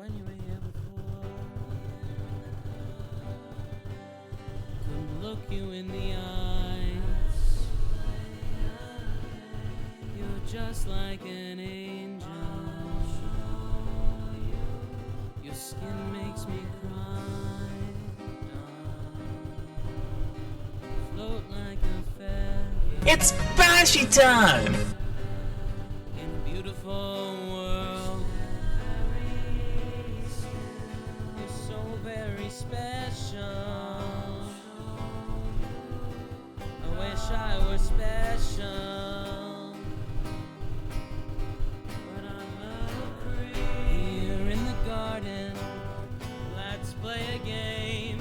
when you were here before. Couldn't look you in the eyes. You're just like an angel. Your skin makes me cry. Float like a fairy. It's Banshee time! In a beautiful world. You're so very special. I wish I were special, but I'm a creep. Here in the garden, let's play a game.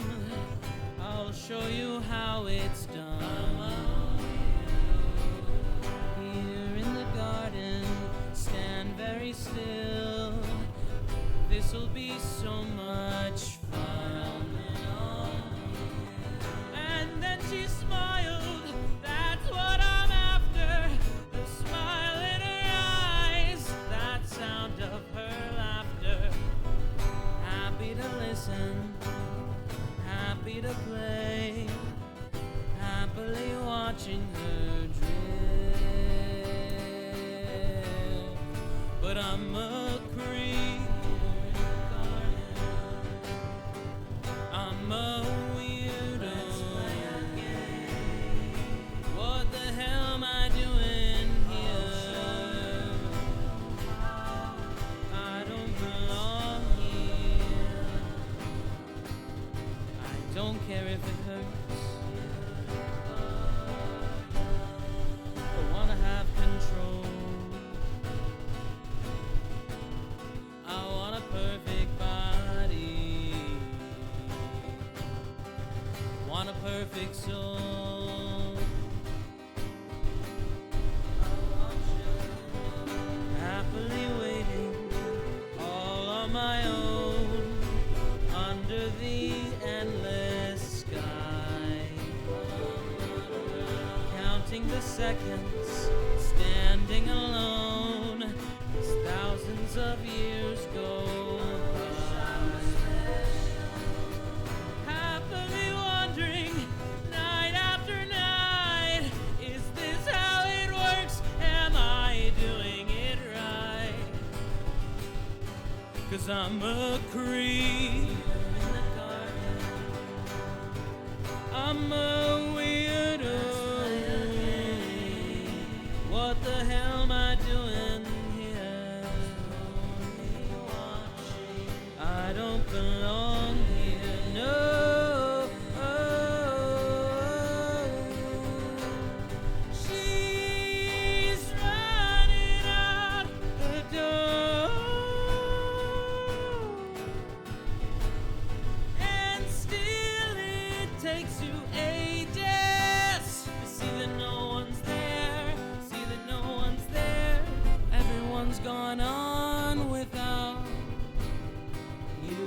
I'll show you how it's done. Here in the garden, stand very still. This'll be so much fun. And then she smiled. That's what I'm after. The smile in her eyes, that sound of her laughter. Happy to listen, happy to play, happily watching her drift. But I'm a creep. I'm a weirdo. What the hell am I doing here? I don't belong here. I don't care if it hurts. I wanna have control. I want a perfect body. Want a perfect soul. Happily waiting all on my own under the endless sky. Counting the seconds, standing alone as thousands of years go by. Happily wondering night after night, is this how it works? Am I doing it right? 'Cause I'm a creep. I'm a weirdo. What the hell am I doing here? I don't belong here, no. She's running out the door, and still it takes you ages to see that no one's there, see that no one's there. Everyone's gone on without you.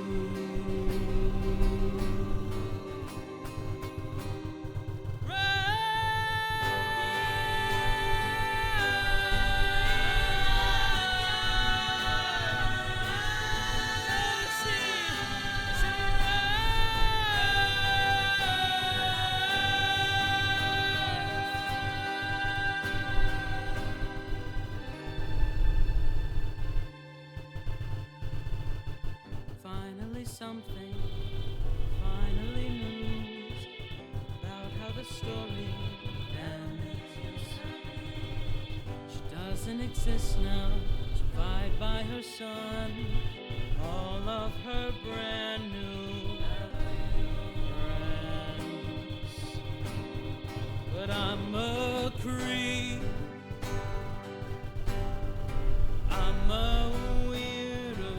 Finally something, finally news about how the story ends. She doesn't exist now, survived by her son, all of her brand new friends. But I'm a creep. I'm a weirdo.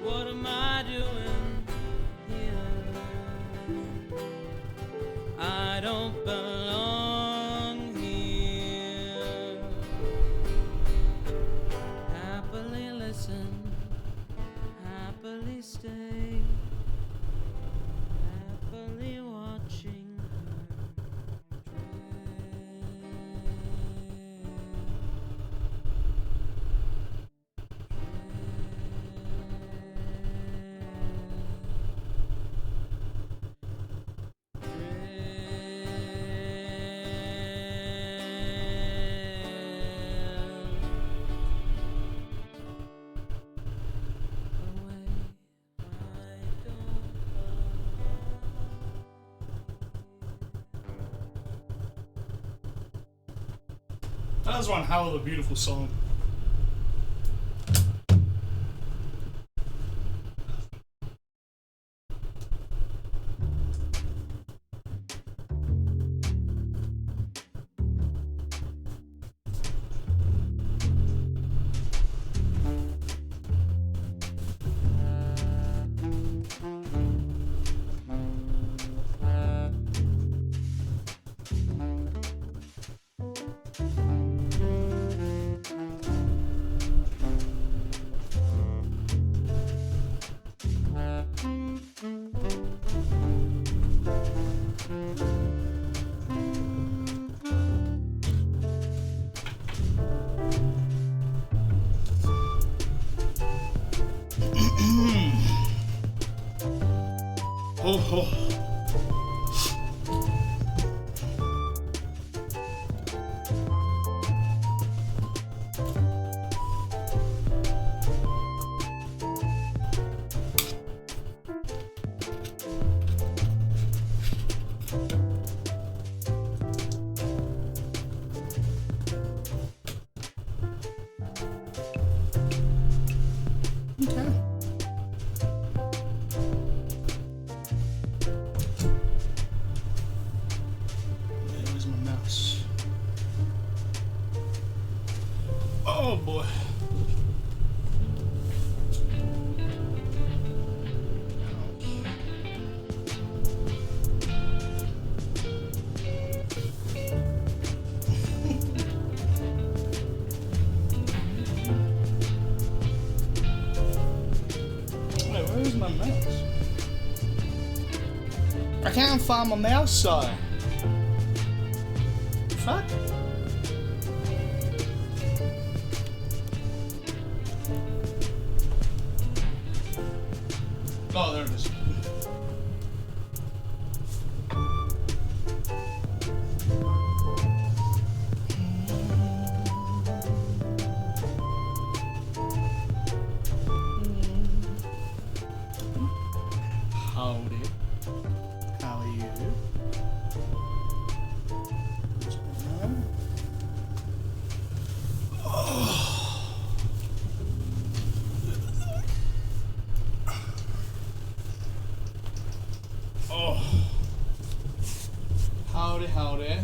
What am I doing here? I don't belong here. Happily listen, happily stay, happily watching her drift. That was one hell of a beautiful song. Oh, oh. Okay. There's my mouse. Oh boy. Wait, where is my mouse? I can't find my mouse, so. Fuck. Oh, there it is. Howdy. How are you? Oh. Howdy, howdy.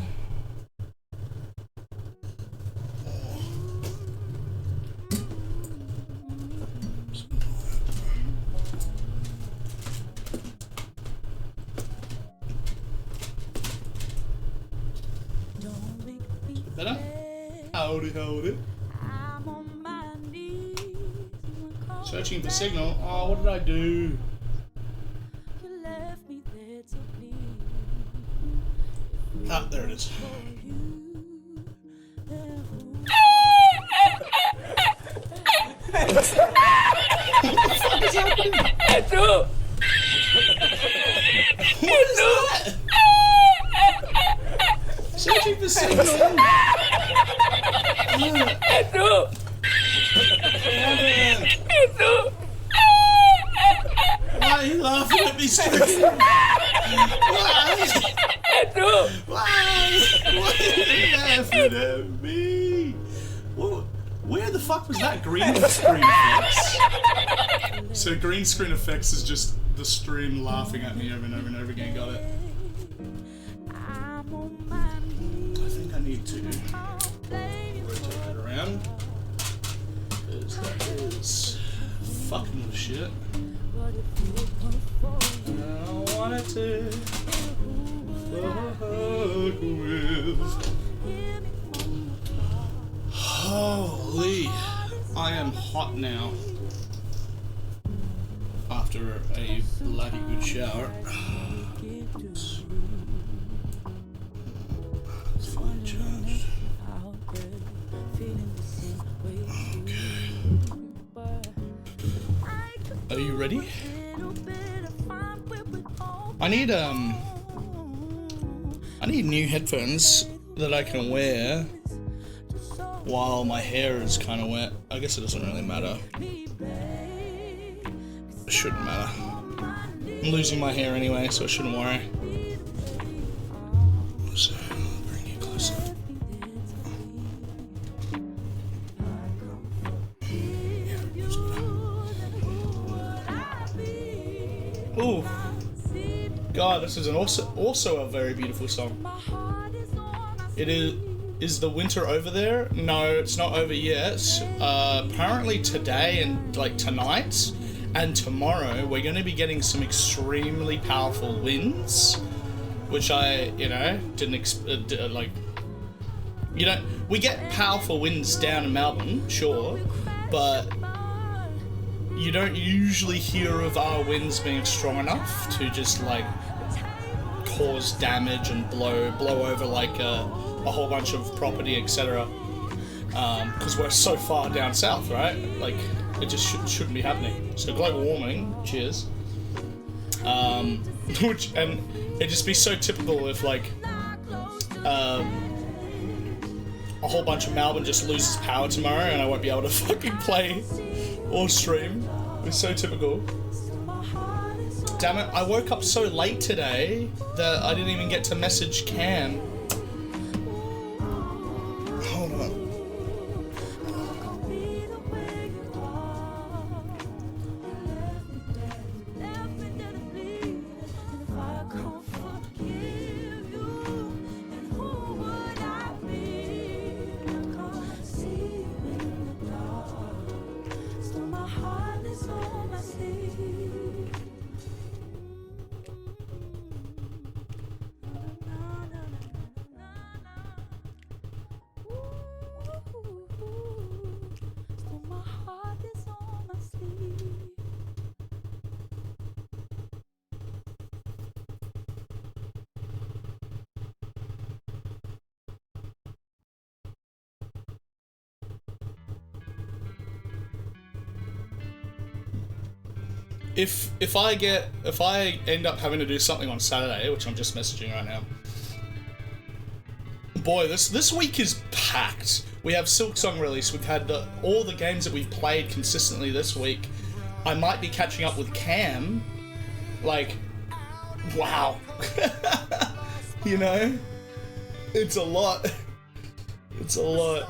Better? Howdy, howdy. I'm on my knees. Searching for signal. Oh, what did I do? You left me there to bleed. Ah, there it is. Searching for signal. Why are you laughing at me, Stricky? Why? Why? Why are you laughing at me? Well, where the fuck was that green screen effects? So green screen effects is just the stream laughing at me over and over and over again. Got it. I think I need to rotate it around. Because that is fucking with shit. I don't want it to fuck with. Holy, I am hot now. After a bloody good shower. It's fully charged. Okay. Are you ready? I need new headphones that I can wear while my hair is kind of wet. I guess it doesn't really matter. It shouldn't matter. I'm losing my hair anyway, so I shouldn't worry. So, I'll bring you closer. Ooh. God, this is also a very beautiful song. It is the winter over there? No, it's not over yet. Apparently today and like tonight and tomorrow we're going to be getting some extremely powerful winds, which I, didn't expect. We get powerful winds down in Melbourne, sure, but you don't usually hear of our winds being strong enough to just like cause damage and blow over like a whole bunch of property, etc. Because we're so far down south, right? Like it just shouldn't be happening. So global warming, cheers. Which, and it'd just be so typical if like a whole bunch of Melbourne just loses power tomorrow and I won't be able to fucking play or stream. It's so typical. Damn it, I woke up so late today that I didn't even get to message Cam. Hold on. If I end up having to do something on Saturday, which I'm just messaging right now, boy, this week is packed. We have SILKSONG release. We've had all the games that we've played consistently this week. I might be catching up with Cam. Like, wow. It's a lot. It's a lot.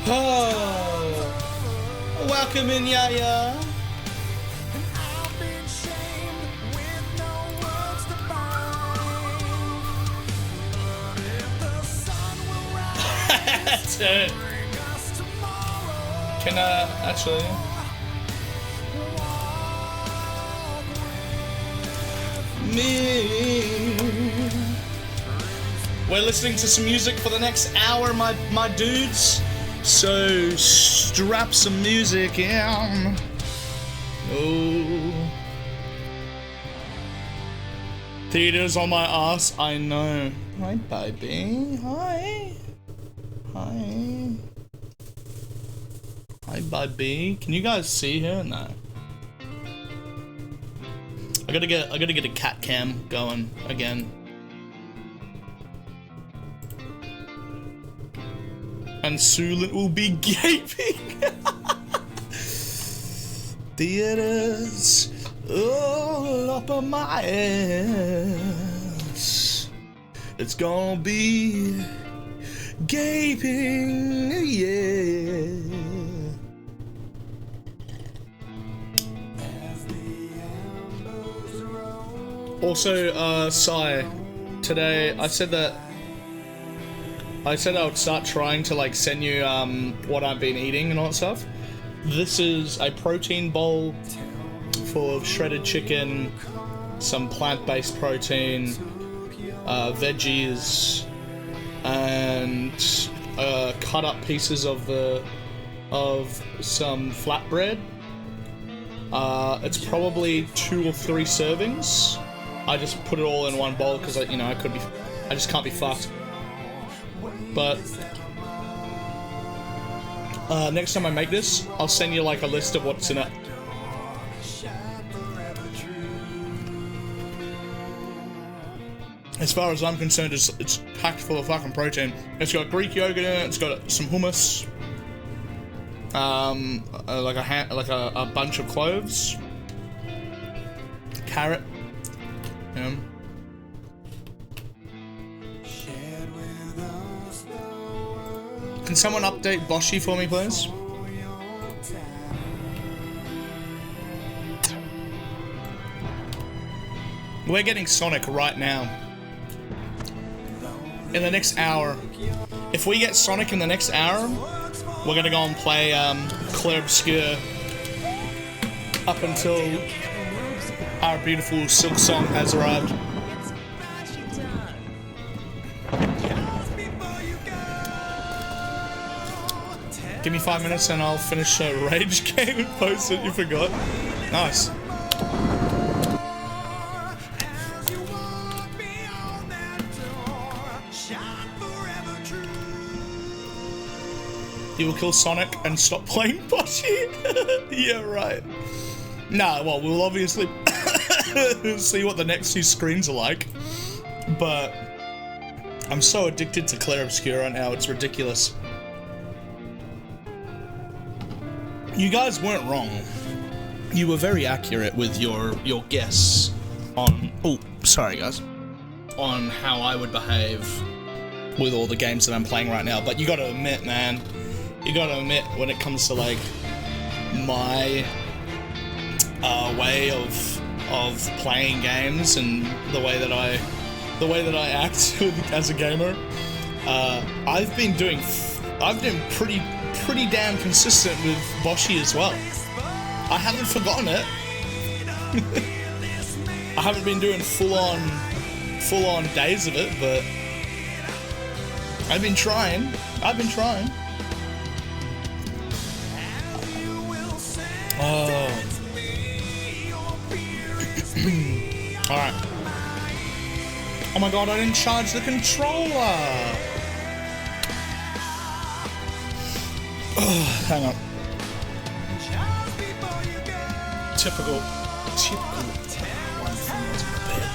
Oh, welcome in, Yaya. That's it. Can actually. Me. We're listening to some music for the next hour, my dudes. So strap some music in. Oh. Theater's on my ass, I know. Hi, baby. Hi. Hi. Hi, baby. Can you guys see her? No. I gotta get a cat cam going again. And Sulin will be gaping. Theaters all up on my ass. It's gonna be gaping, yeah. Also, Sai, today I said I would start trying to like send you what I've been eating and all that stuff. This is a protein bowl full of shredded chicken, some plant-based protein, veggies, and cut up pieces of some flatbread. It's probably 2 or 3 servings. I just put it all in one bowl because I just can't be fucked. But next time I make this, I'll send you like a list of what's in it. As far as I'm concerned, it's packed full of fucking protein. It's got Greek yogurt in it. It's got some hummus, like a bunch of cloves, carrot. Yeah. Can someone update Boshi for me, please? We're getting Sonic right now. In the next hour. If we get Sonic in the next hour, we're gonna go and play Clair Obscur up until our beautiful SILKSONG has arrived. Give me 5 minutes and I'll finish a Rage game and post it. You forgot. Nice. You will kill Sonic and stop playing Boshi? Yeah, right. Nah, well, we'll obviously see what the next 2 screens are like. But I'm so addicted to Clair Obscur right now, it's ridiculous. You guys weren't wrong. You were very accurate with your guess on... Oh, sorry guys. On how I would behave with all the games that I'm playing right now. But you gotta admit, man. You gotta admit, when it comes to, like, my way of playing games and the way that I act as a gamer, I've been pretty damn consistent with Boshi as well. I haven't forgotten it. I haven't been doing full on days of it, but I've been trying. Oh. Alright. Oh my god, I didn't charge the controller! Hang on. Typical. One thing is a bit.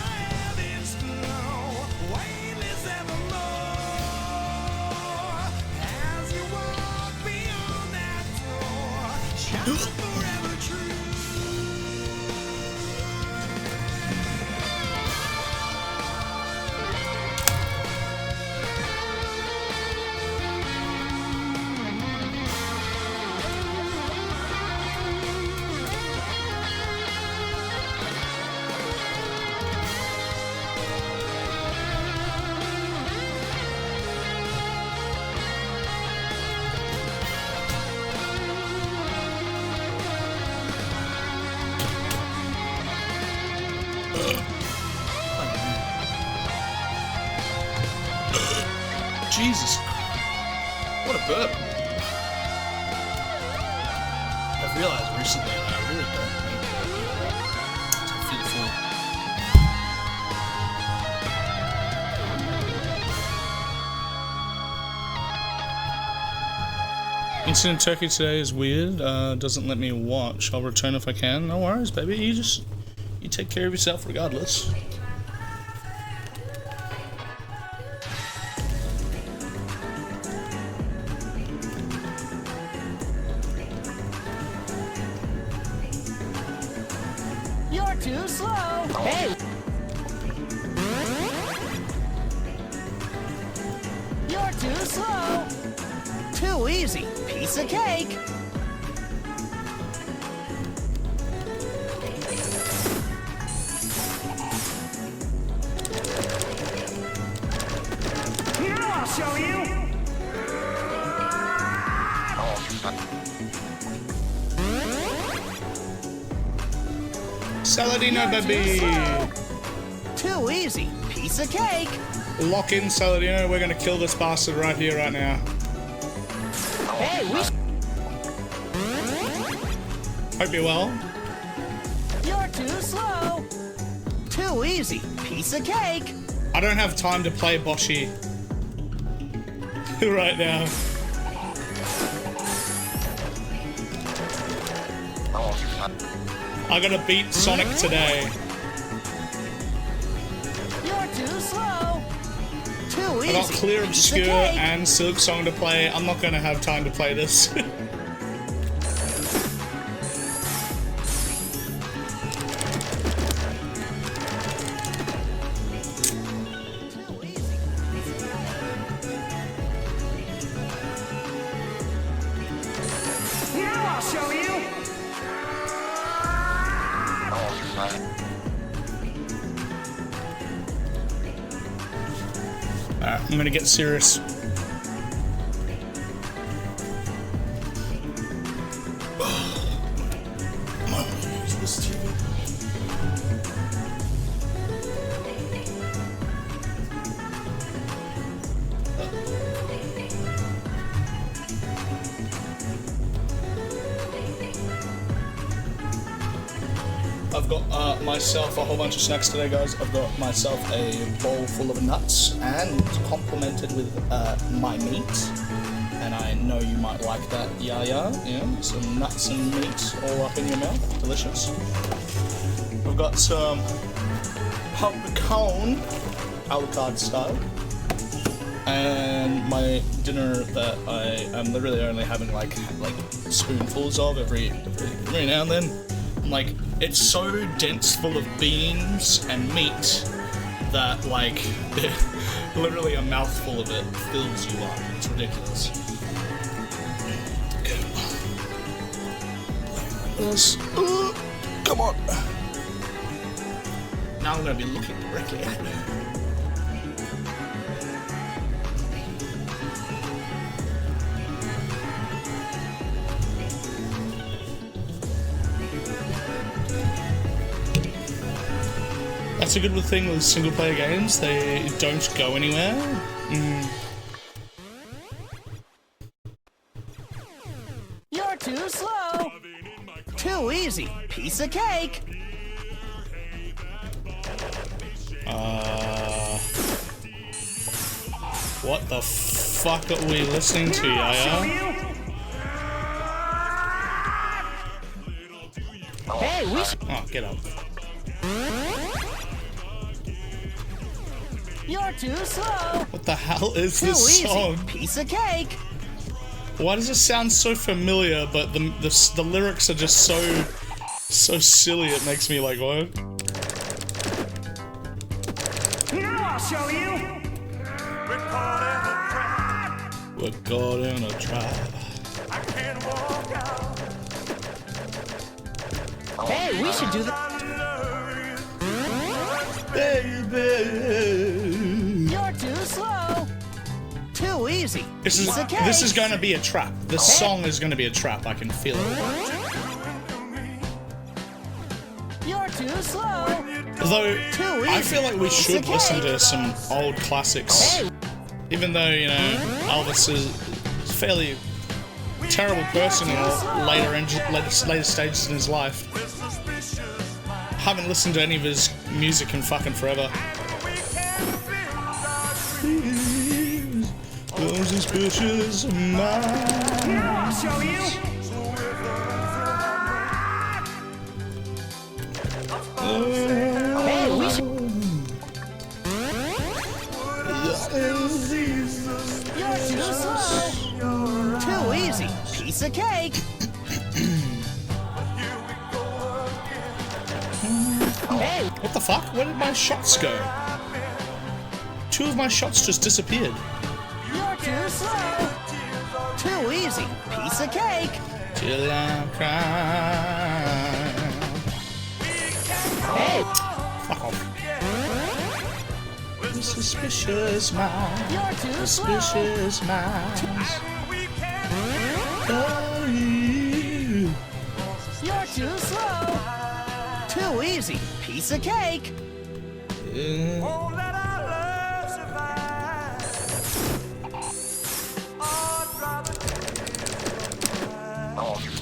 Jesus. What a burp. I've realised recently that I really don't need to feel full. Internet in Turkey today is weird. Doesn't let me watch. I'll return if I can. No worries, baby. You take care of yourself regardless. You're too slow. Hey. You're too slow. Too easy. Piece of cake. Now I'll show you. Saladino, baby! Too easy. Piece of cake. Lock in, Saladino. We're gonna kill this bastard right here, right now. Hey, we. Hope you're well. You're too slow. Too easy. Piece of cake. I don't have time to play Boshi right now. I gotta beat Sonic today. You're too slow. Too easy. I got Clear Piece of Obscure cake. and SILKSONG to play. I'm not gonna have time to play this. Too easy. Now I'll show you. Alright, I'm gonna get serious. I've got myself a whole bunch of snacks today, guys. I've got myself a bowl full of nuts and complemented with my meat. And I know you might like that, yeah, some nuts and meat all up in your mouth. Delicious. We've got some popcorn, a la carte style. And my dinner that I am literally only having like spoonfuls of every now and then. Like, it's so dense full of beans and meat that, like, literally a mouthful of it fills you up. It's ridiculous. Okay. This. Come on. Now I'm going to be looking directly at you. That's a good thing with single-player games. They don't go anywhere. You're too slow. Too easy. Piece of cake. What the fuck are we listening to, Yaya? Hey, we should. Oh, get up. You're too slow. What the hell is Too this easy. song? Piece of cake. Why does it sound so familiar, but the lyrics are just so silly it makes me like, what? Now I'll show you. We're caught in a trap. Hey, we should do that. Baby. You're too slow. Too easy. This is going to be a trap. This song is going to be a trap. I can feel it. You're too slow. Although Too I easy. feel like we should It's okay. listen to some old classics. Hey. Even though, you know, Elvis is a fairly terrible person in later stages in his life. Haven't listened to any of his music in fucking forever. Those suspicious minds. Now I'll show you. Hey, we should. You're too slow. Too easy. Piece of cake. Hey. What the fuck? Where did my shots go? 2 of my shots just disappeared. You're too slow. Too easy. Piece of cake. Till I cry. Hey. Fuck off. Suspicious minds. You're too slow. Suspicious minds. You're too slow. Too easy. Piece of cake.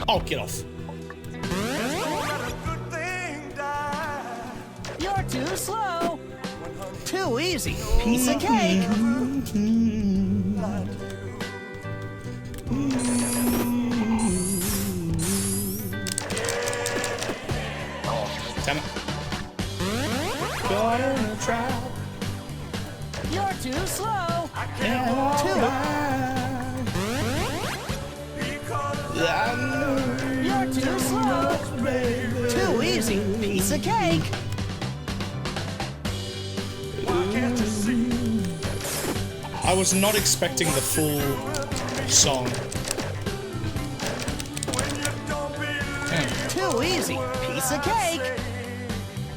Oh, get off. You're too slow. Too easy. Piece of cake. Damn it. Caught in a trap. You're too slow. You're too slow. Too easy. Piece of cake. I was not expecting the full song. Damn. Too easy. Piece of cake. I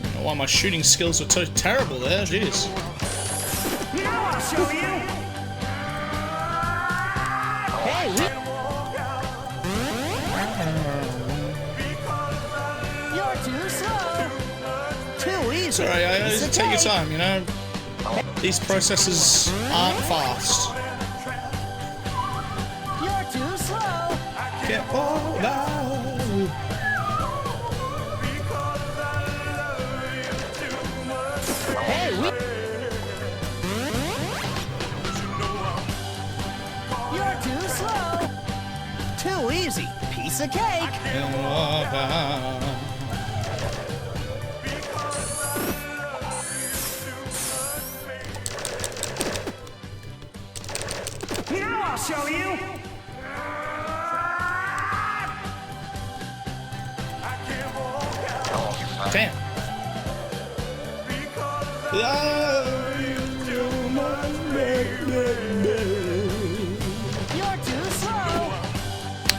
don't know why my shooting skills are so terrible there, jeez. Now I'll show you. Hey, you're too slow. Too easy. Sorry, Piece of take your cake. time, you know? These processes aren't fast. You're too slow. Get all out. Hey, you're too slow. Too easy. Piece of cake. Now I'll show you. Damn. You're too slow.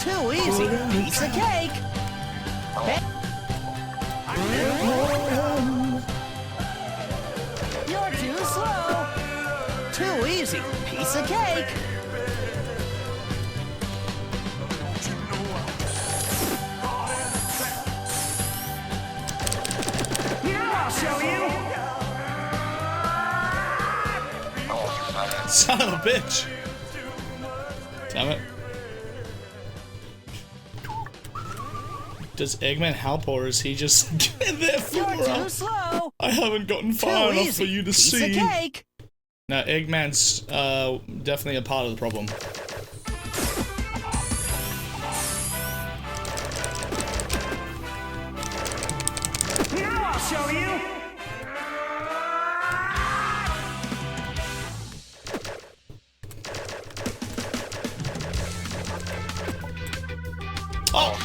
Too easy. Piece of cake. Hey. You're too slow. Too easy. Piece of cake. Now I'll show you. Son of a bitch. Damn it. Does Eggman help or is he just get there for You're too us? slow. I haven't gotten far Too enough easy. for you to Piece see. of cake. No, Eggman's definitely a part of the problem. Now I'll show you. Oh!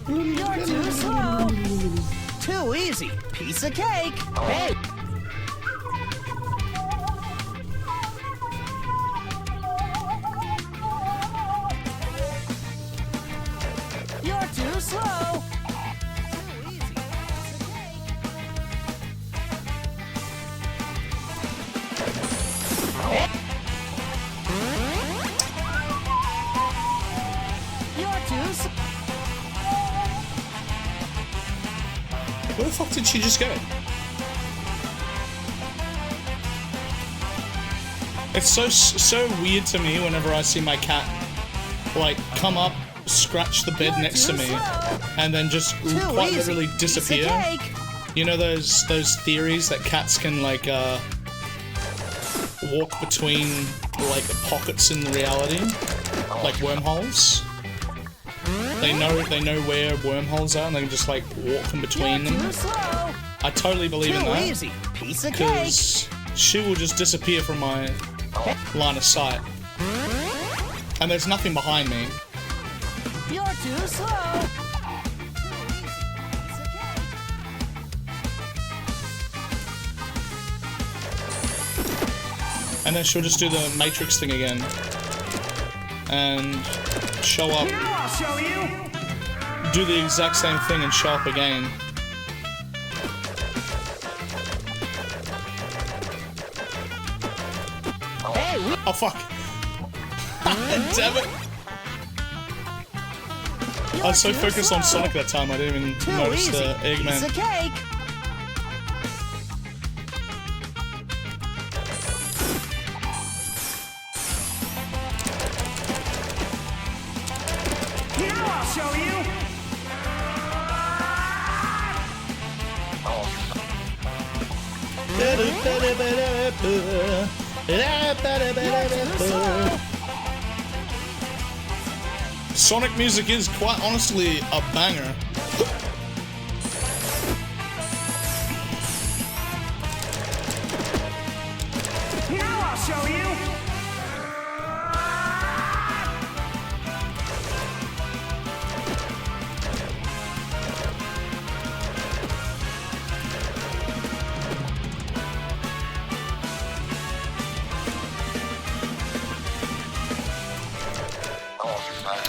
You're too slow. Too easy. Piece of cake. Hey. You're too slow. Too easy. Piece of cake. You're too slow. Where the fuck did she just go? It's so weird to me whenever I see my cat, like, come up, scratch the bed next to me, and then just quite literally disappear. You know those theories that cats can, like, walk between, like, pockets in reality? Like wormholes? They know where wormholes are and they can just, like, walk in between them. I totally believe in that. Because she will just disappear from my line of sight. And there's nothing behind me. You're too slow. And then she'll just do the Matrix thing again. And show up. Now I'll show you. Do the exact same thing and show up again. Hey, Oh fuck. Damn it. I was so focused on Sonic that time I didn't even notice the piece Eggman. of cake. Now I'll show you. Sonic music is quite honestly a banger. Now I'll show you.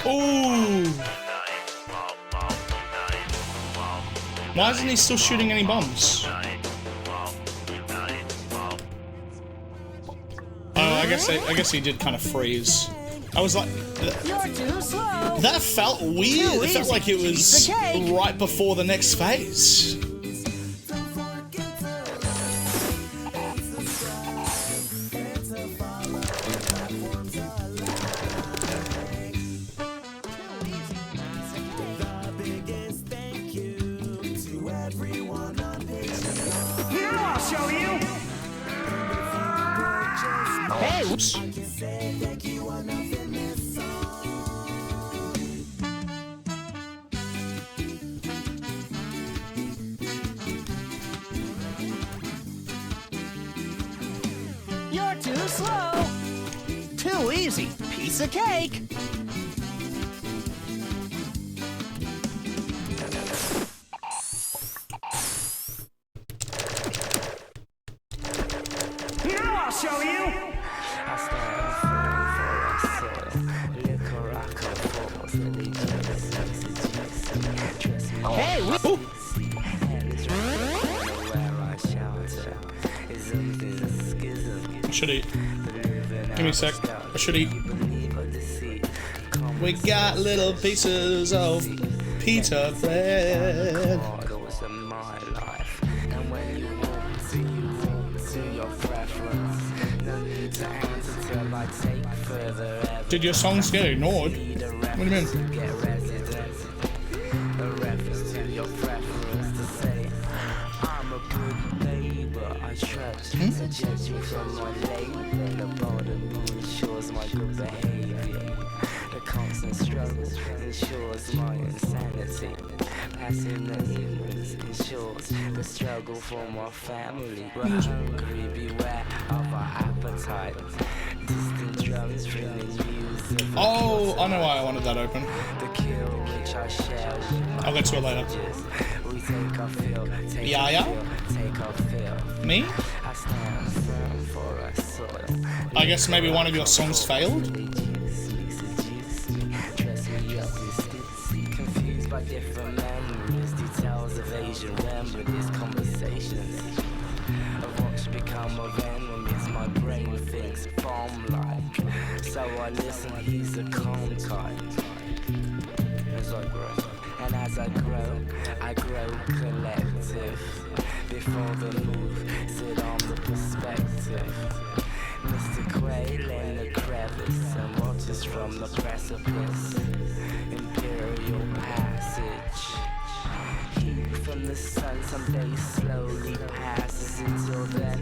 Ooh! Why isn't he still shooting any bombs? Oh, I guess he did kind of freeze. I was like, You're too slow. that felt weird. It felt like it was right before the next phase. Now I'll show you. Hey, Oops. you're too slow. Too easy. Piece of cake. Now I'll show you. Hey, Ooh. I should eat. Give me a sec. I should eat. We got little pieces of pita bread. Did your songs get ignored? What do you mean? The struggle for my family. Hungry, beware of our appetite. Distant drums ringing music. Oh, I know why I wanted that open. The kill which I share with my I'll get to it later. we take our fill, take Yeah, our yeah? fill, take our fill. Me? I stand firm for our soil. I guess maybe one of your songs failed? Confused by different memories, details of Asian remedies, conversations of what should become of enemies. My brain thinks bomb-like, so I listen. He's a calm type. As I grow, and as I grow collective. Before the move, sit on the perspective. Mr. Quay precipice, imperial passage. Heat from the sun someday slowly passes. Until then,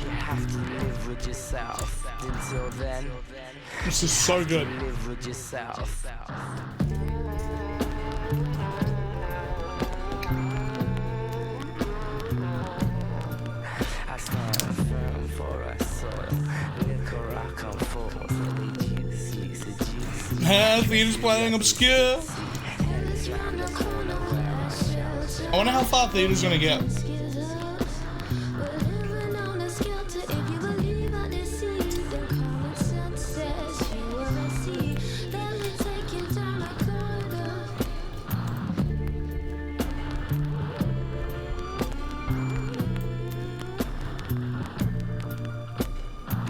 you have to live with yourself. Until then, This is so good. live with yourself. I stand firm for a soil. Liquor I come forth. The juice meets the juice. Theatre's playing obscure. I wonder how far theatre's gonna get.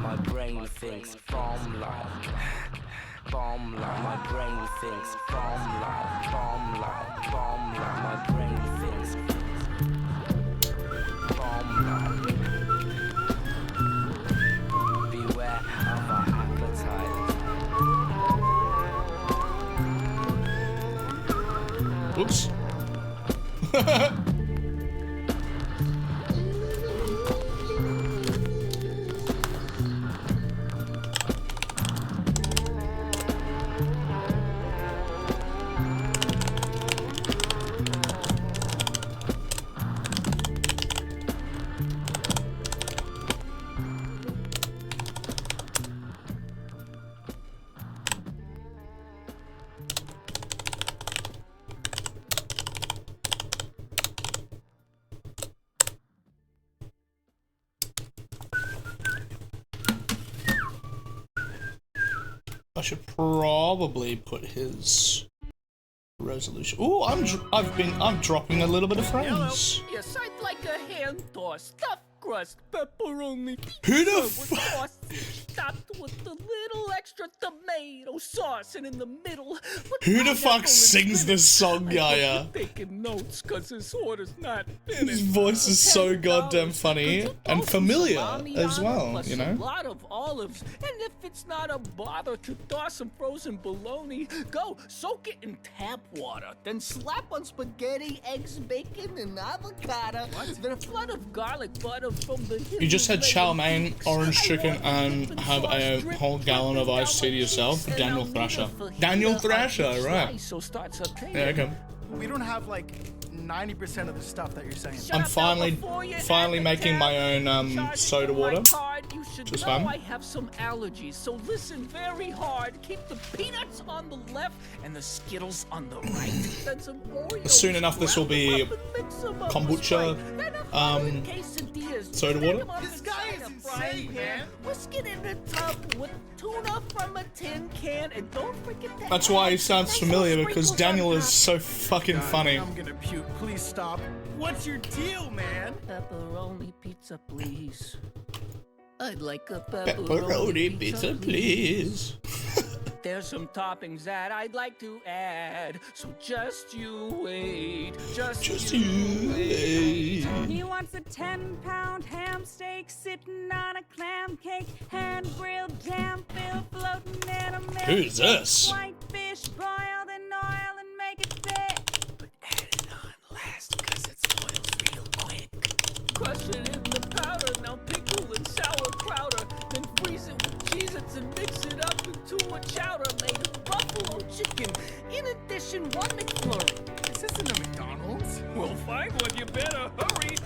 My brain thinks bomb-like. Bomb-like. My brain thinks bomb-like. Bomb-like. Bomb-like. My brain thinks bomb-like. Beware of our appetite. Oops. I should probably put his resolution. Oh, I'm dropping a little bit of frames. Yes, I'd like a hand toss, stuffed crust, pepperoni. Who the With sausage topped with a little extra tomato sauce, and in the middle. Who the fuck sings this song, Yaya? Taking notes, cause his order's not His finished. voice is so goddamn funny Could you and throw some familiar salami as on it, well, plus you a know? lot of olives, and if it's not a bother to toss some frozen bologna, go soak it in tap water, then slap on spaghetti, eggs, bacon, and avocado. Then a flood of garlic butter from the. You just had chow mein, orange chicken, and have a whole gallon of iced tea to yourself. Daniel Thrasher. Daniel Thrasher, right. Yeah, okay. We don't have like 90% of the stuff that you're saying. I'm finally making my own soda water. Just fun. I have some allergies, so listen very hard. Keep the peanuts on the left and the Skittles on the right. Then some Oreos. Soon enough, this will be kombucha, soda water. This guy is insane, man. Whisk it in the tub with tuna from a tin can, and don't forget to. That's why he sounds familiar, because Daniel is so fucking funny. I'm gonna puke. Please stop. What's your deal, man? Pepperoni pizza, please. I'd like a Pepperoni pizza, please. There's some toppings that I'd like to add, so just you wait. Just you wait. He wants a 10-pound ham steak sitting on a clam cake, hand grilled jam filled floating in a mix. Who's this? White fish boiled in oil and make it thick. But add it on last, cause it spoils real quick. Crush it in the powder, now pickle and sauerkrauter. Then freeze it with Cheez-Its and mix it up into a chowder made of buffalo chicken. In addition, one McFlurry. This isn't a McDonald's. Well, find one, you better hurry.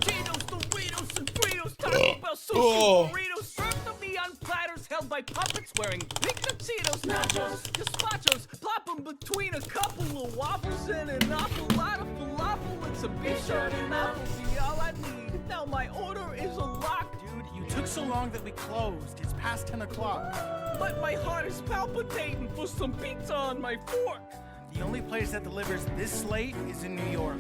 Cheetos, Doritos, and Fritos, Taco Bell, sushi, Oh. burritos, served to me on platters held by puppets wearing pink tuxedos, nachos, gazpachos, plop them between a couple of waffles and an awful lot of falafel and some beef short and apples. See, all I need. Now my order is a lock. Dude, you took so long that we closed. It's past 10 o'clock. But my heart is palpitating for some pizza on my fork. The only place that delivers this late is in New York.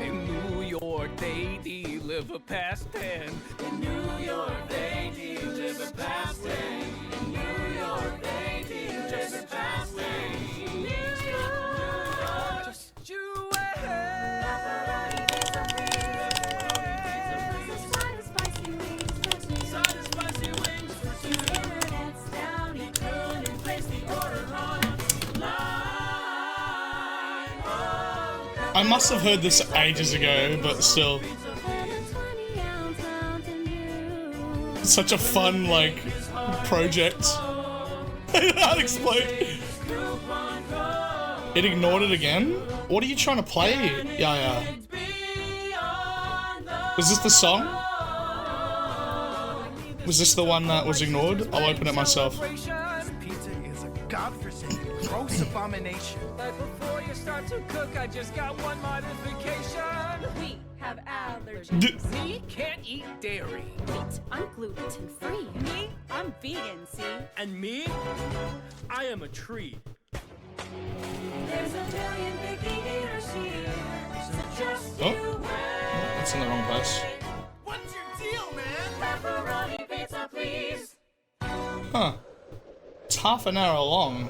In New York, they deliver past 10. In New York, they deliver past 10. In New York, they deliver past 10. In New York, just you wait. Side of spicy wings, Side of spicy wings for two. internet's down, he couldn't place the order I must have heard this ages ago, but still. Such a fun, like, project. I'll explain. It ignored it again? What are you trying to play? Yeah. Was this the song? Was this the one that was ignored? I'll open it myself. Pizza is a godforsaken, gross abomination. But before you start to cook, I just got one modification. We have allergies. Me can't eat dairy. Wait, I'm gluten free. Me, I'm vegan, see? And me, I am a tree. There's a million picky eaters here. So just Oh, that's in the wrong place. What's your deal, man? pepperoni pizza, please. Huh. It's half an hour long.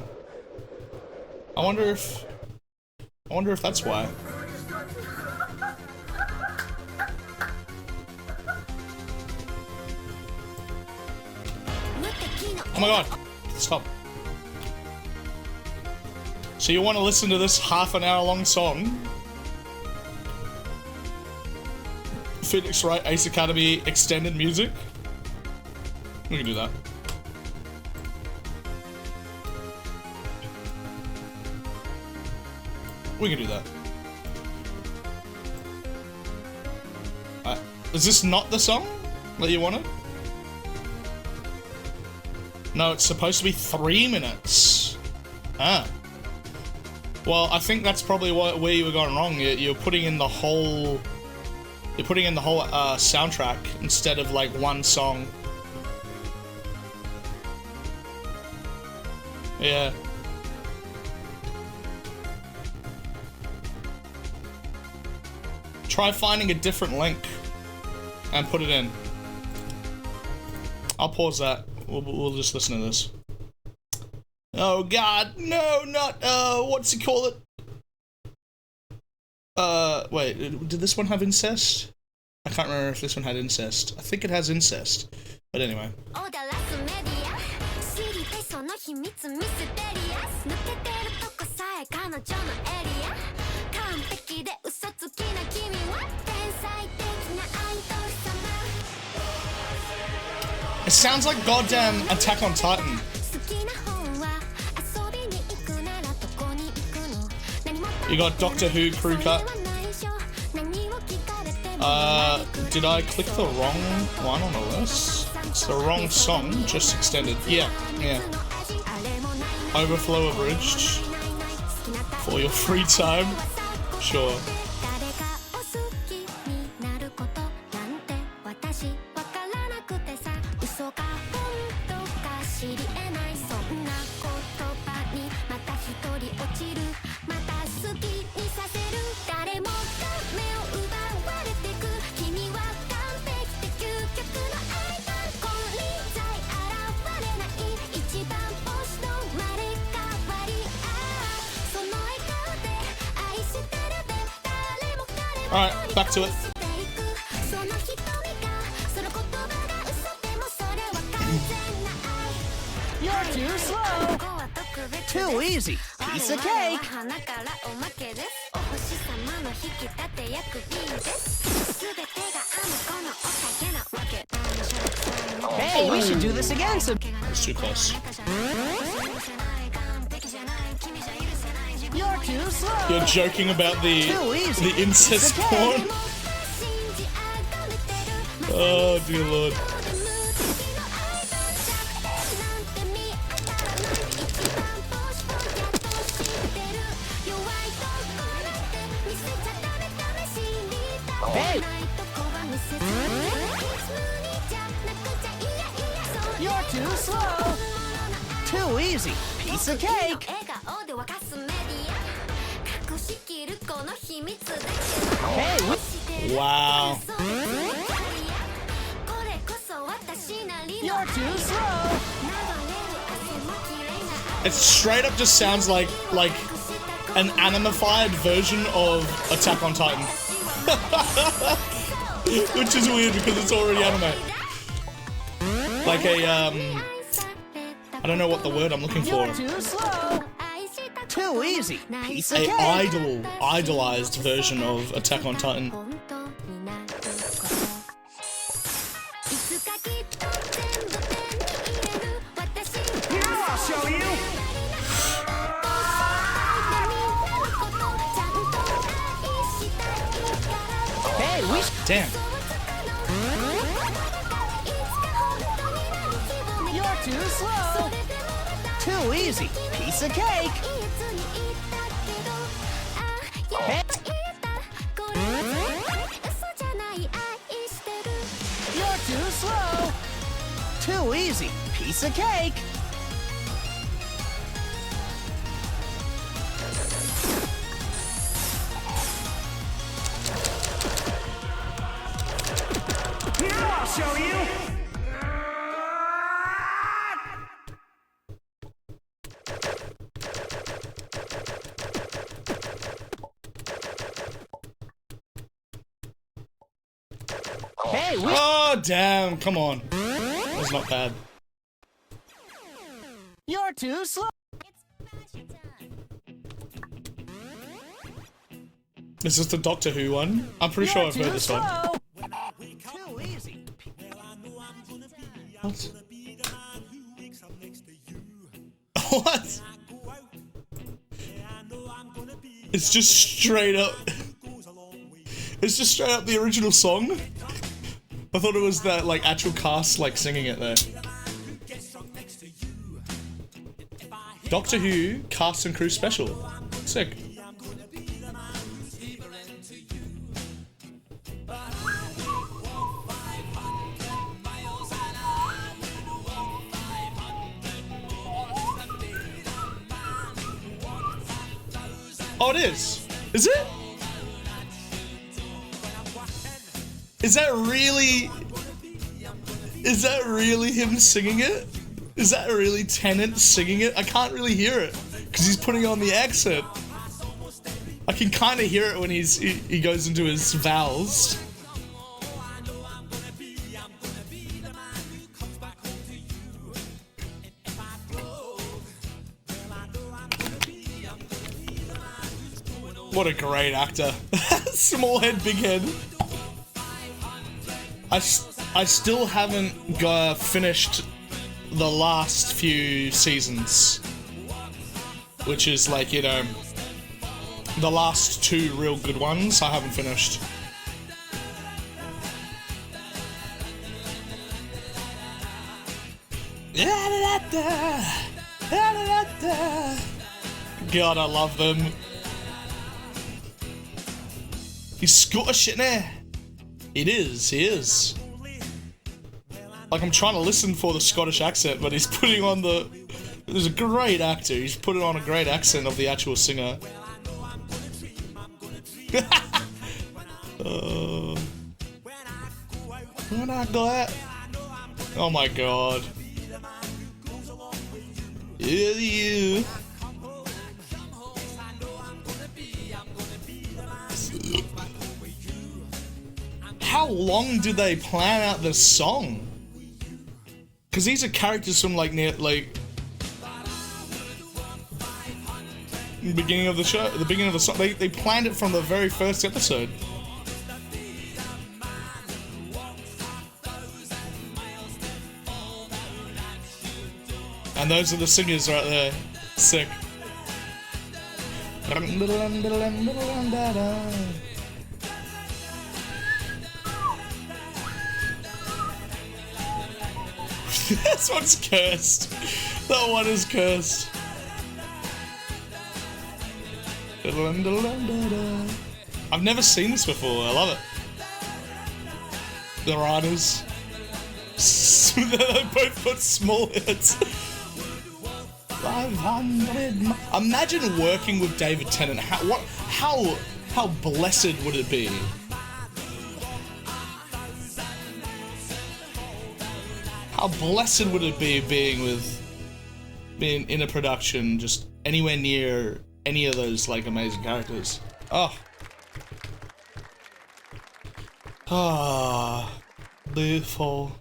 I wonder if that's why. Oh my god. Stop. So you want to listen to this half an hour long song? Phoenix Wright Ace Academy extended music? We can do that. We can do that. Is this not the song that you wanted? No, it's supposed to be 3 minutes. Ah. Well, I think that's probably where you were going wrong. You're putting in the whole... You're putting in the whole soundtrack instead of like one song. Yeah. Try finding a different link and put it in. I'll pause that. We'll just listen to this. Oh god, no, not, what's it called? Wait, did this one have incest? I can't remember if this one had incest. I think it has incest. But anyway. It sounds like goddamn Attack on Titan. You got Doctor Who crew cut. Did I click the wrong one on the list? It's the wrong song, just extended. Yeah. Overflow abridged. For your free time. Sure. Alright, back to it. You're too slow. Too easy. Piece of cake. Hey, we should do this again. It's too close. You're too slow. You're joking about the incest porn? Oh dear lord. Hey. You're too slow. Too easy. Piece of cake. Hey. Wow. You're too slow. It straight up just sounds like an animified version of Attack on Titan. Which is weird because it's already anime. Like a I don't know what the word I'm looking for. You're too slow. Too easy. Piece of A cake. idolized version of Attack on Titan. Here, I'll show you. Hey, we. Damn. You're too slow. Too easy. Piece of cake. Hey. You're too slow. Too easy. Piece of cake. Here, I'll show you. Hey, we. Oh, damn. Come on. That's not bad. You're too slow. Is this the Doctor Who one? I'm pretty sure I've heard this one. Too easy. What? What? It's just straight up. It's just straight up the original song. I thought it was that like actual cast like singing it there. Doctor Who cast and crew special. Sick. Oh, it is. Is it? Is that really? Is that really him singing it? Is that really Tennant singing it? I can't really hear it because he's putting on the accent. I can kind of hear it when he goes into his vowels. What a great actor. Small head, big head. I still haven't finished the last few seasons. Which is like, you know, the last two real good ones I haven't finished. God, I love them. He's Scottish, isn't he? It is, he is. Like, I'm trying to listen for the Scottish accent, but he's putting on the... There's a great actor, he's putting on a great accent of the actual singer. When I go out... Oh my god. Yeah, you. How long did they plan out this song? Because these are characters from like near the beginning of the show, the beginning of the song. They planned it from the very first episode. And those are the singers right there. Sick. This one's cursed. That one is cursed. I've never seen this before. I love it. The writers. They both got small heads. 500. Imagine working with David Tennant. How blessed would it be? How blessed would it be being in a production just anywhere near any of those like amazing characters? Oh. Ah, beautiful,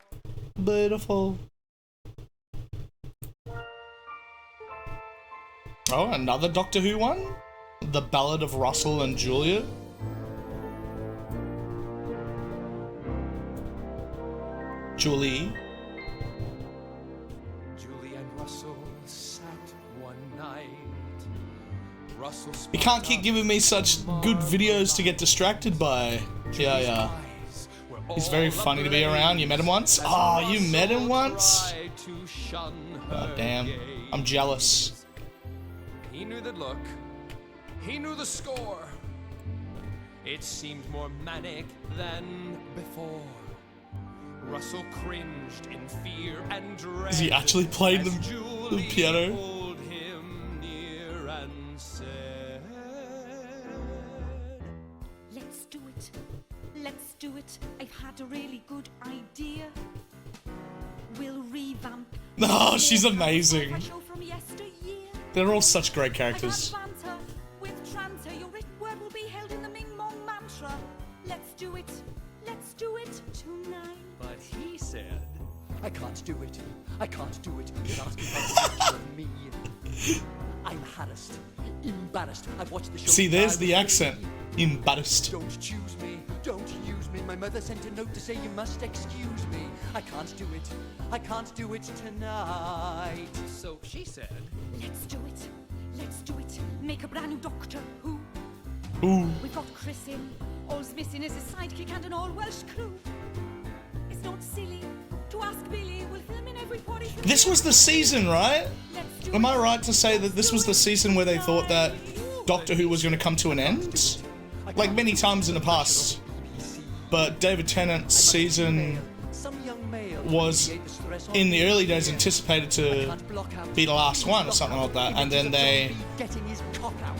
beautiful. Oh, another Doctor Who one? The Ballad of Russell and Julia? Julie? Julie and Russell sat one night. Russell You can't keep giving me such good videos to get distracted by. Yeah. He's very funny to be around. You met him once? Oh, you met him once? Oh, damn. I'm jealous. He knew the look. He knew the score. It seemed more manic than before. Russell cringed in fear and dread. Is he actually playing the piano? Pulled him near and said, Let's do it. Let's do it. I've had a really good idea. We'll revamp. Oh, she's amazing. Our show from yesteryear. They're all such great I've characters. had banter with Tranter. Your written word will be held in the Ming Mong mantra. Let's do it. Let's do it tonight. but he said, I can't do it. I can't do it. You're asking for a picture of me. I'm harassed, embarrassed. I've watched the show. See, there's the 5 accent. Embarrassed. Don't choose me. Don't use me. My mother sent a note to say you must excuse me. I can't do it. I can't do it tonight. so she said, Let's do it. Let's do it. Make a brand new Doctor Who. Ooh. We've got Chris in. All's missing is his sidekick and an all-Welsh crew. It's not silly to ask Billy. We'll film in every 40. This was the season, right? Let's do Am I it. right to say that this was the season where they thought that Doctor Who was going to come to an end? Like many times in the past. But David Tennant's season Some young male was, create the stress on in the me. early days, anticipated to Can't block out- be the last one or something like that, and then they, getting his cock out.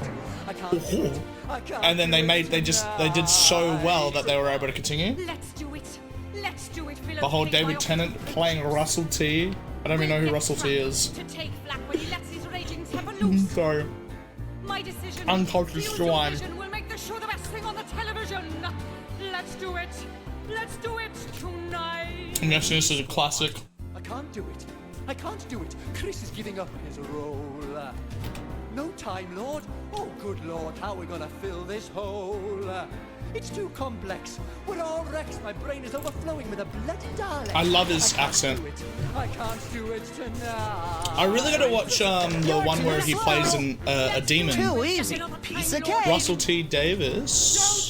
I can't do it. I can't and then do they it did so well that they were able to continue. Let's do it. Let's do it. The whole David Tennant playing Russell T. I don't even know who Russell T is. To take flak when he lets his raging temper loose. Sorry. My decision. Unconscious Use swine. your vision will make the show the best thing on the television. Let's do it. Let's do it tonight. I'm guessing this is a classic. I can't do it. I can't do it. Chris is giving up his role. No time, Lord. Oh, good Lord, how are we gonna fill this hole? It's too complex. We're all wrecks. My brain is overflowing with a bloody dialect. I love his I can't accent. do it. I can't do it tonight. I really gotta watch the one where he plays a demon. Too easy. Piece of cake. Russell T. Davis,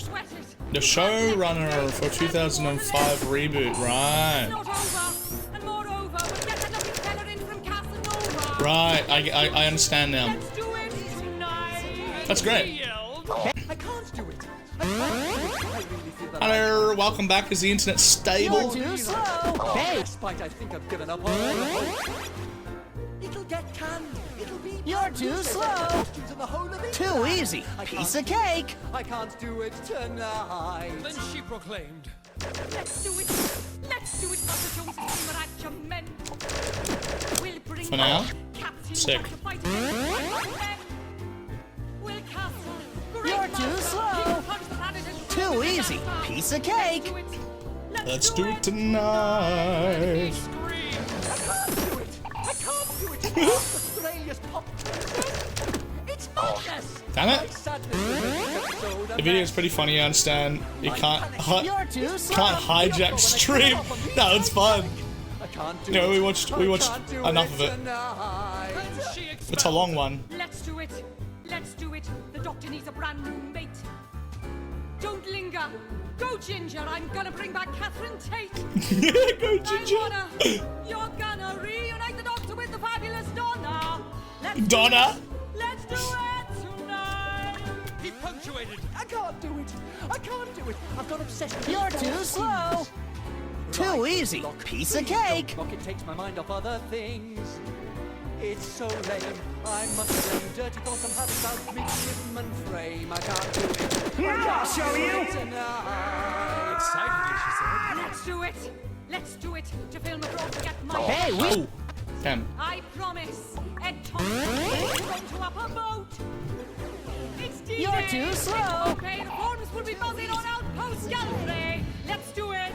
Sweat it. the showrunner for 2005 reboot. Right. Not over. And moreover, we'll get that lovely fella in from Casanova. Right. I understand now. Let's do it tonight. That's great. I can't do it. I can't do it. I really feel that. Hello. Welcome back. Is the internet stable? Too slow. Hey, Despite I think I've given up all hope. It'll get canned. It'll be. you're too slow. Costumes and the whole of it. Too easy. I Piece can't of cake. I can't do it tonight. then she proclaimed, Let's do it. Let's do it. Dr. Jones is screaming at your men. We'll bring For now? Captain Sick. Jack to fight against men. We'll cast a great You're too monster. slow. He can punch the planet and Too throw the easy. disaster. Piece of cake. Let's do it. Let's do it tonight. I can't do it. Australia's pop. It's madness. Damn it. My sadness will make this episode The video is pretty funny. I understand. You can't You're too slow. can't hijack stream. No, it's fun. I can't do No, it. we watched can't do enough of it. tonight. she It's a long one. Let's do it. Let's do it. The doctor needs a brand new mate. Don't linger. Go, Ginger. I'm gonna bring back Catherine Tate. Go You're gonna reunite the doctor with the fabulous Donna. Let's Donna. Do it. Let's do it tonight. He punctuated. I can't do it. I can't do it. I've got obsessed with You're these too four slow. scenes. Too Right, easy. Doc, Piece of please don't cake. block, it takes my mind off other things. It's so lame. I must blame dirty thoughts I'm having about midshipman frame. I can't do it. I'll show you. Tonight. Excitedly, she said, Let's do it. Let's do it. To film abroad to get my. Hey, we. Oh, damn. I promise. Ed Thompson is going to up a boat. It's D-Day. You're too slow. Okay, the phones will be buzzing on Outpost Gallifrey. Let's do it.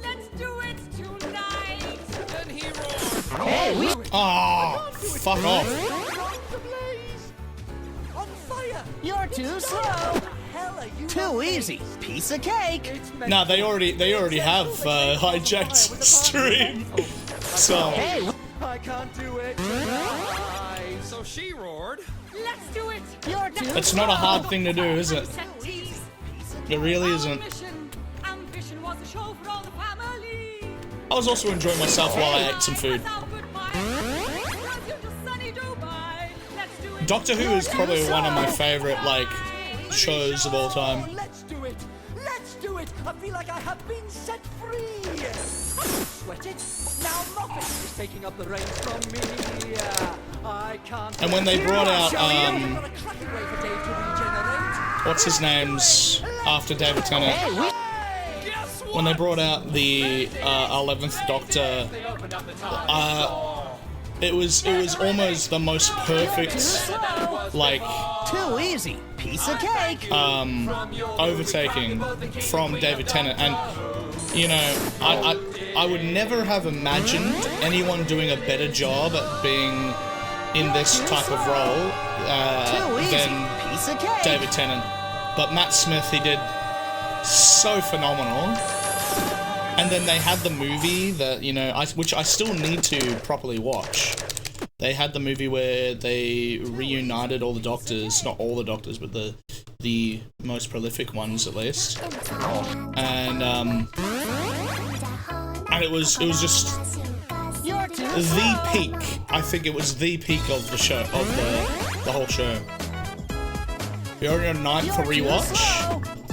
Let's do it tonight. then he roared. Hey, we. Ah, fuck off. Guns ablaze. You're too slow. Too easy. Piece of cake. Nah, they already have hijacked stream. So Hey, I can't do it. So she roared. Let's do it. you're too it's not a hard thing to do, is it? Set tease. It really Our isn't. mission. Ambition was a show for all the family. I was also enjoying myself while I ate some food. That's our goodbye. Drive you to sunny Dubai. Let's do it. Doctor Who is probably one of my favorite like shows of all time. Let's do it. Let's do it. I feel like I have been set free. Sweat it. Now Moffat is taking up the reins from me. I can't. And when they brought out I've got a cracking way for Dave to regenerate. what's his name's after David Tennant, when they brought out the 11th Doctor, it was almost the most perfect like too easy. Piece of cake. overtaking from David Tennant, and you know, I would never have imagined anyone doing a better job at being in this type of role than Piece of cake. David Tennant. But Matt Smith, he did so phenomenal. And then they had the movie that, you know, which I still need to properly watch. They had the movie where they reunited all the Doctors, not all the Doctors, but the most prolific ones at least. And it was just the peak. I think it was the peak of the show, of the whole show. You're on your ninth for rewatch.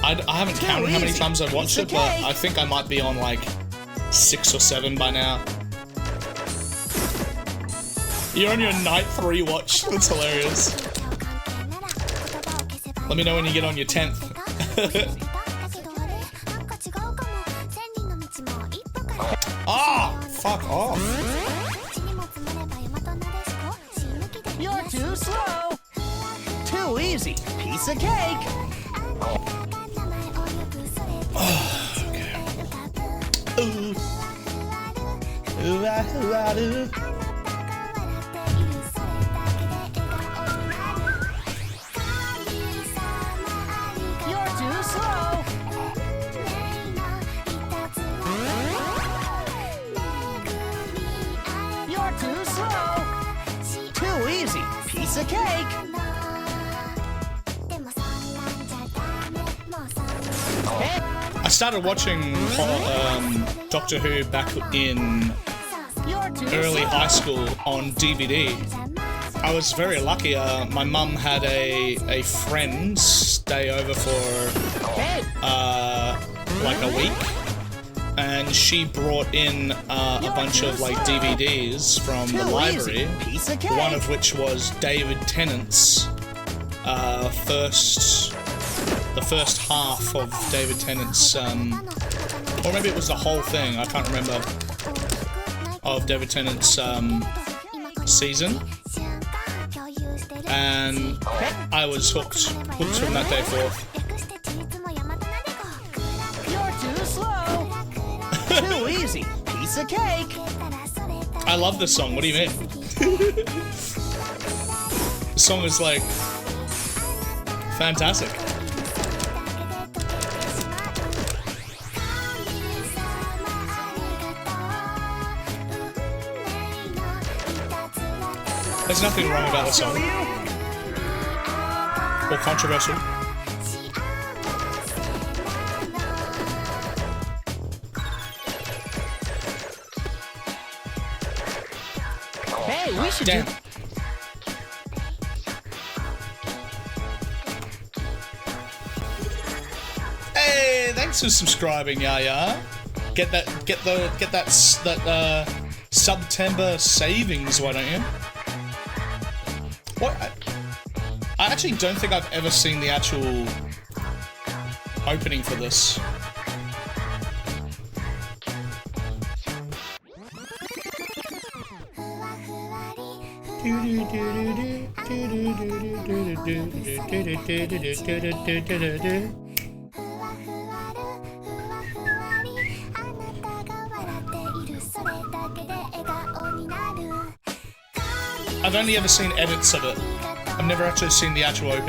I haven't counted how many times I've watched it, but I think I might be on like 6 or 7 by now. You're on your ninth rewatch. That's hilarious. Let me know when you get on your 10th. Ah, fuck off. You're too slow. Too easy. Piece of cake. Ooh. Ooh, ah, ooh, ah, ooh. You're too slow. You're too slow. Too easy. Piece of cake. I started watching Doctor Who back in early high school on DVD. I was very lucky. My mum had a friend stay over for like a week, and she brought in a bunch of like DVDs from the library. One of which was David Tennant's the first half of David Tennant's, or maybe it was the whole thing, I can't remember, of David Tennant's season, and I was hooked from that day forth. You're too slow. Too easy. Piece of cake. I love this song, what do you mean? The song is like fantastic. There's nothing wrong about the song. Or controversial. Hey, we should Damn. do. Hey, thanks for subscribing, Yaya. Get that September savings, why don't you? What? I actually don't think I've ever seen the actual opening for this. I've only ever seen edits of it. I've never actually seen the actual OP.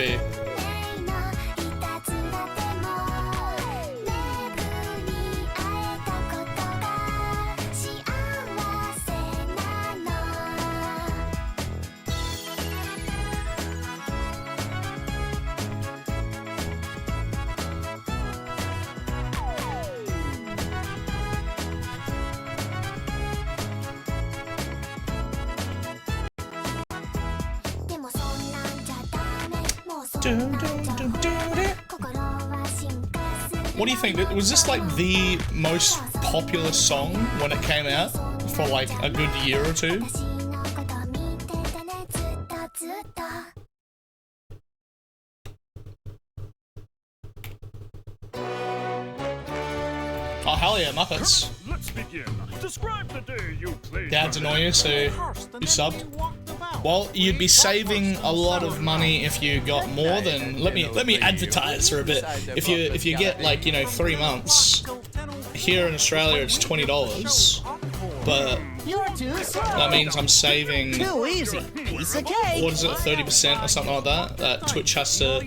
What do you think? Was this like the most popular song when it came out for like a good year or two? Oh hell yeah, Muppets. Let's begin. Describe the day you played. Dads annoy you, so you subbed. Well, you'd be saving a lot of money if you got more than. Let me advertise for a bit. If you get like, you know, 3 months. Here in Australia it's $20, but that means I'm saving. Too easy. Piece of cake. What is it, 30% or something like that? That Twitch has to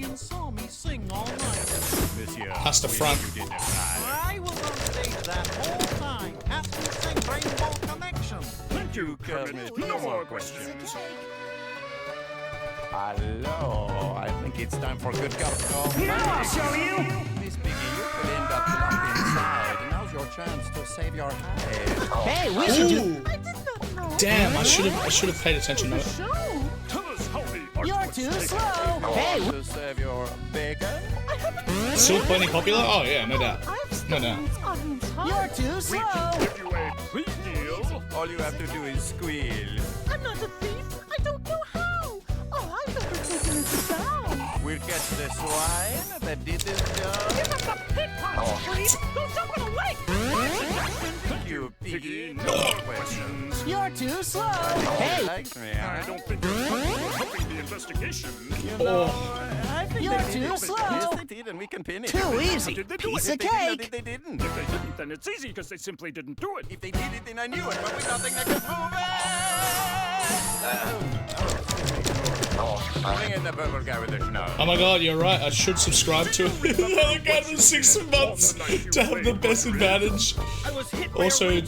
front. I was on stage that whole time. Have to sing Rainbow Connection. Thank you, Kermit. No more questions. Hello, I think it's time for good government. Now I'll show you. Miss Piggy, you could end up locked inside. Now's your chance to save your head. Hey, we should do. Damn, I should have paid attention to it. Tell us how the You're too slow. Hey, To save your bacon? Still plenty popular? Oh yeah, no doubt. No doubt. you're too slow. give you a free deal. All you have to do is squeal. I'm not a thief. I don't know how. Oh, I've never taken it down. We'll catch the swine that did this job. Give us the pit punch, please. Don't jump on a leg. Thank you, Piggy. No more more questions. You're too slow. Hey, likes me, I huh? don't think you're helping the investigation. I think You're they too did. slow. Yes, they did, and we can pin it. Too easy. Did they do Piece it? of They didn't, cake. they didn't. If they didn't, then it's easy because they simply didn't do it. If they did it, then I knew it, but with nothing that could prove it. Bring in the purple guy with the snow. Oh my god, you're right. I should subscribe to another guy for 6 months to have the best advantage. Also,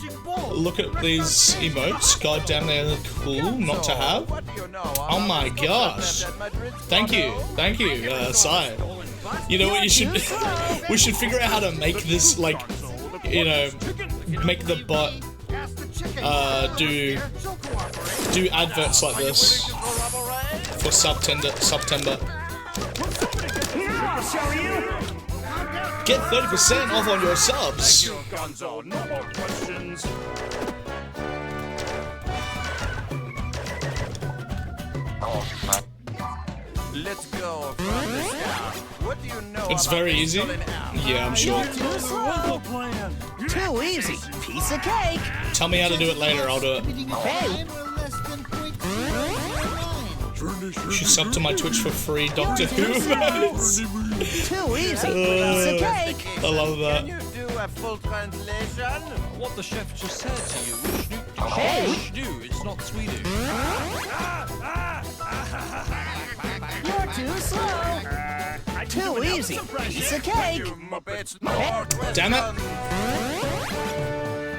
look at these emotes. God damn, they're cool not to have. What do you know? Oh my gosh. Thank you, Sai. You know what you should? We should figure out how to make this, like, you know, make the bot do adverts like this for September. I'll show you. Get 30% off on your subs. Gonzo, no more questions. Let's go from the start. What do you know It's about very the easy. stolen apple? Yeah, I'm sure. You're too slow. Too easy. Piece of cake. Tell me how to do it later. I'll do it. Hey, You should sub to my Twitch for free, Doctor Who events. too easy. Piece of cake. I love Can that. you do a full translation? What the chef just said to you, Hey. Schnoo, it's not Swedish. You're too slow. Too easy. Piece of cake. You muppets, no more questions. Damn it.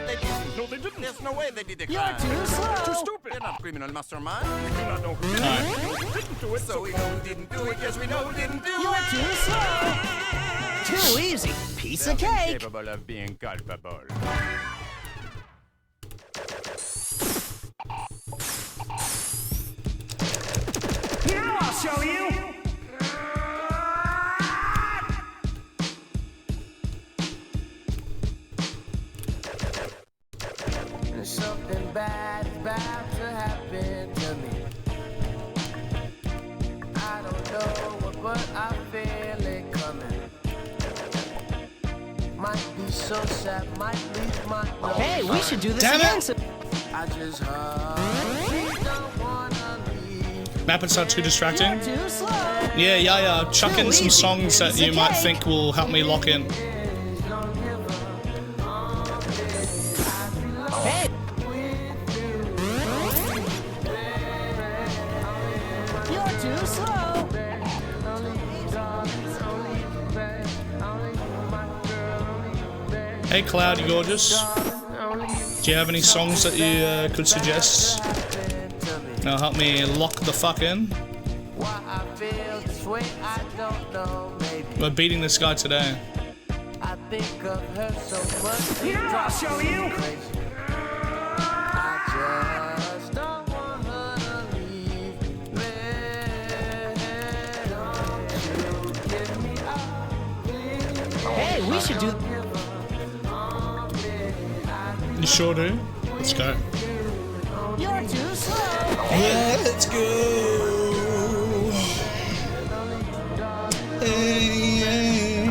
They didn't. No, they didn't. There's no way they did the You're crime. too slow. Too stupid. They're not criminal mastermind. We do not know who did it. Who didn't do it. So we know who didn't do it. Yes, we know who didn't do You're it. too slow. Too easy. Piece of They're cake. incapable of being culpable. Now I'll show you. Something bad is about to happen to me. I don't know what, but I feel it coming. Might be so sad, might leave my nose. Hey, we should do this Damn again. it. I just don't wanna leave. Map not too distracting. Too slow. Yeah. Chuck in some songs that you might think will help me lock in. Hey. You're too slow. Hey Cloud, you gorgeous. Do you have any songs that you could suggest? Now help me lock the fuck in. Why I feel this way, I don't know, maybe. We're beating this guy today. I think of her so much. Here, I'll show you. I just don't want her to leave me. should do. You sure do? Let's go. You're too slow. Let's go. Hey,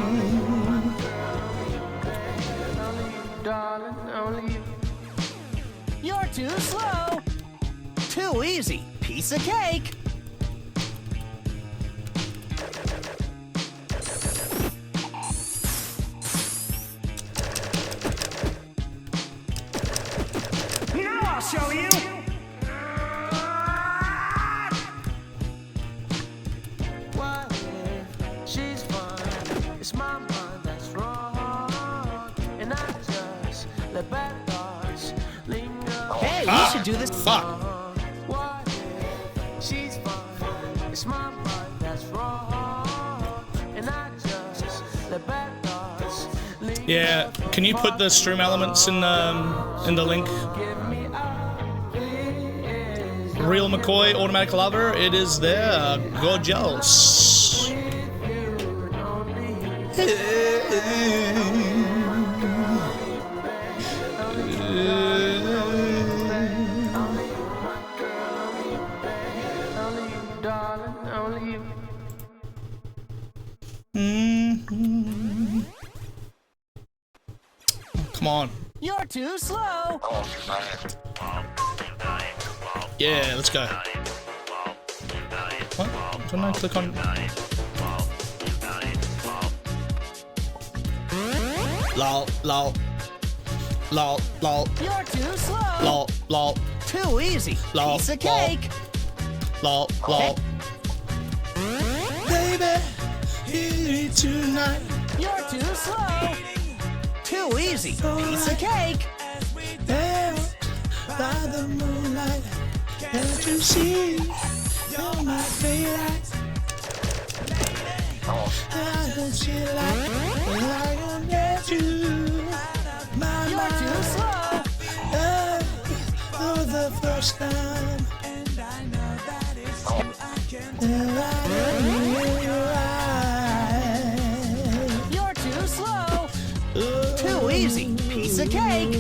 You're too slow. Too easy. Piece of cake. Now I'll show you. What if she's fine? It's my mind that's wrong, and I just let bad thoughts linger. Hey, we should do this. Fuck. What if she's fine? It's my mind that's wrong, and I just let bad thoughts linger. Yeah, can you put the stream elements in the link? Real McCoy, automatic lover, it is there. Gorgeous. Come on. You're too slow. Yeah, let's go. What? Don't I click on? Lol, lol. Lol, lol. You're too slow. Lol, lol. Too easy. Lol, Piece of lol. cake. Lol, lol. Baby, hear me tonight. You're too slow. Too easy. Piece of cake. By the moonlight, can't you see? You're my favorite. I want you like I can get you. My You're too slow. for the first time. And I know that it's you I can You're too slow. Too easy. Piece of cake.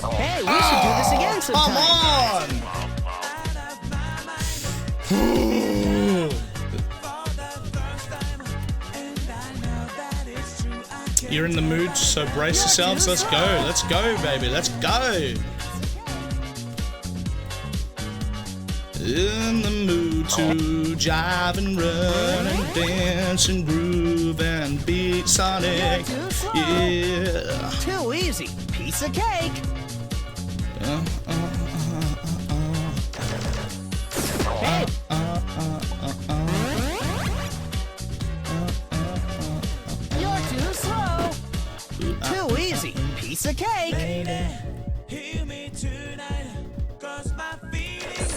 Hey, we should do this again sometime. Come on! You're in the mood, so brace yourselves. Let's go. Let's go, baby. Let's go. In the mood to jive and run and dance and groove and beat Sonic. Yeah. Too easy. Piece of cake. Hey. You're too slow. Too easy. Piece of cake. Hear me tonight, 'cause my feeling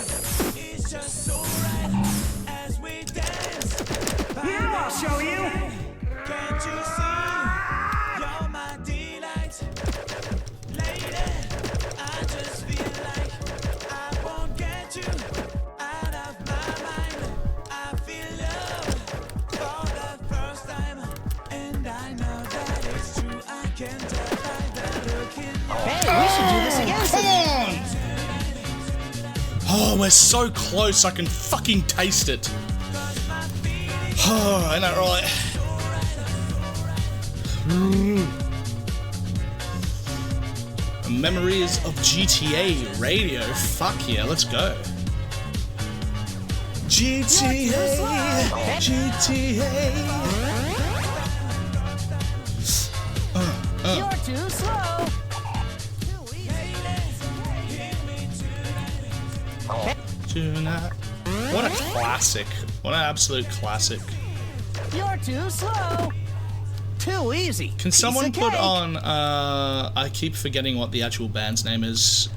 is just so right as we dance. Here, I'll show you. Can't you see? You're my delight. Lady, I just feel like I won't get you out of my mind. I feel love for the first time, and I know that it's true. I can tell by the look in your Hey, we should do this again sometime. Oh, we're so close. I can fucking taste it. Oh, ain't that right? Memories of GTA Radio. Fuck yeah, let's go. GTA, GTA. You're too slow. tonight. What a classic. What an absolute classic. You're too slow. Too easy. Can someone put on, I keep forgetting what the actual band's name is.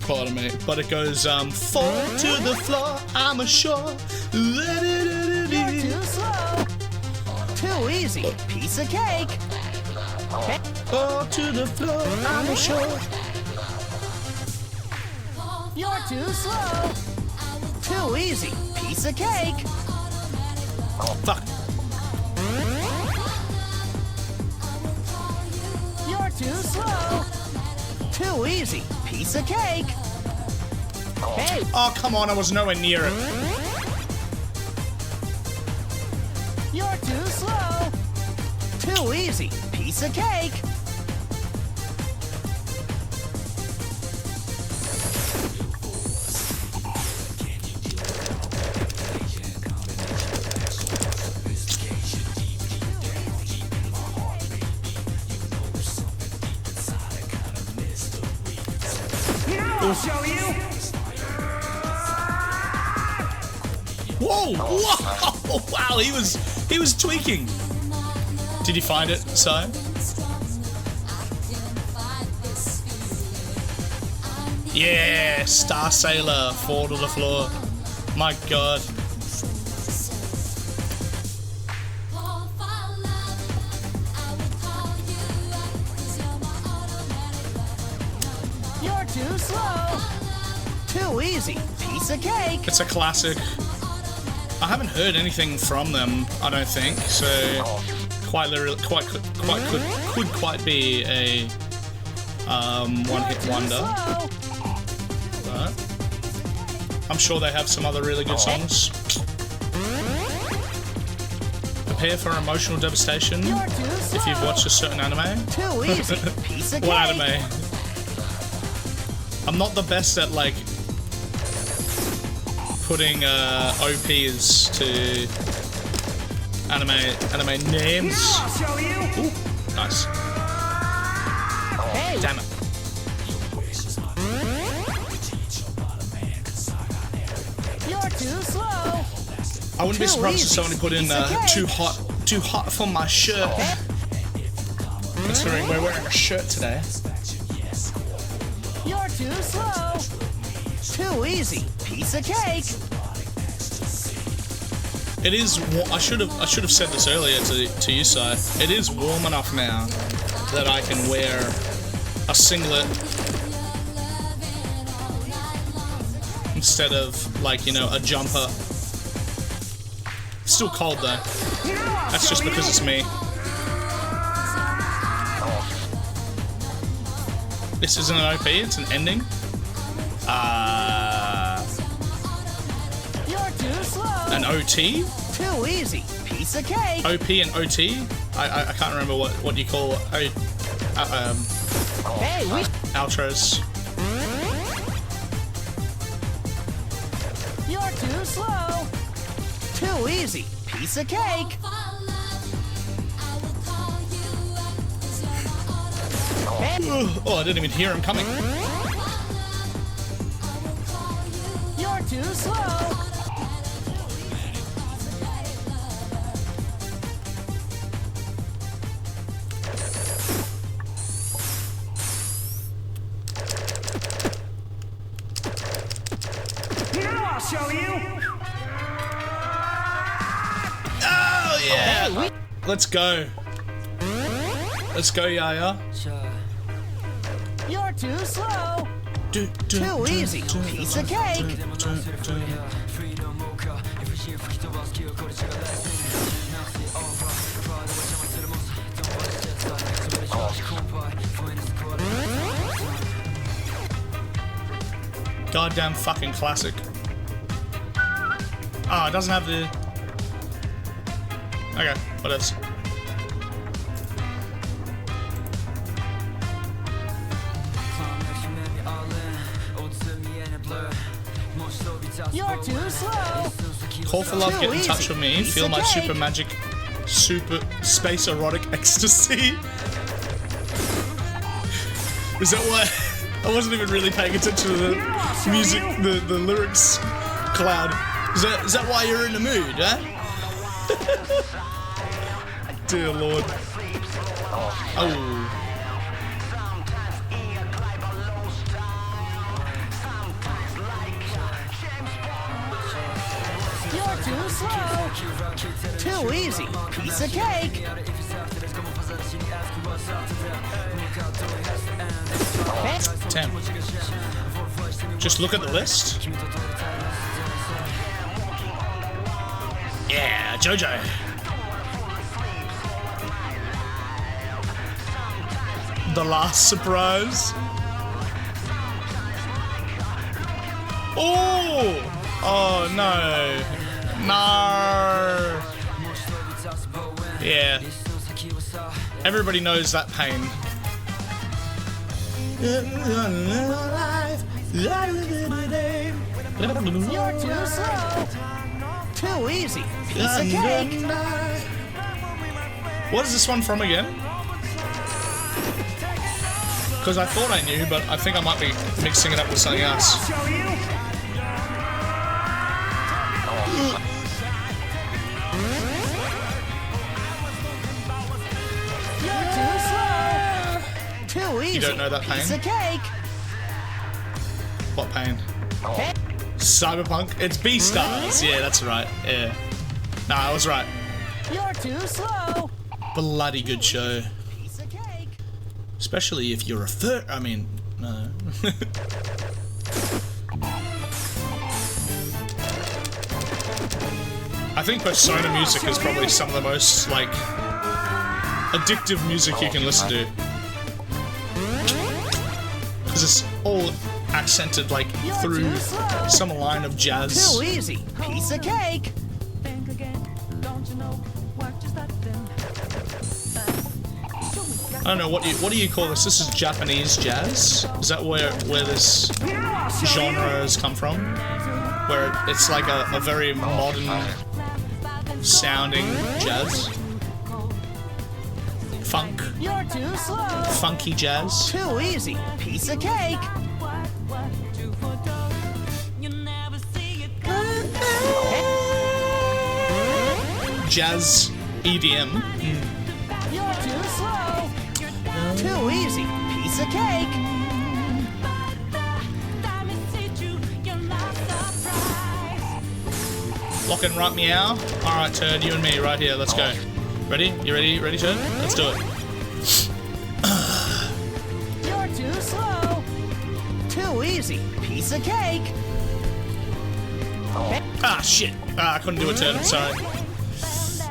Pardon me. But it goes, fall to the floor, I'm a sure. You're too slow. Too easy. Piece of cake. Fall to the floor, I'm a sure. You're too slow. Too easy. Piece of cake. Oh, fuck. You're too slow. Too easy. Piece of cake. Hey. Oh, come on, I was nowhere near it. You're too slow. Too easy. Piece of cake. I'll show you. Whoa! Whoa! Wow, he was tweaking. Did you find it, Si? Yeah, Star Sailor, fall to the floor. My God. You're too slow. Too easy. Piece of cake. It's a classic. I haven't heard anything from them, I don't think, so quite literally, could quite be a one-hit wonder. But I'm sure they have some other really good songs. Prepare for emotional devastation if you've watched a certain anime. Too easy. Piece of What cake. anime? I'm not the best at like putting OPs to anime names. I'll show you. Ooh, nice. Hey. Damn it. You're too slow. I wouldn't be Too surprised if easy. somebody put in Piece of cake. too hot for my shirt. Considering we're wearing a shirt today. You're too slow. Too easy. Piece of cake. It is. I should have said this earlier to you, Si. It is warm enough now that I can wear a singlet instead of like, you know, a jumper. Still cold though. That's just because it's me. This isn't an OP, it's an ending. You're too slow. An OT? Too easy. Piece of cake. OP and OT? I can't remember what you call Hey, we. outros. You're too slow. Too easy. Piece of cake. Oh, I didn't even hear him coming. You're too slow. Now I'll show you. Oh yeah! Hey, we. Let's go. Let's go, Yaya. You're too slow. Too easy. Piece of cake. Goddamn fucking classic. Oh, it doesn't have the... Okay, what else? You're too slow. Call for love, Too get in easy. touch with me. Piece Feel of my cake. super magic, super space erotic ecstasy. Is that what? I wasn't even really paying attention to music, the lyrics cloud. Is that why you're in the mood, huh? Dear Lord. Oh. You're too slow. Too easy. Piece of cake. 10. Just look at the list. Yeah, Jojo. The last surprise. Oh! Oh no. No. Yeah. Everybody knows that pain. You're too slow. Too easy. Piece of cake. What is this one from again? Because I thought I knew, but I think I might be mixing it up with something else. You're too slow. Too easy. You don't know that pain? Piece of cake. What pain? Cyberpunk? It's B-Stars. Yeah, that's right. Yeah. Nah, I was right. You're too slow. Bloody good show. Piece of cake. Especially if you're a I mean, no. I think Persona music is probably some of the most, like, addictive music you can listen to. Because it's all accented, like, through some line of jazz. Too easy. Piece of cake. I don't know, what do you call this? This is Japanese jazz? Is that where this genre has come from? Where it's like a very modern sounding jazz? Funk? You're too slow. Funky jazz? Too easy. Piece of cake. Jazz EDM. You're too slow. Too easy. Piece of cake. Lock and right meow. Alright, Turd, you and me right here. Let's go. Ready? You ready? Ready, Turd? Let's do it. You're too slow. Too easy. Piece of cake. Ah, shit. Ah, I couldn't do it, Turd. I'm sorry.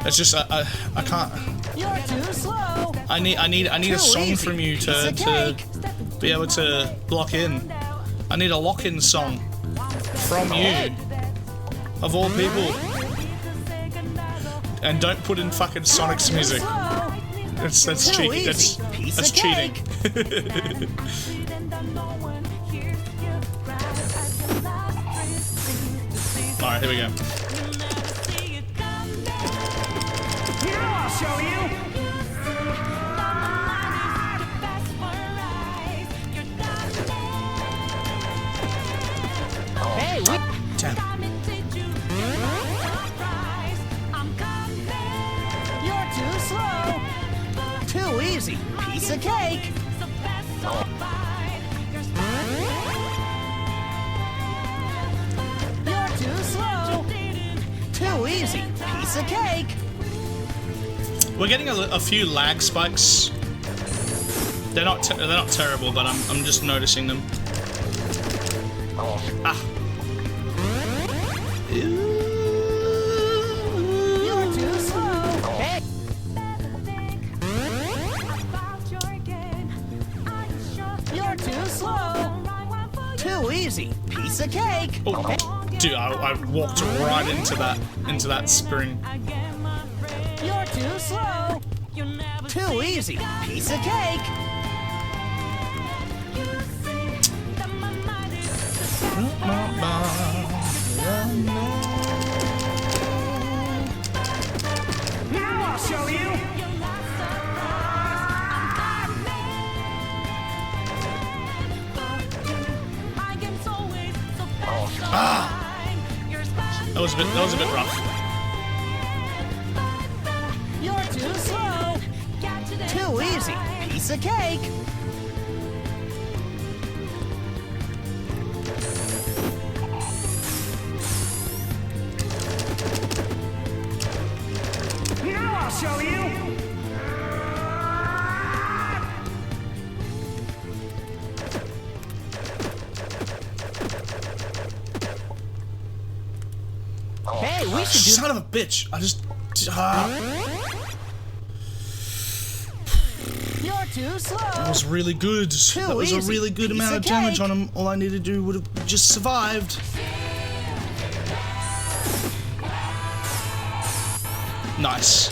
It's just, I can't. You're too slow. I need a song easy. from you Piece to of cake. be able to lock in. I need a lock-in song from you, of all people. And don't put in fucking Sonic's music. That's Too cheating. easy. Piece That's of cheating. All right, here we go. I'll show you. Hey, 10. you're too slow. Too easy. Piece of cake. You're too slow. Too easy. Piece of cake. We're getting a few lag spikes. They're not terrible, but I'm just noticing them. Ah. You're too slow. Hey. You're too slow. Too easy. Piece of cake. Oh, dude, I walked right into that spring. You're too slow. Too easy. Piece of cake. Now I'll show you. That was a bit rough. You're too slow. Too easy. Piece of cake. Now I'll show you. Hey, we should do. Son of a bitch! I just. You're too slow. That was really good. That was a really good amount of damage on him. All I needed to do would have just survived. Nice.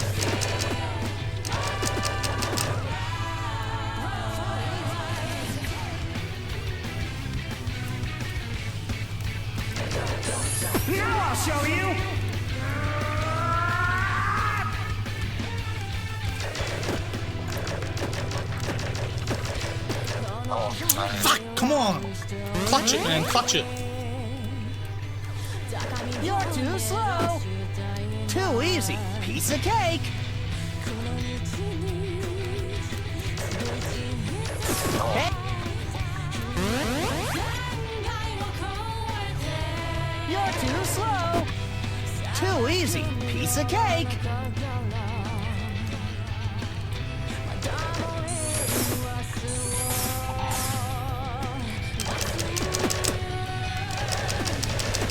Now I'll show you. Fuck! Come on! Clutch it, man! Clutch it! You're too slow. Too easy. Piece of cake. Hey. You're too slow. Too easy. Piece of cake.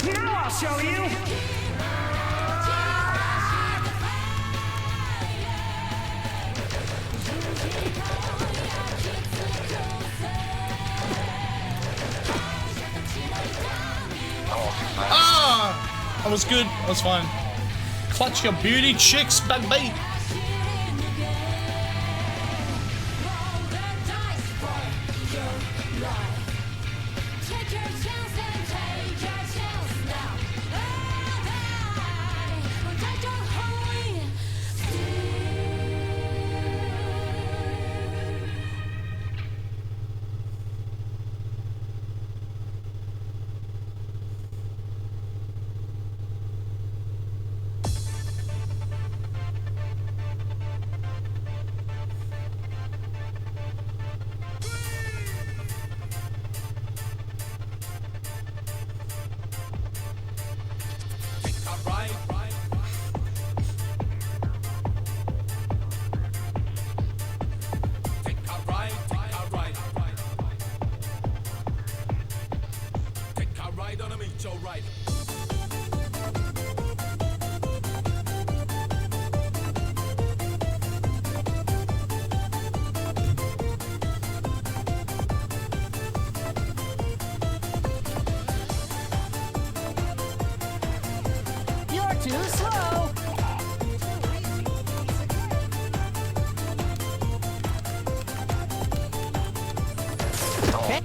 Now I'll show you. Ah! That was good. That was fine. Clutch your beauty chicks, baby! You're too slow. Hey.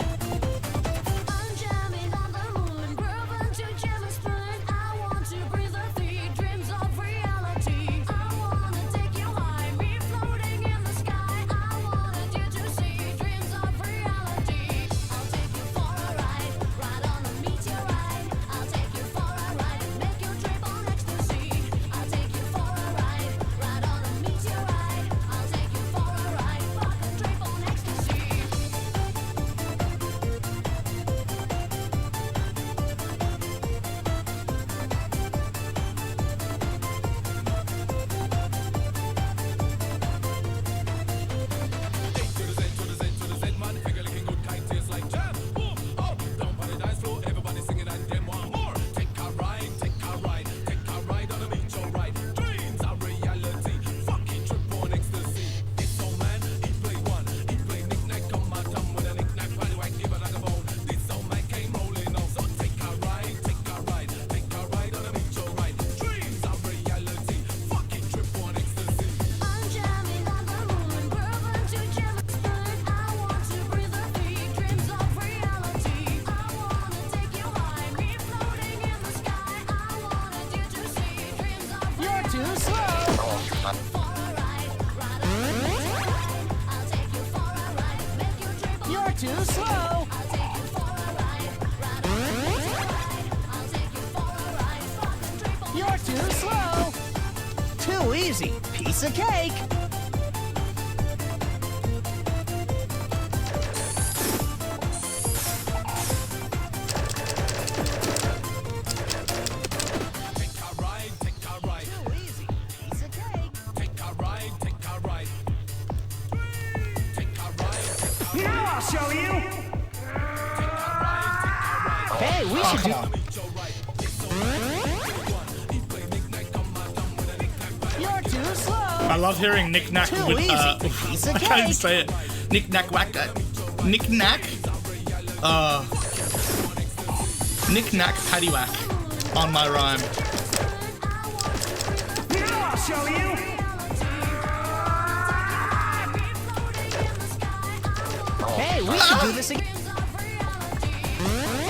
You're too slow. You're too slow. Too easy. Piece of cake. Now I'll show you. Hey, we should do. You're too slow. I love hearing knick-knack Too with, easy. Piece of I can't even cake. say it. Knick-knack whack. Knick-knack. Knick-knack paddywhack on my rhyme. Now I'll show you. Hey, we should do this again.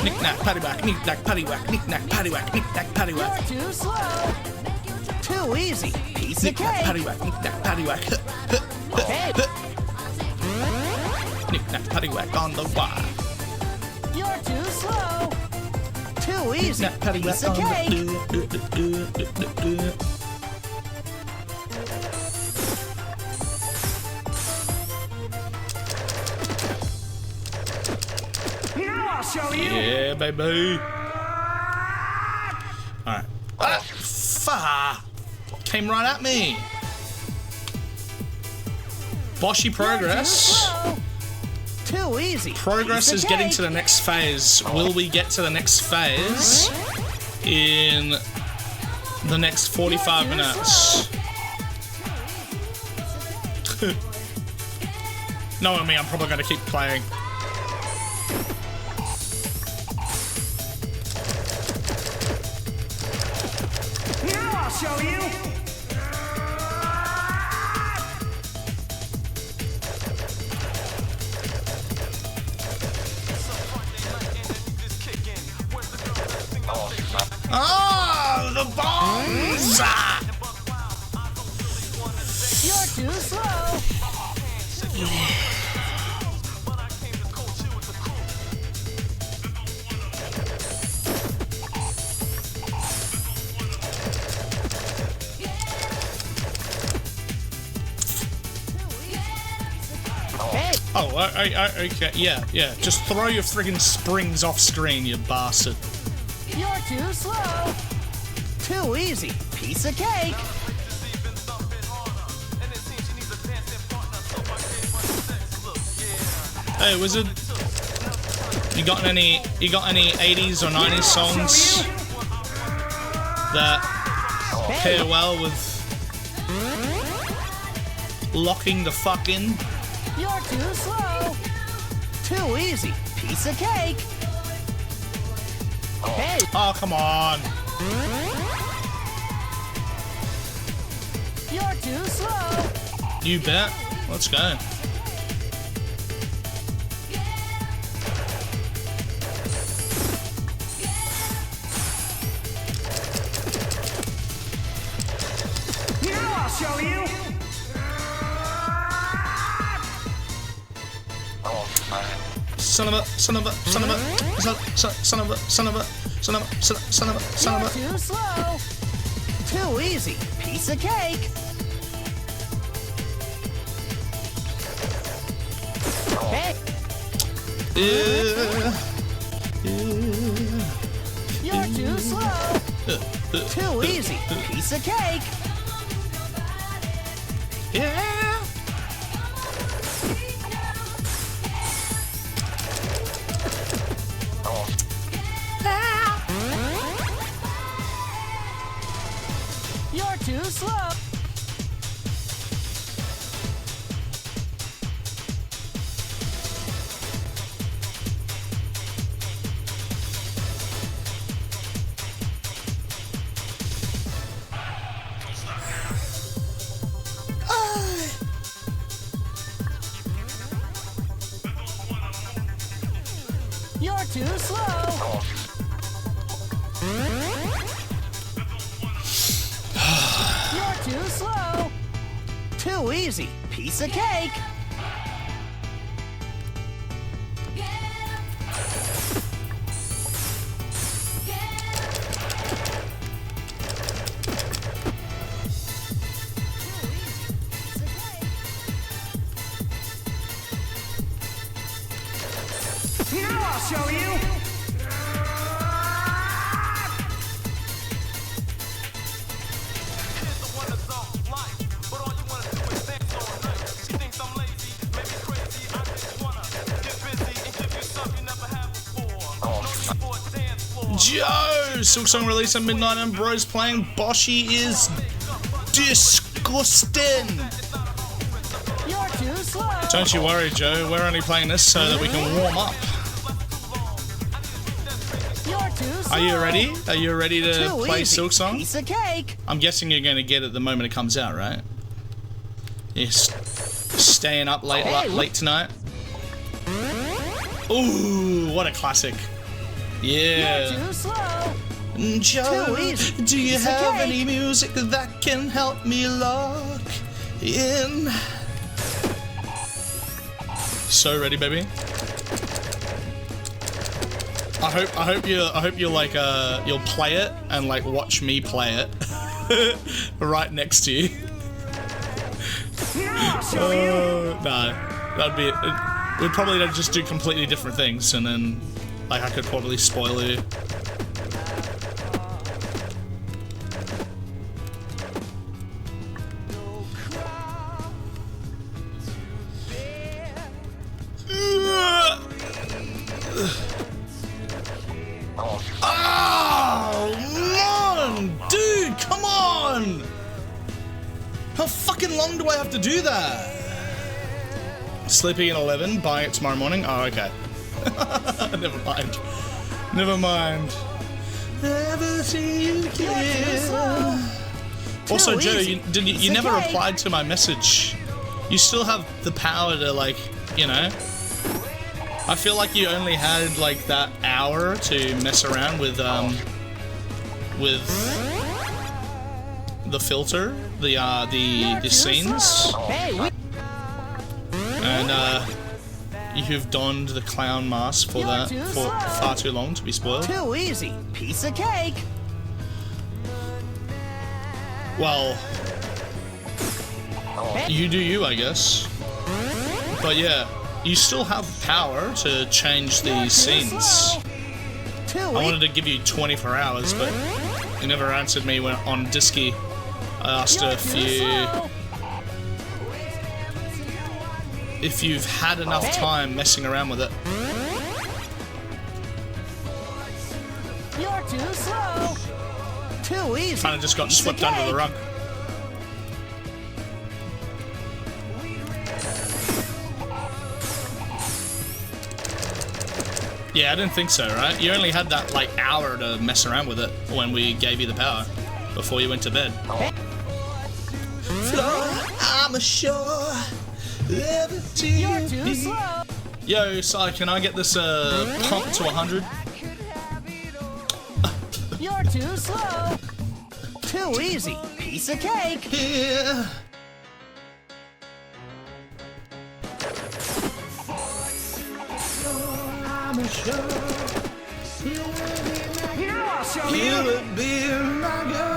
Knick-knack paddywhack. Knick-knack paddywhack. Knick-knack paddywhack. Knick-knack paddywhack. You're too slow. Too easy. Piece of Knick-knack cake. paddywhack. Knick-knack paddywhack. Hey, Knick-knack paddywhack on the wire. you're too slow. Too easy. Knick-knack Piece paddywhack of on cake. the... Now I'll show you. Yeah, baby. Alright. Ah, fuck. Came right at me. Boshy progress. Too easy. Progress is getting to the next phase. Will we get to the next phase in the next 45 minutes? Knowing me, I'm probably going to keep playing. Now I'll show you. Oh, the bombs! You're too slow. Hey, Oh, okay, yeah. Just throw your friggin' springs off screen, you bastard. you're too slow. Too easy. Piece of cake. Hey, wizard. You got any 80s or 90s songs that pair well with locking the fuck in? You're too slow. Too easy. Piece of cake. Hey, Oh, come on. you're too slow. You bet. Let's go. Now I'll show you. Son of a. You're too slow. Too easy. Piece of cake. Hey, you're too slow. Too easy. Piece of cake. Yeah. You're too slow. You're too slow. You're too slow. Too easy. Piece of cake. I'll show you. Joe! SILKSONG released at midnight and bro's playing Boshi is disgusting. You're too slow. Don't you worry, Joe. We're only playing this so that we can warm up. You're too slow. Are you ready? Are you ready to Too play easy. SILKSONG? Piece of cake. I'm guessing you're going to get it the moment it comes out, right? You're staying up late tonight? Ooh, what a classic. Yeah. You're too slow. Joe, Too easy. do you Piece of have cake. any music that can help me lock in? So ready, baby. I hope you like you'll play it and like watch me play it right next to you. Nah, that'd be it. We'd probably just do completely different things, and then like I could probably spoil you. Oh, man! Dude, come on! How fucking long do I have to do that? Sleeping at 11, buying it tomorrow morning? Oh, okay. Never mind. Never mind. Never see you again. Also, Joe, you never replied to my message. You still have the power to, like, you know... I feel like you only had like that hour to mess around with the filter, the scenes, and you've donned the clown mask for that for far too long to be spoiled. Too easy. Piece of cake. Well, you do you, I guess. But yeah. You still have power to change the scenes. I wanted to give you 24 hours, but you never answered me when on Disky. I asked if you've had enough time messing around with it. You're too slow. Too easy. Kind of just got swept under the rug. Yeah, I didn't think so, right? You only had that, like, hour to mess around with it when we gave you the power before you went to bed. I'm sure You're too slow. Yo, Si, can I get this pump to 100? You're too slow. Too easy. Piece of cake. Yeah. You would be my girl.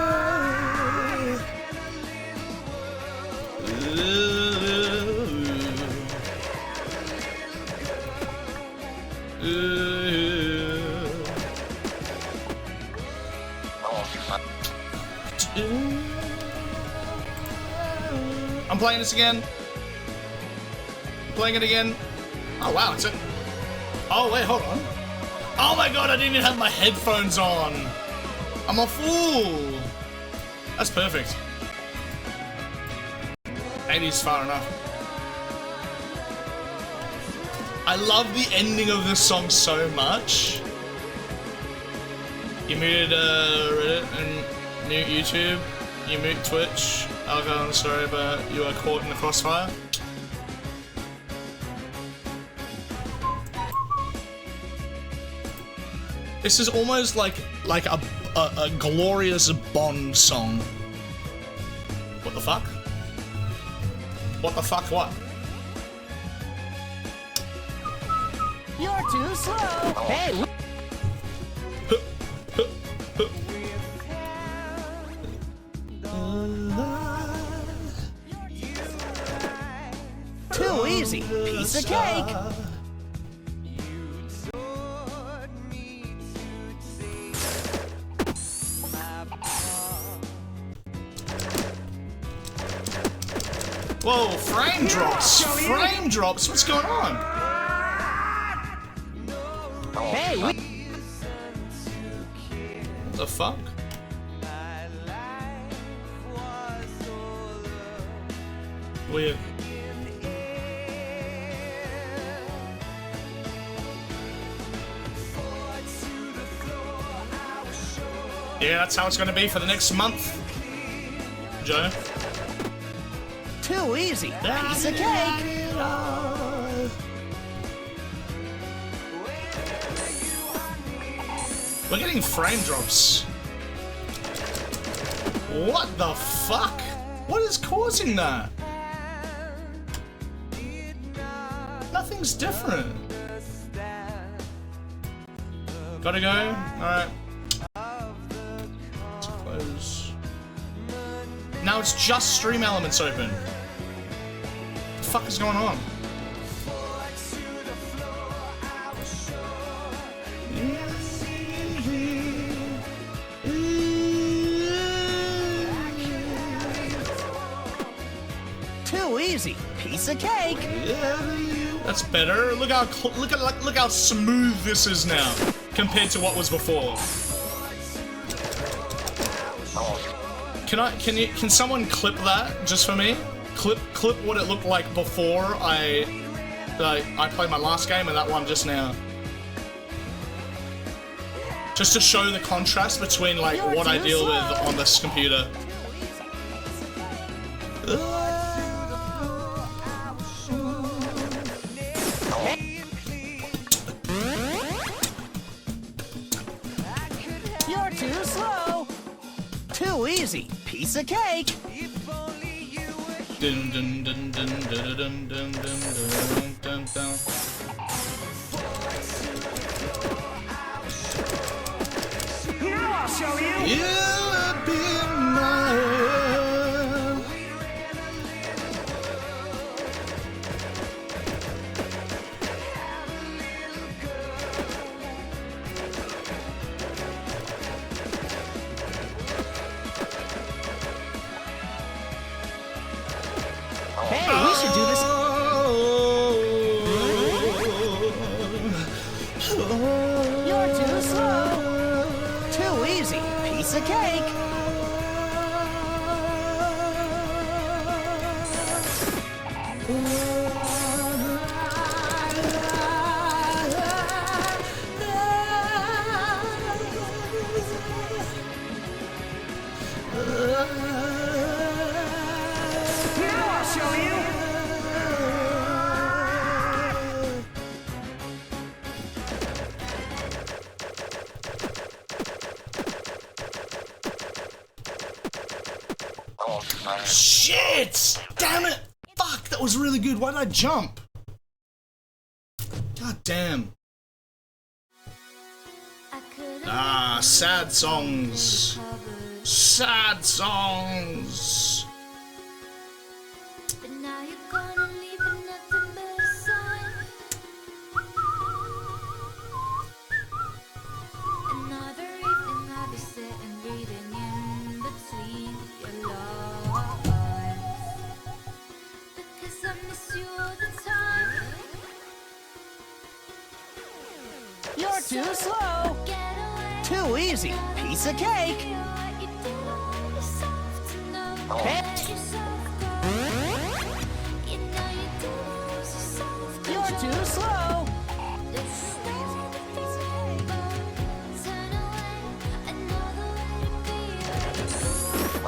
I'm playing this again. Playing it again. Oh wow, it's a... Oh wait, hold on. Oh my god, I didn't even have my headphones on. I'm a fool. That's perfect. 80's far enough. I love the ending of this song so much. You muted Reddit and mute YouTube. You mute Twitch. Algo, I'm sorry, but you are caught in the crossfire. This is almost like a glorious Bond song. What the fuck? What the fuck? What? You're too slow. Hey. Too easy. Piece of cake. Whoa, frame drops! Frame drops? What's going on? Hey, What the fuck? Weird. Yeah, that's how it's gonna be for the next month. Joe? Too easy. Piece of cake. We're getting frame drops. What the fuck? What is causing that? Nothing's different. Gotta go? Alright. Let's close. Now it's just stream elements open. What the fuck is going on? Too easy. Piece of cake. That's better. Look how smooth this is now compared to what was before. Can someone clip that just for me? Clip what it looked like before I played my last game and that one just now. Just to show the contrast between like what I deal with on this computer. You're too slow. Too easy. Piece of cake. Dun, dun, dun, dun, dun, dun, dun, dun, dun, dun. Now I'll show you. You'll be mine. Hey, we should do this. You're too slow. Too easy. Piece of cake. Now I'll show you. Shit! Damn it! Fuck, that was really good. Why did I jump? God damn. Ah, sad songs. Sad songs. But now you're gonna leave with nothing but a sign. Another evening I'll be sitting reading in between your lines, because I miss you all the time. You're too slow. Too easy. Piece of cake. Hey. You're too slow.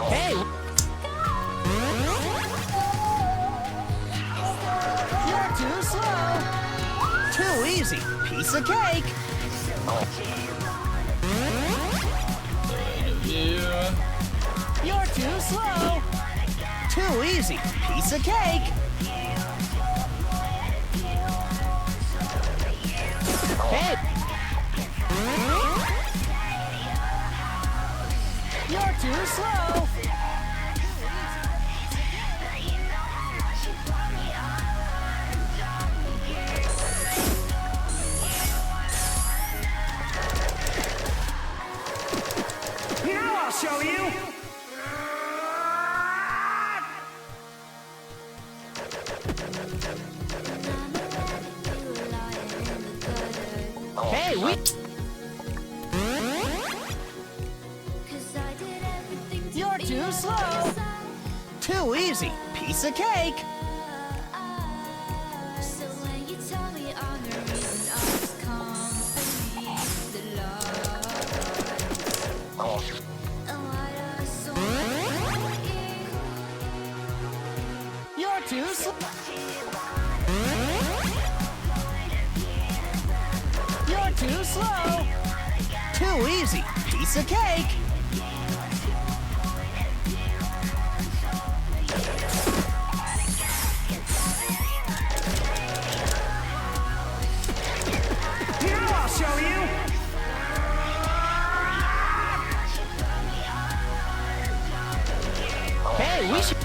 Hey. You're too slow. Too easy. Piece of cake. You're too slow. Too easy. Piece of cake. Hey. You're too slow. Now I'll show you. Hey, we. You're too slow. Too easy. Piece of cake. So when you tell me I'm the reason all this company, the love. And why do I so You're too slow. You're too slow. Too easy. Piece of cake. Here, I'll show you. Hey, we should.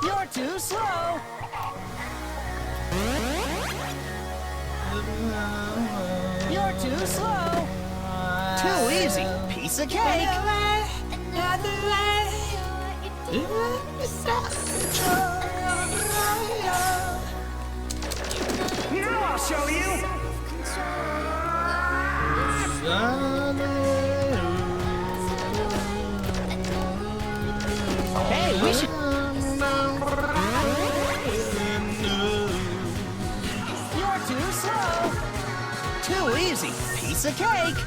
You're too slow. You're too slow. Too easy. Piece of cake. Here, I'll show you. Hey, we should. You're too slow. Too easy. Piece of cake.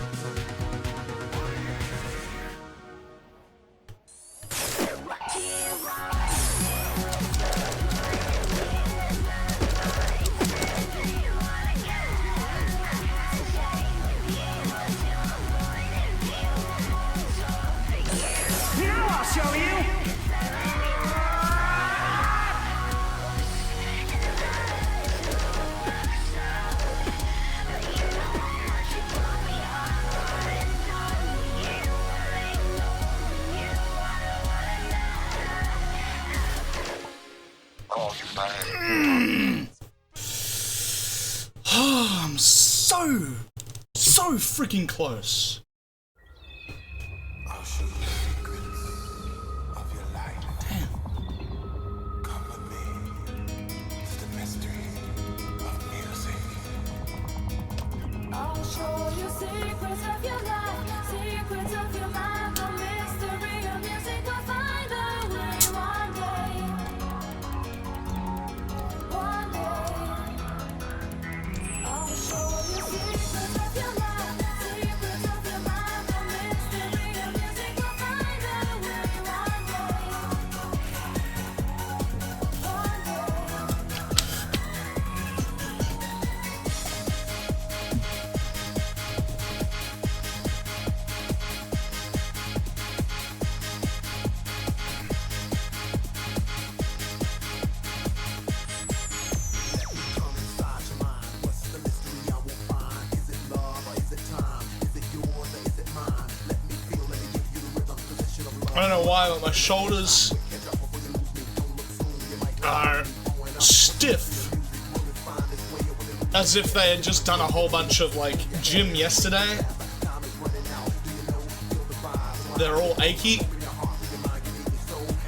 Here, I'll show you. I'm so freaking close. I'll show you secrets of your life. Damn. Come with me to the mystery of music. I'll show you secrets of your life, secrets of your mind, the mystery of music. We'll find a way one day. One day. I'll show you secrets of your life, secrets of your mind, the mystery of music. We'll find a way one day. One day. Come inside your mind. What's the mystery I will find? Is it love or is it time? Is it yours or is it mine? Let me feel, let me give you the rhythm, position of love. I don't know why, but my shoulders are stiff. As if they had just done a whole bunch of, like, gym yesterday. They're all achy.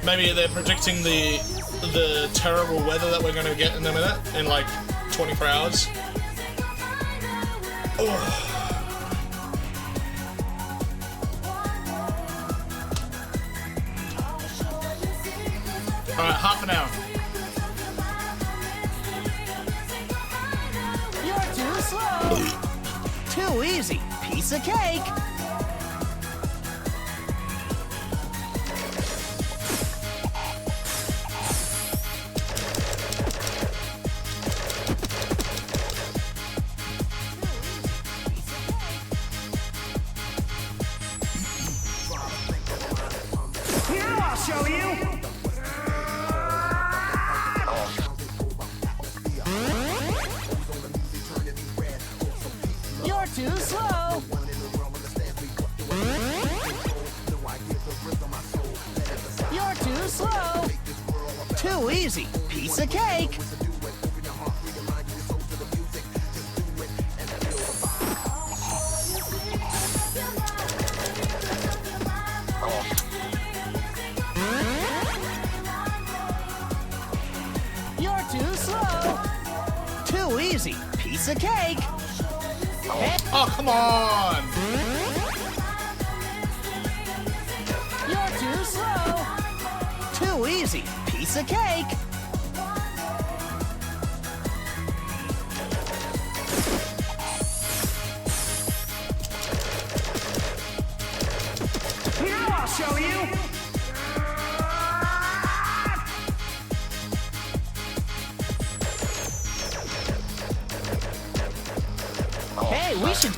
Maybe they're predicting the terrible weather that we're going to get in a minute, in like 24 hours. Oh. Alright, half an hour. You're too slow. Too easy. Piece of cake. Here, I'll show you. You're too slow. You're too slow. Too easy. Piece of cake. easy. Piece of cake. Oh, come on! You're too slow. Too easy. Piece of cake. Now I'll show you. Hey, we should...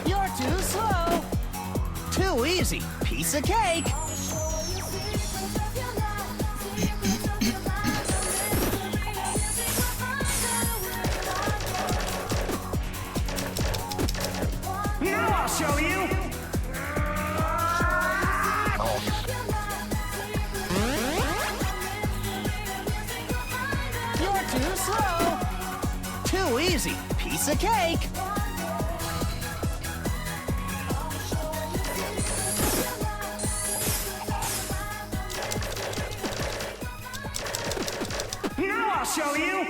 You're too slow. Too easy. Piece of cake. Now I'll show you. You're too slow. Too easy. Piece of cake. Now I'll show you.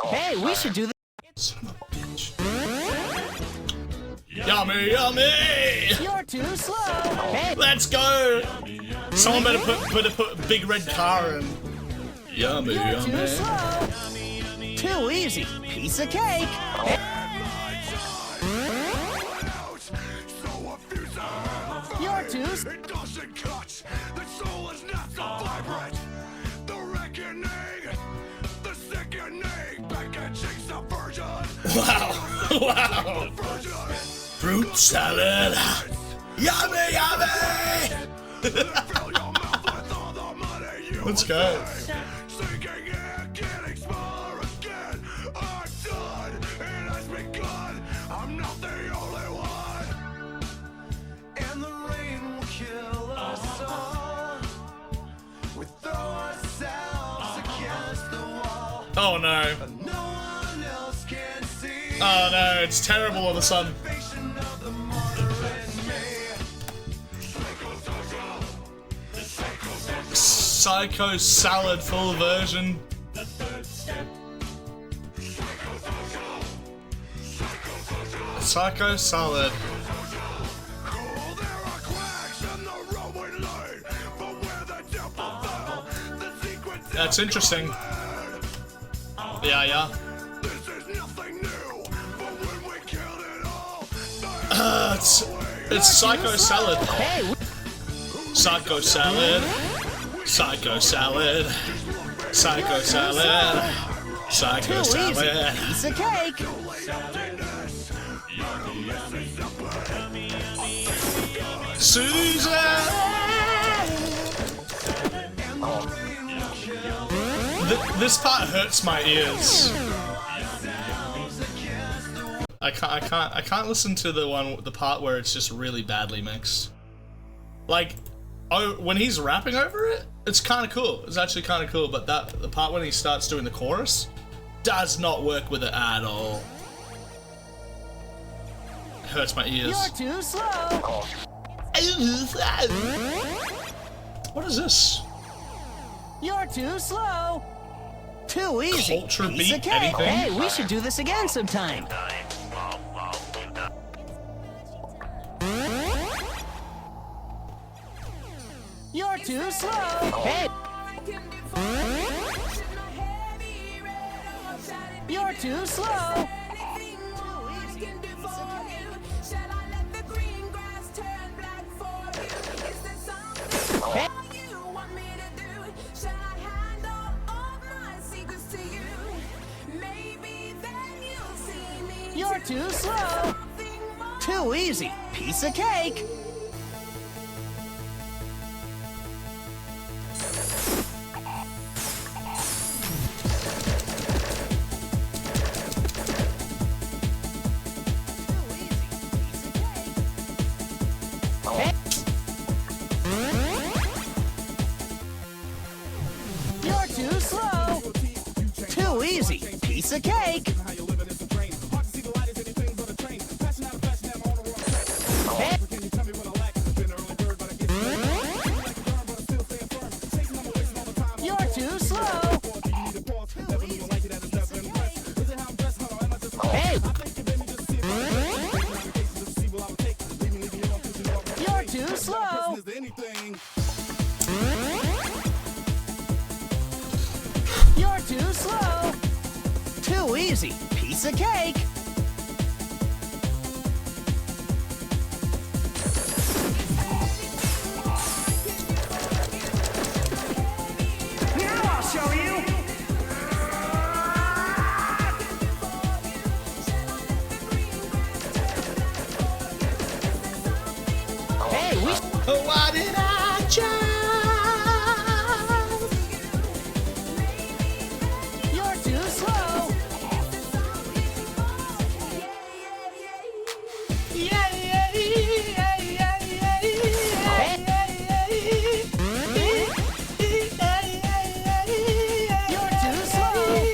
Hey, we should do this. Son of a bitch. Yummy, yummy! You're too slow. Hey, Let's go! Someone better put a big red car in. Yummy, you're yummy. too slow. Too easy. Piece of cake. You're too slow. It doesn't cut. The soul is not so vibrant. The reckoning, the sickening, packaging subversion. Wow, wow. Fruit salad. Yummy, yummy! Let's go. Sinking in, getting smaller again. I'm done. It has begun. I'm not the only one. And the rain will kill us all. We throw ourselves against the wall. Oh no. No one else can see. Oh no, it's terrible all of a sudden. Psycho salad full version. Psycho salad. That's interesting. Yeah, yeah. It's Psycho salad. Psycho salad. Psycho salad. Psycho salad. Psycho salad. Piece of cake. Susan! This part hurts my ears. I can't listen to the part where it's just really badly mixed. Like, oh, when he's rapping over it, it's kind of cool. It's actually kind of cool, but the part when he starts doing the chorus does not work with it at all. It hurts my ears. You're too slow. What is this? You're too slow. Too easy. Culture Piece beat of cake. anything? Hey, we should do this again sometime. You're too slow. Hey. You're too slow. Hey. You're too slow. Too easy. Piece of cake. Hey. You're too slow. Too easy. Piece of cake. Hey. too slow. You're too slow. Too easy. Piece of cake. Now I'll show you. Hey, we. Why did I just? You're too slow. Yeah, yeah, yeah, yeah, yeah, yeah. You're too slow.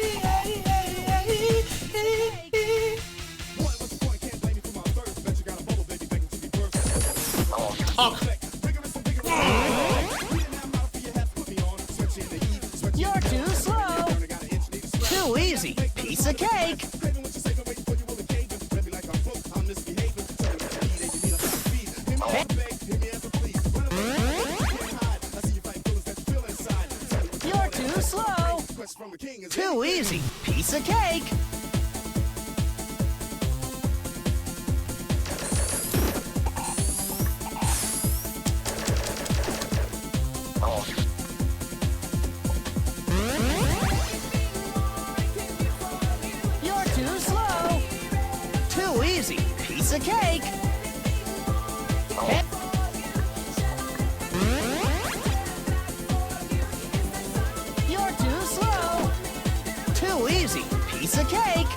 You're too slow. Too easy. Piece of cake. You're too slow. Too easy. Piece of cake. You're too slow. Too easy. Piece of cake. You're too slow. Too easy. Piece of cake.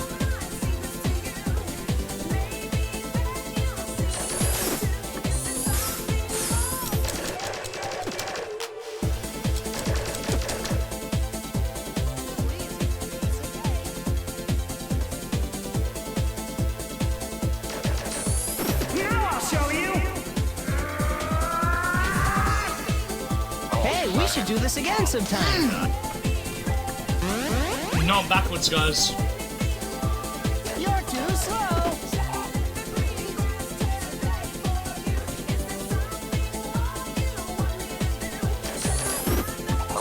Now I'll show you. Hey, we should do this again sometime. Not backwards, guys. You're too slow.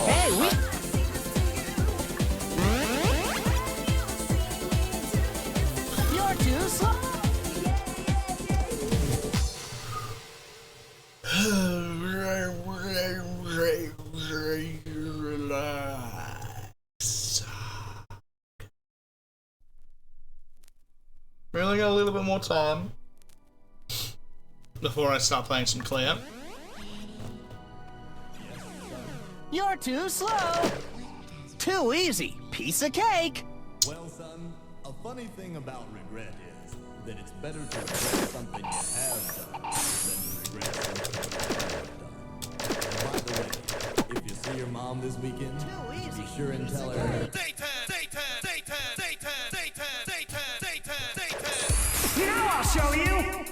Hey, we. You're too slow. Relax. We only got a little bit more time before I start playing some Clear. You're too slow. Too easy. Piece of cake. Well, son, a funny thing about regret is that it's better to regret something you have done than to regret something you haven't done. And by the way, if you see your mom this weekend, be sure and tell her. Now I'll show you.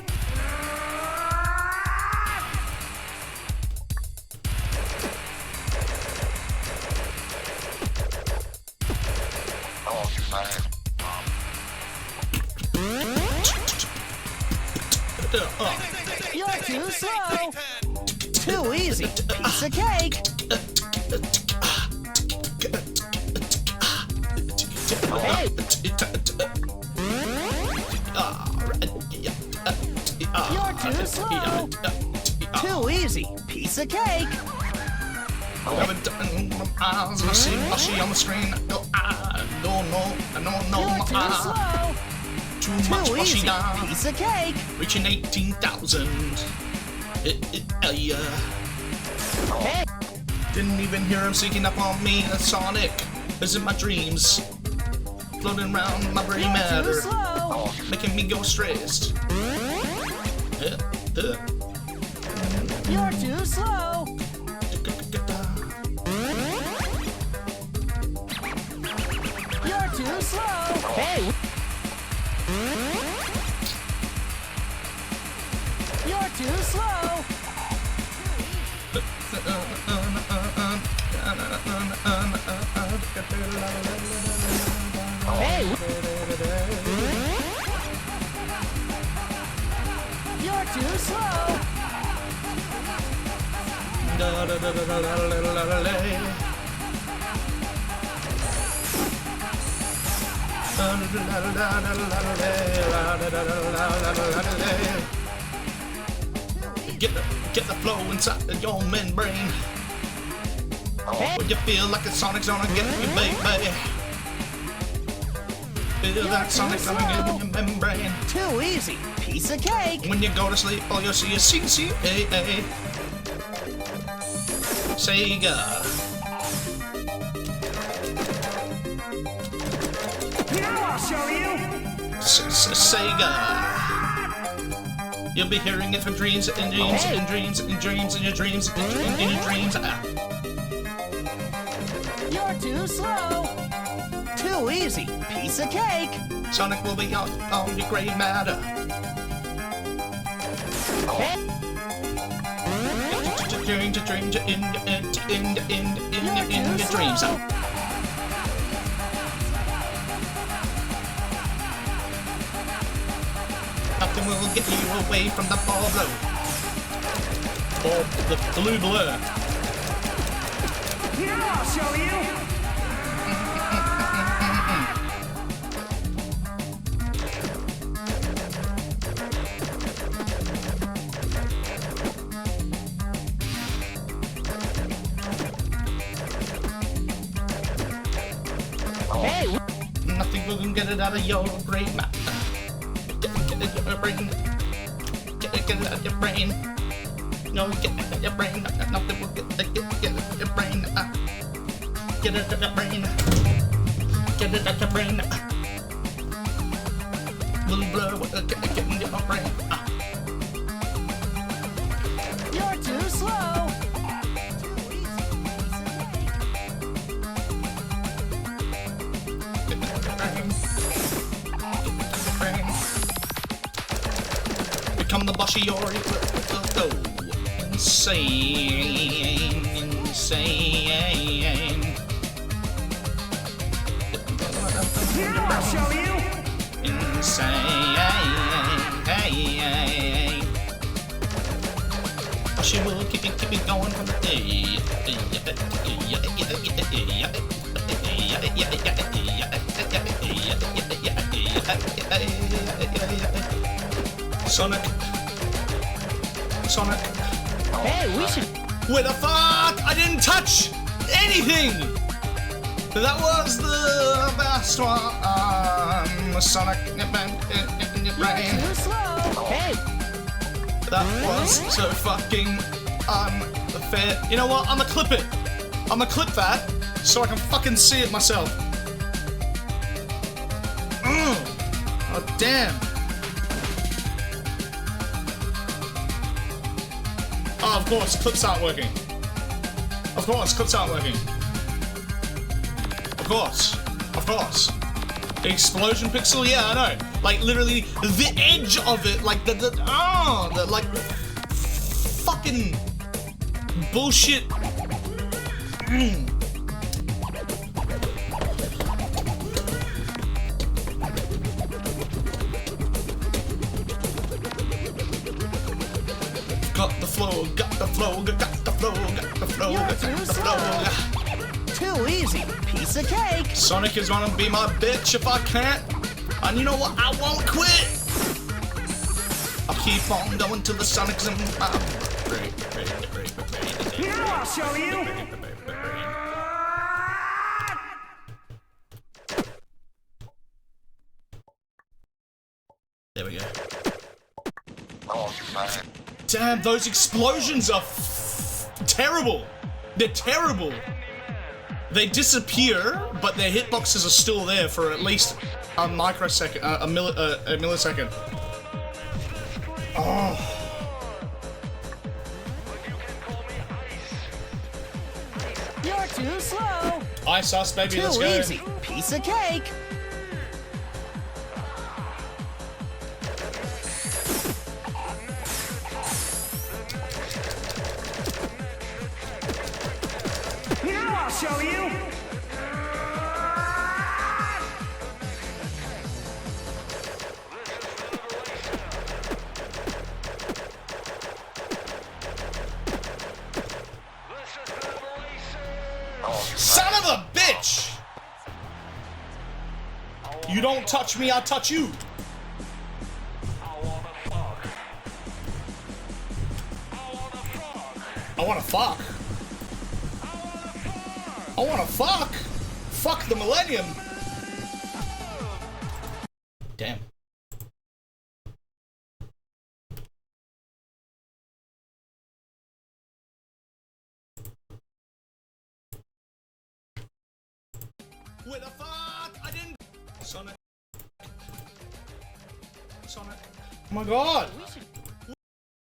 You're too slow. Too easy. Piece of cake. Hey. You're too slow. Too easy. Piece of cake. Haven't done my eyes, I see mushy on the screen. I don't know You're my too eyes. slow. Too much Too mushy easy. down. Piece of cake. Reaching 18,000. Yeah. Hey. Didn't even hear him sneaking up on me. Sonic is in my dreams. Floating around my brain You're too matter. slow. Making me go stressed. You're too slow. You're too slow. Hey. You're too slow. Hey. You're too slow. Get the flow inside your membrane. When you feel like a Sonic Zone, get you, baby. Feel like Sonic Zone in your membrane. Too easy. Piece of cake. When you go to sleep, all you'll see is CCAA. Sega. Now I'll show you. Sega. You'll be hearing it for dreams and dreams and dreams and dreams and your dreams and in your dreams. You're too slow. Too easy. Piece of cake. Sonic will be on your gray matter. Dreams in your dreams. Nothing will get you away from the ball blow. Or the blue blur. Now I'll show you. Hey! Nothing will get it out of your brain. Get it out of your brain. Get it out of your brain. No, get it out of your brain. Nothing will get it out of your brain. Get it out of your brain. Get it out of your brain. Blue blur, get it in your brain. You're too slow. Become the boss of your go. Insane, insane. Now I'll show you. Insane. She will keep it going from the day. Sonic. Hey, we should. Where the fuck? I didn't touch anything. That was the best one. Sonic in your brain. Too slow. Hey. That was so fucking unfair. You know what? I'ma clip it. I'ma clip that so I can fucking see it myself. Oh damn. Oh, of course, clips aren't working. Of course, clips aren't working. Of course. The explosion pixel, yeah, I know. Like literally the edge of it, like the like fucking bullshit. Got the flow, got the flow, got the flow, got the flow, got the flow. Too easy. Piece of cake. Sonic is gonna be my bitch if I can't. And you know what? I won't quit. I'll keep on going till the Sonic's in my brain. Now I'll show you. There we go. Damn, those explosions are terrible. They're terrible. They disappear, but their hitboxes are still there for at least a microsecond, a millisecond. Oh. You're too slow. Ice us, baby. Let's Too go. easy. Piece of cake. Now I'll show you. You don't touch me, I touch you. I wanna fuck. I wanna fuck. Fuck the millennium. Damn. Where the fuck? I didn't. Sonic. Sonic. Oh my god. What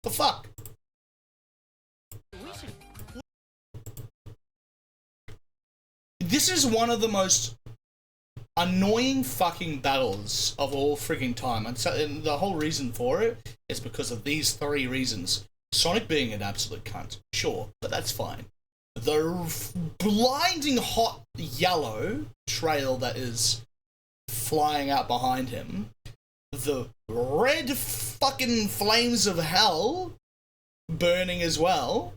the fuck? This is one of the most annoying fucking battles of all freaking time. And the whole reason for it is because of these three reasons. Sonic being an absolute cunt. Sure, but that's fine. The blinding hot yellow trail that is flying out behind him. The red fucking flames of hell burning as well.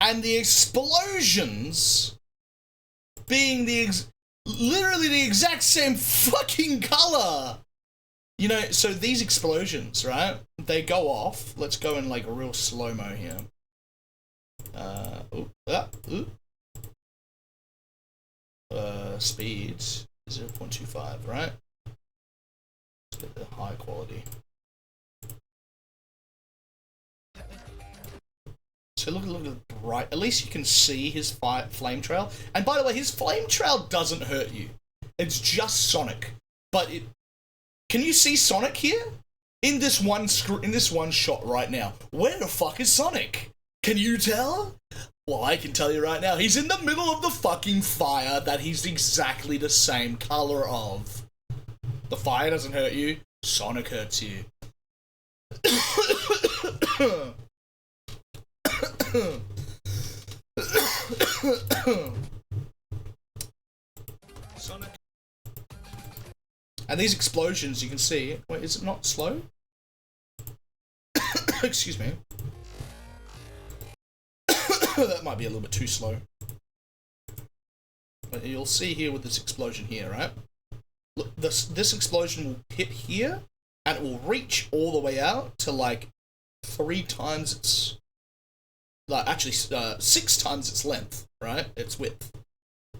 And the explosions being literally the exact same fucking color. You know, so these explosions, right? They go off. Let's go in like a real slow-mo here. Speed 0.25, right? Let's get the high quality. So look at the bright. At least you can see his flame trail. And by the way, his flame trail doesn't hurt you. It's just Sonic. But it. Can you see Sonic here? In this one shot right now. Where the fuck is Sonic? Can you tell? Well, I can tell you right now. He's in the middle of the fucking fire that he's exactly the same color of. The fire doesn't hurt you. Sonic hurts you. Sonic. And these explosions, you can see. Wait, is it not slow? Excuse me. That might be a little bit too slow. But you'll see here with this explosion here, right? Look, this explosion will hit here, and it will reach all the way out to like 3 times its, like actually 6 times its length, right? Its width.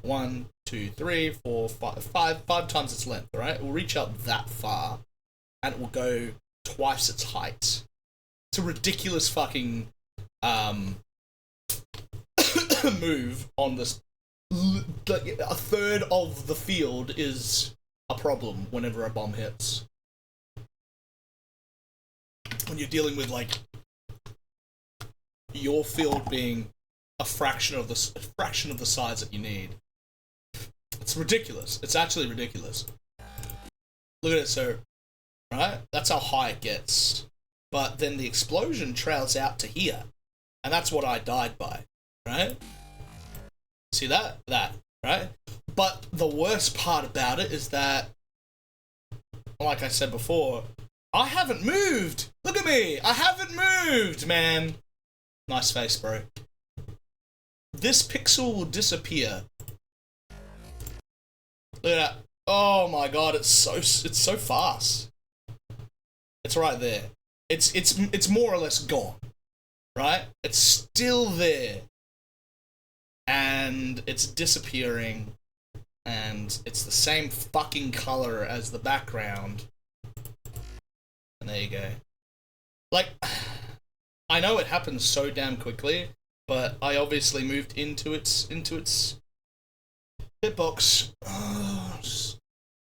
1, 2, 3, 4, 5 times its length, right? It will reach out that far, and it will go twice its height. It's a ridiculous fucking move on this. Like, a third of the field is a problem whenever a bomb hits. When you're dealing with like your field being a fraction of the size that you need. It's ridiculous. It's actually ridiculous. Look at it, so right? That's how high it gets. But then the explosion trails out to here. And that's what I died by, right? See that? That, right? But the worst part about it is that, like I said before, I haven't moved! Look at me! I haven't moved, man! Nice face, bro. This pixel will disappear. Look at that. Oh my god, it's so fast. It's right there. It's more or less gone. Right? It's still there. And it's disappearing. And it's the same fucking color as the background. And there you go. Like, I know it happens so damn quickly, but I obviously moved into its hitbox. Oh,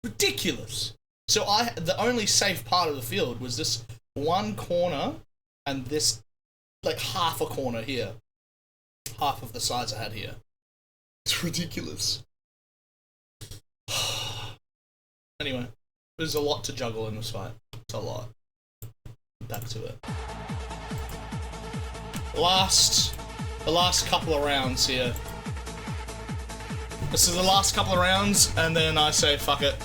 ridiculous. So the only safe part of the field was this one corner and this, like, half a corner here. Half of the size I had here. It's ridiculous. Anyway, there's a lot to juggle in this fight. It's a lot. Back to it. The last couple of rounds here. This is the last couple of rounds, and then I say, fuck it.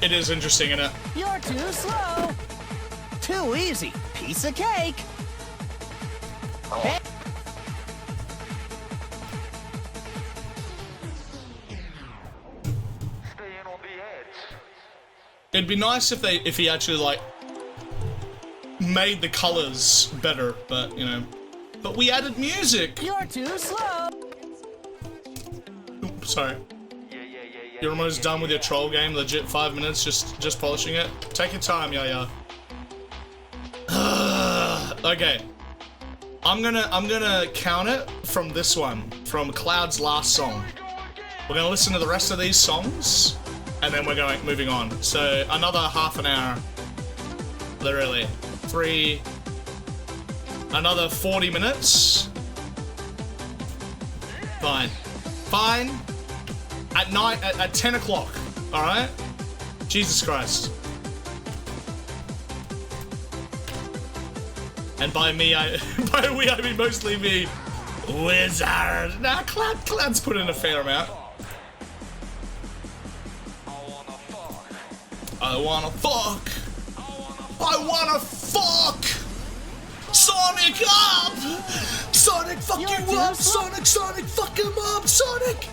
It is interesting, isn't it? You're too slow. Too easy. Piece of cake. Hey. be nice if he actually like made the colors better, but you know. But we added music. You're too slow. Oops, sorry. You're almost done with your troll game. Legit 5 minutes, just polishing it. Take your time, yeah. Okay. I'm gonna count it from this one, from Cloud's last song. We're gonna listen to the rest of these songs, and then we're moving on. So another half an hour. Literally. Another 40 minutes. Fine. At night, at 10 o'clock, alright? Jesus Christ. And by we I mean mostly me. Wizard! Nah, Cloud's put in a fair amount. I wanna fuck! Sonic up! Sonic fuck you up! Sonic fuck him up! Sonic!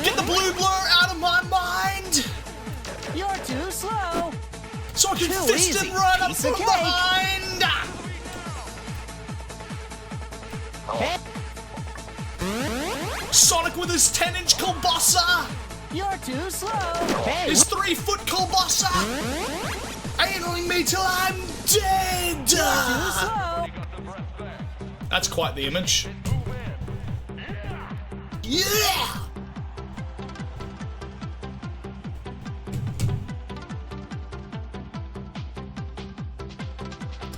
Get the blue blur out of my mind! You're too slow. So I can fist him right up from behind! Sonic with his 10-inch kielbasa! You're too slow. His 3-foot kielbasa! Analing me till I'm dead! That's quite the image. Yeah!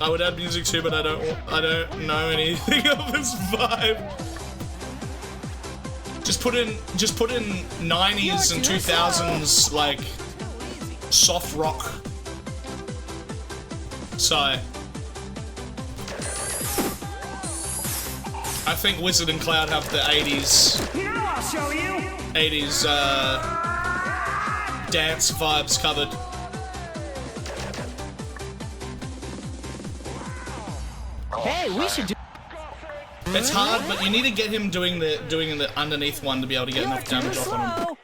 I would add music too, but I don't know anything of this vibe. Just put in 90s and 2000s like soft rock. So I think Wizard and Cloud have the 80s. Now I'll show you. 80s dance vibes covered. Hey, we should do. It's hard, but you need to get him doing the underneath one to be able to get enough damage off on him.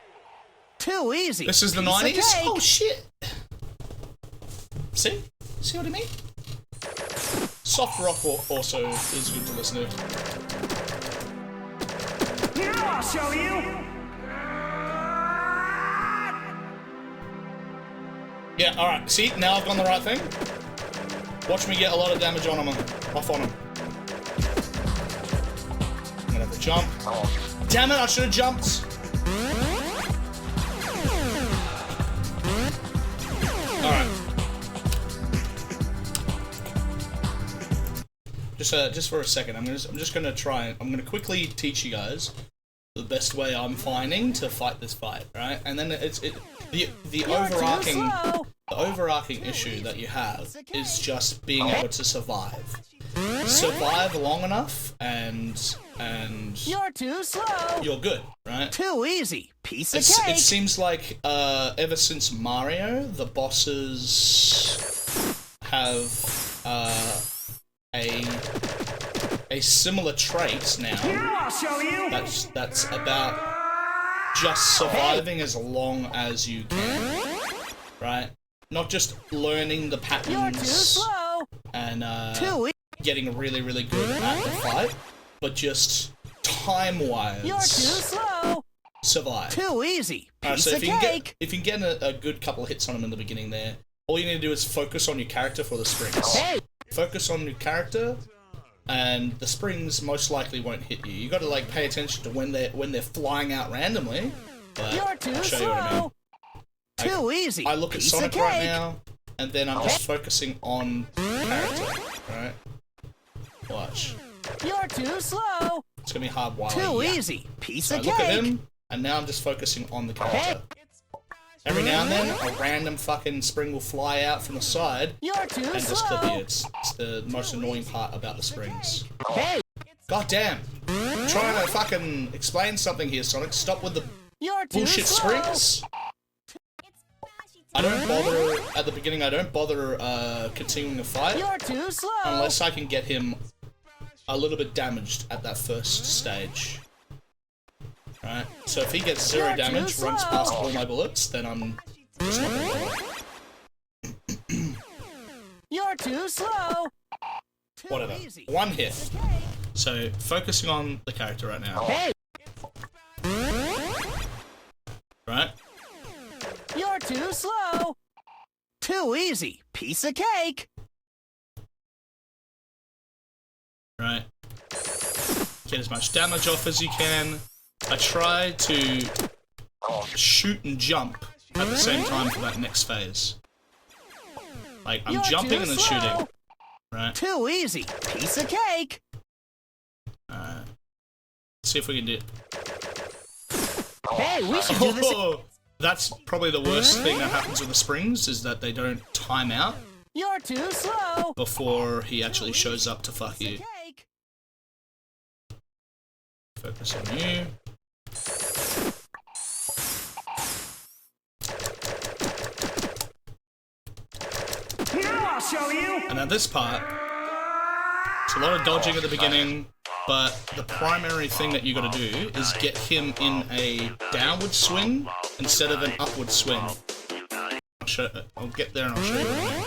Too easy. This is the 90s? Oh shit! See? See what I mean? Soft rock also is good to listen to. Now I'll show you. Yeah, alright. See? Now I've done the right thing. Watch me get a lot of damage on him. Off on him. I'm gonna have to jump. Damn it, I should have jumped. Alright. Just for a second, I'm just gonna try. I'm gonna quickly teach you guys the best way I'm finding to fight this fight, right? And then the overarching issue that you have is just being able to survive long enough, and You're too slow. You're good, right? Too easy. Piece of It cake. seems like ever since Mario, the bosses have a similar trait now. I'll show you. That's about just surviving as long as you can, right? Not just learning the patterns. You're too slow. And getting really, really good at the fight, but just time-wise. You're too slow. Survive. Too easy. Piece so of cake. if you can get a good couple of hits on him in the beginning there, all you need to do is focus on your character for the springs. Hey. Focus on your character, and the springs most likely won't hit you. You got to like pay attention to when they're flying out randomly. But You're too I'll show slow. you what I mean. Too easy. I look at Piece Sonic of right cake. now, and then I'm just focusing on character. Right? Watch. You're too slow. It's gonna be hard while Too I easy. Piece So I of look cake. at him, and now I'm just focusing on the character. Every now and then, a random fucking spring will fly out from the side You're too and just slow. clip you. It's the most annoying part about the springs. Hey. God damn! I'm trying to fucking explain something here, Sonic. Stop with the You're too bullshit slow. springs. I don't bother at the beginning. I don't bother continuing the fight You're too slow. unless I can get him a little bit damaged at that first stage. Right? So if he gets 0 You're too damage, runs slow. past all my bullets, then I'm just not gonna bother. You're too slow. Whatever. One hit. So, focusing on the character right now. Hey! Right? You're too slow. Too easy. Piece of cake. Right. Get as much damage off as you can. I try to shoot and jump at the same time for that next phase. Like, I'm jumping and then shooting. Right. Too easy. Piece of cake. See if we can do it. Hey, we should do this. That's probably the worst thing that happens with the springs, is that they don't time out You're too slow. before he actually shows up to fuck you. Focus on you. Now I'll show you. And at this part, it's a lot of dodging at the beginning, but the primary thing that you gotta do is get him in a downward swing instead of an upward swing. I'll get there and I'll show you what I mean.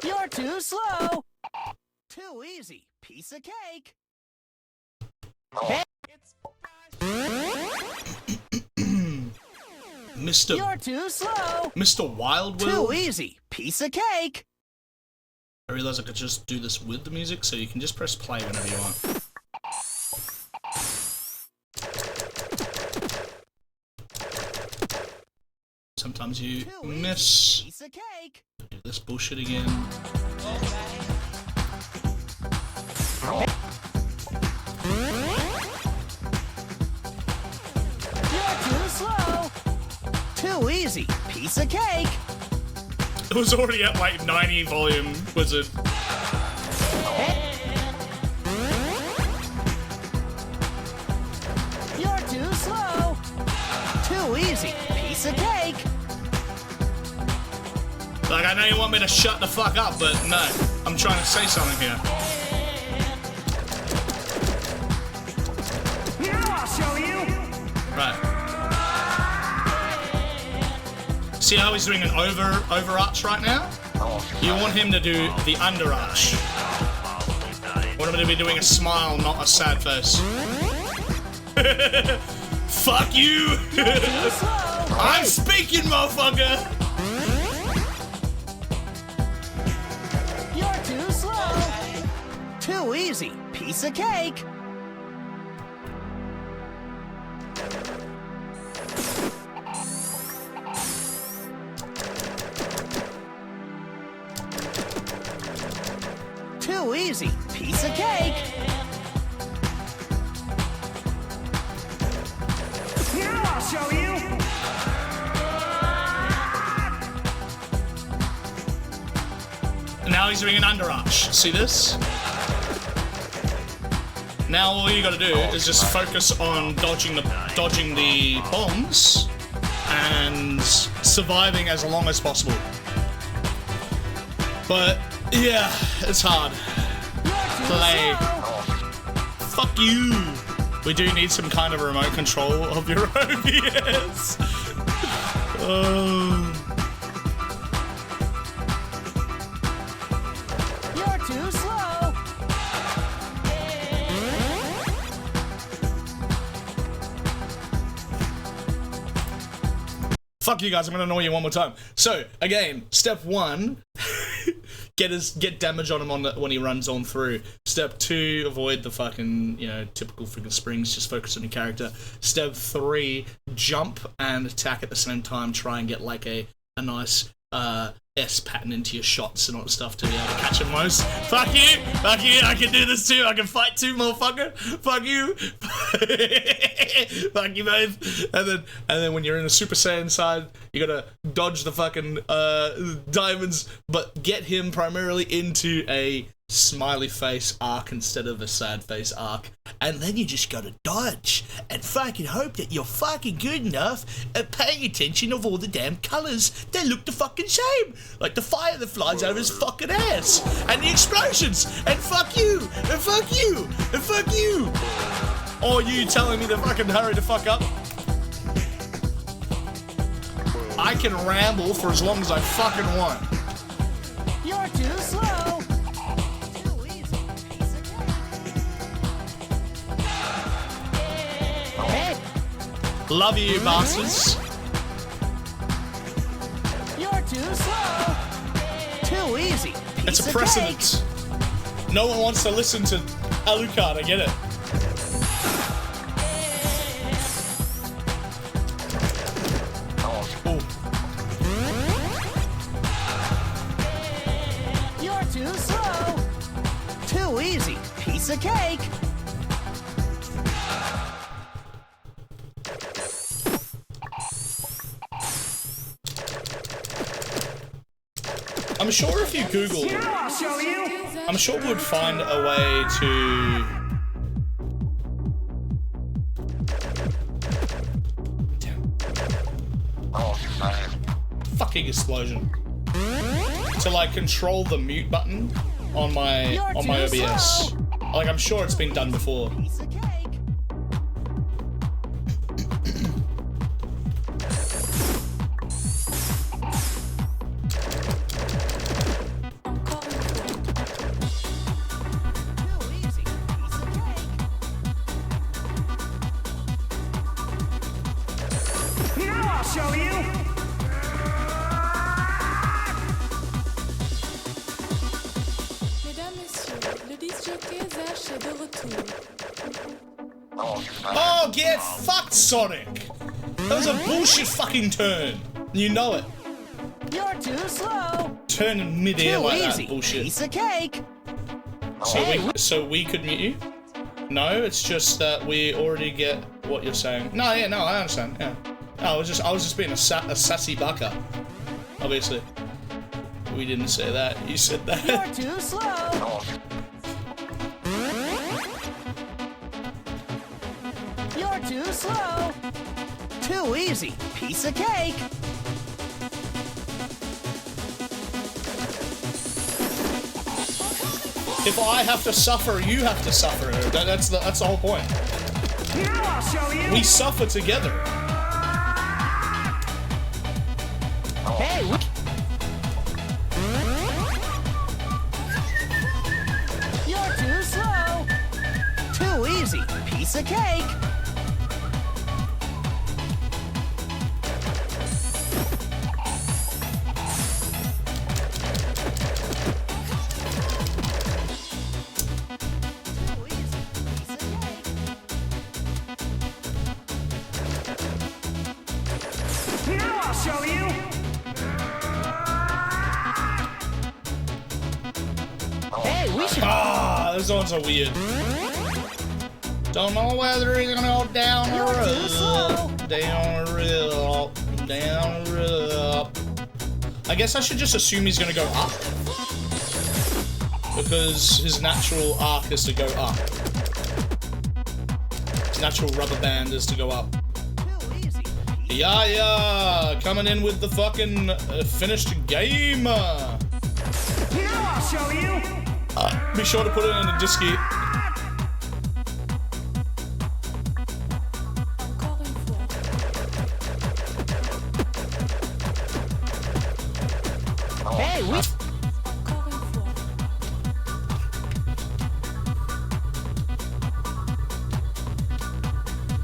You're too slow. Too easy. Piece of cake. Hey. Mr. You're too slow. Mr. Wild Will. Too easy. Piece of cake. I realized I could just do this with the music, so you can just press play whenever you want. Sometimes you miss. Piece of cake. Do this bullshit again. You're too slow. Too easy. Piece of cake. It was already at like 90 volume, Wizard. You're too slow. Too easy. Piece of cake. Like, I know you want me to shut the fuck up, but no. I'm trying to say something here. Now I'll show you. Right. See how he's doing an overarch right now? You want him to do the underarch. You want him to be doing a smile, not a sad face. Fuck you! I'm speaking, motherfucker! You're too slow. Too easy. Piece of cake. Too easy. Piece of cake. Now I'll show you. Now he's doing an underarch. See this? Now all you gotta do is just focus on dodging the bombs and surviving as long as possible. But yeah, it's hard. Play. Fuck you. We do need some kind of remote control of your OBS. You're too slow. Fuck you guys, I'm gonna annoy you one more time. So, again, step 1, get damage on him when he runs on through. Step 2, avoid the fucking, typical freaking springs, just focus on your character. Step 3, jump and attack at the same time, try and get like a nice S pattern into your shots and all that stuff to be able to catch him most. Fuck you, I can do this too, I can fight too, motherfucker. Fuck you. Fuck you both. And then when you're in the Super Saiyan side, you gotta dodge the fucking diamonds, but get him primarily into a smiley face arc instead of a sad face arc, and then you just gotta dodge and fucking hope that you're fucking good enough at paying attention of all the damn colours that look the fucking same, like the fire that flies over his fucking ass and the explosions, and fuck you and fuck you and fuck you, or you telling me to fucking hurry the fuck up. I can ramble for as long as I fucking want. You're too slow. Too easy. Piece of cake. Hey, Love you, bastards. you're too slow. Too easy. It's Piece a of precedent. No one wants to listen to Alucard, I get it. Ooh. cake. You're too slow. Too easy. Piece of cake. I'm sure if you Google, I'll show you. I'm sure we'd find a way to. Fucking explosion. To like control the mute button on my OBS. Like I'm sure it's been done before. Piece of cake. Too easy. Piece of cake. Now I'll show you. Mesdames, Messieurs, le disjockey Zach est de retour. Oh, get fucked, Sonic! That was a bullshit fucking turn. You know it. You're too slow. Turn in mid-air Too like easy. that bullshit. Piece of cake. So we could mute you? No, it's just that we already get what you're saying. No, yeah, no, I understand. Yeah. No, I was just being a sassy bucker. Obviously. We didn't say that. You said that. You're too slow. You're too slow. Too easy. Piece of cake. If I have to suffer, you have to suffer. That's the whole point. Now I'll show you. We suffer together. Hey, you're too slow. Too easy. Piece of cake. Too easy. Piece of cake. Now I'll show you. Hey, we should. Ah, those ones are weird. Don't know whether he's gonna go down or You're too slow. up. Down or up. Down or up. I guess I should just assume he's gonna go up. Because his natural arc is to go up. His natural rubber band is to go up. Too easy. Yeah, coming in with the fucking finished game. Now I'll show you. Be sure to put it in a disky. Encore une fois. Hey, we. Encore une fois.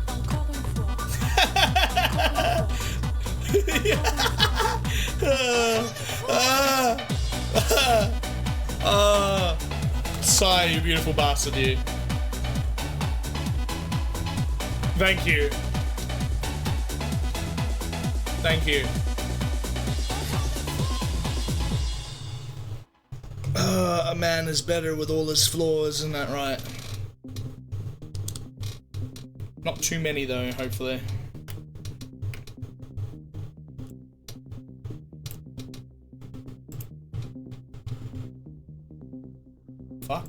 Encore une fois. Sigh, you beautiful bastard, you. Thank you. Thank you. A man is better with all his flaws, isn't that right? Not too many though, hopefully. Fuck.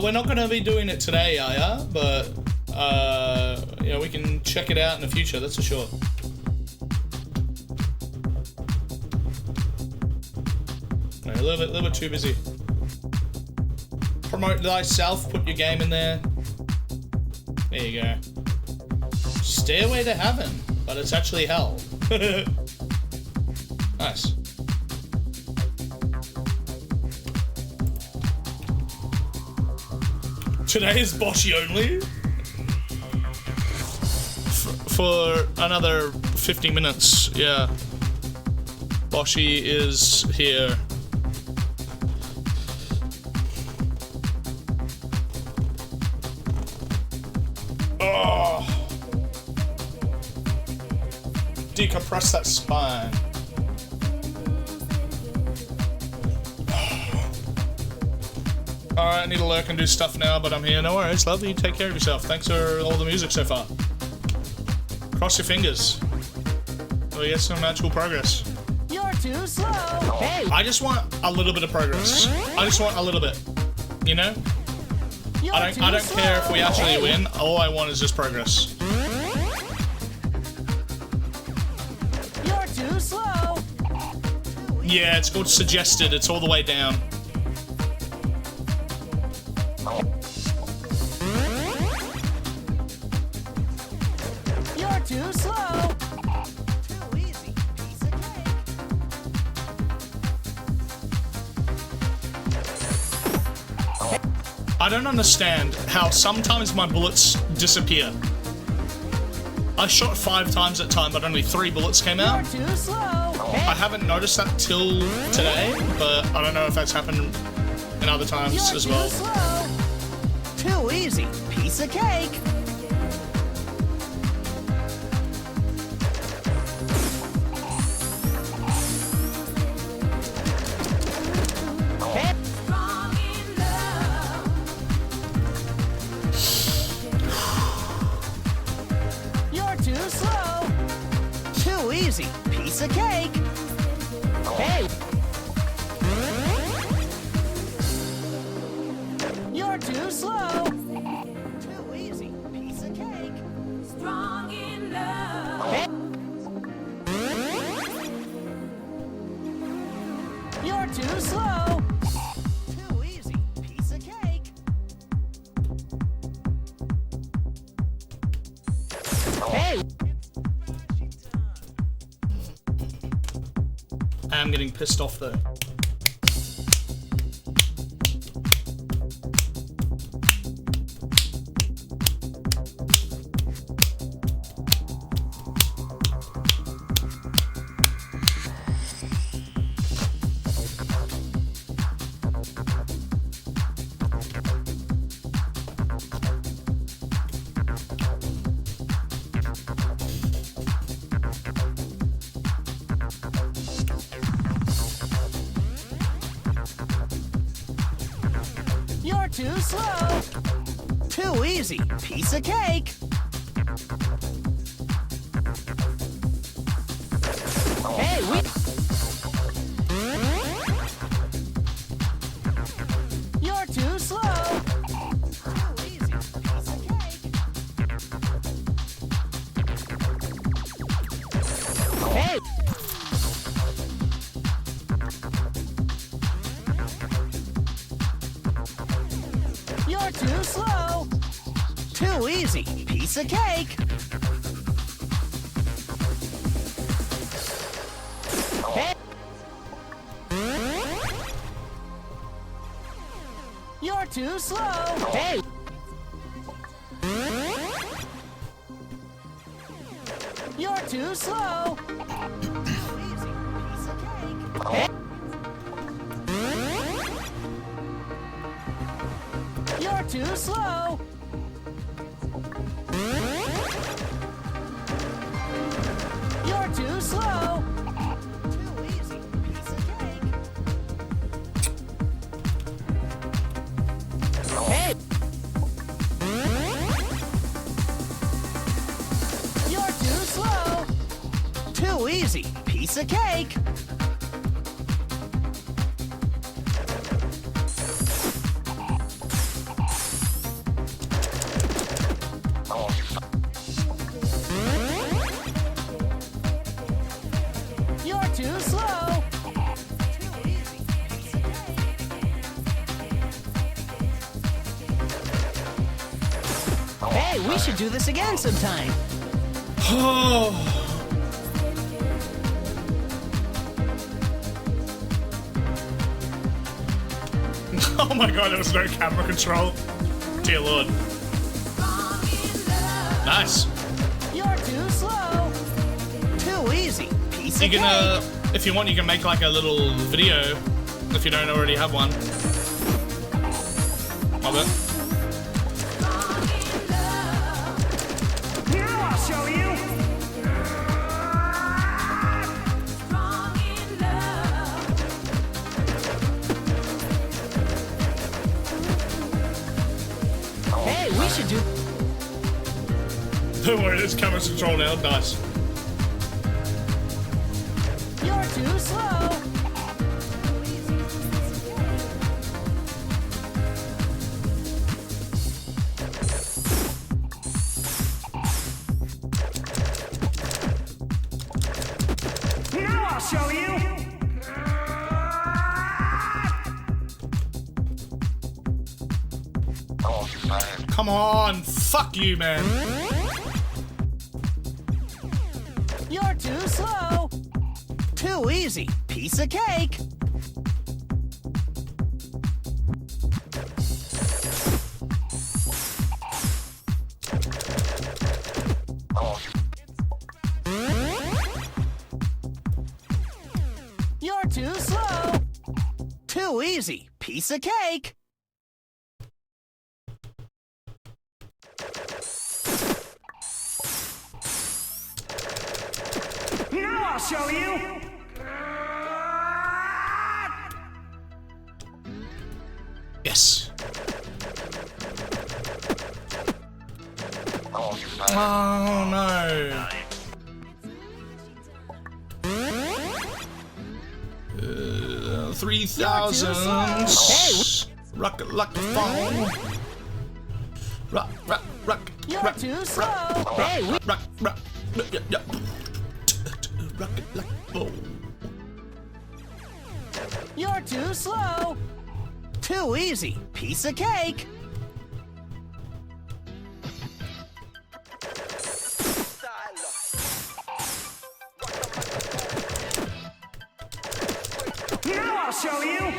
We're not gonna be doing it today, Aya, but yeah, we can check it out in the future. That's for sure. No, a little bit too busy. Promote thyself. Put your game in there. There you go. Stairway to heaven, but it's actually hell. Nice. Today is Boshi only? For another 50 minutes, yeah. Boshi is here. Oh. Decompress that spine. Alright, I need to lurk and do stuff now, but I'm here. No worries, love you. Take care of yourself. Thanks for all the music so far. Cross your fingers. We'll get some magical progress. You're too slow. Hey. I just want a little bit of progress. I just want a little bit. You know? I don't care if we actually win. All I want is just progress. You're too slow. Yeah, it's called suggested. It's all the way down. You're too slow. Too easy. Piece of cake. I don't understand how sometimes my bullets disappear. I shot 5 times at time, but only 3 bullets came out. You're too slow. I haven't noticed that till today, but I don't know if that's happened in other times as well. Too easy. Piece of cake. You're too slow. Too easy. Piece of cake. Hey. You're too slow. Too easy. Piece of cake. Strong in love. Hey. You're too slow. Too easy. Piece of cake. Hey. I'm getting pissed off though. You're too slow. Too easy. Piece of cake. Hey, You're too slow. Too easy. Piece of cake. Hey. You're too slow. Too easy. Piece of cake. Hey. You're too slow. Hey. You're too slow. Too easy. Piece of cake. Hey. You're too slow. You're too slow. Too easy. Piece of cake. Hey. You're too slow. Too easy. Piece of cake. too slow. Hey, we should do this again sometime. Oh. Oh my god, there was no camera control. Dear lord. Nice. You're too slow. Too easy. Piece You of can, cake. if you want, you can make like a little video if you don't already have one. Of it. Now I'll show you. Hey, we should do. Don't worry, there's camera control now. Nice. You're too slow. Now I'll show you. Come on, fuck you, man. You're too slow. Too easy. Piece of cake. You're too slow. Too easy. Piece of cake. Now I'll show you. Yes. Oh no. 3,000. Rocket like a phone. Rock. You're too slow. Hey, we. Rock. Rocket like a phone. You're too slow. Too easy. Piece of cake. Now I'll show you.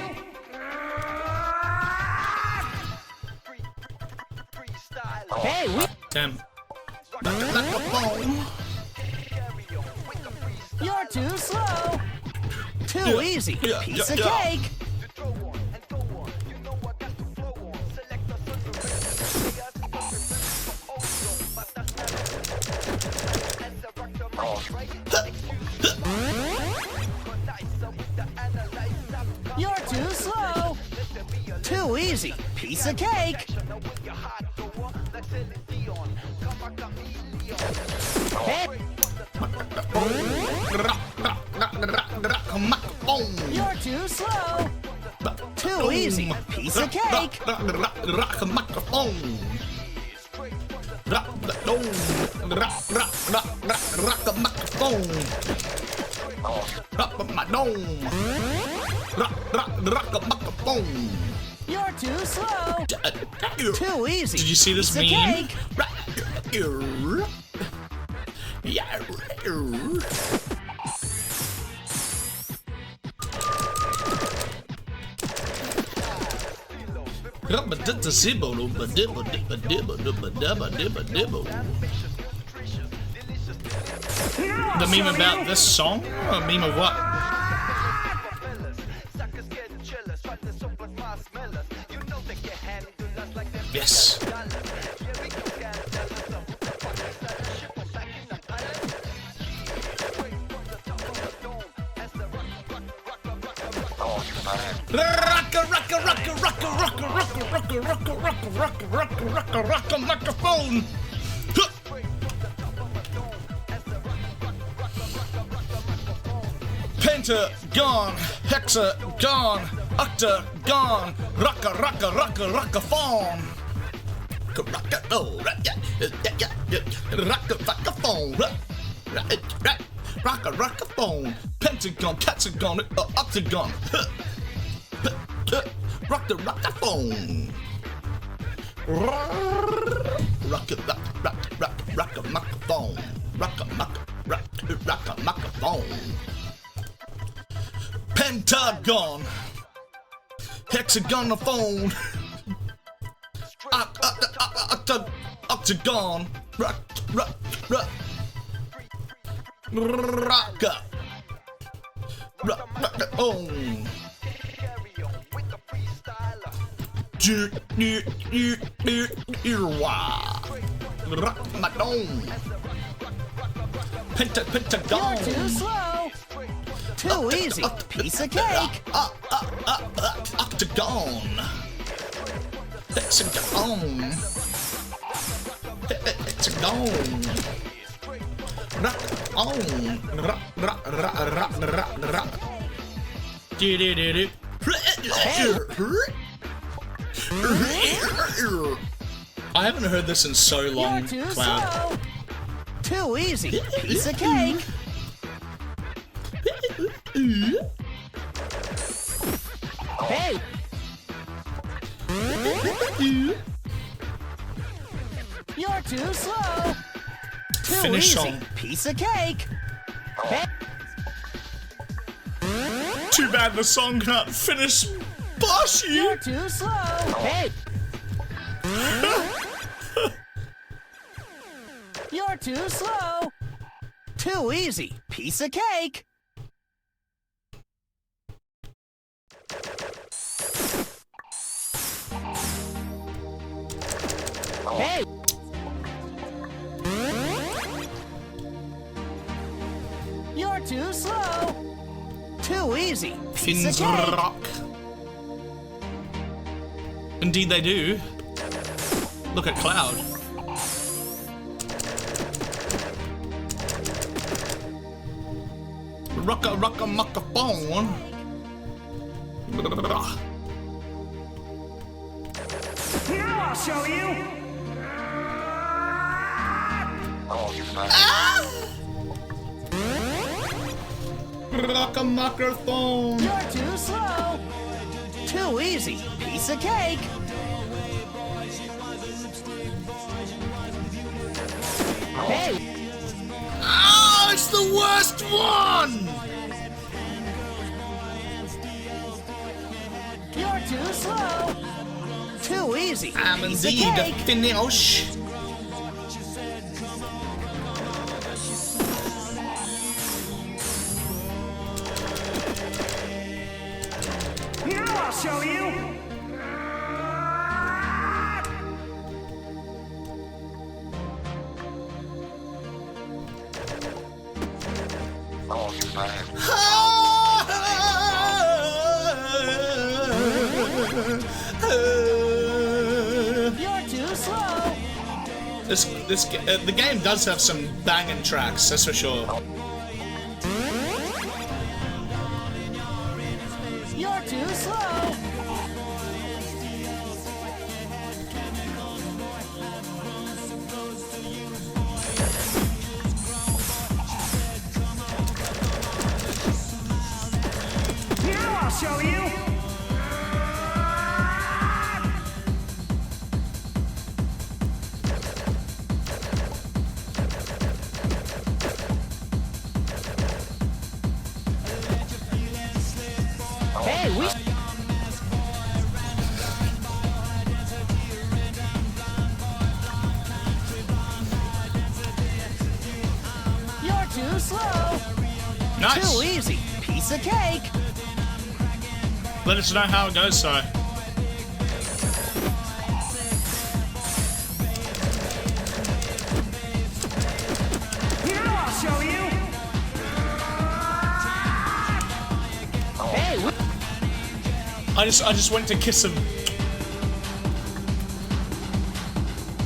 Hey, we. Damn. Rocket like a phone. You're too slow. Too easy. Piece of cake. You're too slow. Too easy. Piece of cake. Hey. You're too slow. Too easy. Piece of cake. Rock a microphone. Rock a microphone. Rock my dome. Rock a microphone. You're too slow. Too easy. Did you see this Piece of meme? cake. Yeah. The meme about this song? Or a meme of what? Yes. Rock a microphone. Pentagon, hexagon, octagon, rockaphone. Rockaphone. Rock a phone. Pentagon, Catagon, octagon. Rock the phone. Rock a microphone. Rock a microphone. Pentagon, hexagon phone. Octagon. Rock the phone. Rock my dome. Pentagon. You're too slow. Too easy. Piece of cake. Octagon. Hexagon. Hexagon. Rock on. Rock. I haven't heard this in so long, You're too Cloud. slow. Too easy. Piece of cake. Hey. You're too slow. Too Finish easy. song. Piece of cake. Hey. Too bad the song can't finish. Boss you. You're too slow. Hey. You're too slow. Too easy. Piece of cake. Hey. You're too slow. Too easy. Piece of Fins cake. rock. Indeed they do. Look at Cloud. Rock a microphone. Now I'll show you. Rock a microphone. You're too slow. Too easy. Piece of cake. Hey. Oh, it's the worst one. You're too slow. Too easy. I'm Piece of indeed a cake. finish. Now I'll show you. You're too slow. The game does have some banging tracks, that's for sure. You're too slow. Now I'll show you. Hey, we. You're too slow. Nice. Too easy. Piece of cake. Let us know how it goes, Si. Now I'll show you. Hey, we. I just went to kiss him.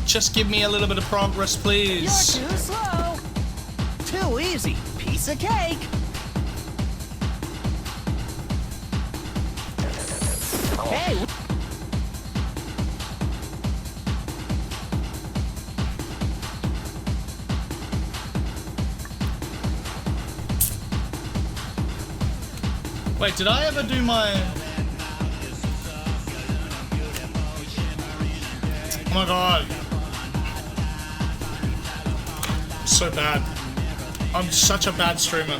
Just give me a little bit of progress, You're please. too slow. Too easy. Piece of cake. Hey. Wait, did I ever do my... Oh my god. So bad. I'm such a bad streamer.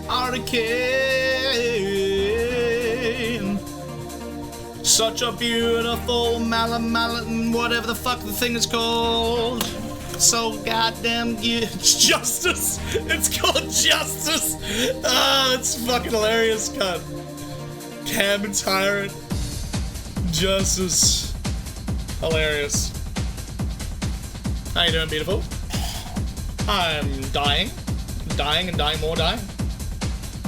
Hurricane. Such a beautiful malin, whatever the fuck the thing is called. So goddamn good. It's Justice. It's called Justice. Ah, it's fucking hilarious, cunt. Cam and Tyrant. Justice. Hilarious. How you doing, beautiful? I'm dying. Dying and dying more, dying.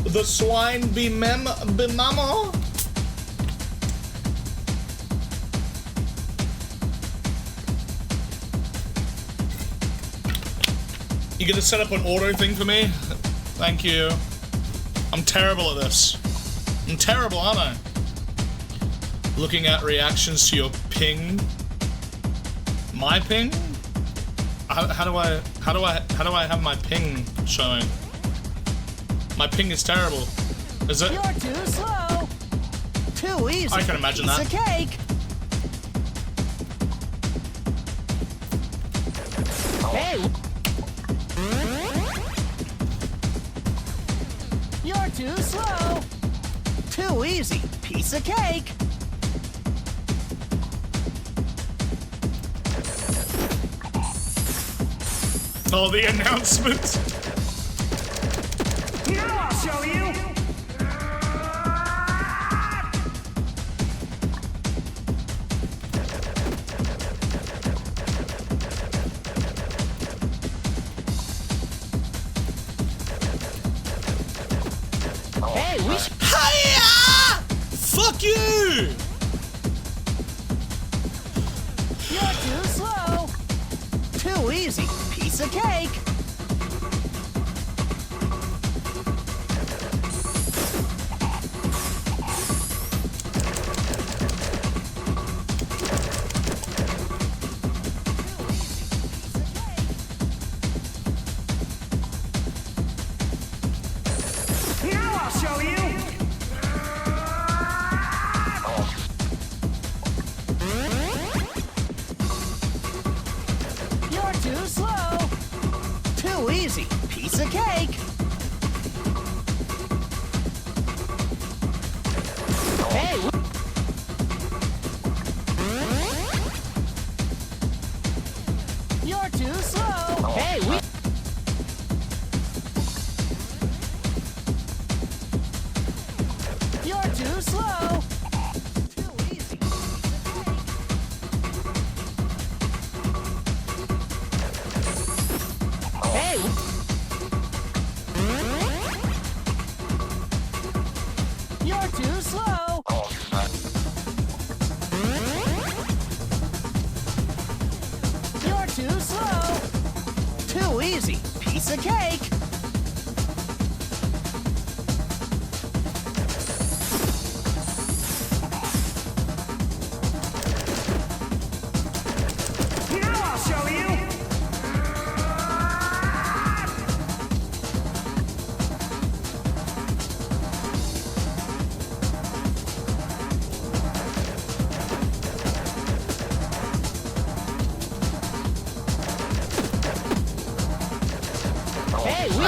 The swine be mama. You gonna set up an auto thing for me? Thank you. I'm terrible at this. I'm terrible, aren't I? Looking at reactions to your ping. My ping? How do I have my ping showing? My ping is terrible. Is it? You're too slow. Too easy. I can imagine that. Piece of cake. Hey. You're too slow. Too easy. Piece of cake. Oh, the announcement. Now I'll show you. Hey, we Hiya! Fuck you! You're too slow. Too easy. Piece of cake. Now I'll show you. You're too slow. Too easy. Piece of cake. Hey. You're too slow. Hey, we. You're too slow. Too easy. Hey. You're too slow. You're too slow. Too easy. Piece of cake. Now I'll show you.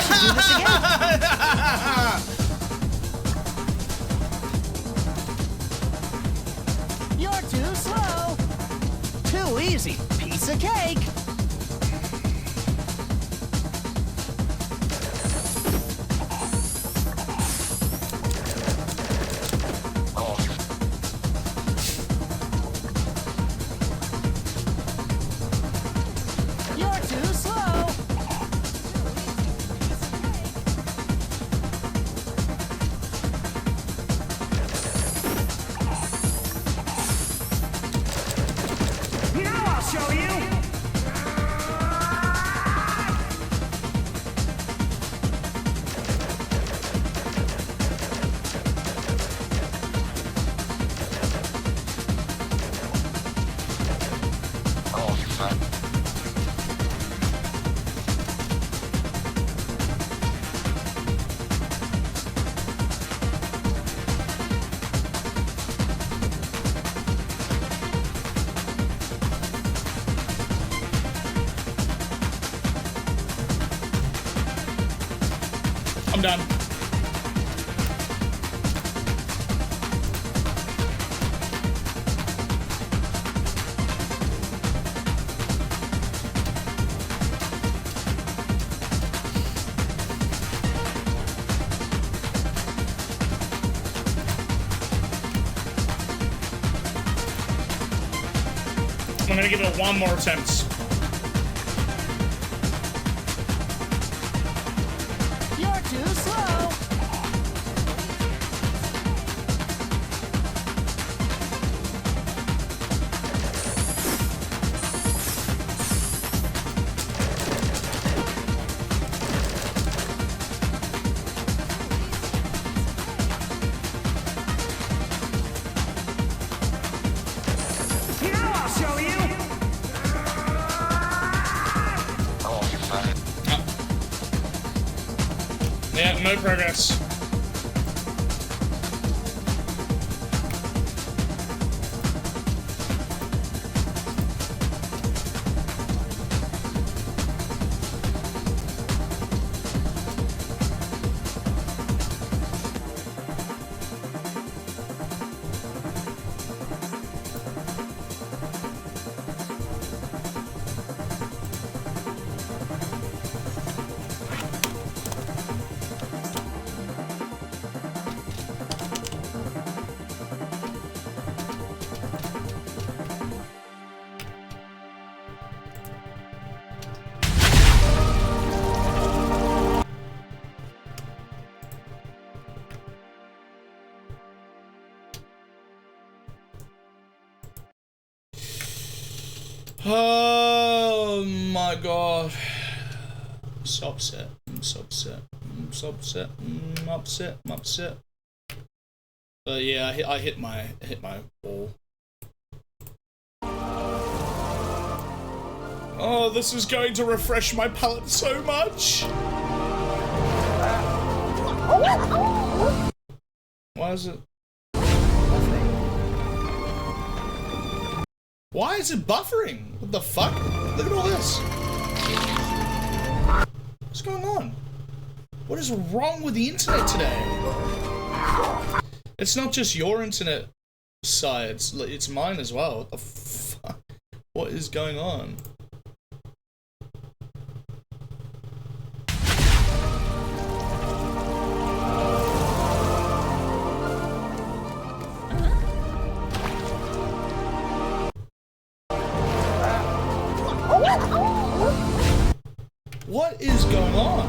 should do this again. You're too slow. Too easy. Piece of cake. You're too slow. Now I'll show you. I'm done. I'm gonna give it one more attempt. You're too slow. Now I'll show you. Yeah, no progress. Oh my god. I'm so upset. I'm so upset. I'm so upset. I'm upset. I'm upset. But yeah, I hit my wall. Oh, this is going to refresh my palate so much. Why is it? Why is it buffering? What the fuck? Look at all this. What's going on? What is wrong with the internet today? It's not just your internet side, it's mine as well. What the fuck? What is going on? What is going on?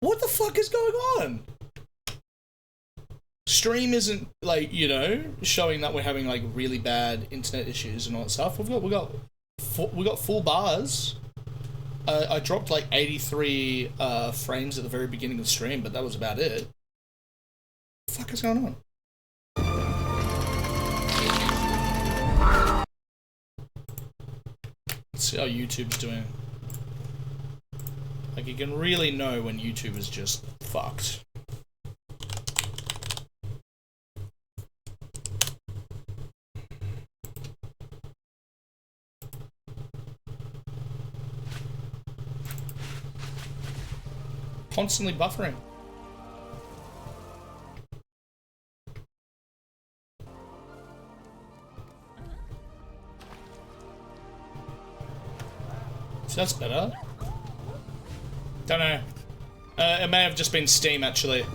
What the fuck is going on? Stream isn't like, you know, showing that we're having like really bad internet issues and all that stuff. We got full bars. I dropped like 83 frames at the very beginning of the stream, but that was about it. What the fuck is going on? Let's see how YouTube's doing. Like, you can really know when YouTube is just fucked. constantly buffering. So that's better. Don't know. It may have just been Steam, actually.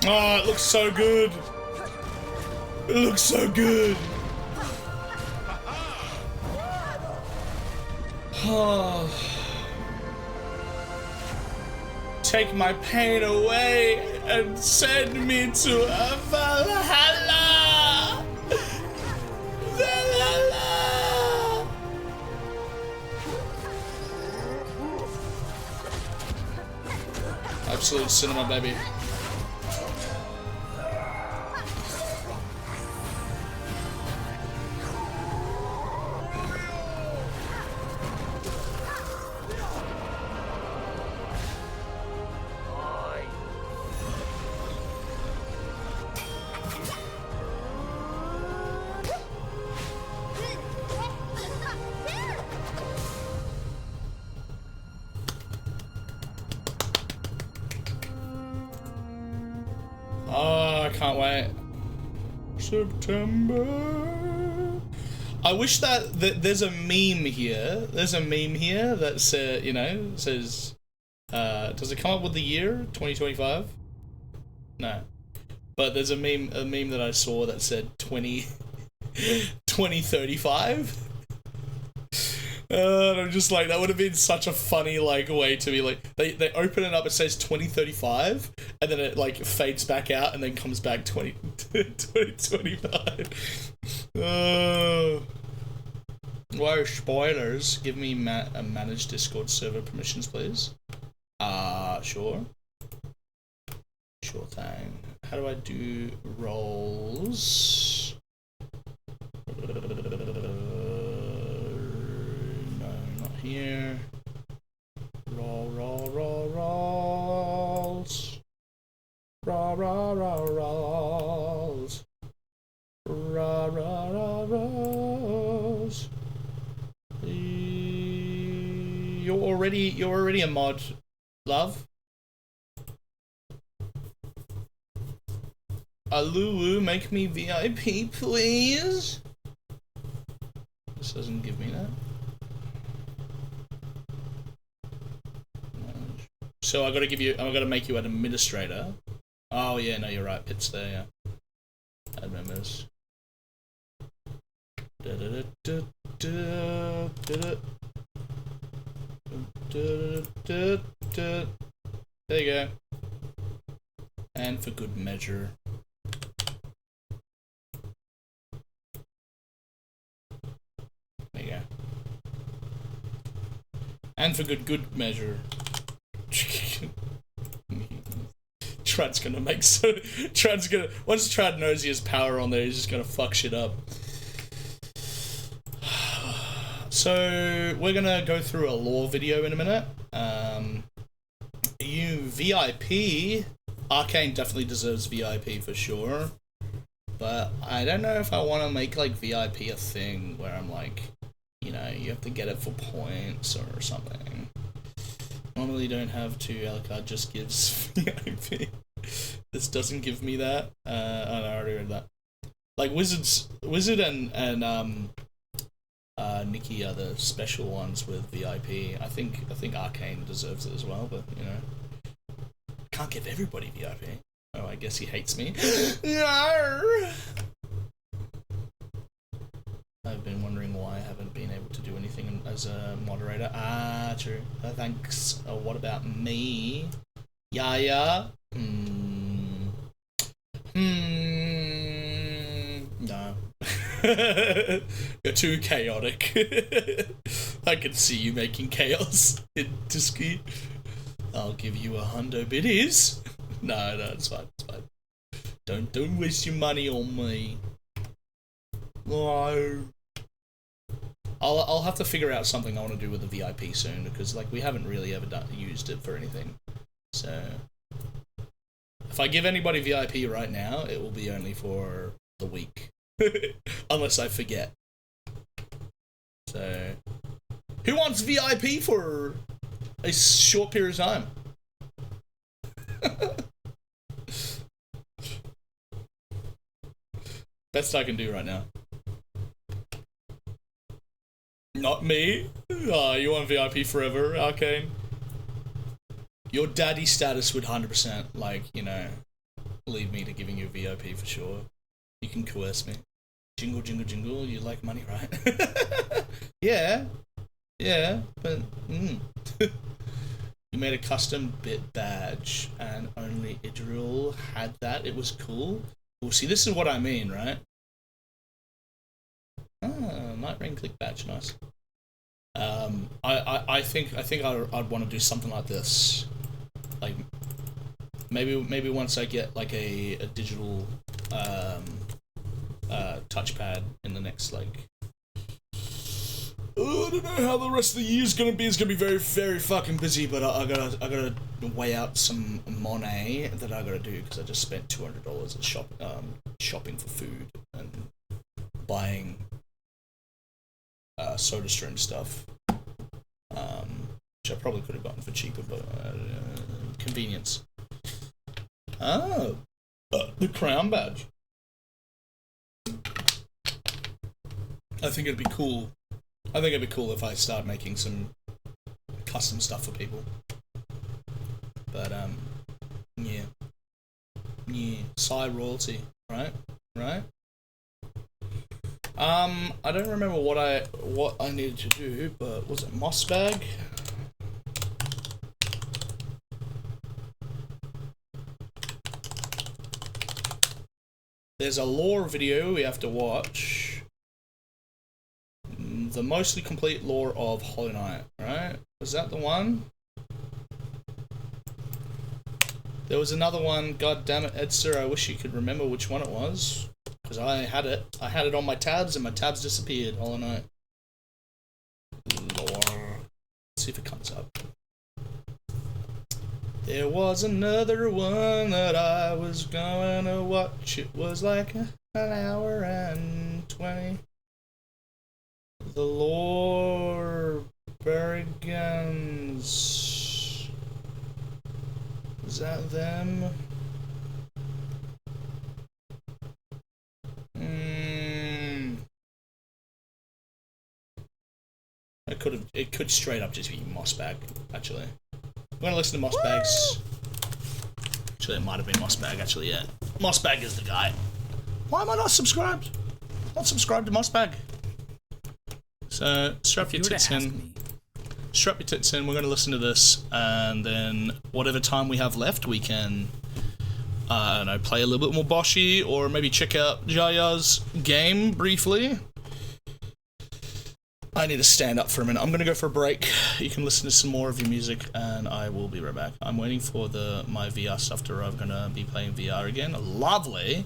Oh, it looks so good. It looks so good. Oh. Take my pain away and send me to a Valhalla. Valhalla. Absolute cinema, baby. Oh, I can't wait. September. I wish that there's a meme here. There's a meme here that says, you know, says, does it come up with the year 2025? No, but there's a meme that I saw that said 2035. And I'm just like, that would have been such a funny like way to be like, they open it up, it says 2035, and then it like fades back out and then comes back 2025. Whoa, spoilers. Give me a manage Discord server permissions, please. Sure. Sure thing. How do I do roles? Here. Rolls. Rolls. Rolls. You're already a mod, love. Alulu, make me VIP, please. This doesn't give me that. So I gotta make you an administrator. Oh yeah, no, you're right. It's there, yeah. Add members. There you go. And for good measure. There you go. And for good measure. Trad's gonna make so. Trad's gonna. Once Trad knows he has power on there, he's just gonna fuck shit up. So we're gonna go through a lore video in a minute. You VIP, Arcane definitely deserves VIP for sure, but I don't know if I want to make like VIP a thing where I'm like, you know, you have to get it for points or something. Normally don't have to. Alucard just gives VIP. This doesn't give me that. Oh, no, I already read that. Like Wizard and Nikki are the special ones with VIP. I think Arcane deserves it as well, but you know, can't give everybody VIP. Oh, I guess he hates me. No. I've been wondering why I haven't been able to do anything as a moderator. Ah, true. Thanks. Oh, what about me? Yaya? No. You're too chaotic. I can see you making chaos in Disky. I'll give you 100 biddies. No, it's fine. It's fine. Don't waste your money on me. No. I'll have to figure out something I want to do with the VIP soon, because like we haven't really ever used it for anything. So if I give anybody VIP right now, it will be only for the week, unless I forget. So who wants VIP for a short period of time? Best I can do right now. Not me. Oh, you want VIP forever, Arcane? Your daddy status would 100%, like, you know, lead me to giving you VIP for sure. You can coerce me. Jingle, jingle, jingle. You like money, right? Yeah. Yeah, but you made a custom bit badge, and only Idril had that. It was cool. Well, see, this is what I mean, right? Ah, night ring click badge, nice. I think I'd want to do something like this, like maybe once I get like a digital touchpad in the next like. I don't know how the rest of the year's gonna be. It's gonna be very, very fucking busy, but I gotta weigh out some money that I gotta do, because I just spent $200 at shopping for food and buying soda stream stuff, which I probably could have gotten for cheaper, but convenience. Oh, the crown badge. I think it'd be cool. I think it'd be cool if I start making some custom stuff for people. But yeah, side royalty, right? I don't remember what I needed to do, but was it moss bag? There's a lore video we have to watch. The mostly complete lore of Hollow Knight, right? Was that the one? There was another one. God damn it, Edster. I wish you could remember which one it was, because I had it on my tabs, and my tabs disappeared. Hollow Knight lore. Let's see if it comes up. There was another one that I was going to watch. It was like an hour and 20. The lore Berrigan's. Is that them? It could straight up just be Mossbag, actually. I'm gonna listen to Mossbag's. Actually, it might have been Mossbag, actually, yeah. Mossbag is the guy. Why am I not subscribed? Not subscribed to Mossbag. So, strap your tits in. Strap your tits in, we're gonna listen to this, and then whatever time we have left, we can, I don't know, play a little bit more Boshy, or maybe check out Jaya's game briefly. I need to stand up for a minute. I'm gonna go for a break. You can listen to some more of your music, and I will be right back. I'm waiting for my VR stuff to arrive. I'm gonna be playing VR again. Lovely.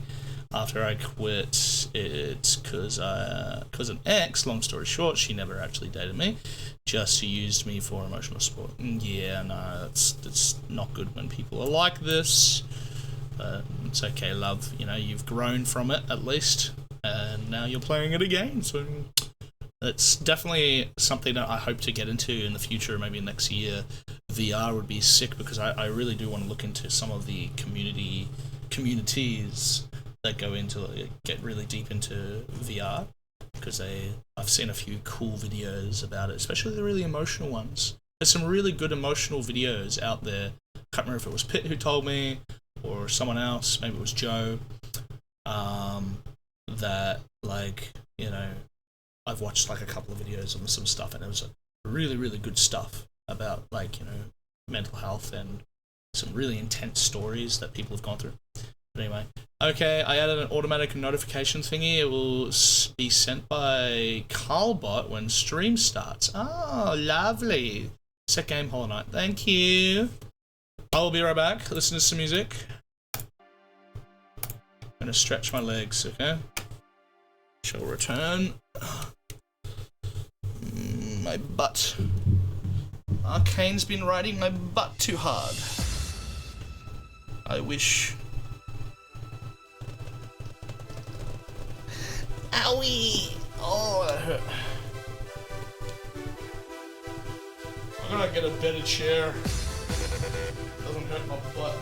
After I quit it, because an ex, long story short, she never actually dated me, just used me for emotional support. Yeah, no, that's not good when people are like this. But it's okay, love. You know, you've grown from it at least, and now you're playing it again. So it's definitely something that I hope to get into in the future, maybe next year. VR would be sick, because I really do want to look into some of the communities that go into get really deep into VR, because I've seen a few cool videos about it, especially the really emotional ones. There's some really good emotional videos out there. I can't remember if it was Pitt who told me, or someone else, maybe it was Joe, that, like, you know, I've watched like a couple of videos on some stuff, and it was really, really good stuff about, like, you know, mental health and some really intense stories that people have gone through. But anyway, okay, I added an automatic notification thingy. It will be sent by Carlbot when stream starts. Oh, lovely. Set game Hollow Knight. Thank you. I will be right back. Listen to some music. I'm gonna stretch my legs, okay? Shall return. my butt. Arcane's been riding my butt too hard. I wish. Owie! Oh, that hurt. I'm gonna get a better chair. Doesn't hurt my butt.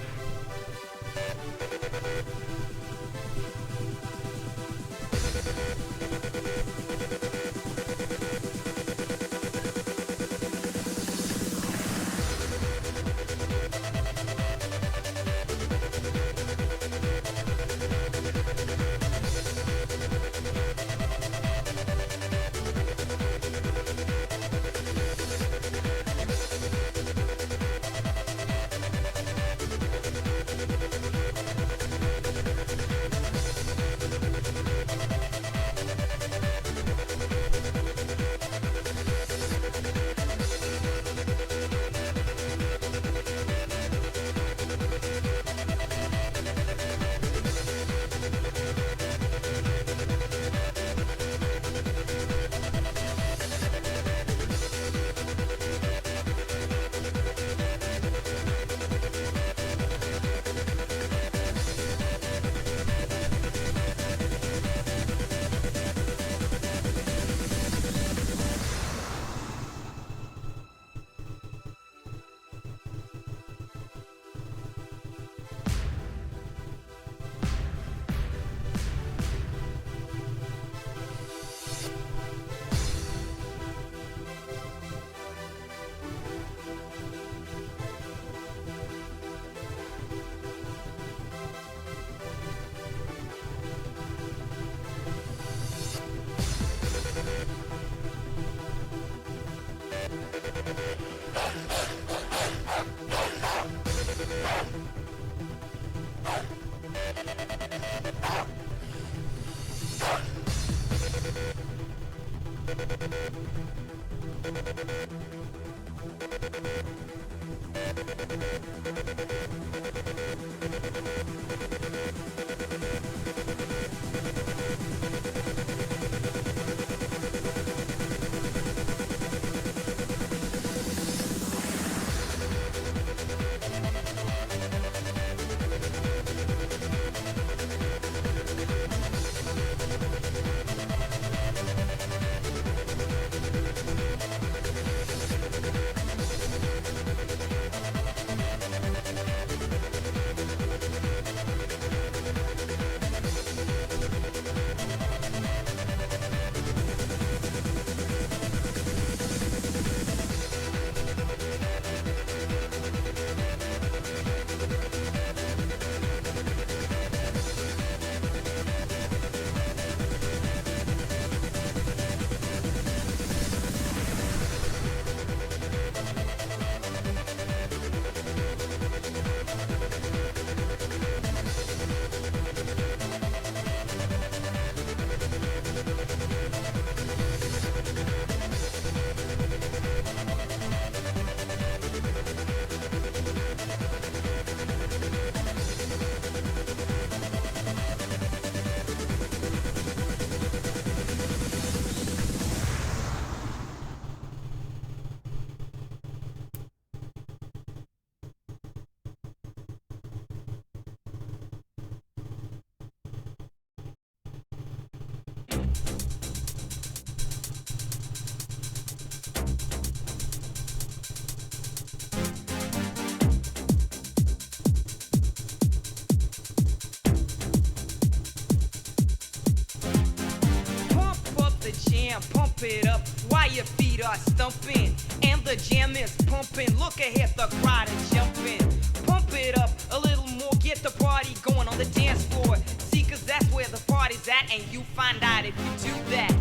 Pump it up while your feet are stumping and the jam is pumping. Look ahead, the crowd is jumping. Pump it up a little more, get the party going on the dance floor. See, 'cause that's where the party's at, and you find out if you do that.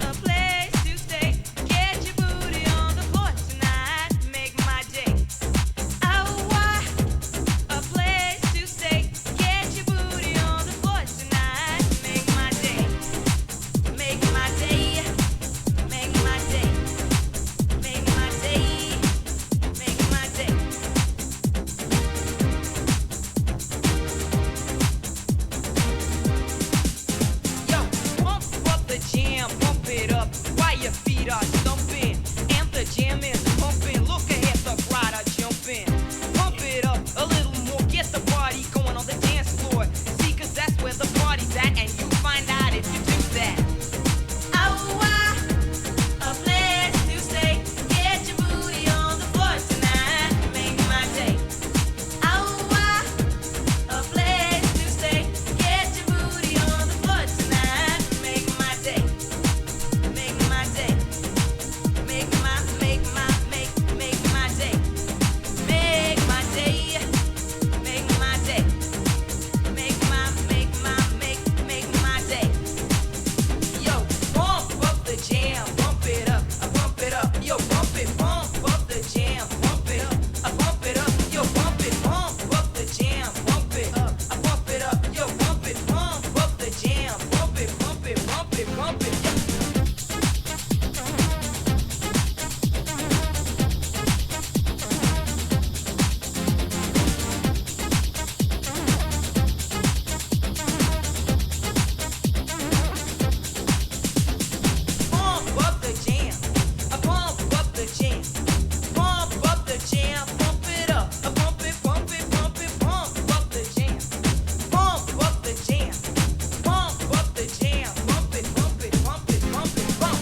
A place to stay. Get your booty on the floor tonight. Make my day. A place to stay. Get your booty on the floor tonight. Make my day. Make my day. Make my day. Make my day. Make my day. feet are stumping, and the jam is pumping. Look ahead, the crowd are jumping. Pump it up a little more, get the party going on the dance floor. See, 'cause that's where the party's at, and you find out if you do that. Oh, a place to stay. Get your booty on the floor tonight. Make my day. Oh, a place to stay. Get your booty on the floor tonight. Make my day. Make my day. Make my day. Make my day. Make my day. Make my day. Make my day. Yo, pump up the jam, pump it up, pump it up. Yo, pump it, pump up the jam, pump it up, pump it up. Yo, pump it, pump up the jam, pump it up, pump it up. Yo, pump it, pump up the jam, pump it, pump it, pump it, pump it. Pump up the jam, pump up the jam, pump up the jam, pump it up, pump it, pump it, pump it, pump up the jam, pump up the jam, pump up the jam, pump it, pump it, pump it, pump it, pump.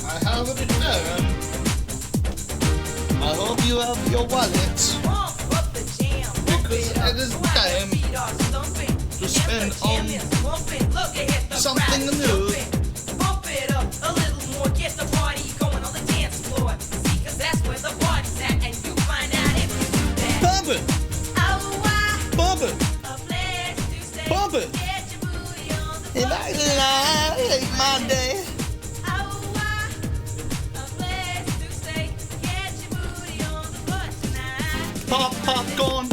I have a return. I hope you have your wallets. Because it is time to spend on something new. Pump it up a little more, get the party going on the dance floor. See, 'cause that's where the party's at, and you find out if you do that. Pump it! Pump it! Pump it! If I like my day. Pop popcorn.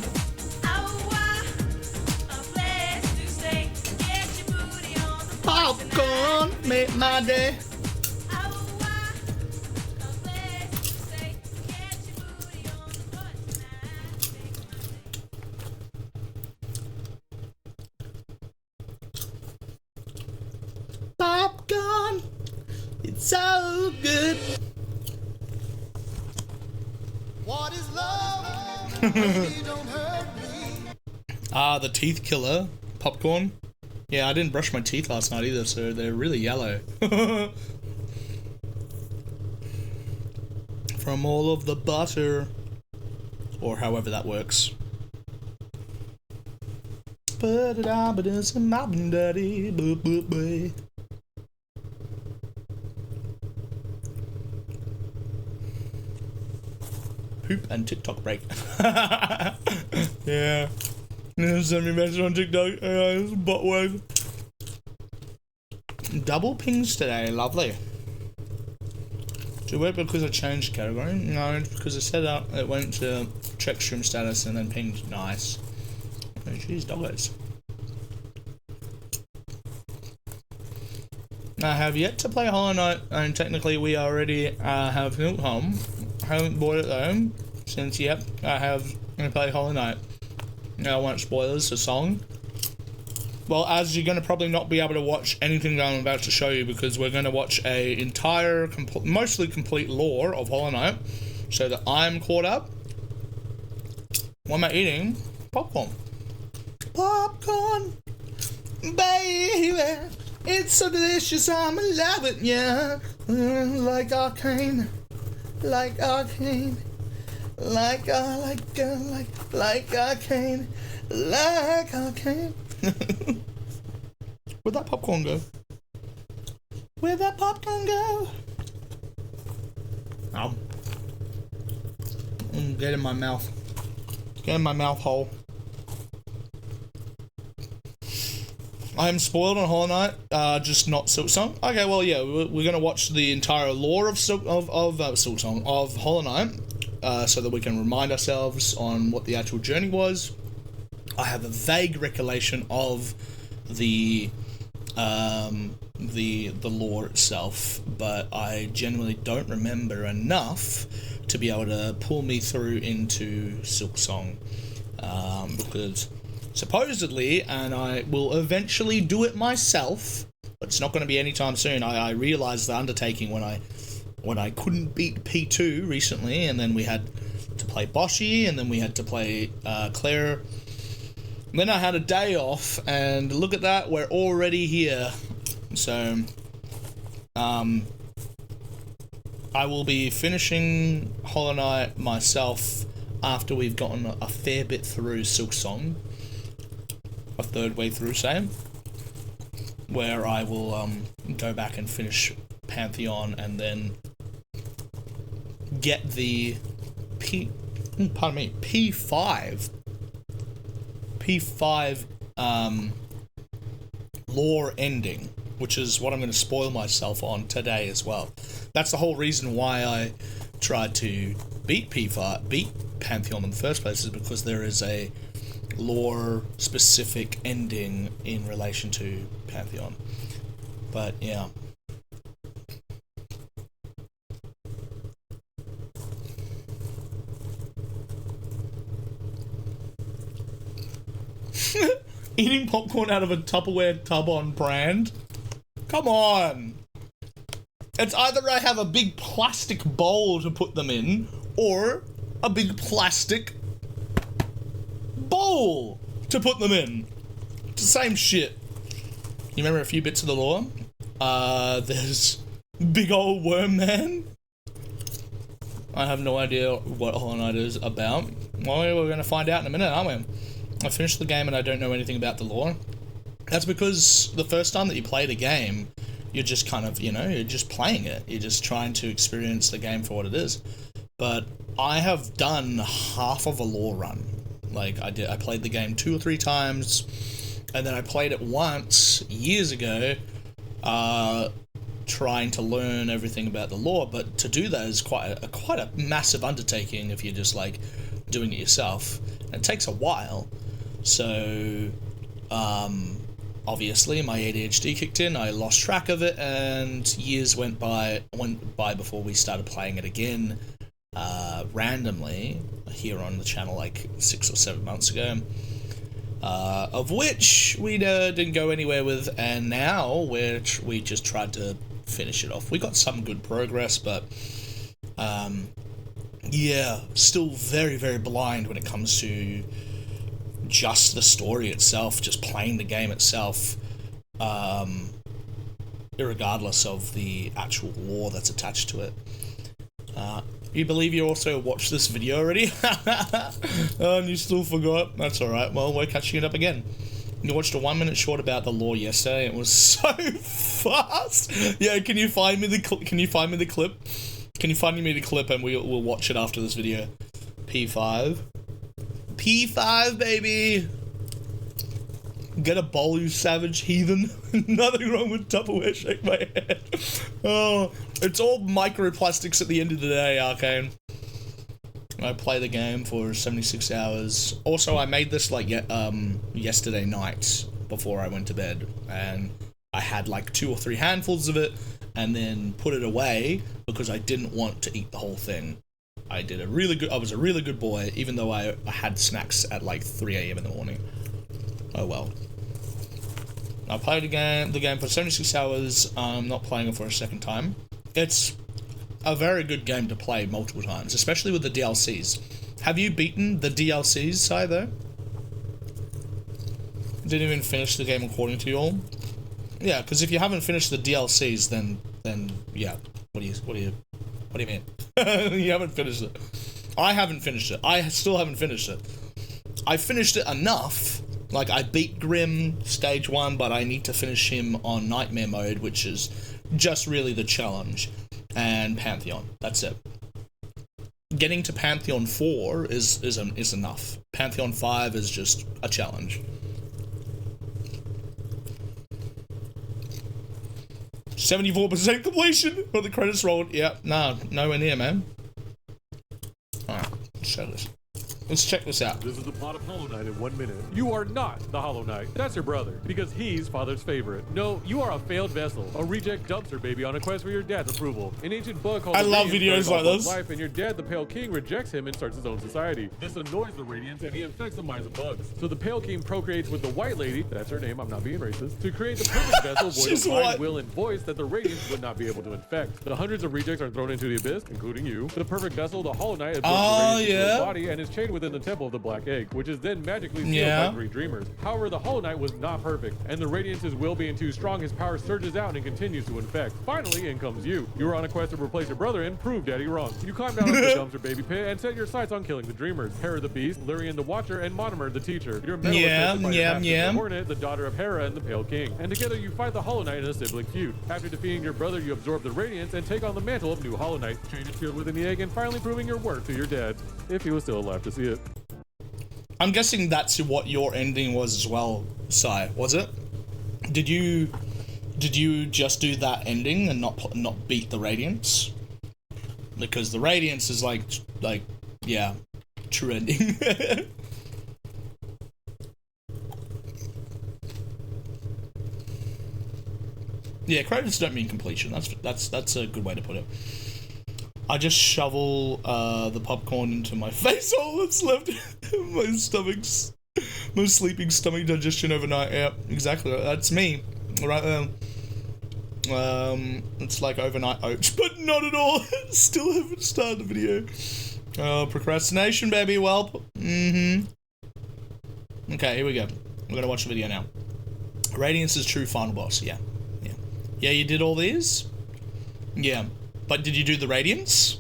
Popcorn make my day. Popcorn, it's so good. What is love? The teeth killer, popcorn. Yeah, I didn't brush my teeth last night either, so they're really yellow. From all of the butter. Or however that works. Poop and TikTok break. Yeah. Send me a message on TikTok. It's butt wave. Double pings today, lovely. Do it because I changed category? No, it's because I set up, it went to check stream status and then pinged. Nice. Oh, jeez, doggos. I have yet to play Hollow Knight, and technically we already have Hilt home. I haven't bought it though, since yep, I have gonna play Hollow Knight. Now I won't spoilers the song. Well, as you're gonna probably not be able to watch anything that I'm about to show you because we're gonna watch a entire, mostly complete lore of Hollow Knight, so that I'm caught up. What am I eating? Popcorn. Popcorn, baby, it's so delicious. I'm loving ya, like arcane, like arcane. Like arcane, like arcane. Where'd that popcorn go? Where'd that popcorn go? Oh. Get in my mouth. Get in my mouth hole. I am spoiled on Hollow Knight, just not SILKSONG. Okay, well, yeah, we're gonna watch the entire lore of SILKSONG, of Hollow Knight. So that we can remind ourselves on what the actual journey was. I have a vague recollection of the lore itself, but I genuinely don't remember enough to be able to pull me through into SILKSONG, because supposedly, and I will eventually do it myself, but it's not going to be anytime soon. I realized the undertaking when I couldn't beat P2 recently, and then we had to play Boshi, and then we had to play Claire. And then I had a day off, and look at that, we're already here. So, I will be finishing Hollow Knight myself after we've gotten a fair bit through SILKSONG. A third way through, say. Where I will go back and finish Pantheon and then get the P5 lore ending, which is what I'm going to spoil myself on today as well. That's the whole reason why I tried to beat Pantheon in the first place, is because there is a lore specific ending in relation to Pantheon. But yeah. Eating popcorn out of a Tupperware tub on brand? Come on! It's either I have a big plastic bowl to put them in, or a big plastic bowl to put them in. It's the same shit. You remember a few bits of the lore? There's big old worm man. I have no idea what Hollow Knight is about. Well, we're gonna find out in a minute, aren't we? I finished the game and I don't know anything about the lore. That's because the first time that you play the game, you're just kind of, you're just playing it. You're just trying to experience the game for what it is. But I have done half of a lore run. Like, I played the game 2 or 3 times, and then I played it once, years ago, trying to learn everything about the lore. But to do that is quite a massive undertaking if you're just, like, doing it yourself. And it takes a while. So, obviously my ADHD kicked in, I lost track of it, and years went by before we started playing it again, randomly, here on the channel like 6 or 7 months ago, of which we didn't go anywhere with, and now we just tried to finish it off. We got some good progress, but, yeah, still very, very blind when it comes to just the story itself, just playing the game itself, irregardless of the actual lore that's attached to it. You believe you also watched this video already? Oh, and you still forgot? That's alright, well, we're catching it up again. You watched a 1-minute short about the lore yesterday. It was so fast. Yeah, can you find me the clip? Can you find me the clip, and we'll watch it after this video. P5, baby. Get a bowl, you savage heathen. Nothing wrong with Tupperware, shake my head. Oh, it's all microplastics at the end of the day, Arcane. I play the game for 76 hours. Also, I made this like yesterday night before I went to bed, and I had like 2 or 3 handfuls of it, and then put it away because I didn't want to eat the whole thing. I was a really good boy, even though I had snacks at like 3 AM in the morning. Oh well. I played the game for 76 hours. I'm not playing it for a second time. It's a very good game to play multiple times, especially with the DLCs. Have you beaten the DLCs, Si, though? Didn't even finish the game according to you all? Yeah, because if you haven't finished the DLCs, then yeah, what do you mean? You haven't finished it. I haven't finished it. I still haven't finished it. I finished it enough. Like, I beat Grim stage 1, but I need to finish him on Nightmare mode, which is just really the challenge. And Pantheon. That's it. Getting to Pantheon 4 is enough. Pantheon 5 is just a challenge. 74% completion when the credits rolled. Yep, nah, nowhere near, man. Alright, let's show this. Let's check this out. This is the plot of Hollow Knight in 1 minute. You are not the Hollow Knight. That's your brother, because he's father's favorite. No, you are a failed vessel, a reject dumpster baby on a quest for your dad's approval. An ancient bug called I the love Radiance videos like Bugs this. life, and your dad, the Pale King, rejects him and starts his own society. This annoys the Radiance, and he infects the minds of bugs. So the Pale King procreates with the White Lady, that's her name, I'm not being racist, to create the perfect vessel void She's of mind, white. will, and voice that the Radiance would not be able to infect. The hundreds of rejects are thrown into the abyss, including you. The perfect vessel, the Hollow Knight, absorbs the Radiance into his body and is chained within the temple of the Black Egg, which is then magically sealed by 3 dreamers. However, the Hollow Knight was not perfect, and the Radiance's will being too strong, his power surges out and continues to infect. Finally, in comes you. You are on a quest to replace your brother and prove Daddy wrong. You climb down into the dumpster baby pit and set your sights on killing the dreamers. Hera the Beast, Lyrian the Watcher, and Monomer the Teacher. Your medal is tested by your half-sister Hornet, the daughter of Hera and the Pale King. And together you fight the Hollow Knight in a sibling feud. After defeating your brother, you absorb the Radiance and take on the mantle of new Hollow Knight. Chain is sealed within the egg and finally proving your worth to your dad, if he was still alive to see it. I'm guessing that's what your ending was as well, Sai, was it? Did you just do that ending and not beat the Radiance? Because the Radiance is like yeah, true ending. Yeah, credits don't mean completion. That's a good way to put it. I just shovel the popcorn into my face. All that's left. My stomach's, my sleeping stomach digestion overnight. Yeah, exactly. That's me, right there. It's like overnight oats, but not at all. Still haven't started the video. Procrastination, baby. Welp. Okay, here we go. We're gonna watch the video now. Radiance's true final boss. Yeah. Yeah, you did all these? Yeah. But did you do the Radiance?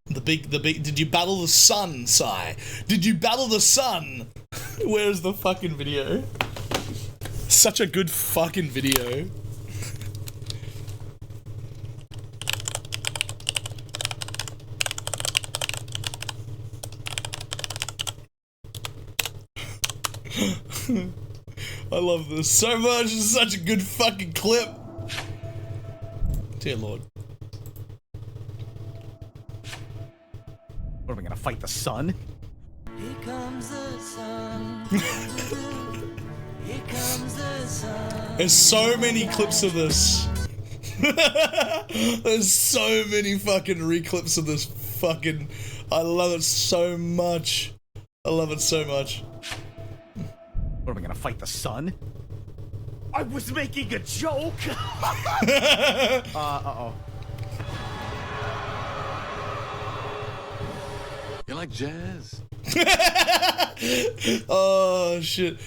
The big, did you battle the sun, Sai? Did you battle the sun? Where's the fucking video? Such a good fucking video. I love this so much. It's such a good fucking clip. Dear Lord. What are we gonna fight the sun? Here comes the sun. Here comes the sun. There's so many clips of this. There's so many fucking reclips of this fucking. I love it so much. I love it so much. What are we gonna fight the sun? I was making a joke. Uh-oh. You like jazz? Oh shit!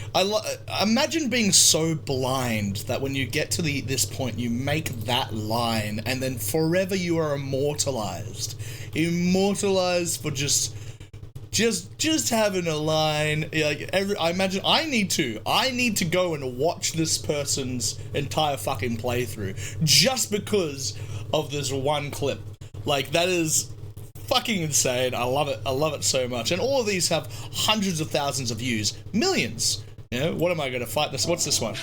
Imagine being so blind that when you get to this point, you make that line, and then forever you are immortalized for just having a line. Like I imagine I need to go and watch this person's entire fucking playthrough just because of this one clip. Like that is fucking insane. I love it so much. And all of these have hundreds of thousands of views, millions. You know, what am I gonna fight this? What's this one?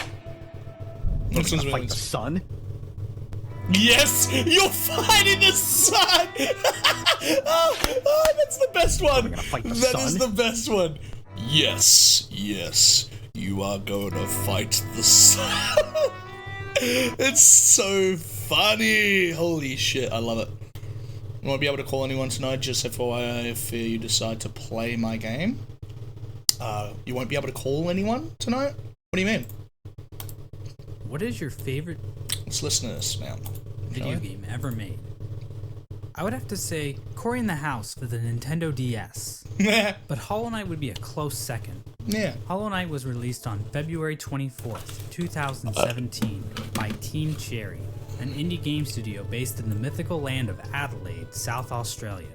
This one's fight the sun. Yes, you're fighting the sun. Oh, that's the best one. That is the best one. Yes, you are going to fight the sun. It's so funny. Holy shit, I love it. You won't be able to call anyone tonight, just FYI, if you decide to play my game. You won't be able to call anyone tonight? What do you mean? What is your favorite Let's listen to this, man. video game ever made? I would have to say Cory in the House for the Nintendo DS. But Hollow Knight would be a close second. Yeah. Hollow Knight was released on February 24th, 2017 by Team Cherry, an indie game studio based in the mythical land of Adelaide, South Australia.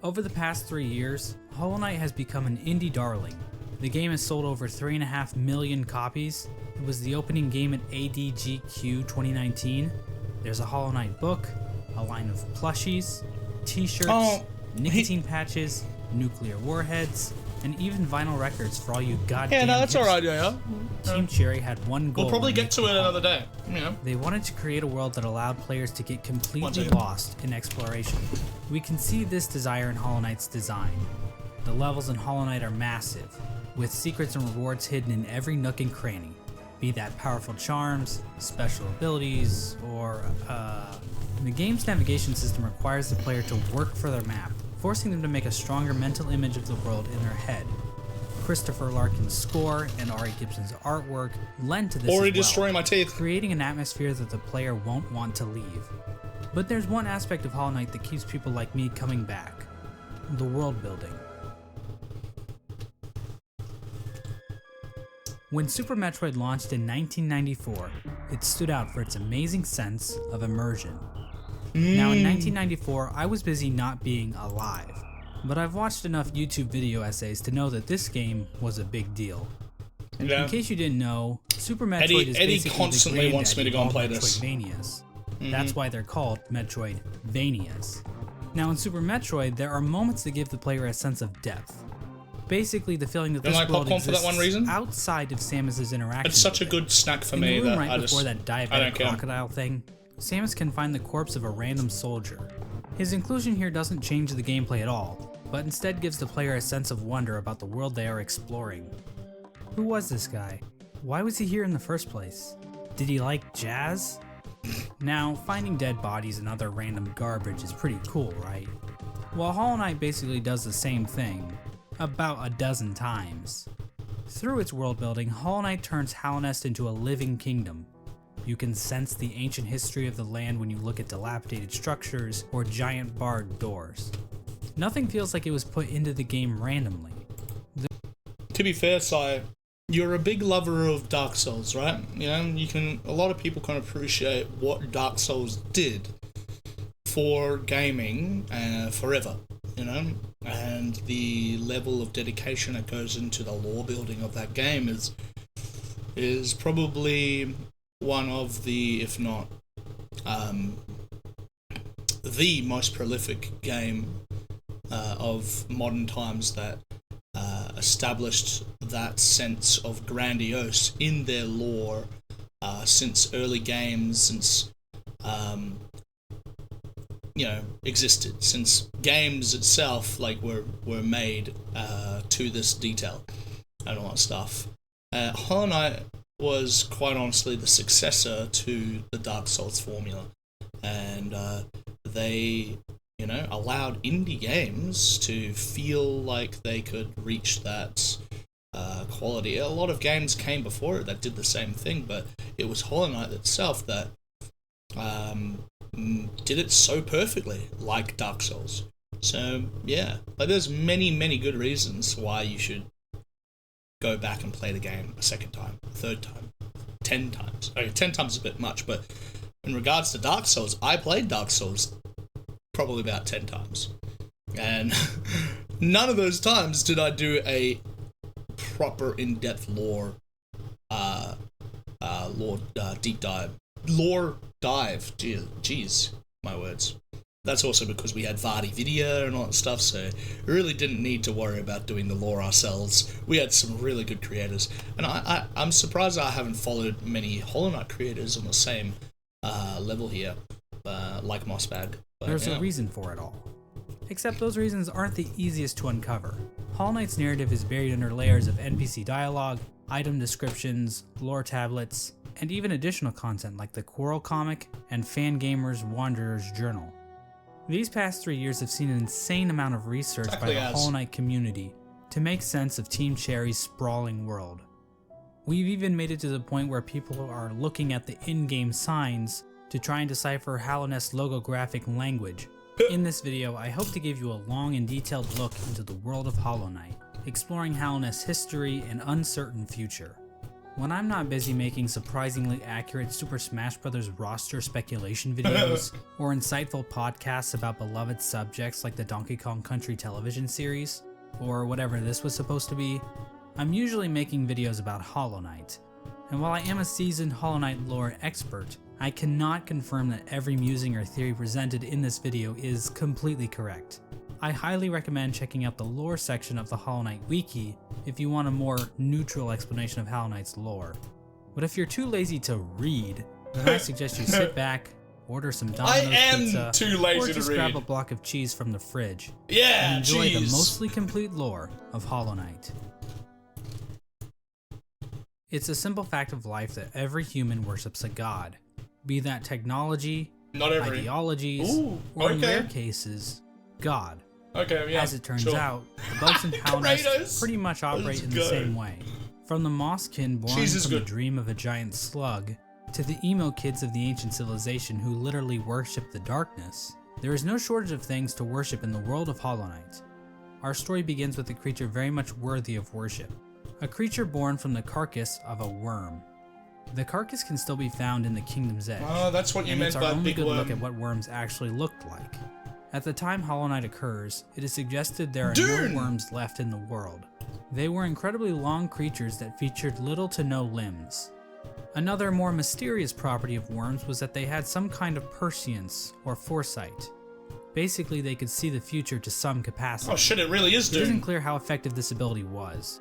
Over the past 3 years, Hollow Knight has become an indie darling. The game has sold over 3.5 million copies. It was the opening game at ADGQ 2019. There's a Hollow Knight book, a line of plushies, t-shirts, nicotine patches, nuclear warheads, and even vinyl records for all you goddamn. Yeah, no, that's alright, yeah. Team Cherry had one goal. We'll probably get to it another day. You know. They wanted to create a world that allowed players to get completely lost in exploration. We can see this desire in Hollow Knight's design. The levels in Hollow Knight are massive, with secrets and rewards hidden in every nook and cranny, be that powerful charms, special abilities, or the game's navigation system requires the player to work for their map, forcing them to make a stronger mental image of the world in their head. Christopher Larkin's score and Ari Gibson's artwork lend to this Already as well, destroying my teeth. creating an atmosphere that the player won't want to leave. But there's one aspect of Hollow Knight that keeps people like me coming back: the world building. When Super Metroid launched in 1994, it stood out for its amazing sense of immersion. Now in 1994, I was busy not being alive, but I've watched enough YouTube video essays to know that this game was a big deal. Yeah. In case you didn't know, Super Metroid is Eddie basically constantly the wants me to go and play granddaddy this. of Metroidvanias. That's why they're called Metroidvanias. Now in Super Metroid, there are moments that give the player a sense of depth. Basically, the feeling that You this like world popcorn for exists that one reason? outside of Samus's interaction. It's such a with it. good snack for In me the room that right I before just that I diabetic don't care. crocodile thing, Samus can find the corpse of a random soldier. His inclusion here doesn't change the gameplay at all, but instead gives the player a sense of wonder about the world they are exploring. Who was this guy? Why was he here in the first place? Did he like jazz? Now, finding dead bodies and other random garbage is pretty cool, right? Well, Hollow Knight basically does the same thing, about a dozen times. Through its world building, Hollow Knight turns Hallownest into a living kingdom. You can sense the ancient history of the land when you look at dilapidated structures or giant barred doors. Nothing feels like it was put into the game randomly. To be fair, Si, you're a big lover of Dark Souls, right? You know, a lot of people can appreciate what Dark Souls did for gaming forever, you know? And the level of dedication that goes into the lore building of that game is probably one of the, if not the most prolific game of modern times that established that sense of grandiose in their lore since early games, since existed, since games itself were made to this detail and all that stuff. Hollow Knight was quite honestly the successor to the Dark Souls formula, and they allowed indie games to feel like they could reach that quality. A lot of games came before it that did the same thing, but it was Hollow Knight itself that did it so perfectly, like Dark Souls. So yeah, there's many good reasons why you should go back and play the game a second time, a third time, 10 times. Okay, 10 times is a bit much, but in regards to Dark Souls, I played Dark Souls probably about 10 times. And none of those times did I do a proper in-depth lore deep dive. Lore dive. Jeez, my words. That's also because we had Vardy Video and all that stuff, so we really didn't need to worry about doing the lore ourselves. We had some really good creators, and I'm surprised I haven't followed many Hollow Knight creators on the same level here, like Mossbag. There's a reason for it all. Except those reasons aren't the easiest to uncover. Hollow Knight's narrative is buried under layers of NPC dialogue, item descriptions, lore tablets, and even additional content like the Quarrel comic and Fangamer's Wanderer's Journal. These past 3 years have seen an insane amount of research by the Hollow Knight community to make sense of Team Cherry's sprawling world. We've even made it to the point where people are looking at the in-game signs to try and decipher Hallownest's logographic language. In this video, I hope to give you a long and detailed look into the world of Hollow Knight, exploring Hallownest's history and uncertain future. When I'm not busy making surprisingly accurate Super Smash Bros. Roster speculation videos, or insightful podcasts about beloved subjects like the Donkey Kong Country television series, or whatever this was supposed to be, I'm usually making videos about Hollow Knight. And while I am a seasoned Hollow Knight lore expert, I cannot confirm that every musing or theory presented in this video is completely correct. I highly recommend checking out the lore section of the Hollow Knight wiki if you want a more neutral explanation of Hollow Knight's lore. But if you're too lazy to read, then I suggest you sit back, order some Domino's pizza, too lazy or to just read. grab a block of cheese from the fridge. Yeah, and enjoy the cheese. mostly complete lore of Hollow Knight. It's a simple fact of life that every human worships a god, be that technology, Not every. ideologies, Ooh, or in okay. rare cases, God. Okay, yeah. As it turns sure. out, the bugs in Hollow Knight Kratos. pretty much operate Let's in the go. same way. From the Mosskin born Cheese is from the good. dream of a giant slug, to the emo kids of the ancient civilization who literally worship the darkness, there is no shortage of things to worship in the world of Hollow Knight. Our story begins with a creature very much worthy of worship. A creature born from the carcass of a worm. The carcass can still be found in the Kingdom's Edge. Oh, that's what you and meant it's by our only big good look worm. at what worms actually looked like. At the time Hollow Knight occurs, it is suggested there are Dune! no worms left in the world. They were incredibly long creatures that featured little to no limbs. Another more mysterious property of worms was that they had some kind of prescience or foresight. Basically, they could see the future to some capacity. Oh shit, it really is It isn't Dune. clear how effective this ability was.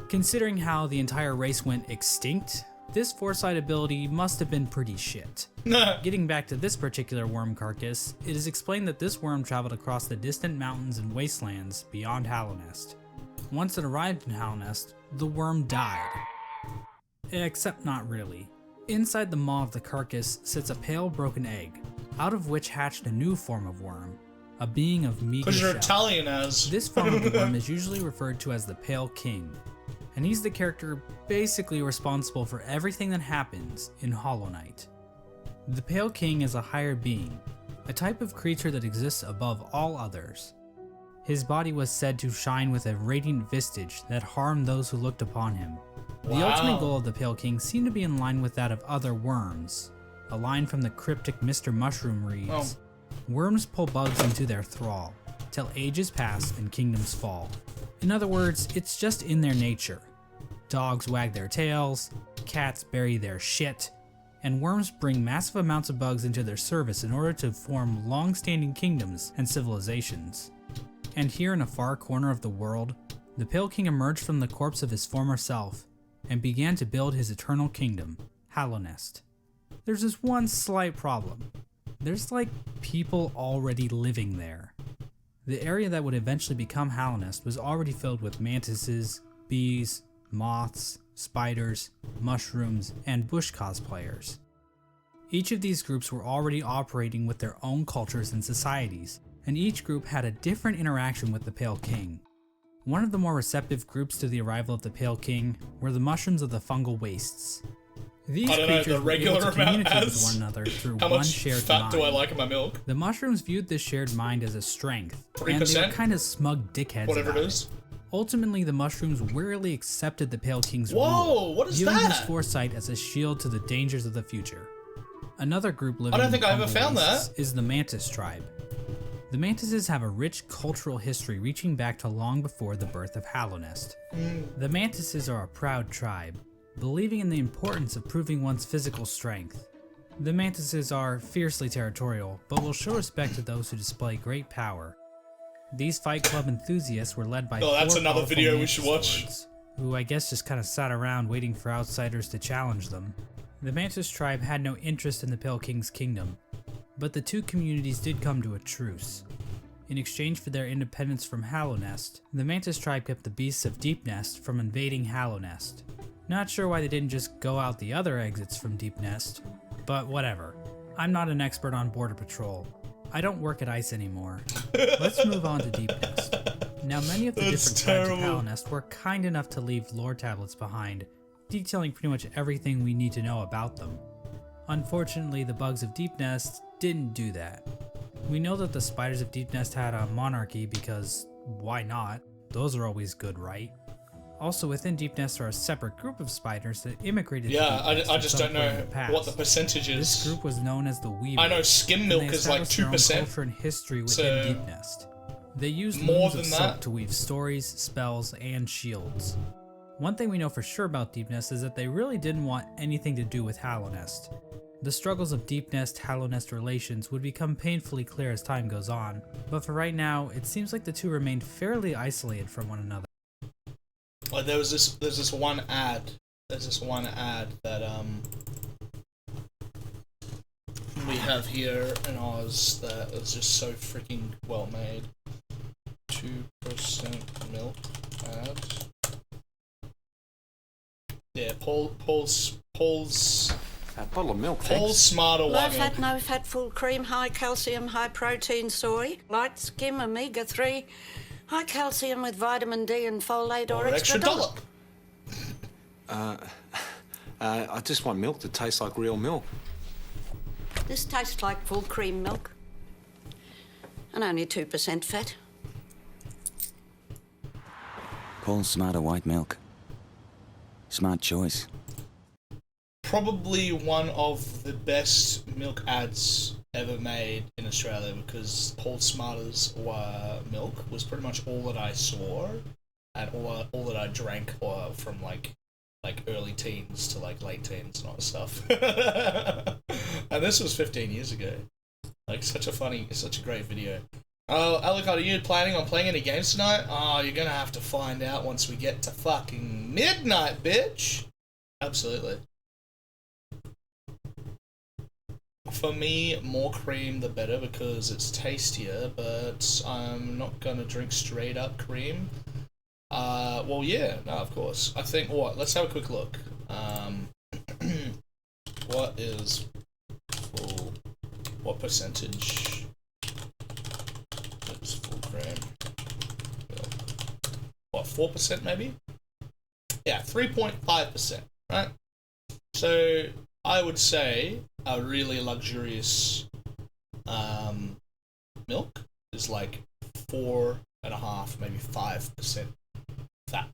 Considering how the entire race went extinct, this foresight ability must have been pretty shit. Getting back to this particular worm carcass, it is explained that this worm traveled across the distant mountains and wastelands beyond Hallownest. Once it arrived in Hallownest, the worm died. Except not really. Inside the maw of the carcass sits a pale broken egg, out of which hatched a new form of worm, a being of meager Because you're shell. Italian as. This form of the worm is usually referred to as the Pale King, and he's the character basically responsible for everything that happens in Hollow Knight. The Pale King is a higher being, a type of creature that exists above all others. His body was said to shine with a radiant visage that harmed those who looked upon him. The Wow. ultimate goal of the Pale King seemed to be in line with that of other worms. A line from the cryptic Mr. Mushroom reads, Oh. "Worms pull bugs into their thrall, till ages pass and kingdoms fall." In other words, it's just in their nature. Dogs wag their tails, cats bury their shit, and worms bring massive amounts of bugs into their service in order to form long-standing kingdoms and civilizations. And here in a far corner of the world, the Pale King emerged from the corpse of his former self and began to build his eternal kingdom, Hallownest. There's this one slight problem. There's like people already living there. The area that would eventually become Hallownest was already filled with mantises, bees, moths, spiders, mushrooms, and bush cosplayers. Each of these groups were already operating with their own cultures and societies, and each group had a different interaction with the Pale King. One of the more receptive groups to the arrival of the Pale King were the mushrooms of the fungal wastes. These I don't know, creatures the were able regular to amount communicate with as one another through how one much shared fat mind. do I like in my milk? The mushrooms viewed this shared mind as a strength, and they 3%? were kind of smug dickheads Whatever about it is. Ultimately, the mushrooms wearily accepted the Pale King's Whoa, rule, what is viewing his that? foresight as a shield to the dangers of the future. Another group living I don't in think the I ever fungal found wastes that. is the Mantis tribe. The Mantises have a rich cultural history reaching back to long before the birth of Hallownest. The Mantises are a proud tribe, believing in the importance of proving one's physical strength. The Mantises are fiercely territorial, but will show respect to those who display great power. These Fight Club enthusiasts were led by Oh, that's four another powerful video we Mantis should watch. lords, who I guess just kind of sat around waiting for outsiders to challenge them. The Mantis tribe had no interest in the Pale King's kingdom, but the two communities did come to a truce. In exchange for their independence from Hallownest, the Mantis tribe kept the beasts of Deepnest from invading Hallownest. Not sure why they didn't just go out the other exits from Deepnest, but whatever. I'm not an expert on Border Patrol. I don't work at ICE anymore. Let's move on to Deepnest. Now, many of the That's different tribes of terrible. Hallownest were kind enough to leave lore tablets behind, detailing pretty much everything we need to know about them. Unfortunately, the bugs of Deepnest didn't do that. We know that the spiders of Deepnest had a monarchy because why not? Those are always good, right? Also, within Deepnest are a separate group of spiders that immigrated to Yeah, Deepnest I at just some don't point in know the past. what the percentage is. This group was known as the Weavers. I know skim milk and they is like established their own 2%. culture and history within So, Deepnest. They used more looms than of that? silk to weave stories, spells, and shields. One thing we know for sure about Deepnest is that they really didn't want anything to do with Hallownest. The struggles of Deepnest-Hallownest relations would become painfully clear as time goes on, but for right now, it seems like the two remained fairly isolated from one another. Like there's this one ad that we have here in Oz that is just so freaking well made. 2% milk add. Yeah, Paul's a bottle of milk. Paul's smarter Low white fat, milk. no fat, full cream, high calcium, high protein soy, light skim, omega-3, high calcium with vitamin D and folate or extra dollop. I just want milk that tastes like real milk. This tastes like full cream milk and only 2% fat. Paul's smarter white milk. Smart choice. Probably one of the best milk ads ever made in Australia, because Paul Smarter's milk was pretty much all that I saw and all that I drank from like early teens to like late teens and all that stuff. And this was 15 years ago. Like such a great video. Oh, Alucard, are you planning on playing any games tonight? Oh, you're gonna have to find out once we get to fucking midnight, bitch. Absolutely. For me, more cream the better because it's tastier, but I'm not gonna drink straight up cream. Well, yeah, no, of course. I think, let's have a quick look. What is full, what percentage is full cream? What, 4% maybe? Yeah, 3.5%, right? So, I would say a really luxurious milk is like 4.5%, maybe 5% fat.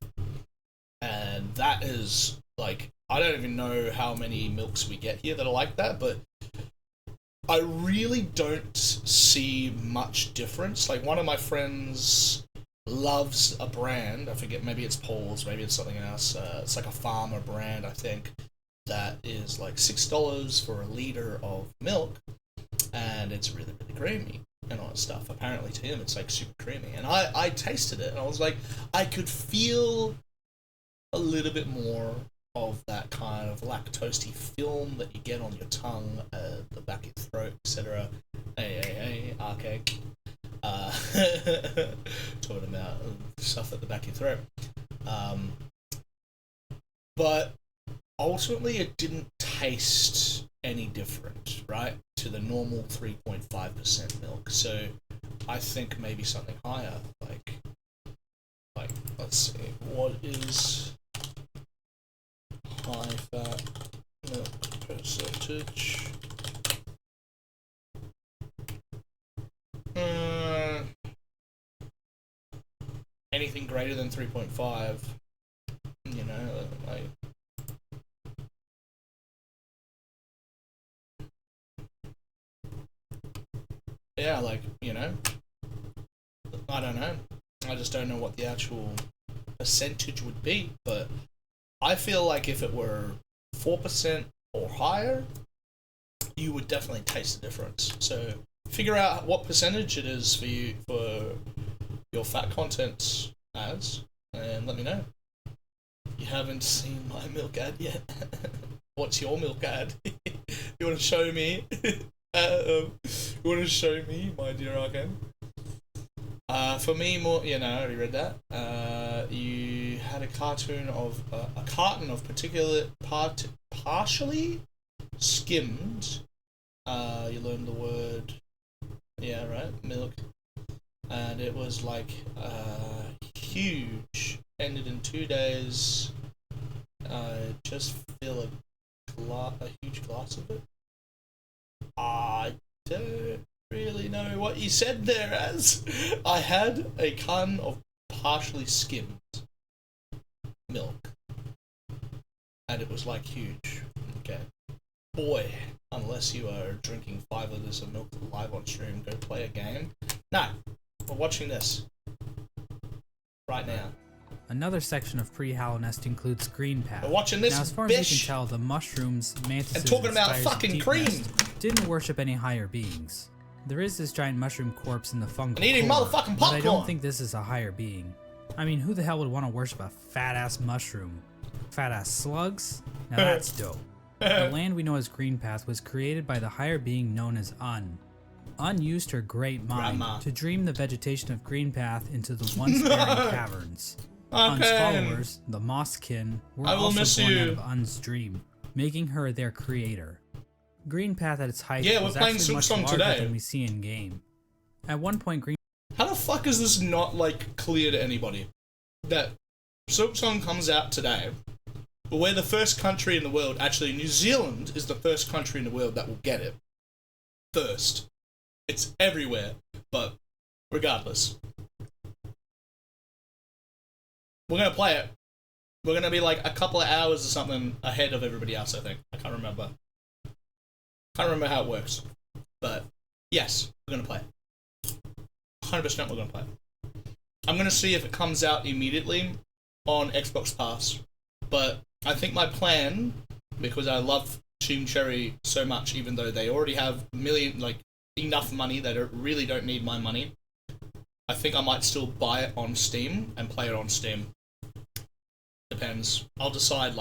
And that is like, I don't even know how many milks we get here that are like that, but I really don't see much difference. Like one of my friends loves a brand, I forget, maybe it's Paul's, maybe it's something else, it's like a farmer brand, I think, that is like $6 for a liter of milk, and it's really, really creamy and all that stuff. Apparently to him it's like super creamy, and I tasted it and I was like, I could feel a little bit more of that kind of lactosey film that you get on your tongue, the back of your throat, etc. Hey, arcade. Talking about stuff at the back of your throat. But ultimately it didn't taste any different, right, to the normal 3.5% milk. So I think maybe something higher, like let's see, what is high fat milk percentage? Anything greater than 3.5, you know, like. Yeah, like, you know, I don't know. I just don't know what the actual percentage would be, but I feel like if it were 4% or higher, you would definitely taste the difference. So figure out what percentage it is for you, for your fat content ads, and let me know. You haven't seen my milk ad yet. What's your milk ad? You want to show me? You want to show me, my dear Arkan? For me, more, you know, I already read that. You had a cartoon of a carton of partially skimmed. You learned the word, yeah, right, milk, and it was like huge. Ended in 2 days. Just fill a huge glass of it. I don't really know what you said there, as I had a carton of partially skimmed milk, and it was like huge. Okay, boy, unless you are drinking 5 liters of milk live on stream, go play a game. No, we're watching this right now. Another section of pre-Hallow Nest includes green path. We're watching this, now, as far as we can tell, the mushrooms, mantises, and talking about spiders, fucking deep cream nest didn't worship any higher beings. There is this giant mushroom corpse in the fungal and eating core, motherfucking popcorn. but I don't think this is a higher being. I mean, who the hell would want to worship a fat-ass mushroom? Fat-ass slugs? Now that's dope. The land we know as Greenpath was created by the higher being known as Un. Un used her great mind to dream the vegetation of Greenpath into the once barren caverns. Un's followers, the Mosskin, were also born out of Un's dream, making her their creator. Greenpath at its height was actually much larger than we see in game. At one point, How the fuck is this not, like, clear to anybody? That SILKSONG comes out today, but we're the first country in the world, actually New Zealand is the first country in the world that will get it. First. It's everywhere, but regardless. We're gonna play it. We're gonna be like a couple of hours or something ahead of everybody else, I think. I can't remember. Can't remember how it works. But, yes, we're gonna play it. 100% we're gonna play it. I'm gonna see if it comes out immediately on Xbox Pass. But I think my plan, because I love Team Cherry so much, even though they already have enough money, they really don't need my money. I think I might still buy it on Steam and play it on Steam. Depends. I'll decide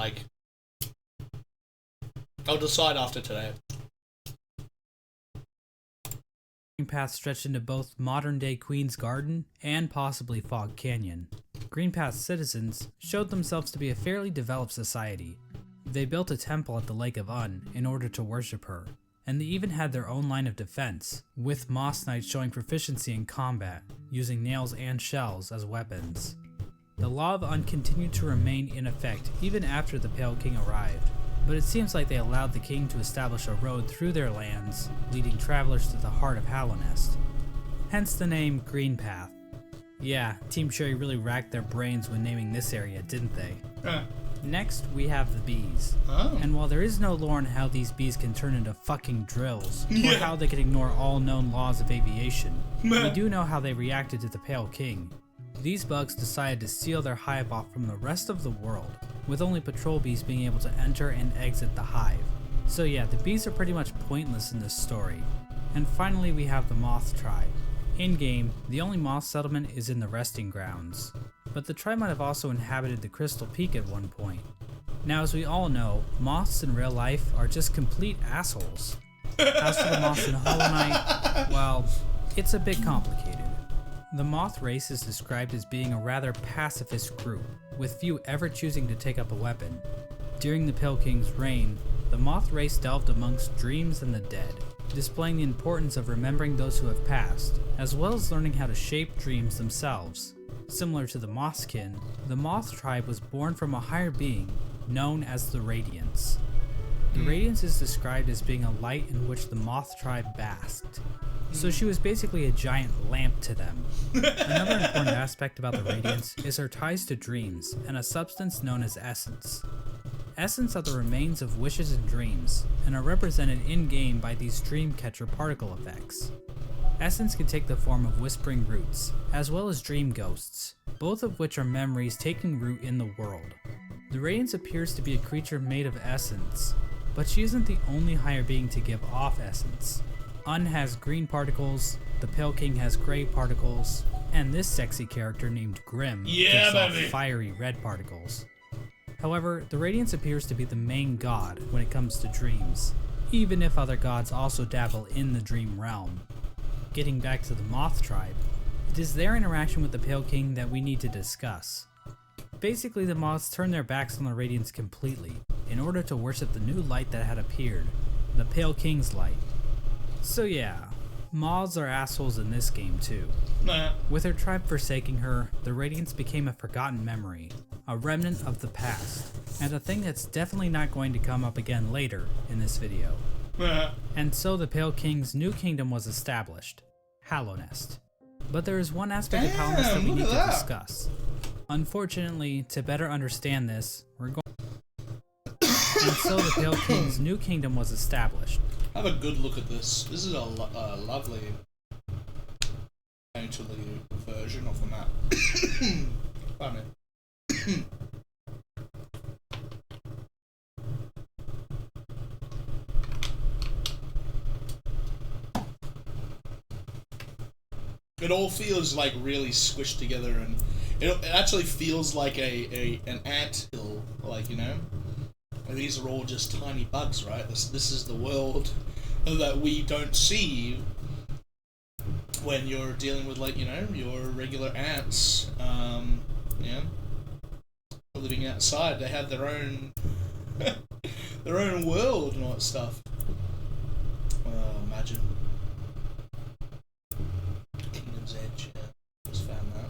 after today. Greenpath stretched into both modern-day Queen's Garden and possibly Fog Canyon. Greenpath's citizens showed themselves to be a fairly developed society. They built a temple at the Lake of Un in order to worship her, and they even had their own line of defense, with Moss Knights showing proficiency in combat, using nails and shells as weapons. The Law of Un continued to remain in effect even after the Pale King arrived, but it seems like they allowed the king to establish a road through their lands, leading travelers to the heart of Hallownest. Hence the name Greenpath. Yeah, Team Cherry really racked their brains when naming this area, didn't they? Next, we have the bees. And while there is no lore on how these bees can turn into fucking drills, or how they can ignore all known laws of aviation, we do know how they reacted to the Pale King. These bugs decided to seal their hive off from the rest of the world, with only patrol bees being able to enter and exit the hive. So yeah, the bees are pretty much pointless in this story. And finally we have the moth tribe. In-game, the only moth settlement is in the resting grounds, but the tribe might have also inhabited the Crystal Peak at one point. Now as we all know, moths in real life are just complete assholes. As for the moths in Hollow Knight, well, it's a bit complicated. The moth race is described as being a rather pacifist group, with few ever choosing to take up a weapon. During the Pale King's reign, the moth race delved amongst dreams and the dead, displaying the importance of remembering those who have passed, as well as learning how to shape dreams themselves. Similar to the Mosskin, the moth tribe was born from a higher being, known as the Radiance. The Radiance is described as being a light in which the moth tribe basked, so she was basically a giant lamp to them. Another important aspect about the Radiance is her ties to dreams and a substance known as essence. Essence are the remains of wishes and dreams, and are represented in-game by these dreamcatcher particle effects. Essence can take the form of whispering roots, as well as dream ghosts, both of which are memories taking root in the world. The Radiance appears to be a creature made of essence, but she isn't the only higher being to give off essence. Un has green particles, the Pale King has gray particles, and this sexy character named Grim gives off fiery red particles. However, the Radiance appears to be the main god when it comes to dreams, even if other gods also dabble in the dream realm. Getting back to the Moth tribe, it is their interaction with the Pale King that we need to discuss. Basically, the moths turned their backs on the Radiance completely, in order to worship the new light that had appeared, the Pale King's light. So yeah, moths are assholes in this game too. With her tribe forsaking her, the Radiance became a forgotten memory, a remnant of the past, and a thing that's definitely not going to come up again later in this video. And so the Pale King's new kingdom was established, Hallownest. But there is one aspect of Hallownest that we need to discuss. Unfortunately, to better understand this, we're going. And so the Pale King's new kingdom was established. Have a good look at this. This is a lovely version of the map. Pardon me. It all feels like really squished together, and it actually feels like an ant hill, like, you know, And these are all just tiny bugs, right? This is the world that we don't see when you're dealing with, like, you know, your regular ants, yeah, living outside. They have their own their own world and all that stuff. Imagine. Kingdom's Edge, yeah. Just found that.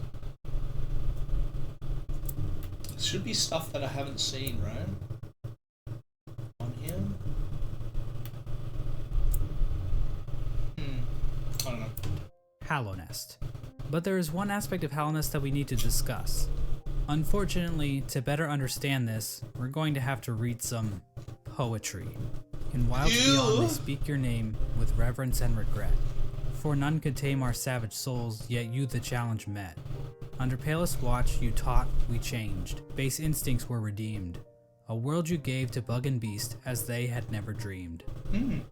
There should be stuff that I haven't seen, right? On here? I don't know. Hallownest. But there is one aspect of Hallownest that we need to discuss. Unfortunately, to better understand this, we're going to have to read some poetry. In Wilds Beyond they speak your name with reverence and regret. For none could tame our savage souls, yet you the challenge met. Under palest watch you taught, we changed. Base instincts were redeemed. A world you gave to bug and beast as they had never dreamed.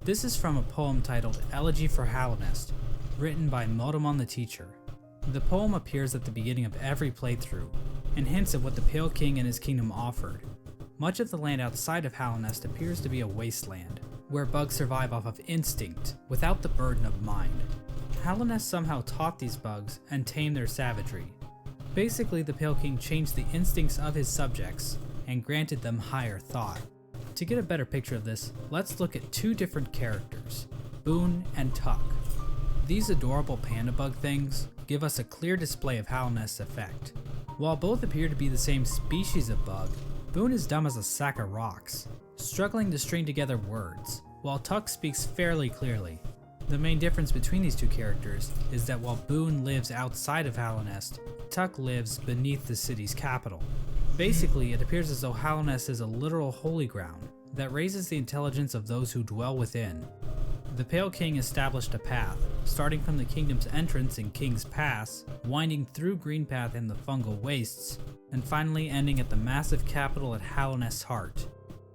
This is from a poem titled Elegy for Hallownest, written by Modamon the Teacher. The poem appears at the beginning of every playthrough, and hints at what the Pale King and his kingdom offered. Much of the land outside of Hallownest appears to be a wasteland, where bugs survive off of instinct, without the burden of mind. Hallownest somehow taught these bugs and tamed their savagery. Basically, the Pale King changed the instincts of his subjects, and granted them higher thought. To get a better picture of this, let's look at two different characters, Boone and Tuck. These adorable panda bug things give us a clear display of Hallownest's effect. While both appear to be the same species of bug, Boone is dumb as a sack of rocks, struggling to string together words, while Tuck speaks fairly clearly. The main difference between these two characters is that while Boone lives outside of Hallownest, Tuck lives beneath the city's capital. Basically, it appears as though Hallownest is a literal holy ground that raises the intelligence of those who dwell within. The Pale King established a path, starting from the kingdom's entrance in King's Pass, winding through Greenpath and the fungal wastes, and finally ending at the massive capital at Hallownest's heart.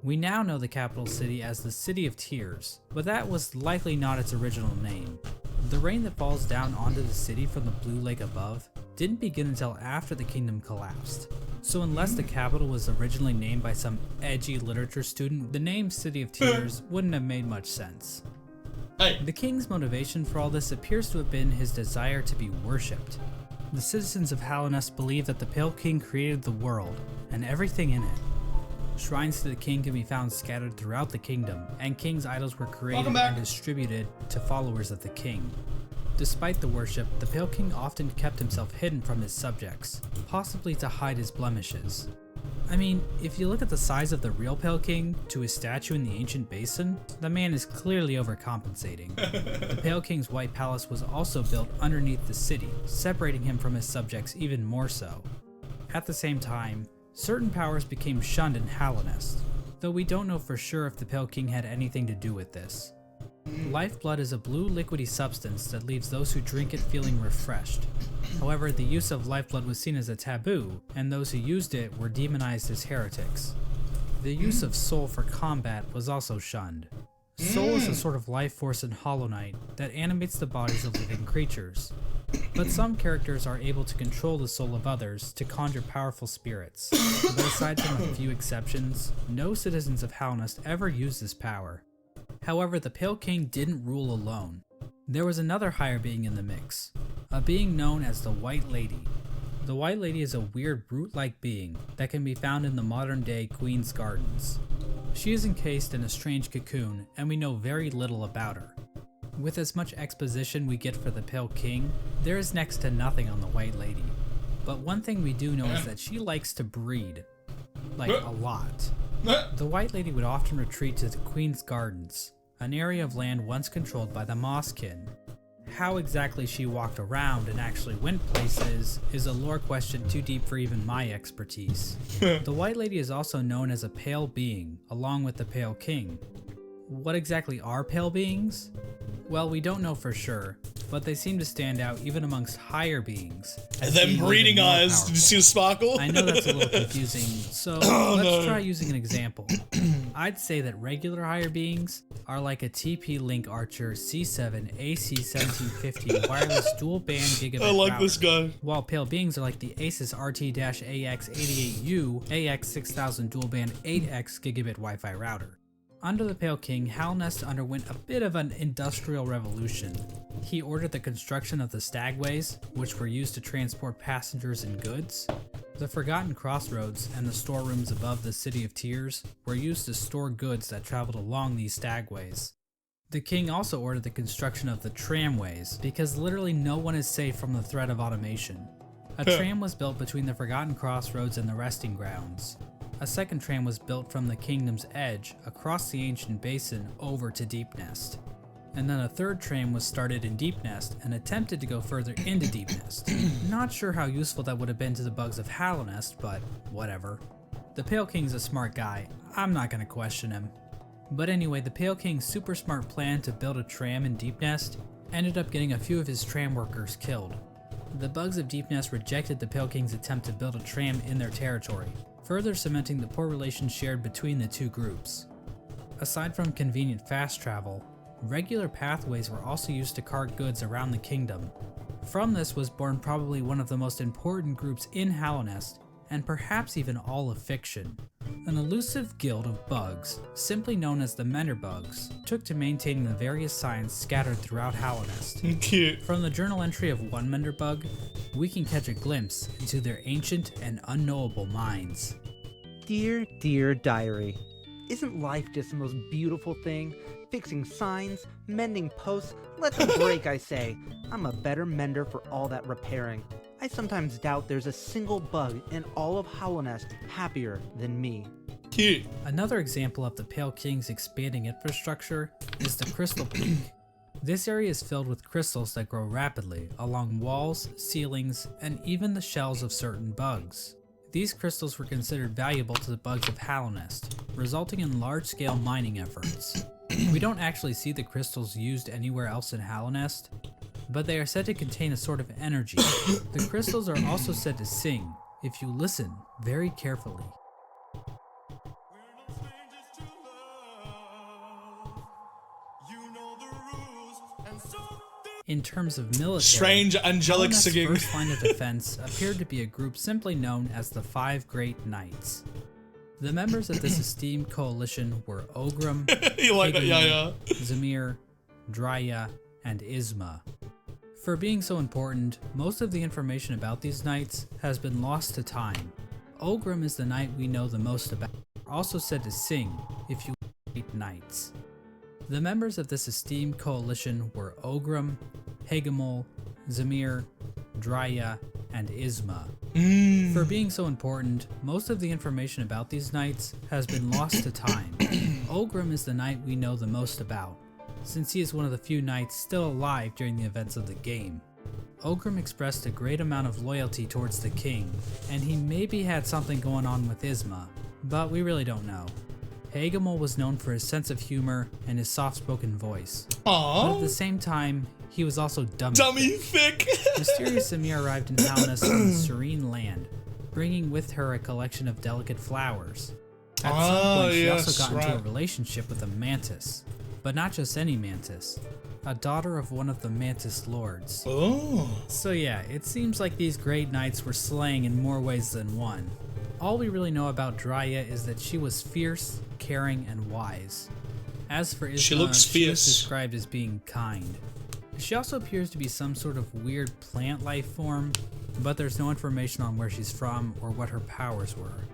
We now know the capital city as the City of Tears, but that was likely not its original name. The rain that falls down onto the city from the blue lake above didn't begin until after the kingdom collapsed. So unless the capital was originally named by some edgy literature student, the name City of Tears wouldn't have made much sense. The king's motivation for all this appears to have been his desire to be worshipped. The citizens of Hallownest believe that the Pale King created the world and everything in it. Shrines to the king can be found scattered throughout the kingdom, and king's idols were created and distributed to followers of the king. Despite the worship, the Pale King often kept himself hidden from his subjects, possibly to hide his blemishes. I mean, if you look at the size of the real Pale King to his statue in the ancient basin, the man is clearly overcompensating. The Pale King's White Palace was also built underneath the city, separating him from his subjects even more so. At the same time, certain powers became shunned in Hallownest, though we don't know for sure if the Pale King had anything to do with this. Lifeblood is a blue liquidy substance that leaves those who drink it feeling refreshed. However, the use of lifeblood was seen as a taboo, and those who used it were demonized as heretics. The use of soul for combat was also shunned. Soul is a sort of life force in Hollow Knight that animates the bodies of living creatures. But some characters are able to control the soul of others to conjure powerful spirits. But aside from a few exceptions, no citizens of Hallownest ever used this power. However, the Pale King didn't rule alone. There was another higher being in the mix, a being known as the White Lady. The White Lady is a weird brute-like being that can be found in the modern-day Queen's Gardens. She is encased in a strange cocoon, and we know very little about her. With as much exposition we get for the Pale King, there is next to nothing on the White Lady. But one thing we do know is that she likes to breed. Like, a lot. The White Lady would often retreat to the Queen's Gardens, an area of land once controlled by the Mosskin. How exactly she walked around and actually went places is a lore question too deep for even my expertise. The White Lady is also known as a pale being, along with the Pale King. What exactly are pale beings? Well, we don't know for sure, but they seem to stand out even amongst higher beings. And then breeding eyes, did you see the sparkle? I know that's a little confusing, so let's try using an example. I'd say that regular higher beings are like a TP-Link Archer C7 AC1750 wireless dual-band gigabit I like router, this guy. while pale beings are like the Asus RT-AX88U AX6000 dual-band 8X gigabit Wi-Fi router. Under the Pale King, Halnest underwent a bit of an industrial revolution. He ordered the construction of the stagways, which were used to transport passengers and goods. The Forgotten Crossroads and the storerooms above the City of Tears were used to store goods that traveled along these stagways. The king also ordered the construction of the tramways, because literally no one is safe from the threat of automation. A tram was built between the Forgotten Crossroads and the resting grounds. A second tram was built from the kingdom's edge across the ancient basin over to Deep Nest. And then a third tram was started in Deep Nest and attempted to go further into Deep Nest. Not sure how useful that would have been to the bugs of Halonest, but whatever. The Pale King's a smart guy, I'm not gonna question him. But anyway, the Pale King's super smart plan to build a tram in Deep Nest ended up getting a few of his tram workers killed. The bugs of Deep Nest rejected the Pale King's attempt to build a tram in their territory, further cementing the poor relations shared between the two groups. Aside from convenient fast travel, regular pathways were also used to cart goods around the kingdom. From this was born probably one of the most important groups in Halonest, and perhaps even all of fiction. An elusive guild of bugs, simply known as the Menderbugs, took to maintaining the various signs scattered throughout Halonest. Cute. From the journal entry of one Menderbug, we can catch a glimpse into their ancient and unknowable minds. Dear, dear diary, isn't life just the most beautiful thing? Fixing signs, mending posts, let them break, I say. I'm a better mender for all that repairing. I sometimes doubt there's a single bug in all of Halonest happier than me. Cute. Another example of the Pale King's expanding infrastructure is the Crystal Peak. This area is filled with crystals that grow rapidly along walls, ceilings, and even the shells of certain bugs. These crystals were considered valuable to the bugs of Halonest, resulting in large-scale mining efforts. We don't actually see the crystals used anywhere else in Halonest, but they are said to contain a sort of energy. The crystals are also said to sing, if you listen very carefully. In terms of military, strange angelic Halonest's singing. first line of defense appeared to be a group simply known as the Five Great Knights. The members of this esteemed coalition were Ogrim, You like that, yeah. Zamir, Drya, and Isma. For being so important, most of the information about these knights has been lost to time. Ogrim is the knight we know the most about, also said to sing, if you hate knights. The members of this esteemed coalition were Ogrim, Hegemol, Zamir, Drya, and Isma. For being so important, most of the information about these knights has been lost to time. Ogrim is the knight we know the most about, since he is one of the few knights still alive during the events of the game. Ogrim expressed a great amount of loyalty towards the king, and he maybe had something going on with Isma, but we really don't know. Hegemol was known for his sense of humor and his soft-spoken voice. But at the same time, he was also dummy thick. Mysterious Samir arrived in Halonest from a serene land, bringing with her a collection of delicate flowers. At some point, she also got into a relationship with a mantis. But not just any mantis, a daughter of one of the mantis lords. So yeah, it seems like these great knights were slaying in more ways than one. All we really know about Drya is that she was fierce, caring, and wise. As for Isma, She looks she fierce. was described as being kind. She also appears to be some sort of weird plant life form, but there's no information on where she's from or what her powers were.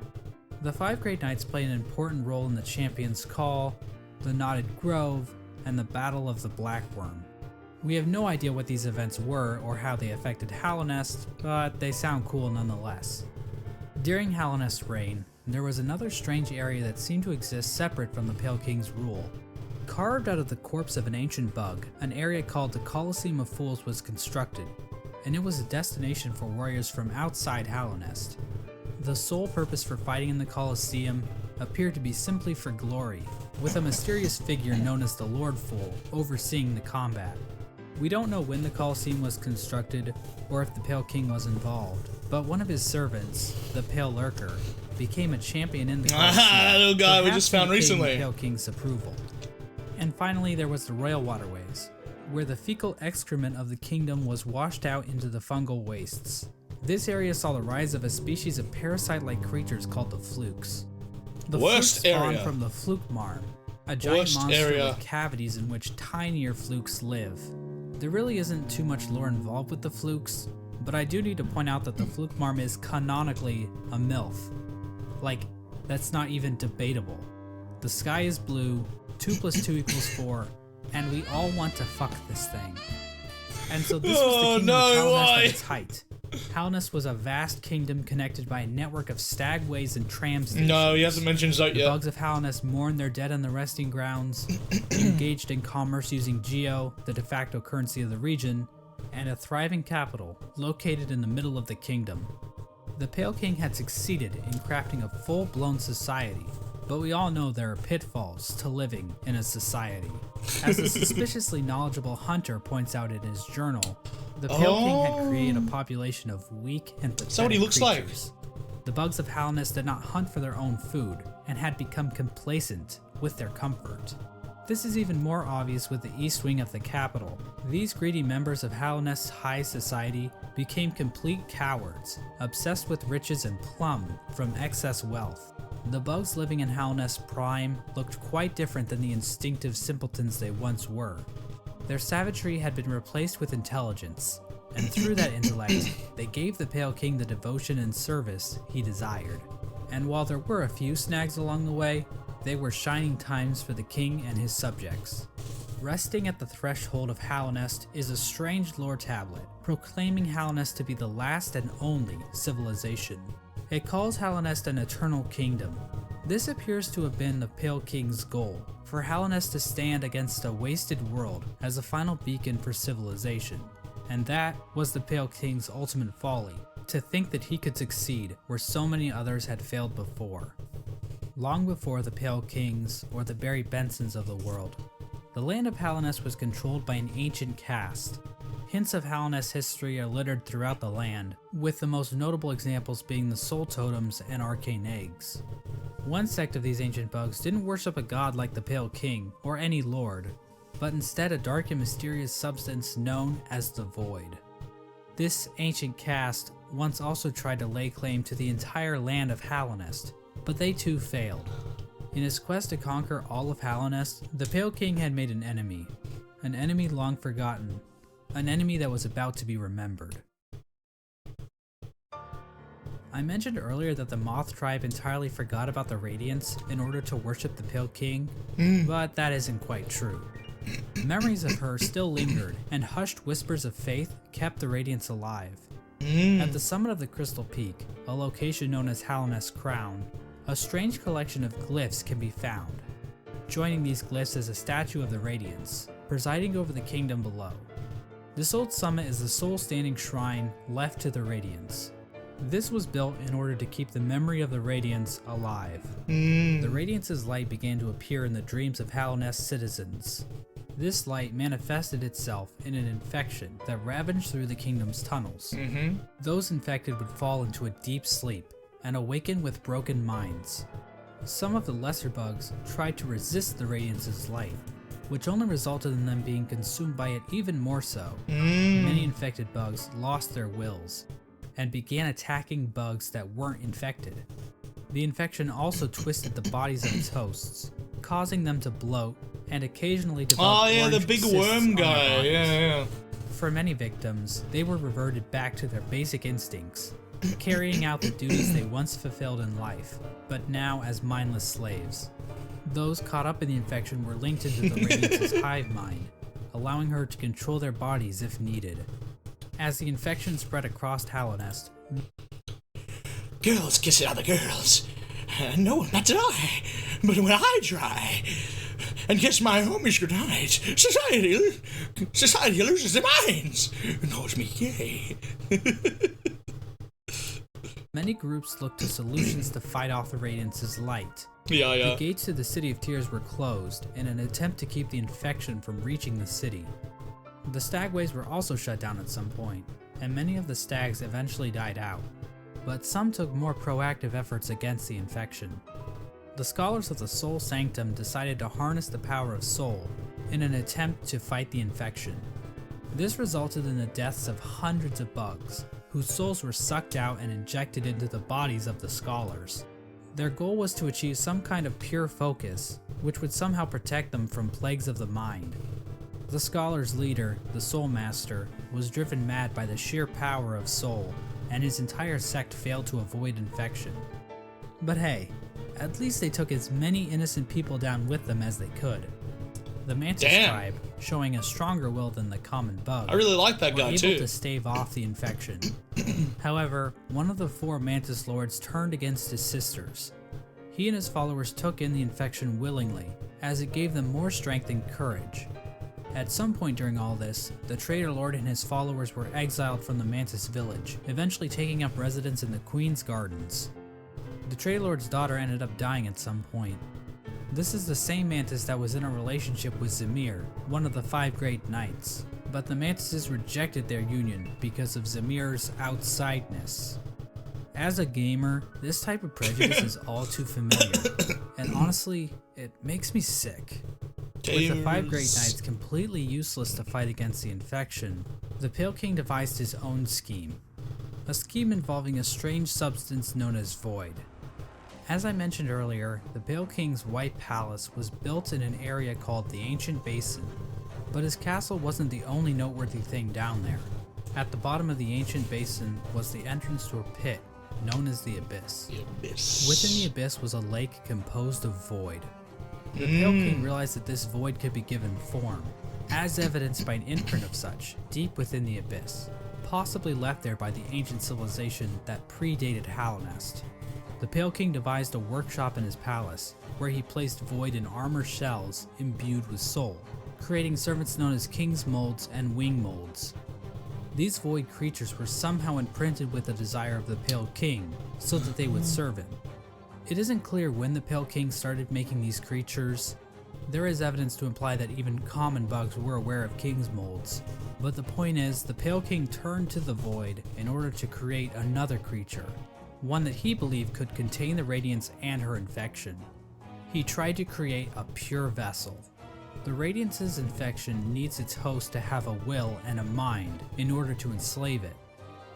The Five Great Knights play an important role in the Champion's Call, the Knotted Grove, and the Battle of the Blackworm. We have no idea what these events were or how they affected Halonest, but they sound cool nonetheless. During Halonest's reign, there was another strange area that seemed to exist separate from the Pale King's rule. Carved out of the corpse of an ancient bug, an area called the Colosseum of Fools was constructed, and it was a destination for warriors from outside Halonest. The sole purpose for fighting in the Colosseum appeared to be simply for glory, with a mysterious figure known as the Lord Fool overseeing the combat. We don't know when the Colosseum was constructed or if the Pale King was involved, but one of his servants, the Pale Lurker, became a champion in the Colosseum. That little guy we perhaps just found indicating recently. the Pale King's approval. And finally, there was the Royal Waterways, where the fecal excrement of the kingdom was washed out into the fungal wastes. This area saw the rise of a species of parasite-like creatures called the flukes. The Worst flukes spawned area. from the fluke marm, a giant Worst monster area. with cavities in which tinier flukes live. There really isn't too much lore involved with the flukes, but I do need to point out that the fluke marm is canonically a MILF. Like, that's not even debatable. The sky is blue, 2 + 2 = 4, and we all want to fuck this thing. And so this was the kingdom of Halnest at its height. Halnest was a vast kingdom connected by a network of stagways and tram stations. No, he hasn't mentioned Zote The yet. bugs of Halnest mourned their dead on the resting grounds, engaged in commerce using Geo, the de facto currency of the region, and a thriving capital located in the middle of the kingdom. The Pale King had succeeded in crafting a full-blown society, but we all know there are pitfalls to living in a society. As the suspiciously knowledgeable Hunter points out in his journal, the Pale King had created a population of weak and pathetic that what he looks like? creatures. The bugs of Halnest did not hunt for their own food and had become complacent with their comfort. This is even more obvious with the east wing of the capital. These greedy members of Halnest's high society became complete cowards, obsessed with riches and plum from excess wealth. The bugs living in Halnest Prime looked quite different than the instinctive simpletons they once were. Their savagery had been replaced with intelligence, and through that intellect, they gave the Pale King the devotion and service he desired. And while there were a few snags along the way, they were shining times for the king and his subjects. Resting at the threshold of Halnest is a strange lore tablet, proclaiming Halnest to be the last and only civilization. It calls Halnest an eternal kingdom. This appears to have been the Pale King's goal, for Halnest to stand against a wasted world as a final beacon for civilization. And that was the Pale King's ultimate folly, to think that he could succeed where so many others had failed before. Long before the Pale Kings or the Barry Bensons of the world, the land of Halnest was controlled by an ancient caste. Hints of Halnest history are littered throughout the land, with the most notable examples being the soul totems and arcane eggs. One sect of these ancient bugs didn't worship a god like the Pale King or any lord, but instead a dark and mysterious substance known as the Void. This ancient caste once also tried to lay claim to the entire land of Halnest, but they too failed. In his quest to conquer all of Halnest, the Pale King had made an enemy long forgotten, an enemy that was about to be remembered. I mentioned earlier that the Moth tribe entirely forgot about the Radiants in order to worship the Pale King, but that isn't quite true. Memories of her still lingered, and hushed whispers of faith kept the Radiants alive. At the summit of the Crystal Peak, a location known as Halnest Crown, a strange collection of glyphs can be found. Joining these glyphs is a statue of the Radiants, presiding over the kingdom below. This old summit is the sole standing shrine left to the Radiants. This was built in order to keep the memory of the Radiants alive. The Radiants' light began to appear in the dreams of Halnest citizens. This light manifested itself in an infection that ravaged through the kingdom's tunnels. Those infected would fall into a deep sleep and awaken with broken minds. Some of the lesser bugs tried to resist the Radiants' light, which only resulted in them being consumed by it even more so. Many infected bugs lost their wills and began attacking bugs that weren't infected. The infection also twisted the bodies of its hosts, causing them to bloat and occasionally develop the orange big cysts worm on their guy. bodies. Yeah. For many victims, they were reverted back to their basic instincts, carrying out the duties they once fulfilled in life, but now as mindless slaves. Those caught up in the infection were linked into the Radiant's hive mind, allowing her to control their bodies if needed. As the infection spread across Halnest, Girls kissing other girls. No, not I. But when I try and kiss my homies goodnight, society loses their minds and calls me gay. many groups looked to solutions to fight off the Radiants' light. The gates to the City of Tears were closed in an attempt to keep the infection from reaching the city. The stagways were also shut down at some point, and many of the stags eventually died out, but some took more proactive efforts against the infection. The scholars of the Soul Sanctum decided to harness the power of Soul in an attempt to fight the infection. This resulted in the deaths of hundreds of bugs, whose souls were sucked out and injected into the bodies of the scholars. Their goal was to achieve some kind of pure focus, which would somehow protect them from plagues of the mind. The scholars' leader, the Soul Master, was driven mad by the sheer power of Soul, and his entire sect failed to avoid infection. But hey, at least they took as many innocent people down with them as they could. The Mantis tribe, showing a stronger will than the common bug, I really like that were guy able too. to stave off the infection. However, one of the 4 Mantis Lords turned against his sisters. He and his followers took in the infection willingly, as it gave them more strength and courage. At some point during all this, the Traitor Lord and his followers were exiled from the Mantis village, eventually taking up residence in the Queen's Gardens. The Traitor Lord's daughter ended up dying at some point. This is the same Mantis that was in a relationship with Zamir, one of the 5 Great Knights, but the Mantises rejected their union because of Zamir's outsideness. As a gamer, this type of prejudice is all too familiar, and honestly, it makes me sick. With the 5 Great Knights completely useless to fight against the infection, the Pale King devised his own scheme. A scheme involving a strange substance known as Void. As I mentioned earlier, the Pale King's White Palace was built in an area called the Ancient Basin, but his castle wasn't the only noteworthy thing down there. At the bottom of the Ancient Basin was the entrance to a pit, known as the Abyss. Within the Abyss was a lake composed of void. The Pale King realized that this void could be given form, as evidenced by an imprint of such, deep within the Abyss, possibly left there by the ancient civilization that predated Halonest. The Pale King devised a workshop in his palace, where he placed void in armor shells imbued with soul, creating servants known as King's Molds and Wing Molds. These void creatures were somehow imprinted with the desire of the Pale King, so that they would serve him. It isn't clear when the Pale King started making these creatures. There is evidence to imply that even common bugs were aware of King's Molds, but the point is, the Pale King turned to the void in order to create another creature, one that he believed could contain the Radiance and her infection. He tried to create a pure vessel. The Radiance's infection needs its host to have a will and a mind in order to enslave it.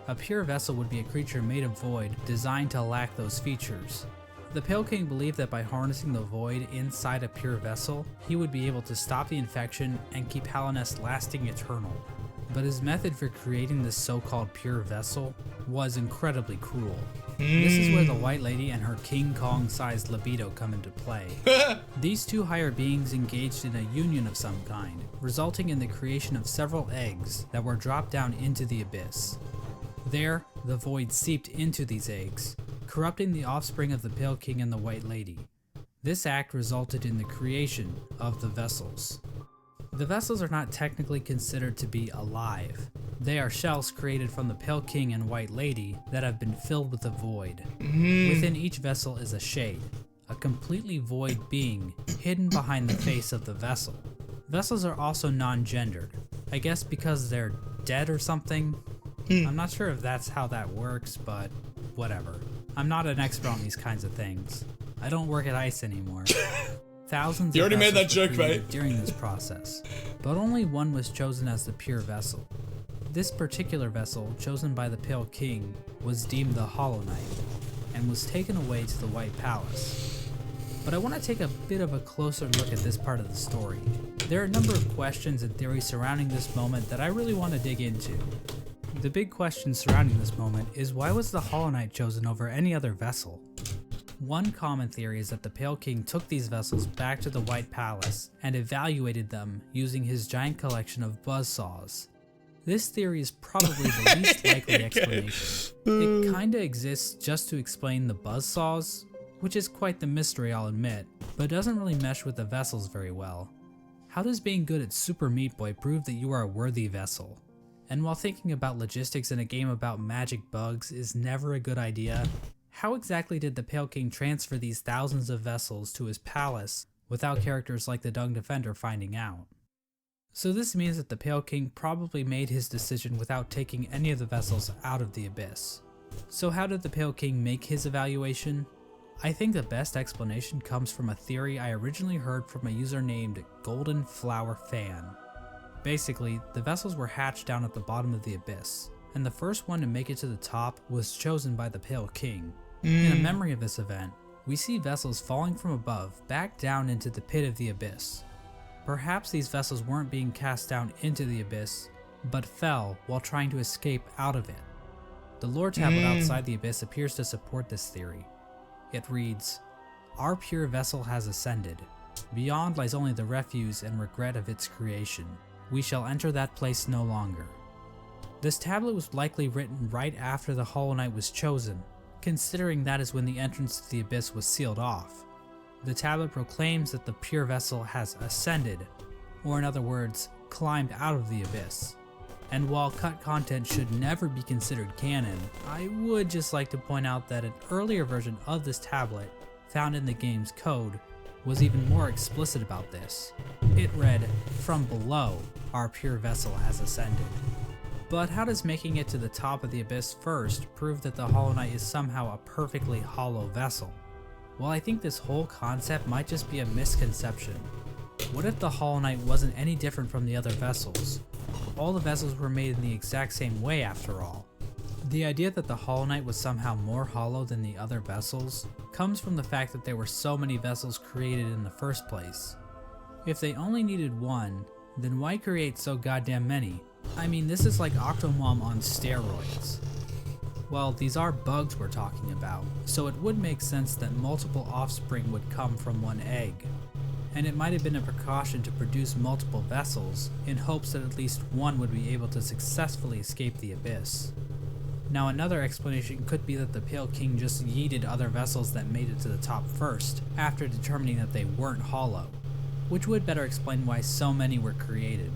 A pure vessel would be a creature made of void designed to lack those features. The Pale King believed that by harnessing the void inside a pure vessel, he would be able to stop the infection and keep Halonest lasting eternal. But his method for creating this so-called pure vessel was incredibly cruel. This is where the White Lady and her King Kong-sized libido come into play. These 2 higher beings engaged in a union of some kind, resulting in the creation of several eggs that were dropped down into the abyss. There, the void seeped into these eggs, corrupting the offspring of the Pale King and the White Lady. This act resulted in the creation of the vessels. The vessels are not technically considered to be alive. They are shells created from the Pale King and White Lady that have been filled with a void. Within each vessel is a shade, a completely void being hidden behind the face of the vessel. Vessels are also non-gendered, I guess because they're dead or something. I'm not sure if that's how that works, but whatever. I'm not an expert on these kinds of things. I don't work at ICE anymore. Thousands You of already made that vessels were joke, created mate. during this process, but only one was chosen as the pure vessel. This particular vessel, chosen by the Pale King, was deemed the Hollow Knight, and was taken away to the White Palace. But I want to take a bit of a closer look at this part of the story. There are a number of questions and theories surrounding this moment that I really want to dig into. The big question surrounding this moment is, why was the Hollow Knight chosen over any other vessel? One common theory is that the Pale King took these vessels back to the White Palace and evaluated them using his giant collection of buzzsaws. This theory is probably the least likely explanation. It kinda exists just to explain the buzzsaws, which is quite the mystery, I'll admit, but doesn't really mesh with the vessels very well. How does being good at Super Meat Boy prove that you are a worthy vessel? And while thinking about logistics in a game about magic bugs is never a good idea, How exactly did the Pale King transfer these thousands of vessels to his palace without characters like the Dung Defender finding out? So this means that the Pale King probably made his decision without taking any of the vessels out of the Abyss. So how did the Pale King make his evaluation? I think the best explanation comes from a theory I originally heard from a user named Golden Flower Fan. Basically, the vessels were hatched down at the bottom of the Abyss, and the first one to make it to the top was chosen by the Pale King. In a memory of this event, we see vessels falling from above back down into the pit of the Abyss. Perhaps these vessels weren't being cast down into the Abyss, but fell while trying to escape out of it. The lore tablet outside the Abyss appears to support this theory. It reads, "Our pure vessel has ascended. Beyond lies only the refuse and regret of its creation. We shall enter that place no longer." This tablet was likely written right after the Hollow Knight was chosen, considering that is when the entrance to the Abyss was sealed off. The tablet proclaims that the pure vessel has ascended, or in other words, climbed out of the Abyss. And while cut content should never be considered canon, I would just like to point out that an earlier version of this tablet, found in the game's code, was even more explicit about this. It read, "From below, our pure vessel has ascended." But how does making it to the top of the Abyss first prove that the Hollow Knight is somehow a perfectly hollow vessel? Well, I think this whole concept might just be a misconception. What if the Hollow Knight wasn't any different from the other vessels? All the vessels were made in the exact same way after all. The idea that the Hollow Knight was somehow more hollow than the other vessels comes from the fact that there were so many vessels created in the first place. If they only needed one, then why create so goddamn many? I mean, this is like Octomom on steroids. Well, these are bugs we're talking about, so it would make sense that multiple offspring would come from one egg. And it might have been a precaution to produce multiple vessels in hopes that at least one would be able to successfully escape the Abyss. Now, another explanation could be that the Pale King just yeeted other vessels that made it to the top first, after determining that they weren't hollow, which would better explain why so many were created.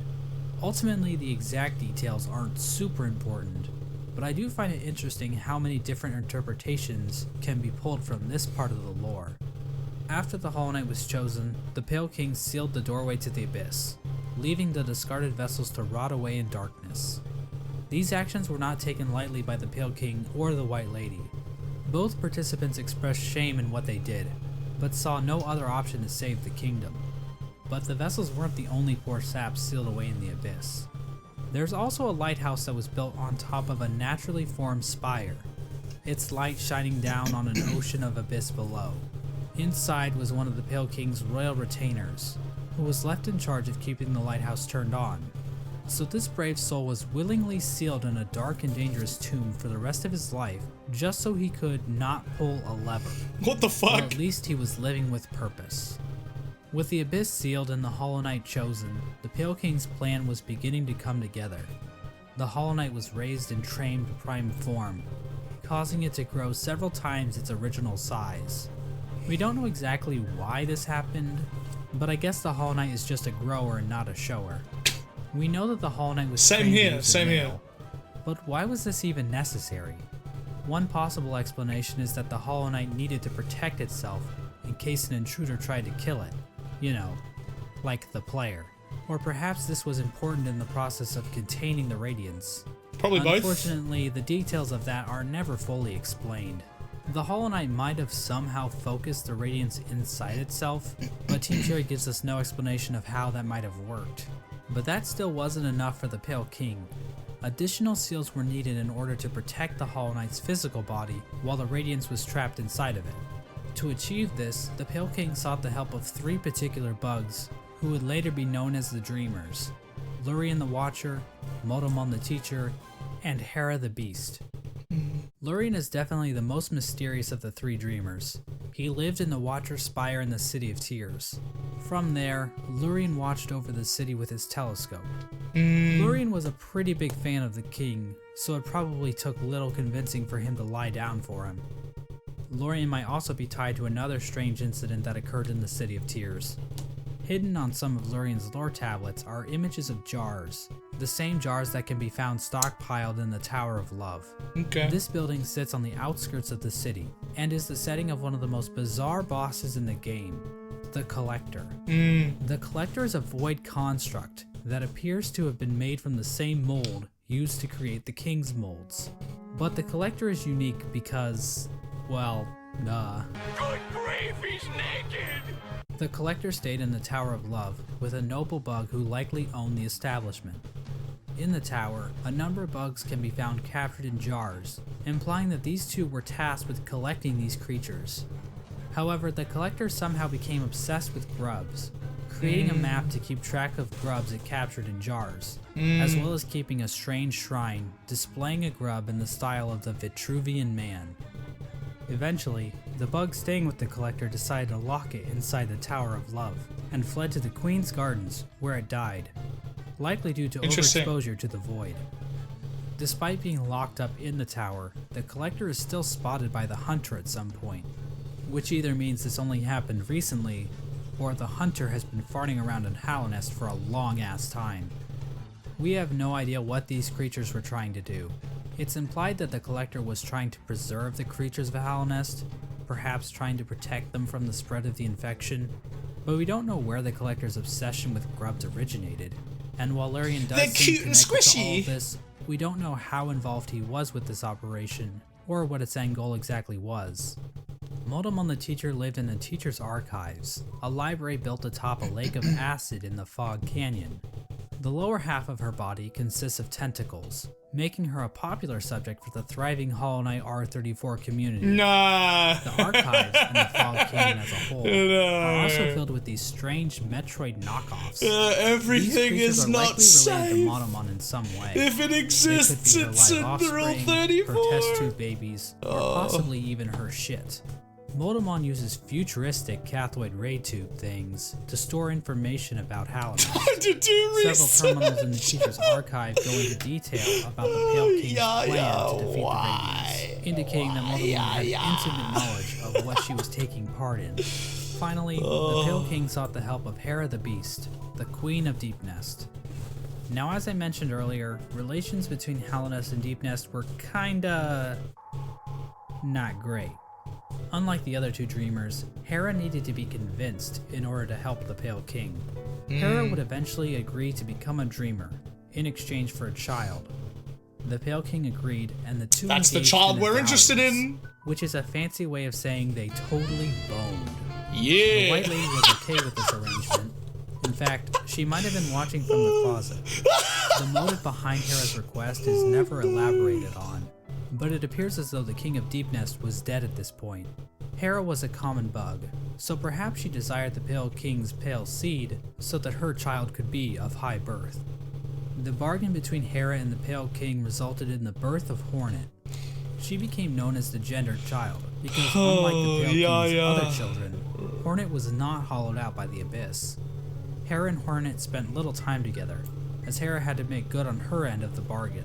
Ultimately, the exact details aren't super important, but I do find it interesting how many different interpretations can be pulled from this part of the lore. After the Hollow Knight was chosen, the Pale King sealed the doorway to the Abyss, leaving the discarded vessels to rot away in darkness. These actions were not taken lightly by the Pale King or the White Lady. Both participants expressed shame in what they did, but saw no other option to save the kingdom. But the vessels weren't the only poor saps sealed away in the Abyss. There's also a lighthouse that was built on top of a naturally formed spire, its light shining down on an ocean of abyss below. Inside was one of the Pale King's royal retainers, who was left in charge of keeping the lighthouse turned on. So this brave soul was willingly sealed in a dark and dangerous tomb for the rest of his life, just so he could not pull a lever. What the fuck? Or at least he was living with purpose. With the Abyss sealed and the Hollow Knight chosen, the Pale King's plan was beginning to come together. The Hollow Knight was raised in trained prime form, causing it to grow several times its original size. We don't know exactly why this happened, but I guess the Hollow Knight is just a grower and not a shower. We know that the Hollow Knight was Same trained to here, use a same nail, here. But why was this even necessary? One possible explanation is that the Hollow Knight needed to protect itself in case an intruder tried to kill it. You know, like the player. Or perhaps this was important in the process of containing the Radiance. Probably both. Unfortunately, the details of that are never fully explained. The Hollow Knight might have somehow focused the Radiance inside itself, but Team Cherry gives us no explanation of how that might have worked. But that still wasn't enough for the Pale King. Additional seals were needed in order to protect the Hollow Knight's physical body while the Radiance was trapped inside of it. To achieve this, the Pale King sought the help of three particular bugs, who would later be known as the Dreamers: Lurien the Watcher, Motomon the Teacher, and Hera the Beast. Lurien is definitely the most mysterious of the three Dreamers. He lived in the Watcher's Spire in the City of Tears. From there, Lurien watched over the city with his telescope. Lurien was a pretty big fan of the king, so it probably took little convincing for him to lie down for him. Lurien might also be tied to another strange incident that occurred in the City of Tears. Hidden on some of Lurian's lore tablets are images of jars, the same jars that can be found stockpiled in the Tower of Love. Okay. This building sits on the outskirts of the city, and is the setting of one of the most bizarre bosses in the game, the Collector. The Collector is a void construct that appears to have been made from the same mold used to create the King's molds. But the Collector is unique because, well, Good grief, he's naked! The Collector stayed in the Tower of Love with a noble bug who likely owned the establishment. In the tower, a number of bugs can be found captured in jars, implying that these two were tasked with collecting these creatures. However, the Collector somehow became obsessed with grubs, creating a map to keep track of grubs it captured in jars, as well as keeping a strange shrine displaying a grub in the style of the Vitruvian Man. Eventually, the bug staying with the Collector decided to lock it inside the Tower of Love, and fled to the Queen's Gardens, where it died, likely due to overexposure to the void. Despite being locked up in the tower, the Collector is still spotted by the Hunter at some point, which either means this only happened recently, or the Hunter has been farting around in Hallownest for a long-ass time. We have no idea what these creatures were trying to do. It's implied that the Collector was trying to preserve the creatures of Hallownest, perhaps trying to protect them from the spread of the infection, but we don't know where the Collector's obsession with grubs originated, and while Lurian does seem connected to all of this, we don't know how involved he was with this operation, or what its end goal exactly was. Motomon the teacher lived in the teacher's archives, a library built atop a lake of acid in the Fog Canyon. The lower half of her body consists of tentacles, making her a popular subject for the thriving Hollow Knight R34 community. Nah. The archives and the Fog Canyon as a whole are also filled with these strange Metroid knockoffs. Everything is not safe. To Motomon in some way. If it exists, it's in the Rule 34. Her test tube babies, or possibly even her shit. Motomon uses futuristic cathode ray tube things to store information about Hallownest. Several terminals in the teacher's archive go into detail about the Pale King's plan to defeat the babies, indicating that Motomon had intimate knowledge of what she was taking part in. Finally, the Pale King sought the help of Hera the Beast, the Queen of Deepnest. Now, as I mentioned earlier, relations between Hallownest and Deepnest were kinda not great. Unlike the other two dreamers, Hera needed to be convinced in order to help the Pale King. Hera would eventually agree to become a dreamer, in exchange for a child. The Pale King agreed, and the two That's the engaged child in we're vows, interested in! Which is a fancy way of saying they totally boned. Yeah! The White Lady was okay with this arrangement. In fact, she might have been watching from the closet. The motive behind Hera's request is never elaborated on, but it appears as though the King of Deepnest was dead at this point. Hera was a common bug, so perhaps she desired the Pale King's pale seed so that her child could be of high birth. The bargain between Hera and the Pale King resulted in the birth of Hornet. She became known as the gendered child, because unlike the Pale King's other children, Hornet was not hollowed out by the Abyss. Hera and Hornet spent little time together, as Hera had to make good on her end of the bargain.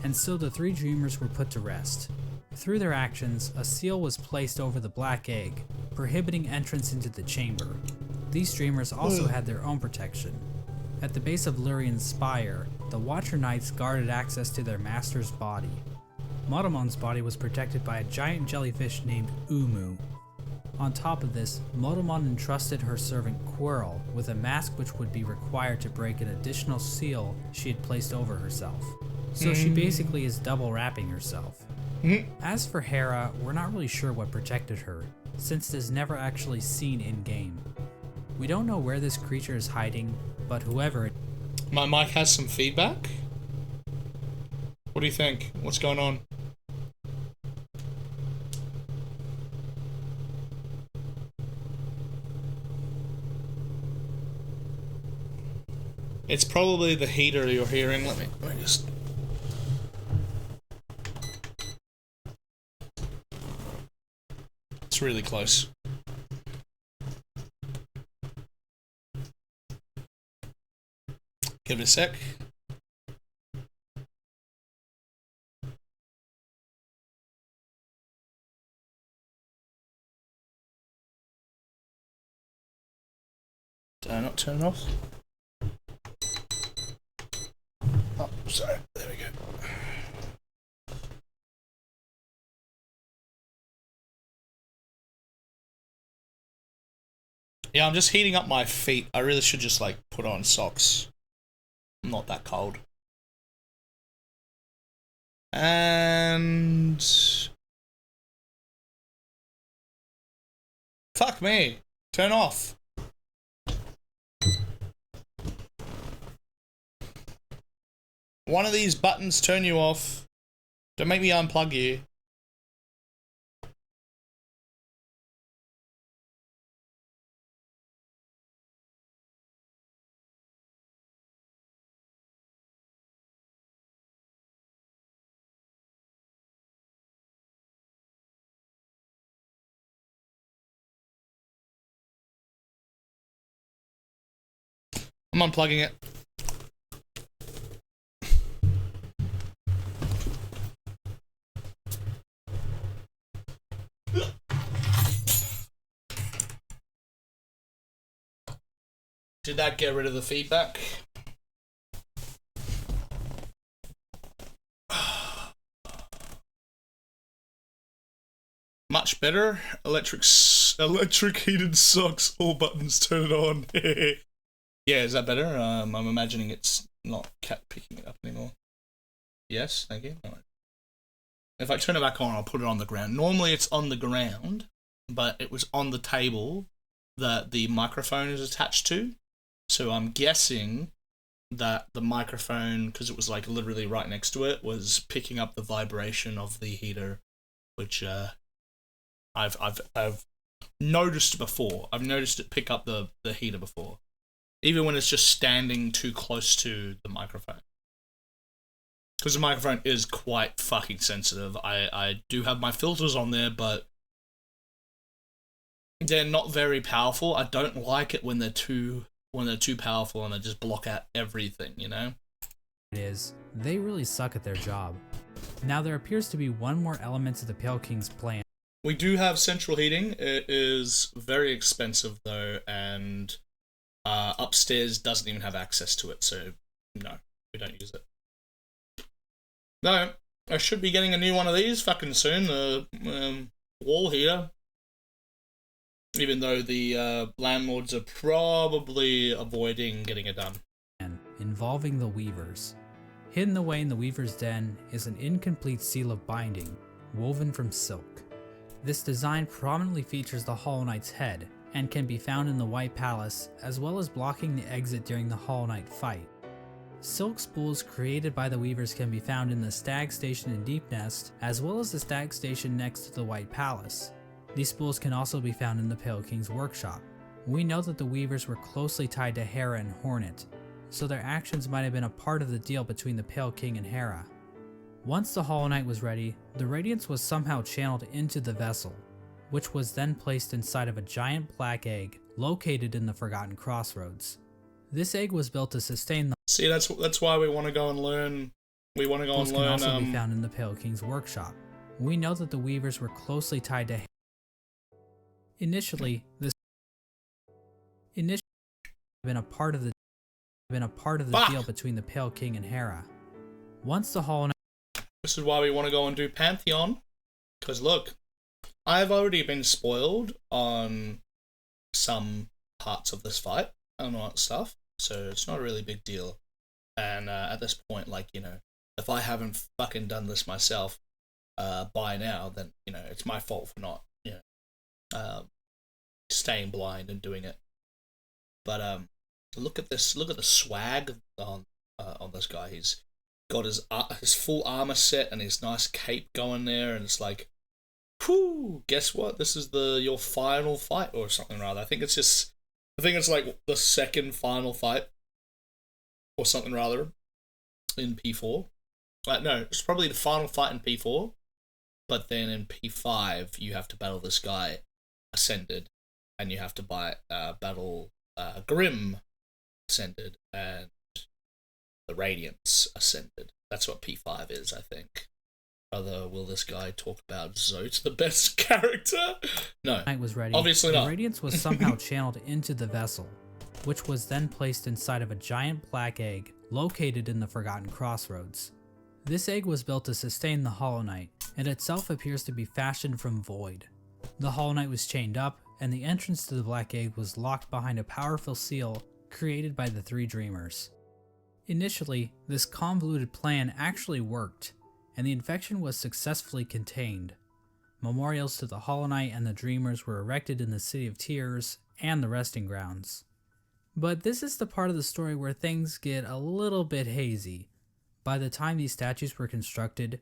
And so the three dreamers were put to rest. Through their actions, a seal was placed over the black egg, prohibiting entrance into the chamber. These dreamers also had their own protection. At the base of Lurian's spire, the Watcher Knights guarded access to their master's body. Motomon's body was protected by a giant jellyfish named Umu. On top of this, Motomon entrusted her servant Quirrell with a mask which would be required to break an additional seal she had placed over herself. So she basically is double wrapping herself. As for Hera, we're not really sure what protected her, since it is never actually seen in-game. We don't know where this creature is hiding, but whoever it... My mic has some feedback? What do you think? What's going on? It's probably the heater you're hearing. Let me just... It's really close. Give it a sec. Did I not turn it off? Oh, sorry. There we go. Yeah, I'm just heating up my feet. I really should just, like, put on socks. I'm not that cold. And... fuck me. Turn off. One of these buttons turn you off. Don't make me unplug you. I'm unplugging it. Did that get rid of the feedback? Much better. Electric heated socks. All buttons turn it on. Yeah, is that better? I'm imagining it's not picking it up anymore. Yes, thank you. Right. If I turn it back on, I'll put it on the ground. Normally it's on the ground, but it was on the table that the microphone is attached to. So I'm guessing that the microphone, because it was like literally right next to it, was picking up the vibration of the heater, which I've noticed before. I've noticed it pick up the heater before, even when it's just standing too close to the microphone. Because the microphone is quite fucking sensitive. I do have my filters on there, but they're not very powerful. I don't like it when they're too powerful and they just block out everything, you know? It is. They really suck at their job. Now there appears to be one more element to the Pale King's plan. We do have central heating. It is very expensive though, and upstairs doesn't even have access to it, so no, we don't use it. No, I should be getting a new one of these fucking soon, the wall heater. Even though the landlords are probably avoiding getting it done. Involving the Weavers. Hidden away in the Weaver's den is an incomplete seal of binding, woven from silk. This design prominently features the Hollow Knight's head, and can be found in the White Palace, as well as blocking the exit during the Hollow Knight fight. Silk spools created by the Weavers can be found in the Stag Station in Deep Nest, as well as the Stag Station next to the White Palace. These spools can also be found in the Pale King's workshop. We know that the Weavers were closely tied to Hera and Hornet, so their actions might have been a part of the deal between the Pale King and Hera. Once the Hollow Knight was ready, the Radiance was somehow channeled into the vessel, which was then placed inside of a giant black egg located in the Forgotten Crossroads. This egg was built to sustain the— See, that's why we want to go and learn. We want to go and learn. Can also be found in the Pale King's workshop. We know that the Weavers were closely tied to— Initially been a part of the deal between the Pale King and Hera. Once the Hollow Knight— This is why we want to go and do Pantheon, because look, I've already been spoiled on some parts of this fight and all that stuff, so it's not a really big deal. And at this point, like, you know, if I haven't fucking done this myself by now, then, you know, it's my fault for not, you know, staying blind and doing it. But look at this, look at the swag on this guy. He's got his full armor set and his nice cape going there, and it's like, whew, guess what? This is your final fight or something rather. I think it's like the second final fight or something rather in P4. No, it's probably the final fight in P4, but then in P5 you have to battle this guy Ascended, and you have to battle Grim Ascended and the Radiance Ascended. That's what P5 is, I think. Rather, will this guy talk about Zote, the best character? No, Knight was ready. Obviously the not. Radiance was somehow channeled into the vessel, which was then placed inside of a giant black egg located in the Forgotten Crossroads. This egg was built to sustain the Hollow Knight, and itself appears to be fashioned from void. The Hollow Knight was chained up, and the entrance to the black egg was locked behind a powerful seal created by the three dreamers. Initially, this convoluted plan actually worked, and the infection was successfully contained. Memorials to the Hollow Knight and the Dreamers were erected in the City of Tears and the Resting Grounds. But this is the part of the story where things get a little bit hazy. By the time these statues were constructed,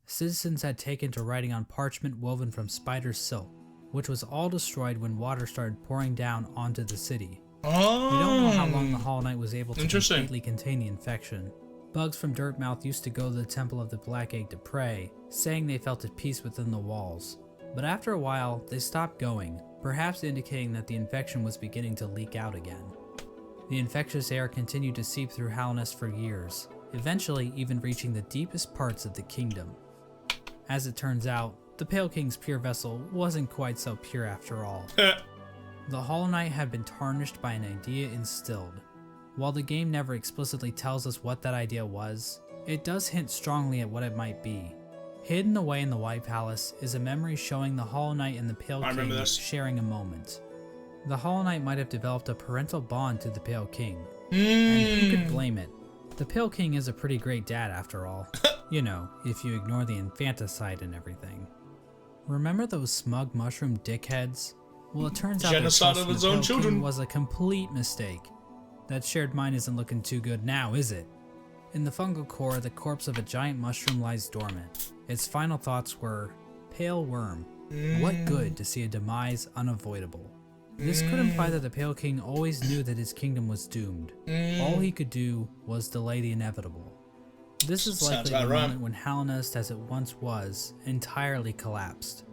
citizens had taken to writing on parchment woven from spider silk, which was all destroyed when water started pouring down onto the city. We don't know how long the Hollow Knight was able to completely contain the infection. Bugs from Dirtmouth used to go to the Temple of the Black Egg to pray, saying they felt at peace within the walls. But after a while, they stopped going, perhaps indicating that the infection was beginning to leak out again. The infectious air continued to seep through Hallownest for years, eventually even reaching the deepest parts of the kingdom. As it turns out, the Pale King's pure vessel wasn't quite so pure after all. The Hollow Knight had been tarnished by an idea instilled. While the game never explicitly tells us what that idea was, it does hint strongly at what it might be. Hidden away in the White Palace is a memory showing the Hollow Knight and the Pale King sharing a moment. The Hollow Knight might have developed a parental bond to the Pale King. And who could blame it? The Pale King is a pretty great dad after all. You know, if you ignore the infanticide and everything. Remember those smug mushroom dickheads? Well, it turns out Genocide their of trust its in the own Pale children. King was a complete mistake. That shared mind isn't looking too good now, is it? In the fungal core, the corpse of a giant mushroom lies dormant. Its final thoughts were, "Pale worm, what good to see a demise unavoidable?" This could imply that the Pale King always knew that his kingdom was doomed. All he could do was delay the inevitable. This is likely the moment when Hallownest, as it once was, entirely collapsed.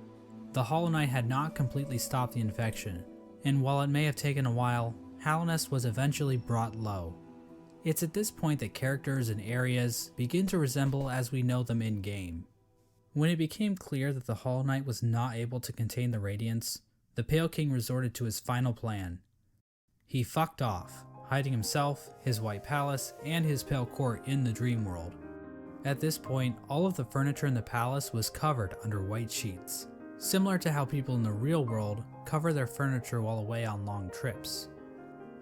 The Hollow Knight had not completely stopped the infection, and while it may have taken a while, Hallownest was eventually brought low. It's at this point that characters and areas begin to resemble as we know them in-game. When it became clear that the Hollow Knight was not able to contain the Radiance, the Pale King resorted to his final plan. He fucked off, hiding himself, his White Palace, and his Pale Court in the Dream World. At this point, all of the furniture in the palace was covered under white sheets, similar to how people in the real world cover their furniture while away on long trips.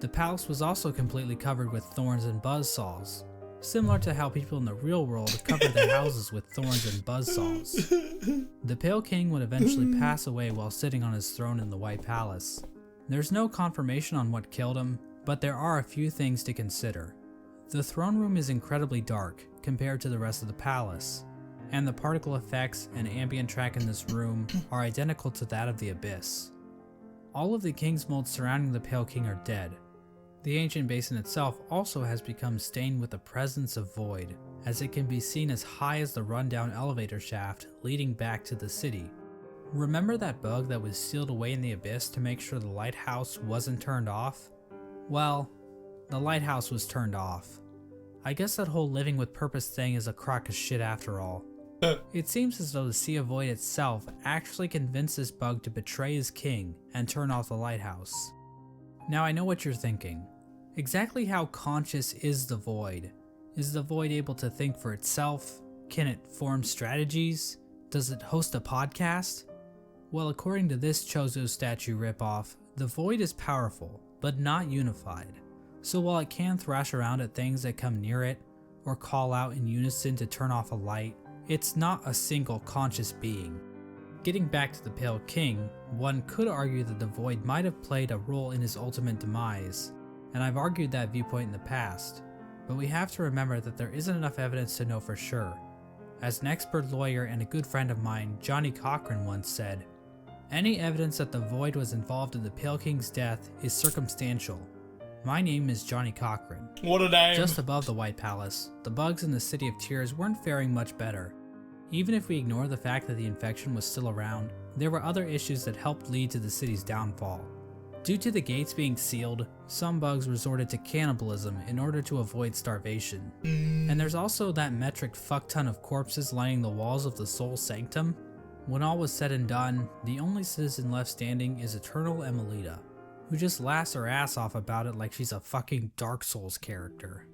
The palace was also completely covered with thorns and buzzsaws, similar to how people in the real world cover their houses with thorns and buzzsaws. The Pale King would eventually pass away while sitting on his throne in the White Palace. There's no confirmation on what killed him, but there are a few things to consider. The throne room is incredibly dark compared to the rest of the palace, and the particle effects and ambient track in this room are identical to that of the Abyss. All of the king's molds surrounding the Pale King are dead. The ancient basin itself also has become stained with the presence of void, as it can be seen as high as the rundown elevator shaft leading back to the city. Remember that bug that was sealed away in the Abyss to make sure the lighthouse wasn't turned off? Well, the lighthouse was turned off. I guess that whole living with purpose thing is a crock of shit after all. It seems as though the Sea of Void itself actually convinced this bug to betray his king and turn off the lighthouse. Now I know what you're thinking. Exactly how conscious is the Void? Is the Void able to think for itself? Can it form strategies? Does it host a podcast? Well, according to this Chozo statue ripoff, the Void is powerful, but not unified. So while it can thrash around at things that come near it, or call out in unison to turn off a light, it's not a single conscious being. Getting back to the Pale King, one could argue that the Void might have played a role in his ultimate demise, and I've argued that viewpoint in the past, but we have to remember that there isn't enough evidence to know for sure. As an expert lawyer and a good friend of mine, Johnny Cochran, once said, "Any evidence that the Void was involved in the Pale King's death is circumstantial." My name is Johnny Cochran. What a name. Just above the White Palace, the bugs in the City of Tears weren't faring much better. Even if we ignore the fact that the infection was still around, there were other issues that helped lead to the city's downfall. Due to the gates being sealed, some bugs resorted to cannibalism in order to avoid starvation. And there's also that metric fuckton of corpses lining the walls of the Soul Sanctum. When all was said and done, the only citizen left standing is Eternal Emelita, who just laughs her ass off about it like she's a fucking Dark Souls character.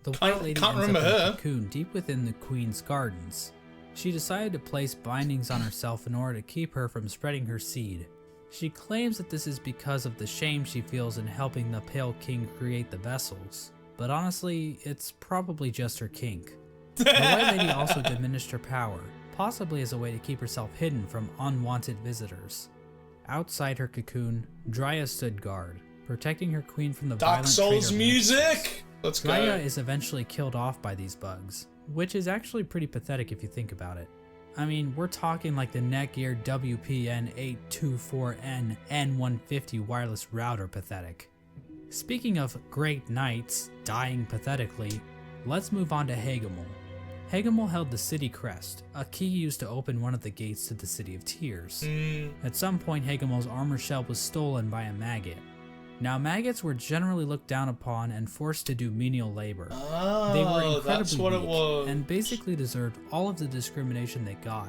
The White Lady can't ends remember up in her. a cocoon deep within the Queen's gardens. She decided to place bindings on herself in order to keep her from spreading her seed. She claims that this is because of the shame she feels in helping the Pale King create the vessels, but honestly, it's probably just her kink. The White Lady also diminished her power, possibly as a way to keep herself hidden from unwanted visitors. Outside her cocoon, Dryia stood guard, protecting her queen from the Dark violent Souls traitor music! Nexus. Let's go. Dryia is eventually killed off by these bugs, which is actually pretty pathetic if you think about it. I mean, we're talking like the Netgear WPN824N N150 wireless router pathetic. Speaking of great knights dying pathetically, let's move on to Hagemul. Hagemul held the city crest, a key used to open one of the gates to the City of Tears. At some point, Hagemul's armor shell was stolen by a maggot. Now, maggots were generally looked down upon and forced to do menial labor. They were incredibly that's what it weak was. and basically deserved all of the discrimination they got.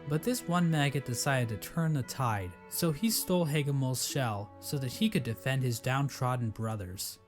But this one maggot decided to turn the tide, so he stole Hagemul's shell so that he could defend his downtrodden brothers.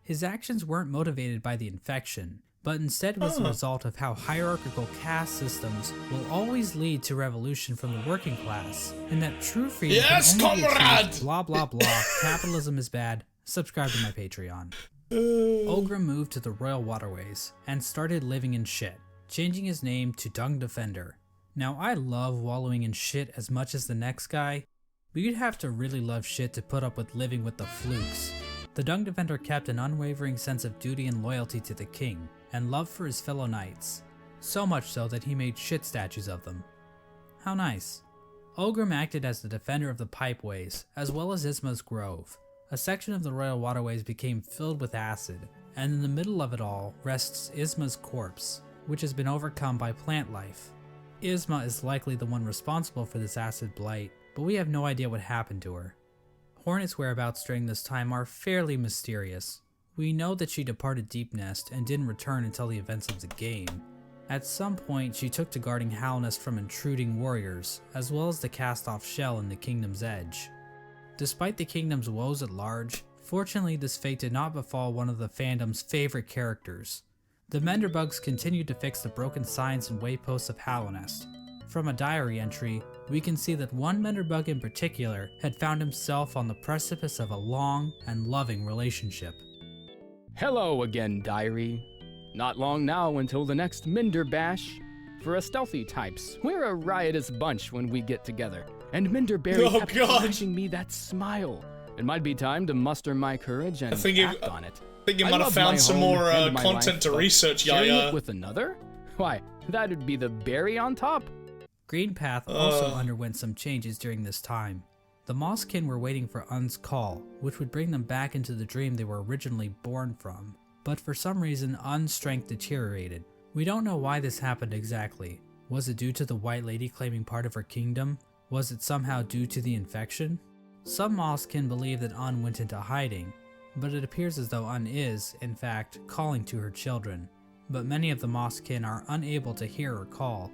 His actions weren't motivated by the infection, but instead was the result of how hierarchical caste systems will always lead to revolution from the working class, and that true freedom Yes, can only be comrade! achieved, blah blah blah, capitalism is bad, subscribe to my Patreon. Olgrim moved to the Royal Waterways and started living in shit, changing his name to Dung Defender. Now I love wallowing in shit as much as the next guy, but you'd have to really love shit to put up with living with the flukes. The Dung Defender kept an unwavering sense of duty and loyalty to the king, and love for his fellow knights, so much so that he made shit statues of them. How nice. Olgrim acted as the defender of the pipeways, as well as Isma's Grove. A section of the Royal Waterways became filled with acid, and in the middle of it all rests Isma's corpse, which has been overcome by plant life. Isma is likely the one responsible for this acid blight, but we have no idea what happened to her. Hornet's whereabouts during this time are fairly mysterious. We know that she departed Deep Nest and didn't return until the events of the game. At some point, she took to guarding Halnest from intruding warriors, as well as the cast-off shell in the Kingdom's Edge. Despite the Kingdom's woes at large, fortunately this fate did not befall one of the fandom's favorite characters. The Menderbugs continued to fix the broken signs and wayposts of Halnest. From a diary entry, we can see that one Menderbug in particular had found himself on the precipice of a long and loving relationship. Hello again, diary. Not long now until the next Minder Bash. For us stealthy types, we're a riotous bunch when we get together, and Minderberry kept flashing me that smile. It might be time to muster my courage and act on it. I think you might have found some more content to research, sharing Yaya. it with another? Why, that'd be the berry on top. Greenpath also underwent some changes during this time. The Mosskin were waiting for Un's call, which would bring them back into the dream they were originally born from. But for some reason, Un's strength deteriorated. We don't know why this happened exactly. Was it due to the White Lady claiming part of her kingdom? Was it somehow due to the infection? Some Mosskin believe that Un went into hiding, but it appears as though Un is, in fact, calling to her children. But many of the Mosskin are unable to hear her call.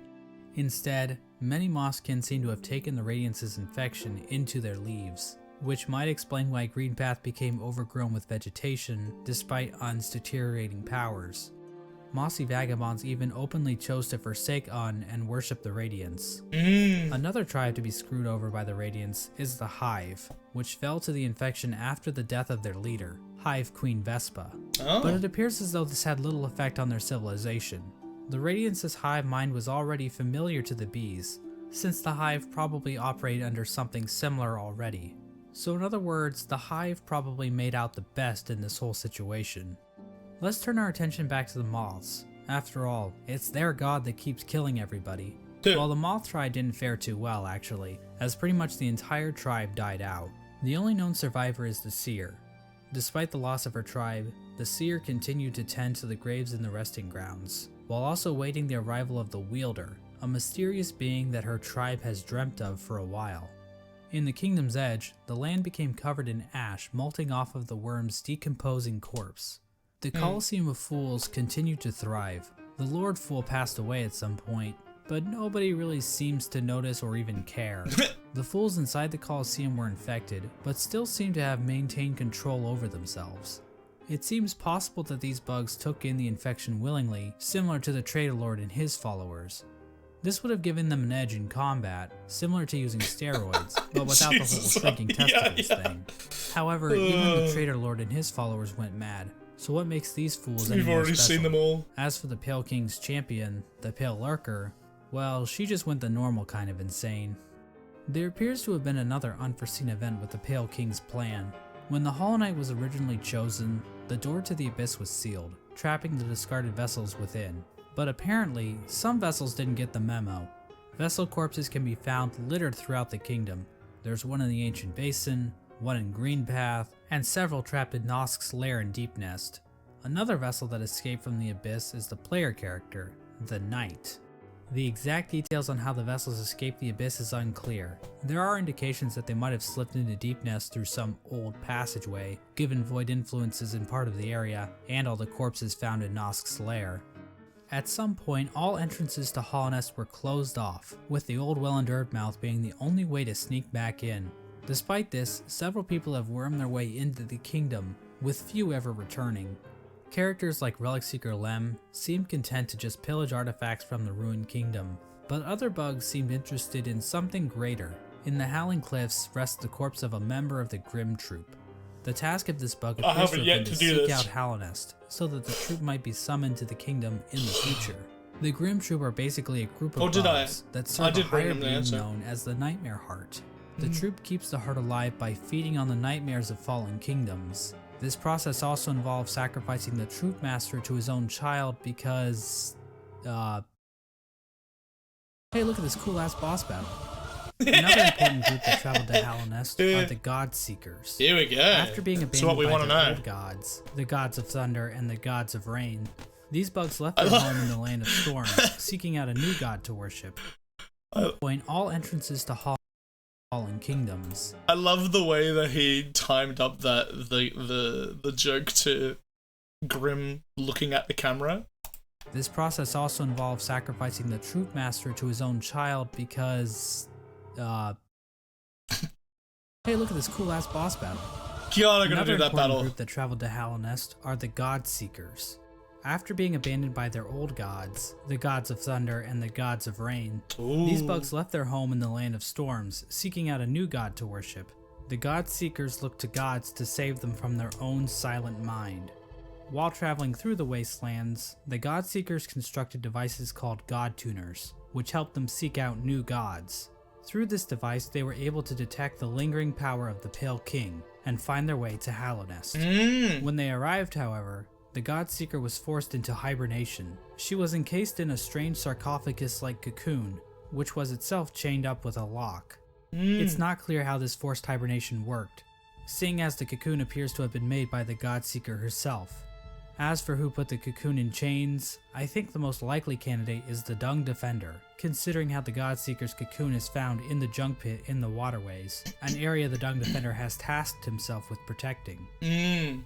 Instead, many Mosskin seem to have taken the Radiance's infection into their leaves, which might explain why Greenpath became overgrown with vegetation despite Un's deteriorating powers. Mossy vagabonds even openly chose to forsake Un and worship the Radiance. Another tribe to be screwed over by the Radiance is the Hive, which fell to the infection after the death of their leader, Hive Queen Vespa. But it appears as though this had little effect on their civilization. The Radiance's hive mind was already familiar to the bees, since the hive probably operated under something similar already. So in other words, the hive probably made out the best in this whole situation. Let's turn our attention back to the moths. After all, it's their god that keeps killing everybody. Well, the moth tribe didn't fare too well actually, as pretty much the entire tribe died out. The only known survivor is the seer. Despite the loss of her tribe, the seer continued to tend to the graves in the resting grounds, while also waiting the arrival of the Wielder, a mysterious being that her tribe has dreamt of for a while. In the Kingdom's Edge, the land became covered in ash molting off of the worm's decomposing corpse. The Colosseum of Fools continued to thrive. The Lord Fool passed away at some point, but nobody really seems to notice or even care. The fools inside the Colosseum were infected, but still seem to have maintained control over themselves. It seems possible that these bugs took in the infection willingly, similar to the Traitor Lord and his followers. This would have given them an edge in combat, similar to using steroids, but without the whole shrinking testicles thing. However, even the Traitor Lord and his followers went mad, so what makes these fools any We've more already special? seen them all. As for the Pale King's champion, the Pale Lurker, well, she just went the normal kind of insane. There appears to have been another unforeseen event with the Pale King's plan. When the Hollow Knight was originally chosen, the door to the Abyss was sealed, trapping the discarded vessels within. But apparently, some vessels didn't get the memo. Vessel corpses can be found littered throughout the kingdom. There's one in the Ancient Basin, one in Greenpath, and several trapped in Nosk's lair in Deep Nest. Another vessel that escaped from the Abyss is the player character, the Knight. The exact details on how the vessels escaped the Abyss is unclear. There are indications that they might have slipped into Deep Nest through some old passageway, given void influences in part of the area, and all the corpses found in Nosk's lair. At some point, all entrances to Hollow Nest were closed off, with the old well-endured mouth being the only way to sneak back in. Despite this, several people have wormed their way into the kingdom, with few ever returning. Characters like Relic Seeker Lem seemed content to just pillage artifacts from the ruined kingdom, but other bugs seemed interested in something greater. In the Howling Cliffs rests the corpse of a member of the Grim Troop. The task of this bug appears to have been to seek out Hollow Nest, so that the troop might be summoned to the kingdom in the future. The Grim Troop are basically a group of bugs that serve a higher being known as the Nightmare Heart. The troop keeps the heart alive by feeding on the nightmares of fallen kingdoms. This process also involves sacrificing the troop master to his own child because, hey, look at this cool ass boss battle. Another important group that traveled to Hollow Nest are the God Seekers. Here we go. After being That's abandoned what we by wanna their know. old gods, the gods of thunder and the gods of rain, these bugs left their home in the land of storms, seeking out a new god to worship. Point all entrances to fallen kingdoms. I love the way that he timed up that the joke to Grim looking at the camera. This process also involves sacrificing the troop master to his own child because, hey, look at this cool ass boss battle. God, I'm gonna Another do that important battle. group that traveled to Hollow Nest are the God Seekers. After being abandoned by their old gods, the gods of thunder and the gods of rain, these bugs left their home in the land of storms, seeking out a new god to worship. The God Seekers look to gods to save them from their own silent mind. While traveling through the wastelands, the God Seekers constructed devices called God Tuners, which helped them seek out new gods. Through this device, they were able to detect the lingering power of the Pale King and find their way to Hollow Nest. When they arrived, however, the God Seeker was forced into hibernation. She was encased in a strange sarcophagus-like cocoon, which was itself chained up with a lock. It's not clear how this forced hibernation worked, seeing as the cocoon appears to have been made by the God Seeker herself. As for who put the cocoon in chains, I think the most likely candidate is the Dung Defender, considering how the God Seeker's cocoon is found in the junk pit in the waterways, an area the Dung Defender has tasked himself with protecting.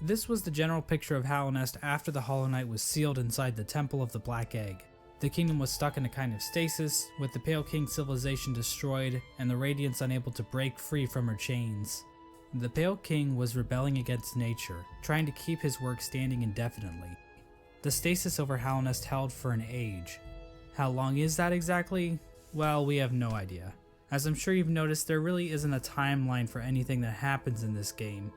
This was the general picture of Hollow Nest after the Hollow Knight was sealed inside the Temple of the Black Egg. The kingdom was stuck in a kind of stasis, with the Pale King civilization destroyed and the Radiance unable to break free from her chains. The Pale King was rebelling against nature, trying to keep his work standing indefinitely. The stasis over Hollow Nest held for an age. How long is that exactly? Well, we have no idea. As I'm sure you've noticed, there really isn't a timeline for anything that happens in this game.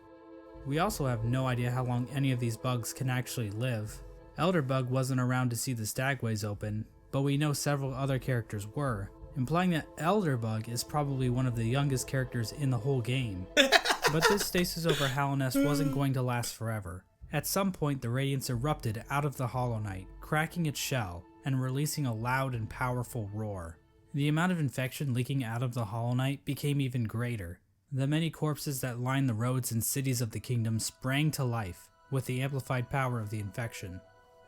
We also have no idea how long any of these bugs can actually live. Elderbug wasn't around to see the Stagways open, but we know several other characters were, implying that Elderbug is probably one of the youngest characters in the whole game. But this stasis over Hollow Nest wasn't going to last forever. At some point, the Radiance erupted out of the Hollow Knight, cracking its shell and releasing a loud and powerful roar. The amount of infection leaking out of the Hollow Knight became even greater. The many corpses that lined the roads and cities of the kingdom sprang to life with the amplified power of the infection.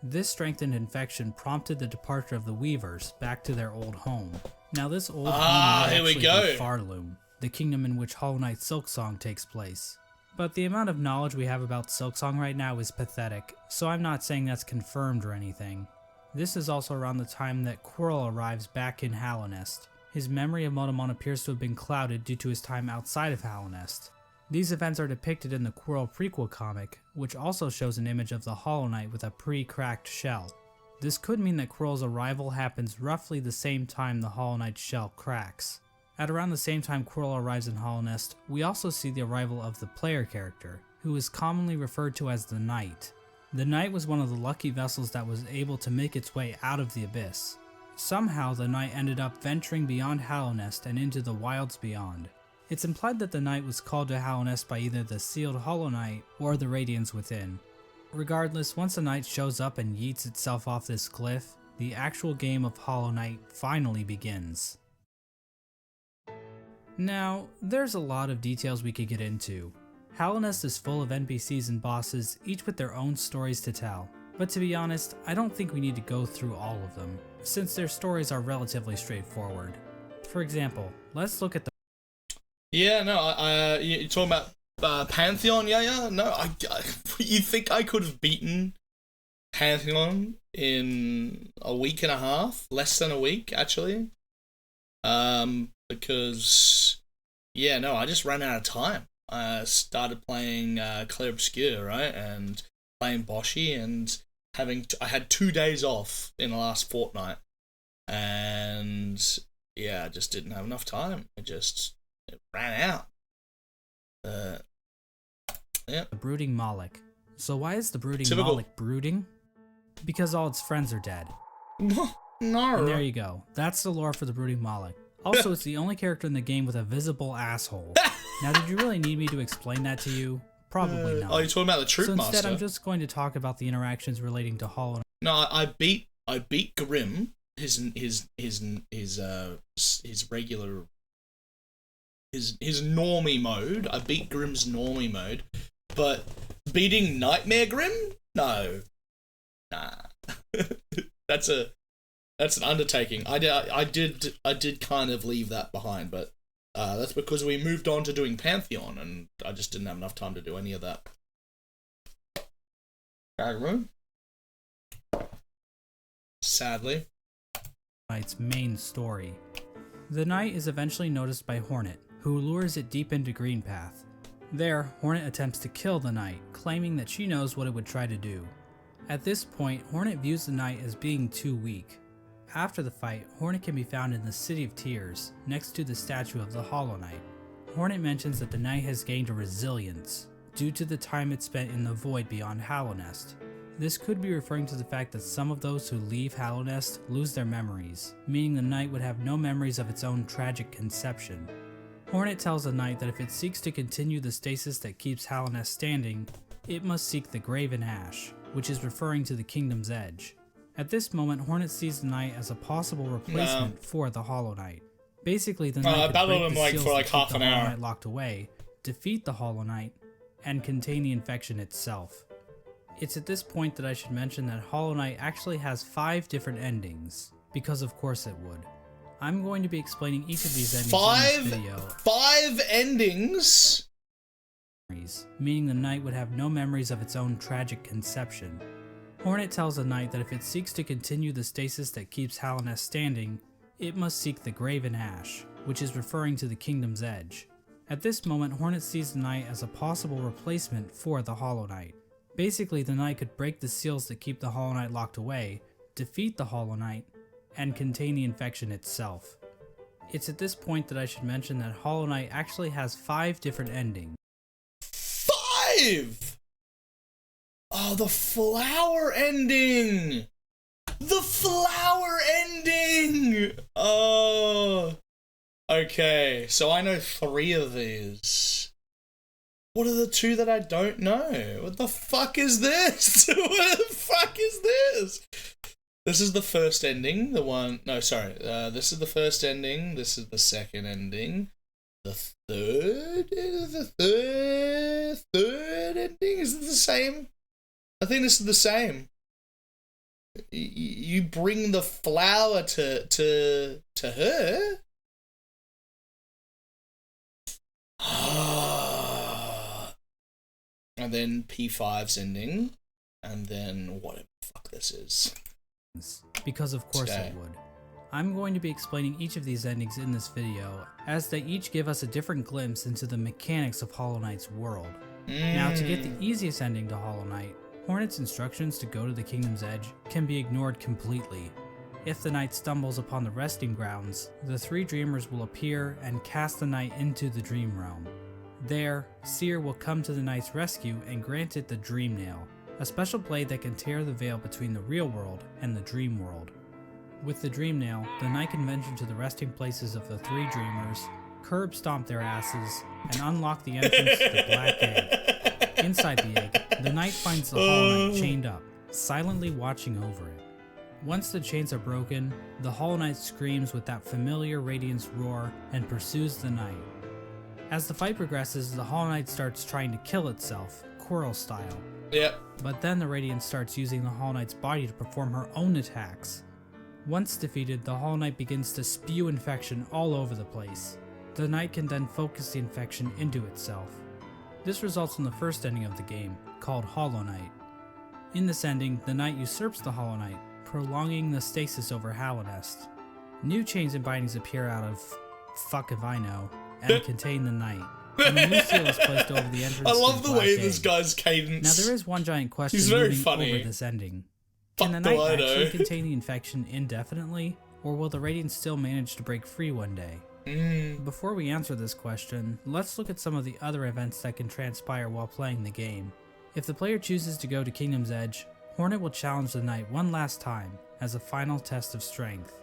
This strengthened infection prompted the departure of the Weavers back to their old home. Now this old home might here we actually go. be Farloom, the kingdom in which Hollow Knight SILKSONG takes place. But the amount of knowledge we have about SILKSONG right now is pathetic, so I'm not saying that's confirmed or anything. This is also around the time that Quirrell arrives back in Hallownest. His memory of Motomon appears to have been clouded due to his time outside of Hallownest. These events are depicted in the Quirrell prequel comic, which also shows an image of the Hollow Knight with a pre-cracked shell. This could mean that Quirrell's arrival happens roughly the same time the Hollow Knight's shell cracks. At around the same time Quirrell arrives in Hallownest, we also see the arrival of the player character, who is commonly referred to as the Knight. The Knight was one of the lucky vessels that was able to make its way out of the abyss. Somehow the Knight ended up venturing beyond Hallownest and into the wilds beyond. It's implied that the Knight was called to Hallownest by either the sealed Hollow Knight or the Radiants within. Regardless, once the Knight shows up and yeets itself off this cliff, the actual game of Hollow Knight finally begins. Now, there's a lot of details we could get into. Hallownest is full of NPCs and bosses, each with their own stories to tell. But to be honest, I don't think we need to go through all of them, since their stories are relatively straightforward. For example, let's look at the... Yeah, no, you're talking about Pantheon? Yeah, no, you think I could have beaten Pantheon in a week and a half? Less than a week, actually. Because, yeah, no, I just ran out of time. I started playing Clair Obscur, right, and playing Boshi, and I had 2 days off in the last fortnight, and yeah, I just didn't have enough time. It ran out. Yeah. The brooding Moloch. So why is the brooding Typical. Moloch brooding? Because all its friends are dead. No. And there you go. That's the lore for the brooding Moloch. Also, it's the only character in the game with a visible asshole. Now, did you really need me to explain that to you? Probably not. Oh, you're talking about the Troop So Master? instead, I'm just going to talk about the interactions relating to Hollow Knight. No, I beat Grim, his regular, his normie mode. I beat Grim's normie mode, but beating Nightmare Grim? No. Nah. That's an undertaking. I did kind of leave that behind, but that's because we moved on to doing Pantheon, and I just didn't have enough time to do any of that. Room. Sadly. Knight's main story. The Knight is eventually noticed by Hornet, who lures it deep into Greenpath. There, Hornet attempts to kill the Knight, claiming that she knows what it would try to do. At this point, Hornet views the Knight as being too weak. After the fight, Hornet can be found in the City of Tears, next to the statue of the Hollow Knight. Hornet mentions that the Knight has gained a resilience, due to the time it spent in the void beyond Hallownest. This could be referring to the fact that some of those who leave Hallownest lose their memories, meaning the Knight would have no memories of its own tragic conception. Hornet tells the Knight that if it seeks to continue the stasis that keeps Hallownest standing, it must seek the Graven Ash, which is referring to the Kingdom's Edge. At this moment, Hornet sees the Knight as a possible replacement for the Hollow Knight. Basically, the Knight could break the seals that keep the Hollow Knight locked away, defeat the Hollow Knight, and contain the infection itself. It's at this point that I should mention that Hollow Knight actually has 5 different endings, because of course it would. I'm going to be explaining each of these endings in this video. 5 endings? Meaning the Knight would have no memories of its own tragic conception. Hornet tells the Knight that if it seeks to continue the stasis that keeps Hallownest standing, it must seek the Graven Ash, which is referring to the Kingdom's Edge. At this moment, Hornet sees the Knight as a possible replacement for the Hollow Knight. Basically, the Knight could break the seals that keep the Hollow Knight locked away, defeat the Hollow Knight, and contain the infection itself. It's at this point that I should mention that Hollow Knight actually has 5 different endings. 5! Oh, the flower ending! The flower ending! Oh. Okay, so I know 3 of these. What are the 2 that I don't know? What the fuck is this? What the fuck is this? This is the first ending. This is the first ending. This is the second ending. The third ending? Is it the same? I think this is the same. You bring the flower to her? And then P5's ending, and then whatever the fuck this is. because of course it would. I'm going to be explaining each of these endings in this video, as they each give us a different glimpse into the mechanics of Hollow Knight's world. Now, to get the easiest ending to Hollow Knight, Hornet's instructions to go to the Kingdom's Edge can be ignored completely. If the knight stumbles upon the resting grounds, the three dreamers will appear and cast the knight into the dream realm. There, Seer will come to the knight's rescue and grant it the Dream Nail, a special blade that can tear the veil between the real world and the dream world. With the Dream Nail, the knight can venture to the resting places of the three dreamers, curb stomp their asses, and unlock the entrance to the Black Egg. Inside the egg, the knight finds the Hollow Knight chained up, silently watching over it. Once the chains are broken, the Hollow Knight screams with that familiar Radiance roar and pursues the knight. As the fight progresses, the Hollow Knight starts trying to kill itself, Quirrell style. Yep. But then the Radiance starts using the Hollow Knight's body to perform her own attacks. Once defeated, the Hollow Knight begins to spew infection all over the place. The knight can then focus the infection into itself. This results in the first ending of the game, called Hollow Knight. In this ending, the knight usurps the Hollow Knight, prolonging the stasis over Hallownest. New chains and bindings appear out of fuck if I know, and contain the knight. And a new seal is placed over the entrance. I love to the Black way Egg. this guy's cadence. Now there is one giant question He's very moving funny. over this ending. Fuck Can the do knight I know? actually contain the infection indefinitely, or will the Radiance still manage to break free one day? Before we answer this question, let's look at some of the other events that can transpire while playing the game. If the player chooses to go to Kingdom's Edge, Hornet will challenge the knight one last time as a final test of strength.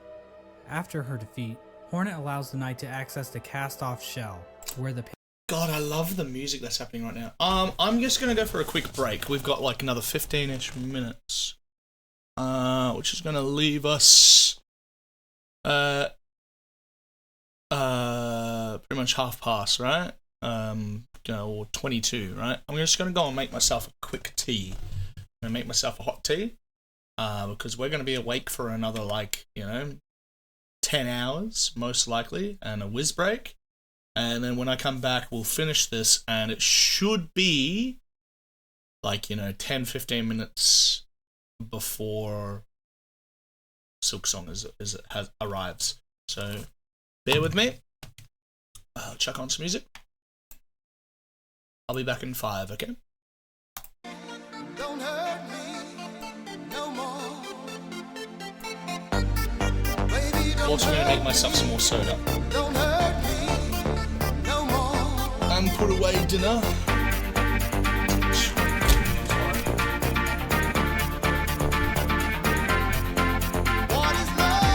After her defeat, Hornet allows the knight to access the cast-off shell, where the God, I love the music that's happening right now. I'm just gonna go for a quick break. We've got like another 15-ish minutes, which is gonna leave us pretty much half past, right? Or 22, right? I'm just gonna go and make myself a quick tea. I'm gonna make myself a hot tea, because we're gonna be awake for another 10 hours most likely, and a whiz break. And then when I come back, we'll finish this, and it should be 10-15 minutes before SILKSONG arrives. So bear with me. I'll chuck on some music. I'll be back in 5, okay? Don't hurt me no more. Baby, don't Also gonna make myself some more soda. Don't hurt me no more. And put away dinner. What is love?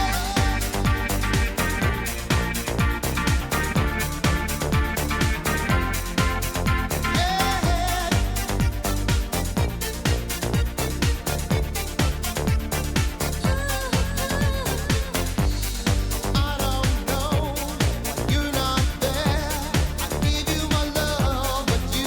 You're not there. I give you my love, but you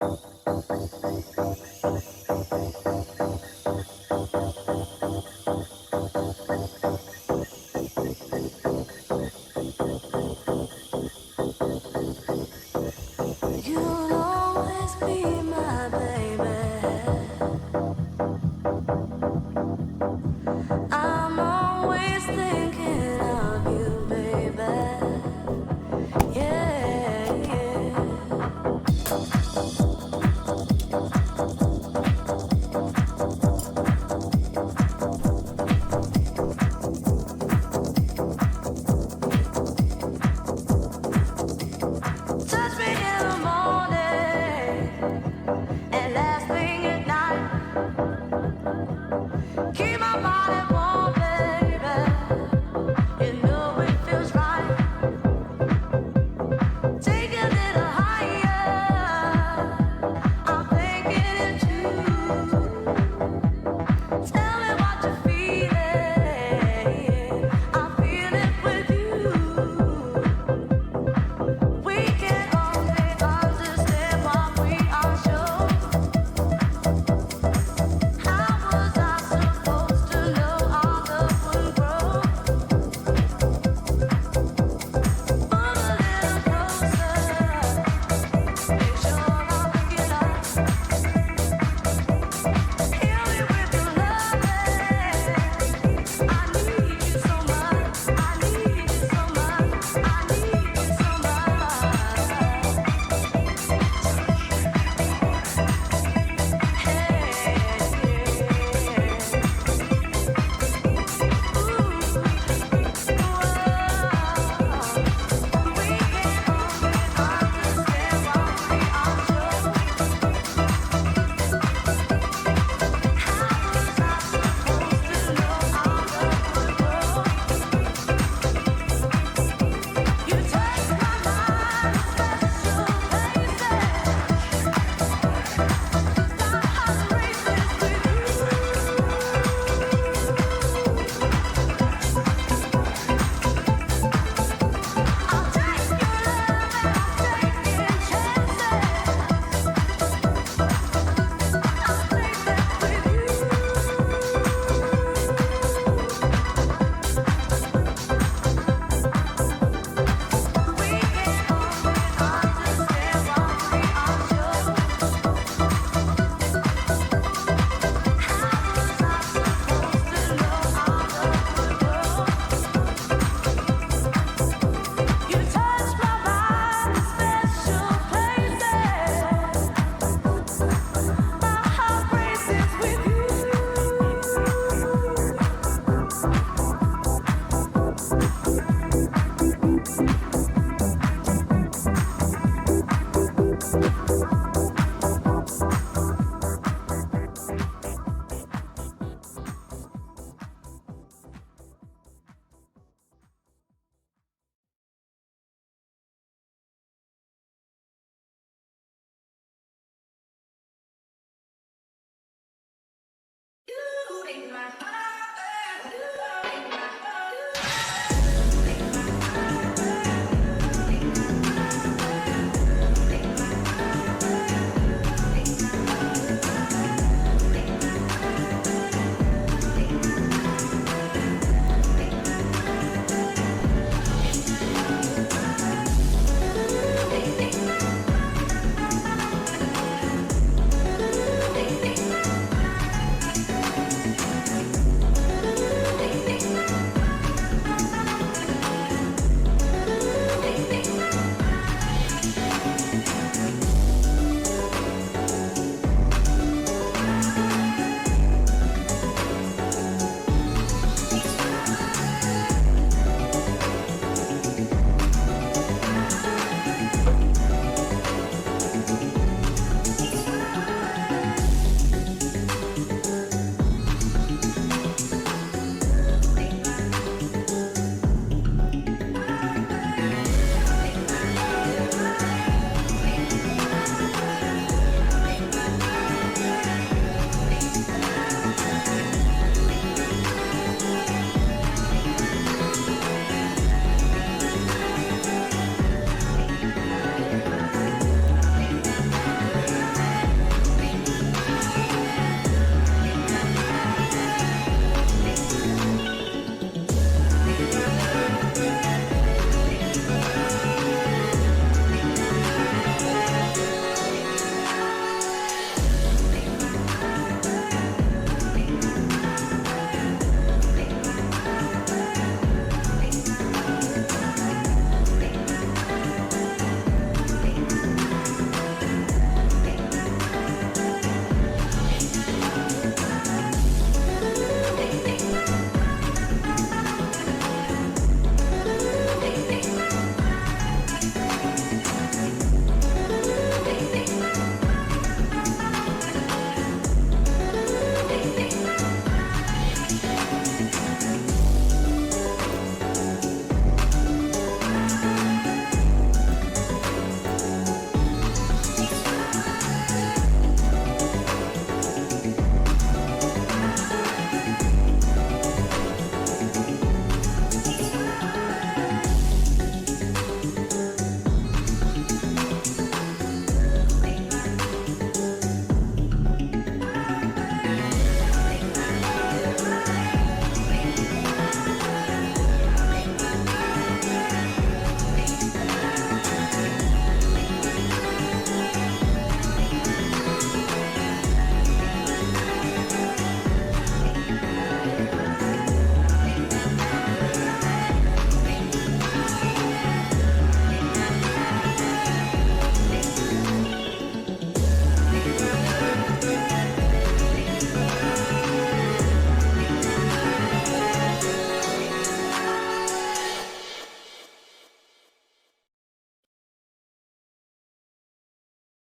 You'll always be my baby. I'm always thinking of you, baby. Yeah, yeah. Touch me in the morning and last thing at night. Keep my body warm, baby. You know it feels right. Take a little higher. I'm thinking it too. Tell me what you're feeling. I feel it with you. We can only understand what we are shown. How was I supposed to know our love would grow? Move a little closer, make sure I'm looking up. Heal me with your loving. I need you so much. I need you so much. I need you so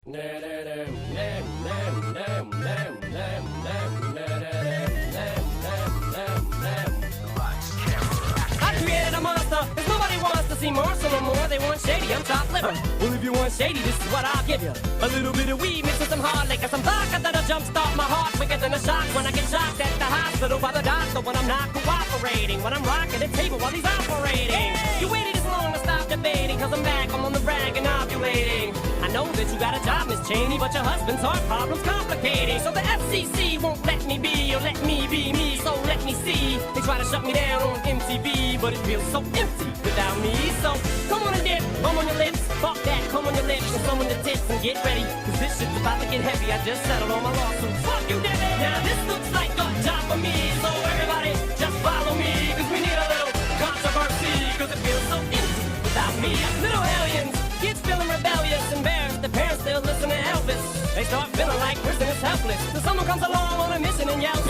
I created a monster, cause nobody wants to see Marshall no more. They want shady, I'm top liver. Well, if you want shady, this is what I'll give you. A little bit of weed mixed with some hard liquor, some vodka that'll jumpstart my heart quicker than a shock when I get shocked at the hospital by the doctor when I'm not cooperating, when I'm rocking the table while he's operating. You waited this long to stop debating, cause I'm back, I'm on the rag and ovulating. I know that you got a job, Miss Cheney, but your husband's heart problem's complicating. So the FCC won't let me be, or let me be me, so let me see. They try to shut me down on MTV, but it feels so empty without me. So come on and dip, bum on your lips, fuck that, come on your lips, and some on your tits, and get ready, cause this shit's about to get heavy. I just settled on my lawsuit, fuck you, Debbie. Now this looks like a job for me, so everybody just follow me, cause we need a little controversy, cause it feels so empty without me. Little hellions, kids feeling rebellious, embarrassed, the parents still listen to Elvis. They start feeling like prisoners helpless, till someone comes along on a mission and yells,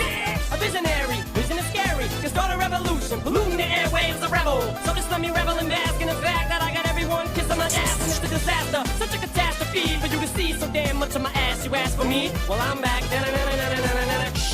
a visionary, vision is scary, can start a revolution, polluting the airwaves, a rebel. So just let me revel and bask in the fact that I got everyone kissing my ass, and it's a disaster, such a catastrophe for you to see so damn much of my ass. You ask for me, well I'm back.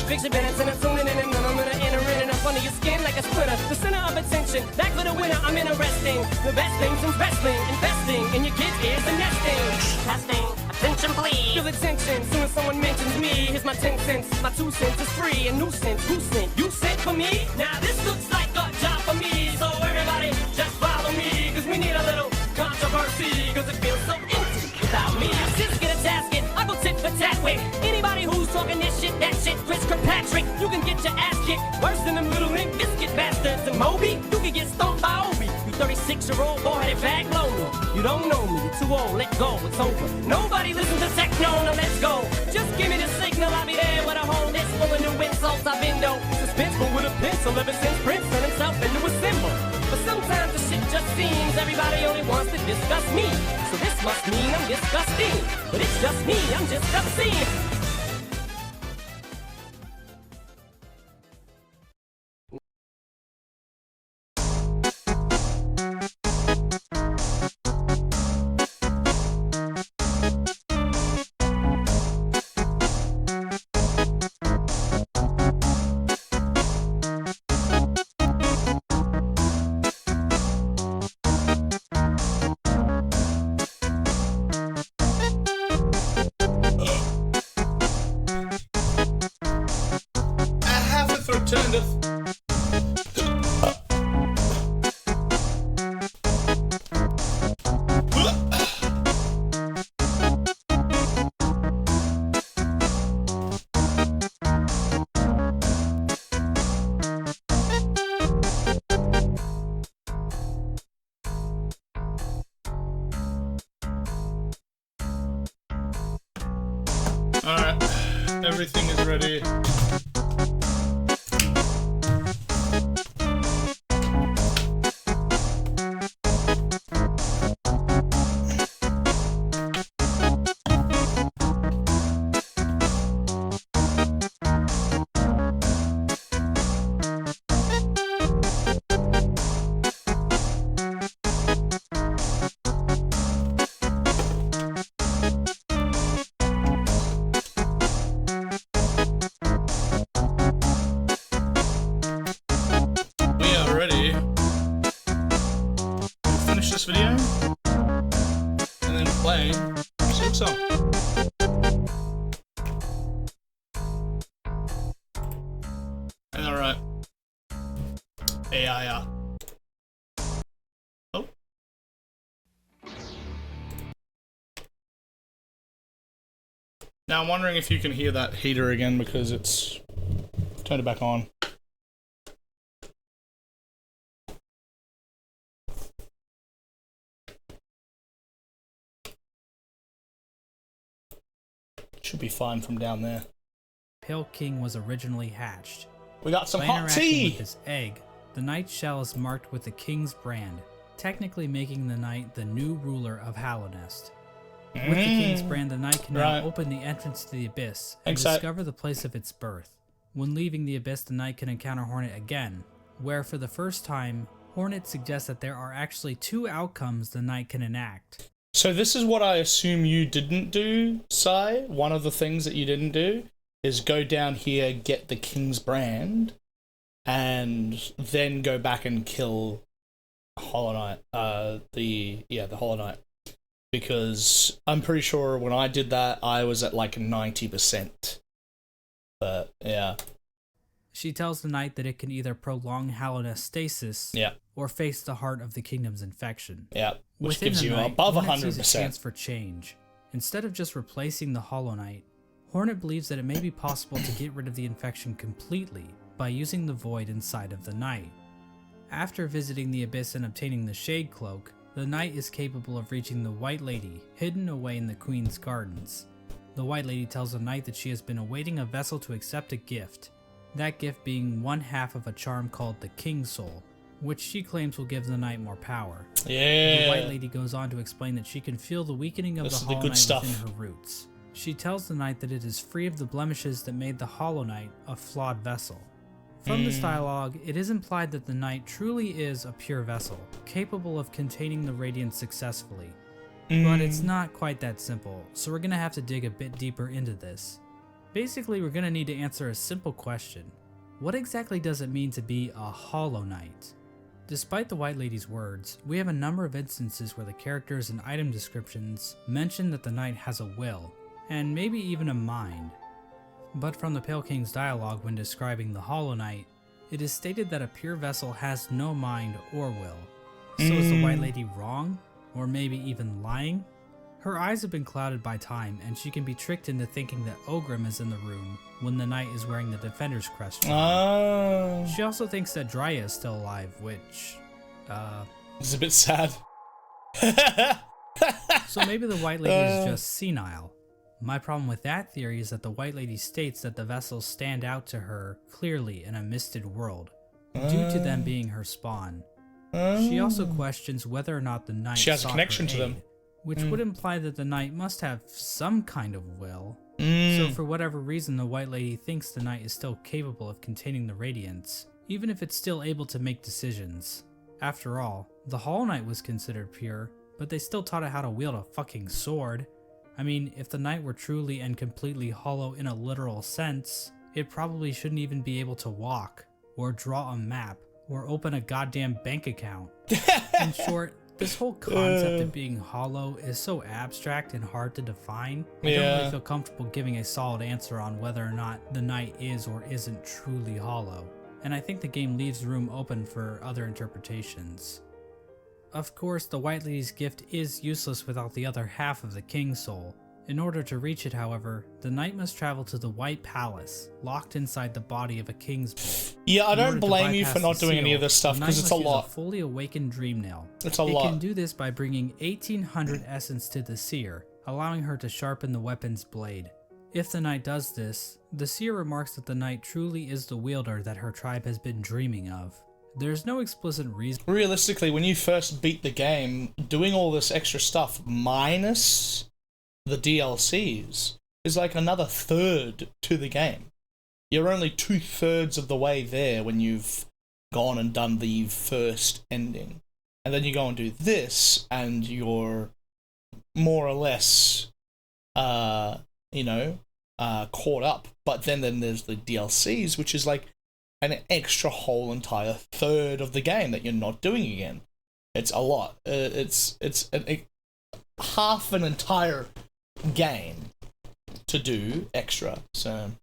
Fix your minutes and I'm tuning in and I'm gonna enter in and up under your skin like a splinter. The center of attention, back for the winner, I'm interesting. The best thing since wrestling, investing in your kids' ears and nesting. Testing, attention please. Feel attention, soon as someone mentions me. Here's my 10 cents, my 2 cents is free. A nuisance, who sent? You sent for me? Now this looks like a job for me. So everybody just follow me, cause we need a little controversy, cause it feels so empty without me. Just get a tasket, I go tit for tat with anybody who's talking this shit, that shit, Chris Kirkpatrick. You can get your ass kicked worse than them little Limp Bizkit bastards. And Moby, you can get stomped by Obi. You 36-year-old boy-headed fag loner. You don't know me, you're too old, let go, it's over. Nobody listens to techno, now let's go. Just give me the signal, I'll be there with a whole list full of new insults. I've been though suspenseful with a pencil ever since Prince turned himself into a symbol. But sometimes the shit just seems everybody only wants to discuss me. So this must mean I'm disgusting. But it's just me, I'm just obscene. Alright, everything is ready. This video and then play SILKSONG. And alright. AI. Oh. Now I'm wondering if you can hear that heater again because it's turned it back on. Should be fine from down there. Pale King was originally hatched. We got some By hot interacting tea! with his egg, the Knight shell is marked with the King's brand, technically making the Knight the new ruler of Hallownest. With the King's brand, the Knight can now open the entrance to the Abyss and discover the place of its birth. When leaving the Abyss, the Knight can encounter Hornet again, where for the first time, Hornet suggests that there are actually 2 outcomes the Knight can enact. So this is what I assume you didn't do, Sai. One of the things that you didn't do is go down here, get the King's Brand, and then go back and kill Hollow Knight. The Hollow Knight. Because I'm pretty sure when I did that, I was at like 90%. But, yeah. She tells the knight that it can either prolong Hallownest stasis or face the heart of the kingdom's infection. Yeah, which Within gives the you night, above Hornet sees 100%. a chance for change. Instead of just replacing the Hollow Knight, Hornet believes that it may be possible to get rid of the infection completely by using the void inside of the knight. After visiting the Abyss and obtaining the Shade Cloak, the knight is capable of reaching the White Lady, hidden away in the Queen's Gardens. The White Lady tells the knight that she has been awaiting a vessel to accept a gift, that gift being one half of a charm called the King's Soul, which she claims will give the knight more power. Yeah. The White Lady goes on to explain that she can feel the weakening of the Hollow Knight within her roots. She tells the knight that it is free of the blemishes that made the Hollow Knight a flawed vessel. From this dialogue, it is implied that the knight truly is a pure vessel, capable of containing the radiance successfully. But it's not quite that simple, so we're gonna have to dig a bit deeper into this. Basically, we're gonna need to answer a simple question. What exactly does it mean to be a Hollow Knight? Despite the White Lady's words, we have a number of instances where the characters and item descriptions mention that the knight has a will, and maybe even a mind. But from the Pale King's dialogue when describing the Hollow Knight, it is stated that a pure vessel has no mind or will. So is the White Lady wrong? Or maybe even lying? Her eyes have been clouded by time, and she can be tricked into thinking that Ogrim is in the room when the knight is wearing the Defender's crest. She also thinks that Dryia is still alive, which, it's a bit sad. So maybe the White Lady is just senile. My problem with that theory is that the White Lady states that the vessels stand out to her clearly in a misted world, due to them being her spawn. She also questions whether or not the knight She has a sought connection her to them. aid, which would imply that the knight must have some kind of will. So for whatever reason, the White Lady thinks the knight is still capable of containing the radiance, even if it's still able to make decisions. After all, the Hollow Knight was considered pure, but they still taught it how to wield a fucking sword. I mean, if the knight were truly and completely hollow in a literal sense, it probably shouldn't even be able to walk, or draw a map, or open a goddamn bank account. In short, this whole concept of being hollow is so abstract and hard to define, I don't really feel comfortable giving a solid answer on whether or not the knight is or isn't truly hollow, and I think the game leaves room open for other interpretations. Of course, the White Lady's gift is useless without the other half of the King's Soul. In order to reach it, however, the knight must travel to the White Palace, locked inside the body of a King's Bull. Yeah, I don't blame you for not doing any of this stuff, because it's a lot. A fully awakened dream nail. It's a lot. It can do this by bringing 1800 essence to the seer, allowing her to sharpen the weapon's blade. If the knight does this, the seer remarks that the knight truly is the wielder that her tribe has been dreaming of. There's no explicit reason. Realistically, when you first beat the game, doing all this extra stuff minus the DLCs is like another third to the game. You're only 2/3 of the way there when you've gone and done the first ending. And then you go and do this, and you're more or less, caught up. But then there's the DLCs, which is like an extra whole entire third of the game that you're not doing again. It's a lot. It's half an entire game to do extra. So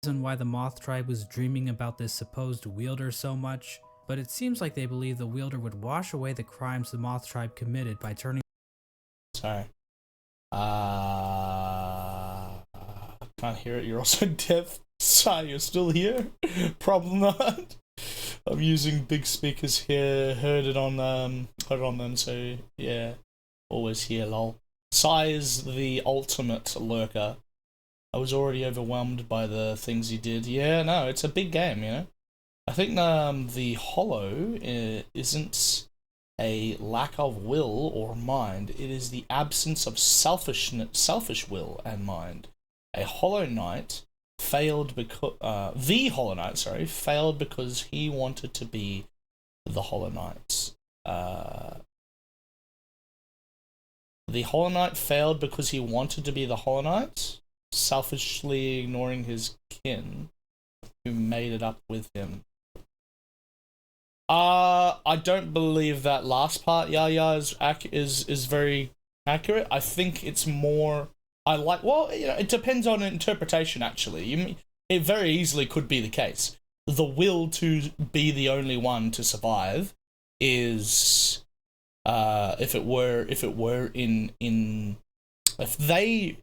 reason why the Moth tribe was dreaming about this supposed wielder so much, but it seems like they believe the wielder would wash away the crimes the Moth tribe committed by turning. Sorry. Can't hear it. You're also deaf. Sorry, you're still here? Problem not. I'm using big speakers here. Heard it on them. So yeah, always here. Lol. Sai is the ultimate lurker. I was already overwhelmed by the things he did. Yeah, no, it's a big game. I think the Hollow isn't a lack of will or mind. It is the absence of selfish will and mind. A Hollow Knight failed because the Hollow Knight, failed because he wanted to be the Hollow Knight. the Hollow Knight failed because he wanted to be the Hollow Knight, selfishly ignoring his kin, who made it up with him. I don't believe that last part. Yaya is very accurate. I think it's more. Well, you know, it depends on interpretation. Actually, it very easily could be the case. The will to be the only one to survive is, if they,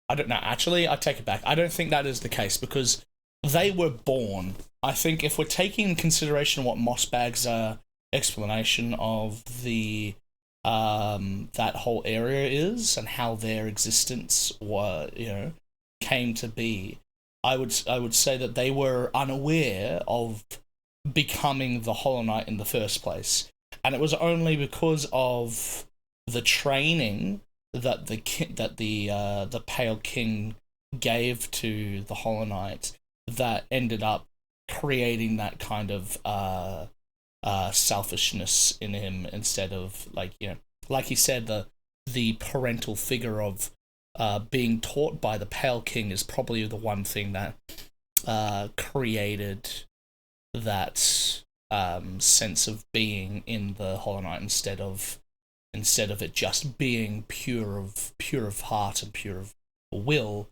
I don't know. Actually, I take it back. I don't think that is the case because they were born. I think if we're taking in consideration what Mossbag's explanation of the that whole area is and how their existence came to be, I would say that they were unaware of becoming the Hollow Knight in the first place, and it was only because of the training that the Pale King gave to the Hollow Knight that ended up creating that kind of selfishness in him, instead of like he said, the parental figure of being taught by the Pale King is probably the one thing that created that sense of being in the Hollow Knight instead of it just being pure of heart and pure of will.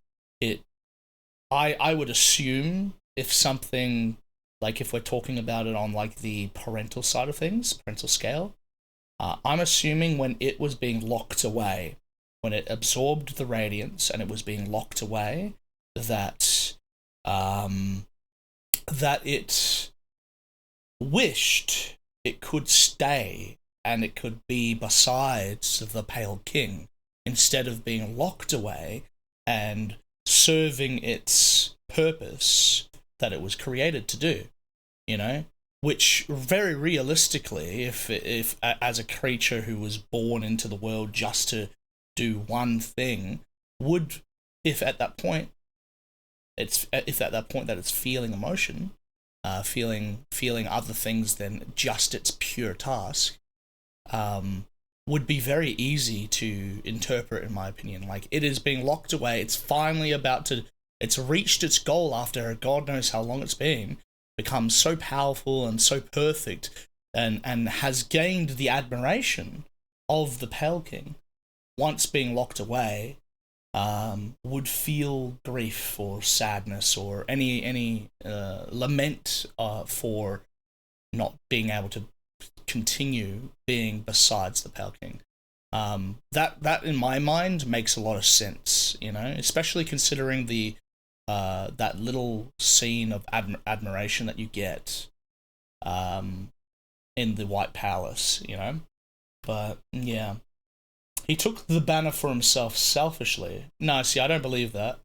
I would assume if something, like if we're talking about it on like the parental side of things, parental scale, I'm assuming when it was being locked away, when it absorbed the radiance and it was being locked away, that it wished it could stay and it could be besides the Pale King, instead of being locked away and serving its purpose that it was created to do, which very realistically, if as a creature who was born into the world just to do one thing, would, if at that point that it's feeling emotion, feeling other things than just its pure task, would be very easy to interpret, in my opinion. Like, it is being locked away, it's finally it's reached its goal after God knows how long it's been, become so powerful and so perfect, and has gained the admiration of the Pale King. Once being locked away, would feel grief or sadness or any lament for not being able to continue being besides the Pale King. That in my mind makes a lot of sense, especially considering the that little scene of admiration that you get in the White Palace, But yeah, he took the banner for himself selfishly. No, see, I don't believe that.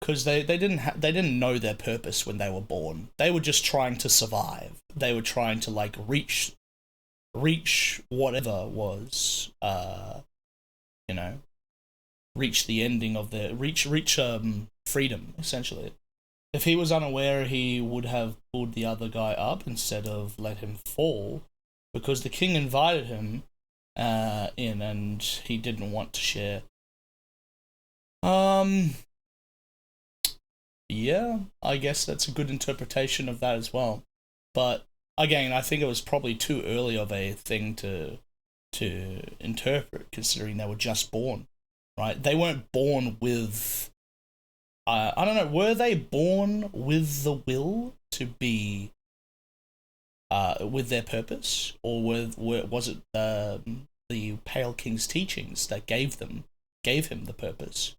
Because they didn't know their purpose when they were born. They were just trying to survive. They were trying to like reach whatever was, reach the ending of their reach freedom, essentially. If he was unaware, he would have pulled the other guy up instead of let him fall, because the king invited him in and he didn't want to share. Yeah, I guess that's a good interpretation of that as well. But again, I think it was probably too early of a thing to interpret, considering they were just born, right? They weren't born with... I don't know, were they born with the will to be... with their purpose? Or was it the Pale King's teachings that gave him the purpose?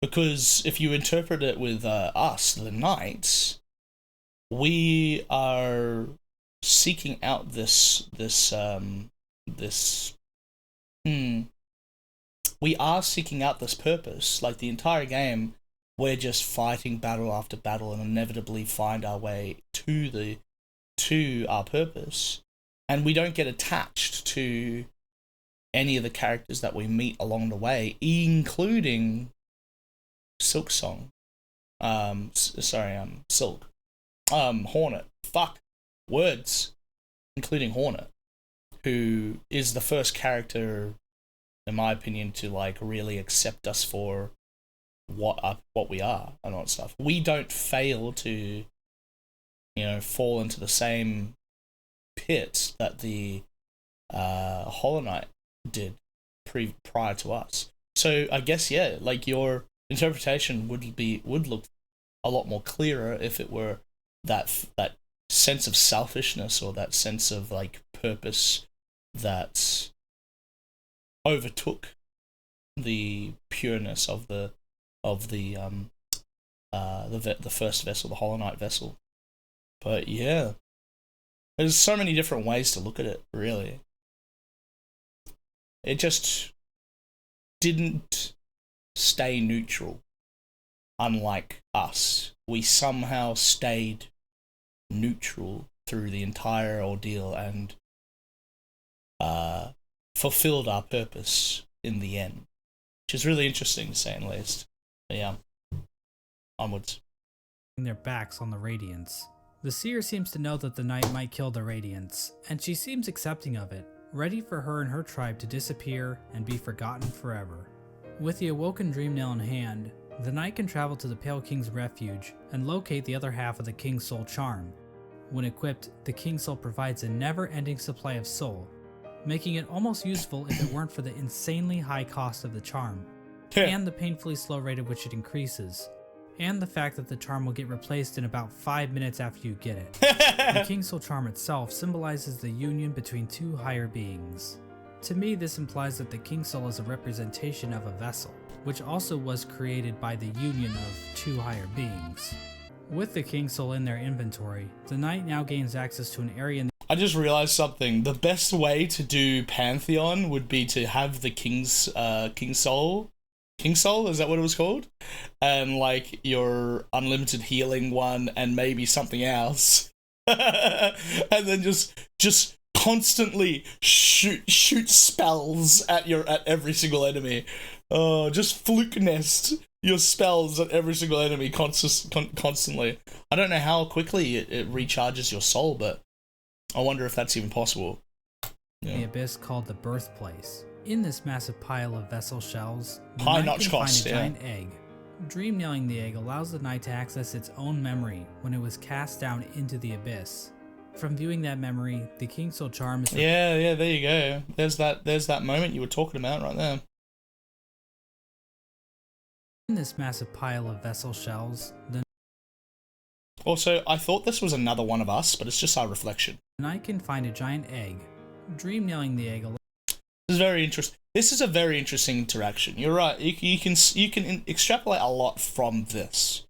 Because if you interpret it with us, the knights, we are seeking out we are seeking out this purpose. Like, the entire game, we're just fighting battle after battle and inevitably find our way to our purpose. And we don't get attached to any of the characters that we meet along the way, including SILKSONG. Silk. Hornet. Fuck. words, including Hornet, who is the first character, in my opinion, to like really accept us for what we are and all that stuff. We don't fail to, you know, fall into the same pit that the Hollow Knight did prior to us. So I guess, yeah, like your interpretation would look a lot more clearer if it were that sense of selfishness or that sense of like purpose that overtook the pureness of the first vessel, the Hollow Knight vessel. But yeah, there's so many different ways to look at it, really. It just didn't stay neutral, unlike us. We somehow stayed neutral through the entire ordeal and fulfilled our purpose in the end, which is really interesting to say, at least. But yeah, onwards. Their backs on the Radiants. The Seer seems to know that the Knight might kill the Radiants, and she seems accepting of it, ready for her and her tribe to disappear and be forgotten forever. With the awoken Dreamnail in hand, the Knight can travel to the Pale King's refuge and locate the other half of the King's Soul charm. When equipped, the King's Soul provides a never-ending supply of soul, making it almost useful if it weren't for the insanely high cost of the charm, and the painfully slow rate at which it increases, and the fact that the charm will get replaced in about 5 minutes after you get it. The King's Soul charm itself symbolizes the union between two higher beings. To me, this implies that the King's Soul is a representation of a vessel, which also was created by the union of two higher beings. With the King's Soul in their inventory, the Knight now gains access to an area in the I just realized something. The best way to do Pantheon would be to have the King's Soul. King Soul, is that what it was called? And like your unlimited healing one and maybe something else. And then just constantly shoot spells at every single enemy. Oh, just fluke nest your spells at every single enemy constantly. I don't know how quickly it recharges your soul, but I wonder if that's even possible. Yeah. The abyss called the Birthplace. In this massive pile of vessel shells, the High Knight notch can cost, find a yeah. giant egg. Dream nailing the egg allows the Knight to access its own memory when it was cast down into the abyss. From viewing that memory, the King's Soul charm is... Yeah, there you go. There's that moment you were talking about right there. In this massive pile of vessel shells, the Also, I thought this was another one of us, but it's just our reflection. Knight can find a giant egg. Dream nailing the egg This is very interesting. This is a very interesting interaction. You're right. You can extrapolate a lot from this.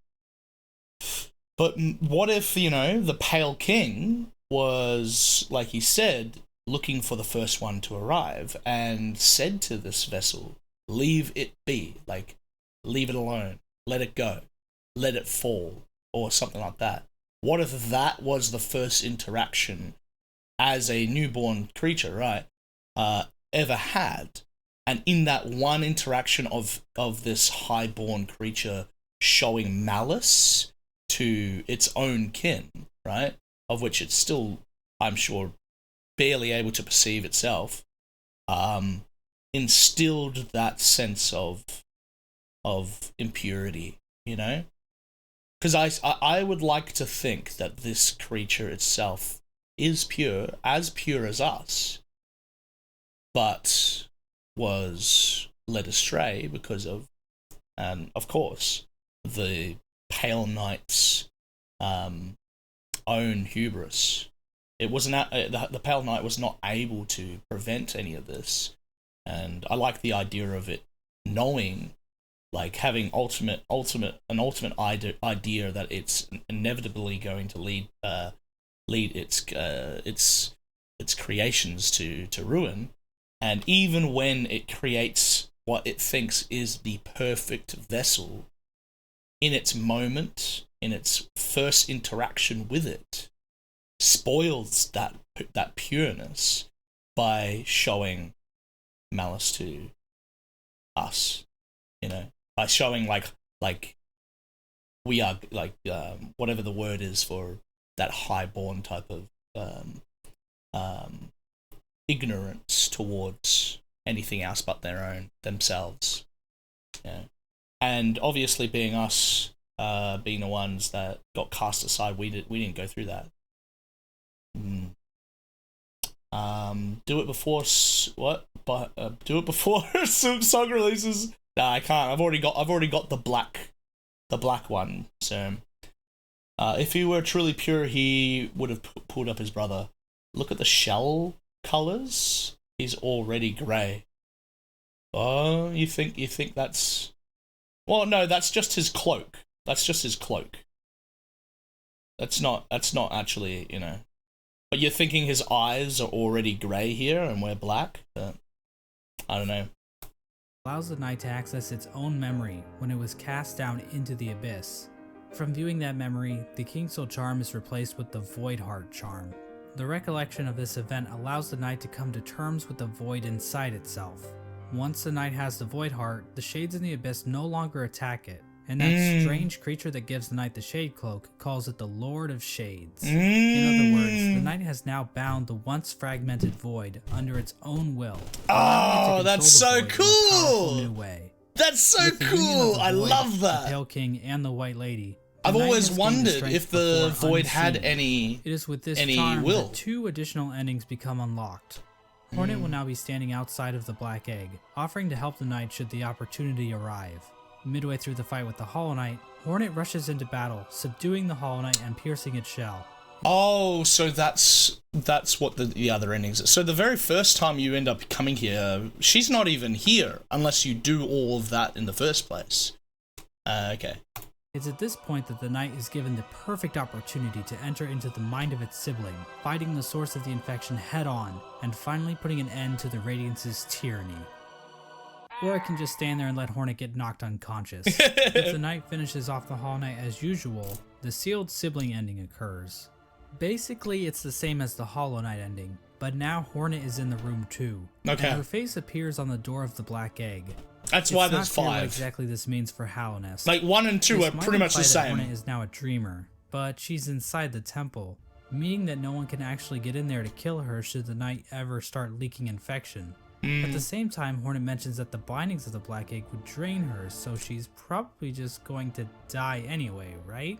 But what if, you know, the Pale King was, like he said, looking for the first one to arrive and said to this vessel, leave it be, like, leave it alone, let it go, let it fall, or something like that. What if that was the first interaction as a newborn creature, right, ever had? And in that one interaction of this highborn creature showing malice to its own kin, right, of which it's still, I'm sure, barely able to perceive itself, instilled that sense of impurity, you know? Because I would like to think that this creature itself is pure as us, but was led astray because of course, the Pale Knight's own hubris. It wasn't the Pale Knight was not able to prevent any of this, and I like the idea of it knowing, like having an ultimate idea that it's inevitably going to lead its creations to ruin. And even when it creates what it thinks is the perfect vessel, in its moment, in its first interaction with it, spoils that pureness by showing malice to us, you know, by showing like we are like whatever the word is for that highborn type of ignorance towards anything else but themselves. Yeah. And obviously, being us, being the ones that got cast aside, we didn't go through that. Do it before what? But do it before SILKSONG releases. Nah, I can't. I've already got the black one. So, if he were truly pure, he would have pulled up his brother. Look at the shell colors. He's already grey. Oh, you think that's? Well, no, that's just his cloak. That's just his cloak. That's not actually, you know. But you're thinking his eyes are already grey here and we're black? But I don't know. Allows the knight to access its own memory when it was cast down into the abyss. From viewing that memory, the King Soul charm is replaced with the Void Heart charm. The recollection of this event allows the knight to come to terms with the void inside itself. Once the knight has the Void Heart, the shades in the abyss no longer attack it, and that strange creature that gives the knight the Shade Cloak calls it the Lord of Shades. In other words, the knight has now bound the once fragmented void under its own will. Oh, that's so cool! New way. That's so cool! I love that! The Pale King and the White Lady. I've always wondered if the void had any It is with this any charm will. that 2 additional endings become unlocked. Hornet will now be standing outside of the Black Egg, offering to help the knight should the opportunity arrive. Midway through the fight with the Hollow Knight, Hornet rushes into battle, subduing the Hollow Knight and piercing its shell. Oh, so that's what the other endings are. So the very first time you end up coming here, she's not even here unless you do all of that in the first place. Okay. It's at this point that the knight is given the perfect opportunity to enter into the mind of its sibling, fighting the source of the infection head on, and finally putting an end to the Radiance's tyranny. Or I can just stand there and let Hornet get knocked unconscious. If the knight finishes off the Hollow Knight as usual, the sealed sibling ending occurs. Basically, it's the same as the Hollow Knight ending, but now Hornet is in the room too. Okay. And her face appears on the door of the Black Egg. That's why there's It's not clear 5. what exactly this means for Hallownest. Like 1 and 2 This are might pretty much the imply that same. Hornet is now a dreamer, but she's inside the temple, meaning that no one can actually get in there to kill her should the knight ever start leaking infection. At the same time, Hornet mentions that the bindings of the Black Egg would drain her, so she's probably just going to die anyway, right?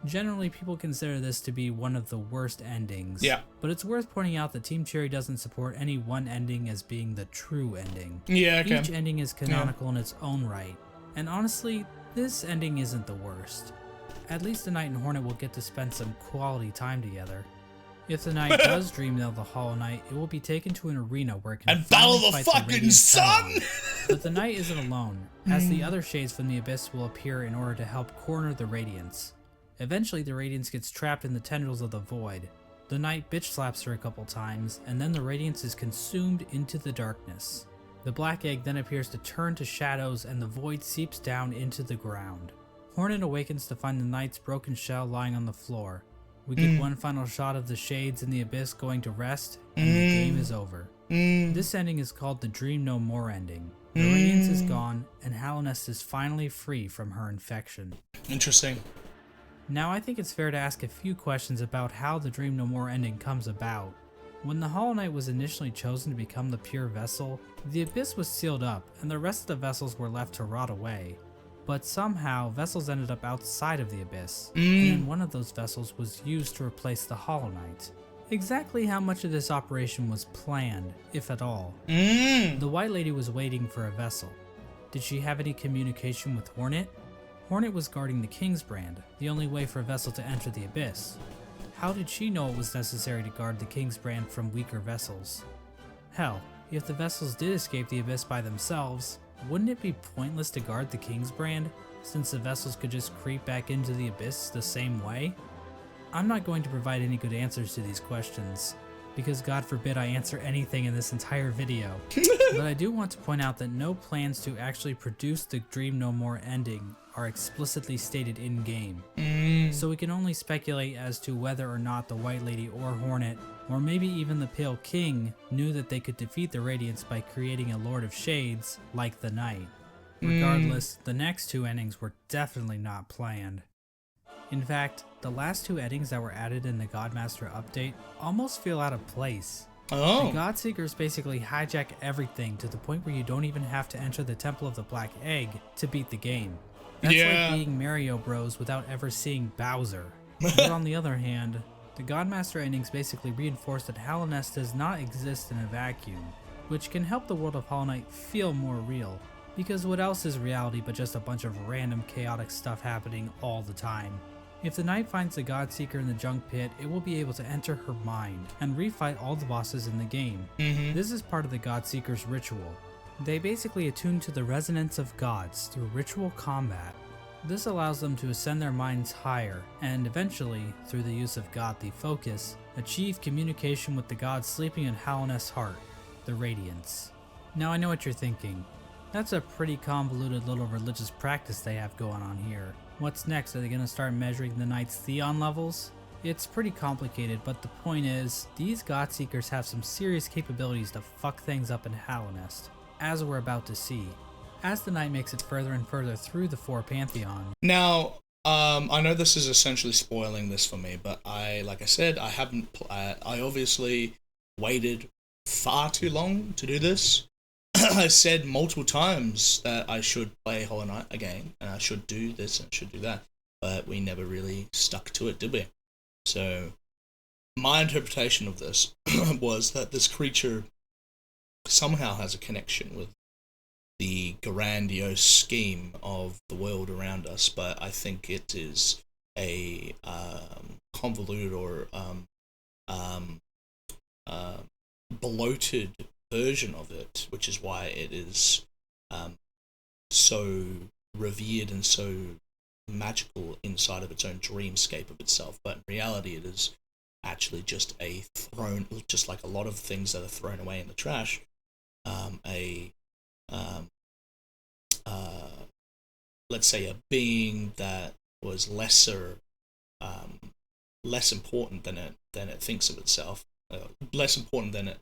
Generally, people consider this to be one of the worst endings. Yeah. But it's worth pointing out that Team Cherry doesn't support any one ending as being the true ending. Yeah, okay. Each ending is canonical in its own right. And honestly, this ending isn't the worst. At least the Knight and Hornet will get to spend some quality time together. If the Knight does dream of the Hollow Knight, it will be taken to an arena where it can And battle the fight fucking Radiant sun! head-on. But the Knight isn't alone, as the other shades from the Abyss will appear in order to help corner the Radiance. Eventually, the Radiance gets trapped in the tendrils of the Void. The Knight bitch slaps her a couple times, and then the Radiance is consumed into the darkness. The Black Egg then appears to turn to shadows and the Void seeps down into the ground. Hornet awakens to find the Knight's broken shell lying on the floor. We get one final shot of the shades in the Abyss going to rest, and the game is over. This ending is called the Dream No More ending. The Radiance is gone, and Hallownest is finally free from her infection. Interesting. Now I think it's fair to ask a few questions about how the Dream No More ending comes about. When the Hollow Knight was initially chosen to become the pure vessel, the Abyss was sealed up, and the rest of the vessels were left to rot away. But somehow, vessels ended up outside of the Abyss, and then one of those vessels was used to replace the Hollow Knight. Exactly how much of this operation was planned, if at all? The White Lady was waiting for a vessel. Did she have any communication with Hornet? Hornet was guarding the King's Brand, the only way for a vessel to enter the Abyss. How did she know it was necessary to guard the King's Brand from weaker vessels? Hell, if the vessels did escape the Abyss by themselves, wouldn't it be pointless to guard the King's Brand, since the vessels could just creep back into the Abyss the same way? I'm not going to provide any good answers to these questions, because God forbid I answer anything in this entire video. But I do want to point out that no plans to actually produce the Dream No More ending are explicitly stated in-game. So we can only speculate as to whether or not the White Lady or Hornet, or maybe even the Pale King, knew that they could defeat the Radiance by creating a Lord of Shades, like the Knight. Regardless, the next 2 endings were definitely not planned. In fact, the last two endings that were added in the Godmaster update almost feel out of place. Oh. The Godseekers basically hijack everything to the point where you don't even have to enter the Temple of the Black Egg to beat the game. That's like being Mario Bros without ever seeing Bowser. But on the other hand, the Godmaster endings basically reinforce that Hallownest does not exist in a vacuum, which can help the world of Hollow Knight feel more real. Because what else is reality but just a bunch of random chaotic stuff happening all the time? If the knight finds the Godseeker in the junk pit, it will be able to enter her mind and refight all the bosses in the game. This is part of the Godseeker's ritual. They basically attune to the resonance of gods through ritual combat. This allows them to ascend their minds higher, and eventually, through the use of godly focus, achieve communication with the god sleeping in Hallownest's heart, the Radiance. Now I know what you're thinking. That's a pretty convoluted little religious practice they have going on here. What's next? Are they going to start measuring the knight's Theon levels? It's pretty complicated, but the point is, these Godseekers have some serious capabilities to fuck things up in Hallownest, as we're about to see, as the knight makes it further and further through the 4 Pantheon. Now, I know this is essentially spoiling this for me, but like I said, I haven't, I obviously waited far too long to do this. I said multiple times that I should play Hollow Knight again, and I should do this and I should do that, but we never really stuck to it, did we? So, my interpretation of this was that this creature somehow has a connection with the grandiose scheme of the world around us, but I think it is a convoluted or bloated version of it, which is why it is so revered and so magical inside of its own dreamscape of itself. But in reality, it is actually just just like a lot of things that are thrown away in the trash, let's say a being that was less important than it thinks of itself, less important than it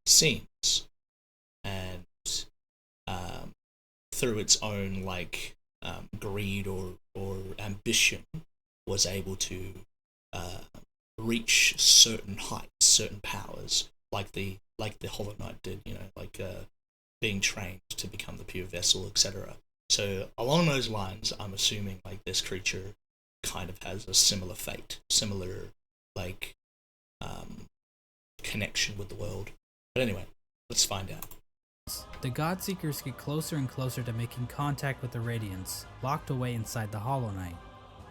seems, and through its own greed or ambition was able to reach certain heights, certain powers, like the Hollow Knight did, being trained to become the pure vessel, etc. So along those lines, I'm assuming this creature kind of has a similar fate, similar connection with the world. But anyway, let's find out. The Godseekers get closer and closer to making contact with the Radiance, locked away inside the Hollow Knight.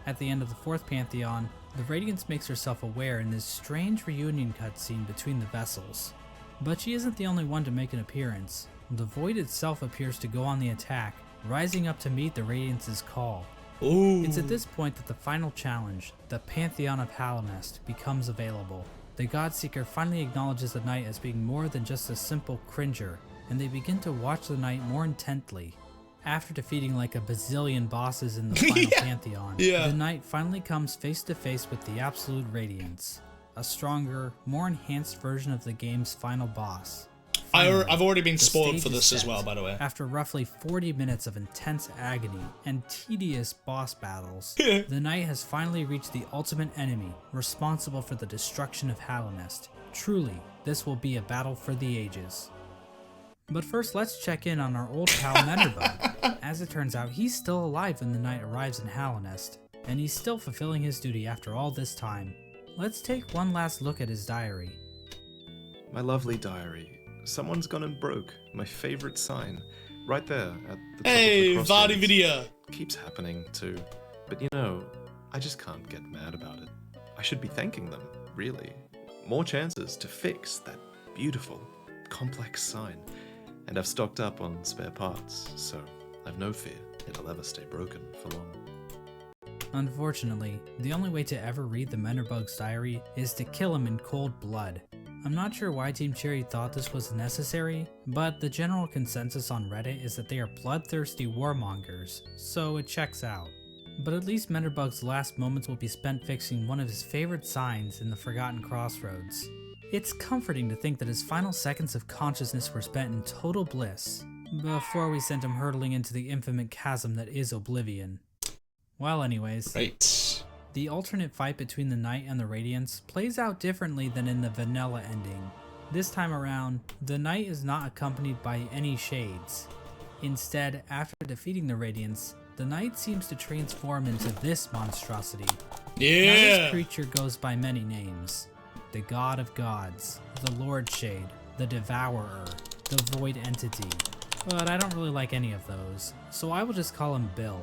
At the end of the 4th Pantheon, the Radiance makes herself aware in this strange reunion cutscene between the vessels. But she isn't the only one to make an appearance. The Void itself appears to go on the attack, rising up to meet the Radiance's call. Ooh. It's at this point that the final challenge, the Pantheon of Hallownest, becomes available. The Godseeker finally acknowledges the knight as being more than just a simple cringer, and they begin to watch the knight more intently. After defeating a bazillion bosses in the final Pantheon, the knight finally comes face to face with the Absolute Radiance, a stronger, more enhanced version of the game's final boss. Finally, I've already been the spoiled stage for is this as set. well, by the way. After roughly 40 minutes of intense agony and tedious boss battles, the knight has finally reached the ultimate enemy, responsible for the destruction of Hallownest. Truly, this will be a battle for the ages. But first, let's check in on our old pal Menderbug. As it turns out, he's still alive when the knight arrives in Hallownest, and he's still fulfilling his duty after all this time. Let's take one last look at his diary. My lovely diary. Someone's gone and broke my favorite sign, right there at the top Hey, of the Vardy crossroads. video. Keeps happening too, but I just can't get mad about it. I should be thanking them, really. More chances to fix that beautiful, complex sign, and I've stocked up on spare parts, so I've no fear it'll ever stay broken for long. Unfortunately, the only way to ever read the Menderbug's diary is to kill him in cold blood. I'm not sure why Team Cherry thought this was necessary, but the general consensus on Reddit is that they are bloodthirsty warmongers, so it checks out. But at least Menderbug's last moments will be spent fixing one of his favorite signs in the Forgotten Crossroads. It's comforting to think that his final seconds of consciousness were spent in total bliss, before we sent him hurtling into the infinite chasm that is Oblivion. Well anyways, The alternate fight between the Knight and the Radiants plays out differently than in the vanilla ending. This time around, the Knight is not accompanied by any shades. Instead, after defeating the Radiants, the Knight seems to transform into this monstrosity. Yeah! Now this creature goes by many names. The God of Gods, the Lord Shade, the Devourer, the Void Entity. But I don't really like any of those, so I will just call him Bill.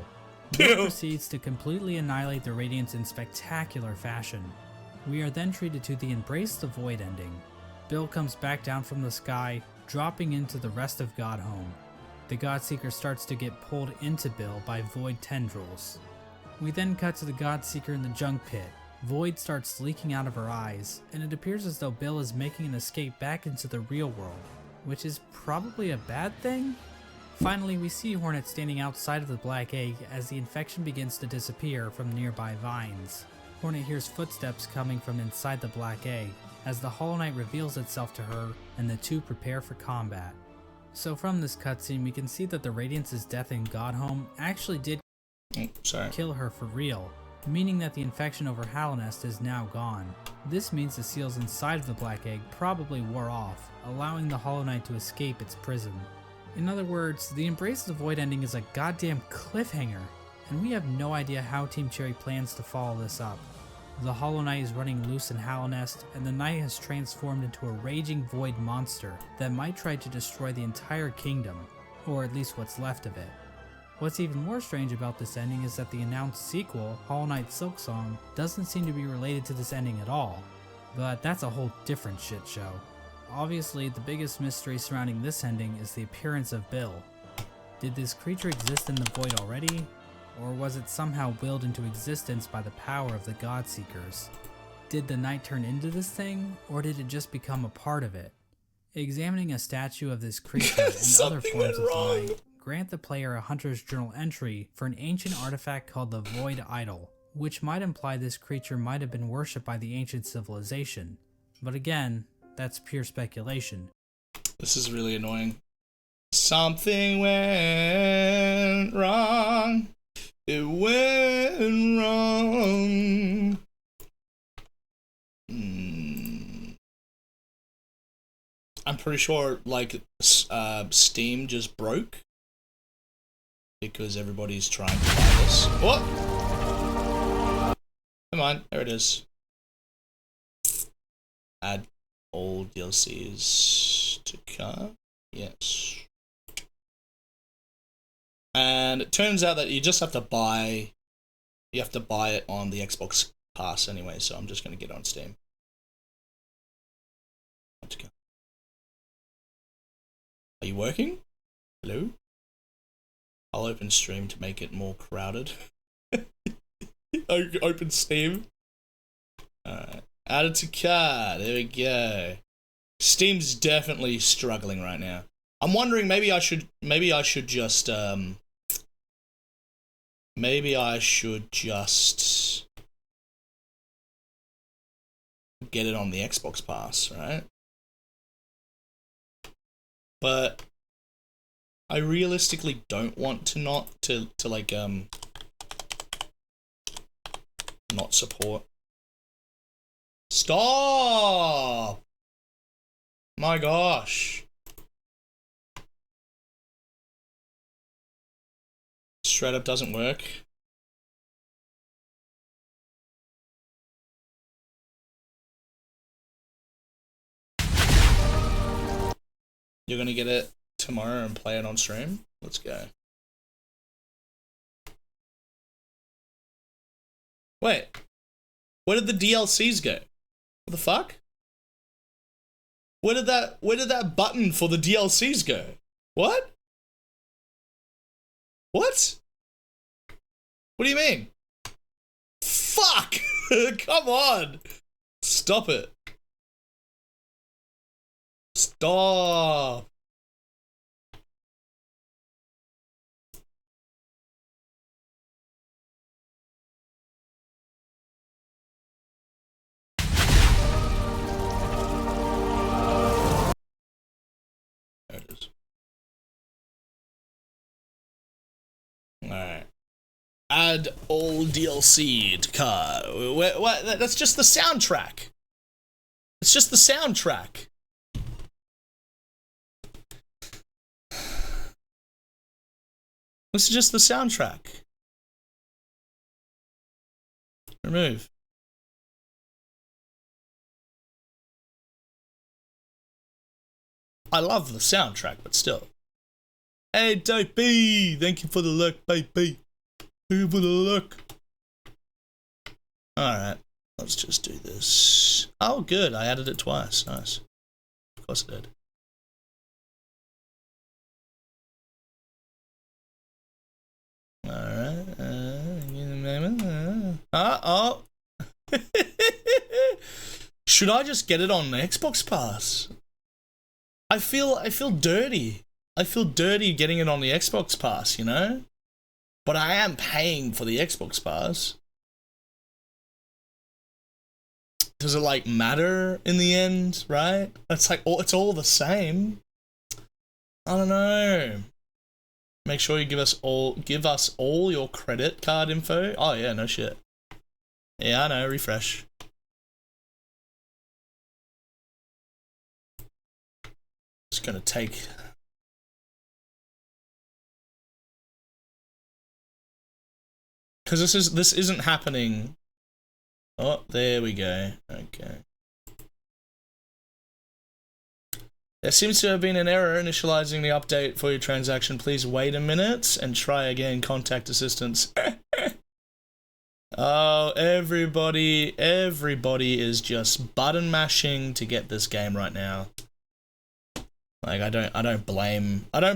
Bill proceeds to completely annihilate the Radiants in spectacular fashion. We are then treated to the Embrace the Void ending. Bill comes back down from the sky, dropping into the rest of Godhome. The Godseeker starts to get pulled into Bill by Void tendrils. We then cut to the Godseeker in the junk pit. Void starts leaking out of her eyes, and it appears as though Bill is making an escape back into the real world, which is probably a bad thing? Finally, we see Hornet standing outside of the Black Egg as the infection begins to disappear from nearby vines. Hornet hears footsteps coming from inside the Black Egg as the Hollow Knight reveals itself to her and the two prepare for combat. So from this cutscene, we can see that the Radiance's death in Godhome actually did kill her for real, meaning that the infection over Hallownest is now gone. This means the seals inside of the Black Egg probably wore off, allowing the Hollow Knight to escape its prison. In other words, the Embrace the Void ending is a goddamn cliffhanger, and we have no idea how Team Cherry plans to follow this up. The Hollow Knight is running loose in Hallownest, and the Knight has transformed into a raging void monster that might try to destroy the entire kingdom, or at least what's left of it. What's even more strange about this ending is that the announced sequel, Hollow Knight SILKSONG, doesn't seem to be related to this ending at all, but that's a whole different shit show. Obviously, the biggest mystery surrounding this ending is the appearance of Bill. Did this creature exist in the void already? Or was it somehow willed into existence by the power of the Godseekers? Did the Knight turn into this thing, or did it just become a part of it? Examining a statue of this creature and other forms of the Knight grant the player a Hunter's Journal entry for an ancient artifact called the Void Idol, which might imply this creature might have been worshipped by the ancient civilization. But again, that's pure speculation. This is really annoying. Something went wrong. It went wrong. I'm pretty sure, like, Steam just broke because everybody's trying to buy this. What? Come on, there it is. Add all DLCs to cart. Yes. And it turns out that you just have to buy. You have to buy it on the Xbox Pass anyway, so I'm just gonna get it on Steam. Are you working? Hello? I'll open stream to make it more crowded. Open Steam. Alright. Added to cart. There we go. Steam's definitely struggling right now. I'm wondering maybe I should just get it on the Xbox Pass, right? But I realistically don't want to not support. Stop! My gosh. Straight up doesn't work. You're gonna get it tomorrow and play it on stream? Let's go. Wait. Where did the DLCs go? What the fuck? Where did that button for the DLCs go? What? What? What do you mean? Fuck! Come on! Stop it. Stop! There it is. Alright. Add all DLC to car. What? That's just the soundtrack. It's just the soundtrack. This is just the soundtrack. Remove. I love the soundtrack, but still. Hey, Dopey! Thank you for the look, baby. Thank you for the look. Alright, let's just do this. Oh, good. I added it twice. Nice. Of course I did. Alright. Oh. Should I just get it on the Xbox Pass? I feel dirty. I feel dirty getting it on the Xbox Pass, you know? But I am paying for the Xbox Pass. Does it like matter in the end, right? It's like it's all the same. I don't know. Make sure you give us all your credit card info. Oh yeah, no shit. Yeah, I know, refresh. It's gonna take. Because this isn't happening. Oh, there we go. Okay. There seems to have been an error initializing the update for your transaction. Please wait a minute and try again. Contact assistance. Oh, everybody is just button mashing to get this game right now. Like I don't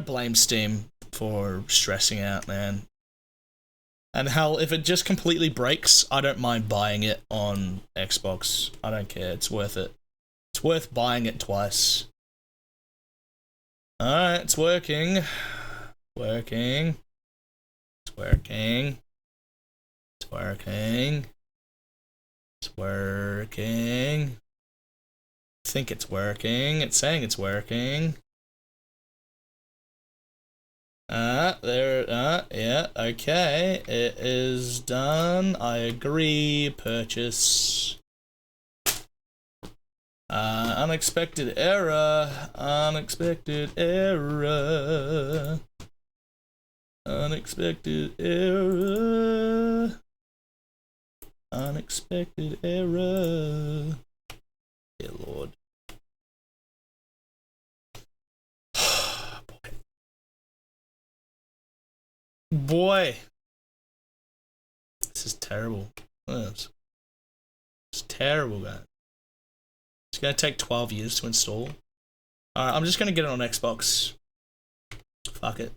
blame Steam for stressing out, man. And hell, if it just completely breaks, I don't mind buying it on Xbox. I don't care. It's worth it. It's worth buying it twice. Alright, it's working. Working. It's working. It's working. It's working. I think it's working. It's saying it's working. Yeah, okay. It is done. I agree. Purchase. Unexpected error. Unexpected error. Unexpected error. Unexpected error. Dear Lord. Boy. This is terrible. It's terrible, guys. It's gonna take 12 years to install. Alright, I'm just gonna get it on Xbox. Fuck it.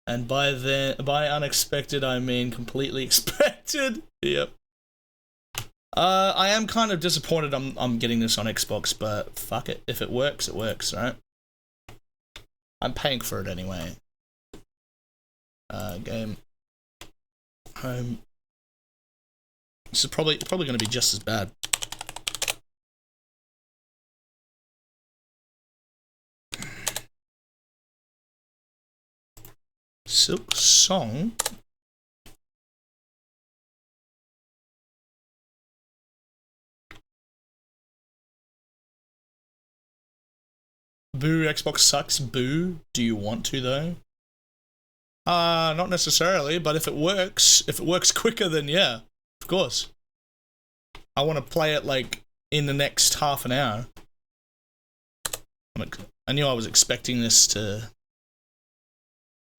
And by unexpected, I mean completely expected. Yep. I am kind of disappointed I'm getting this on Xbox, but fuck it. If it works, right? I'm paying for it anyway. Game. Home. This is probably going to be just as bad. SILKSONG. Boo, Xbox sucks. Boo. Do you want to though? Not necessarily, but if it works quicker, then yeah, of course. I want to play it like in the next half an hour. I knew I was expecting this to.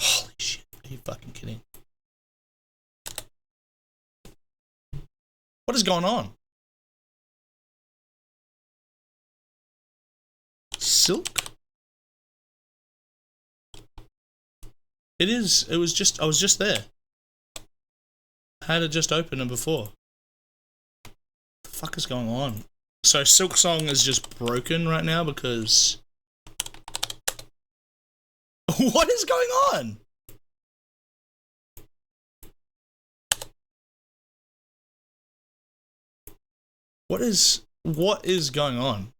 Holy shit! Are you fucking kidding? What is going on? Silk? It is. It was just. I was just there. I had it just open before. What the fuck is going on? So SILKSONG is just broken right now because. What is going on? What is going on?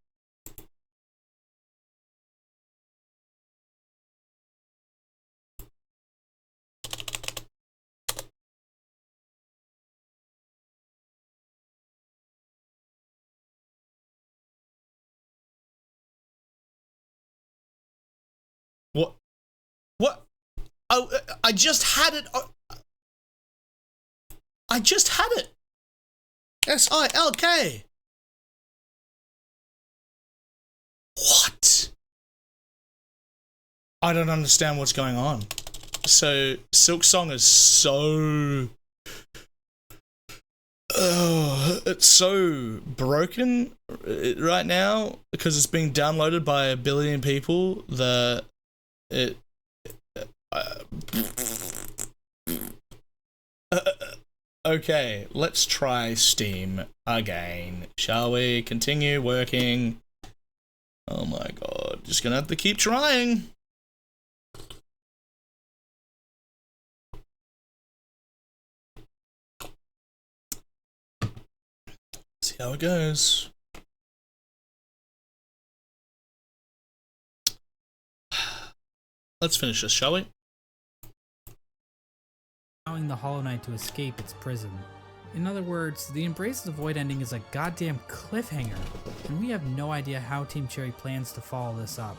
I just had it. I just had it. SILK. What? I don't understand what's going on. So SILKSONG is so... it's so broken right now because it's being downloaded by 1 billion people that it... okay, let's try Steam again. Shall we continue working? Oh my god, just gonna have to keep trying. See how it goes. Let's finish this, shall we? Allowing the Hollow Knight to escape its prison. In other words, the Embrace the Void ending is a goddamn cliffhanger, and we have no idea how Team Cherry plans to follow this up.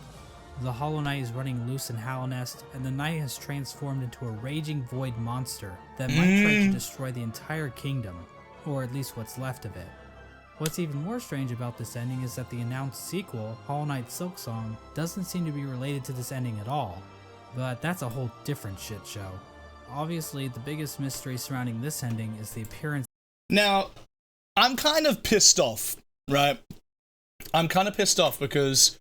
The Hollow Knight is running loose in Hallownest, and the Knight has transformed into a raging void monster that might try to destroy the entire kingdom, or at least what's left of it. What's even more strange about this ending is that the announced sequel, Hollow Knight SILKSONG, doesn't seem to be related to this ending at all, but that's a whole different shit show. Obviously, the biggest mystery surrounding this ending is the appearance. Now, I'm kind of pissed off, right? I'm kind of pissed off because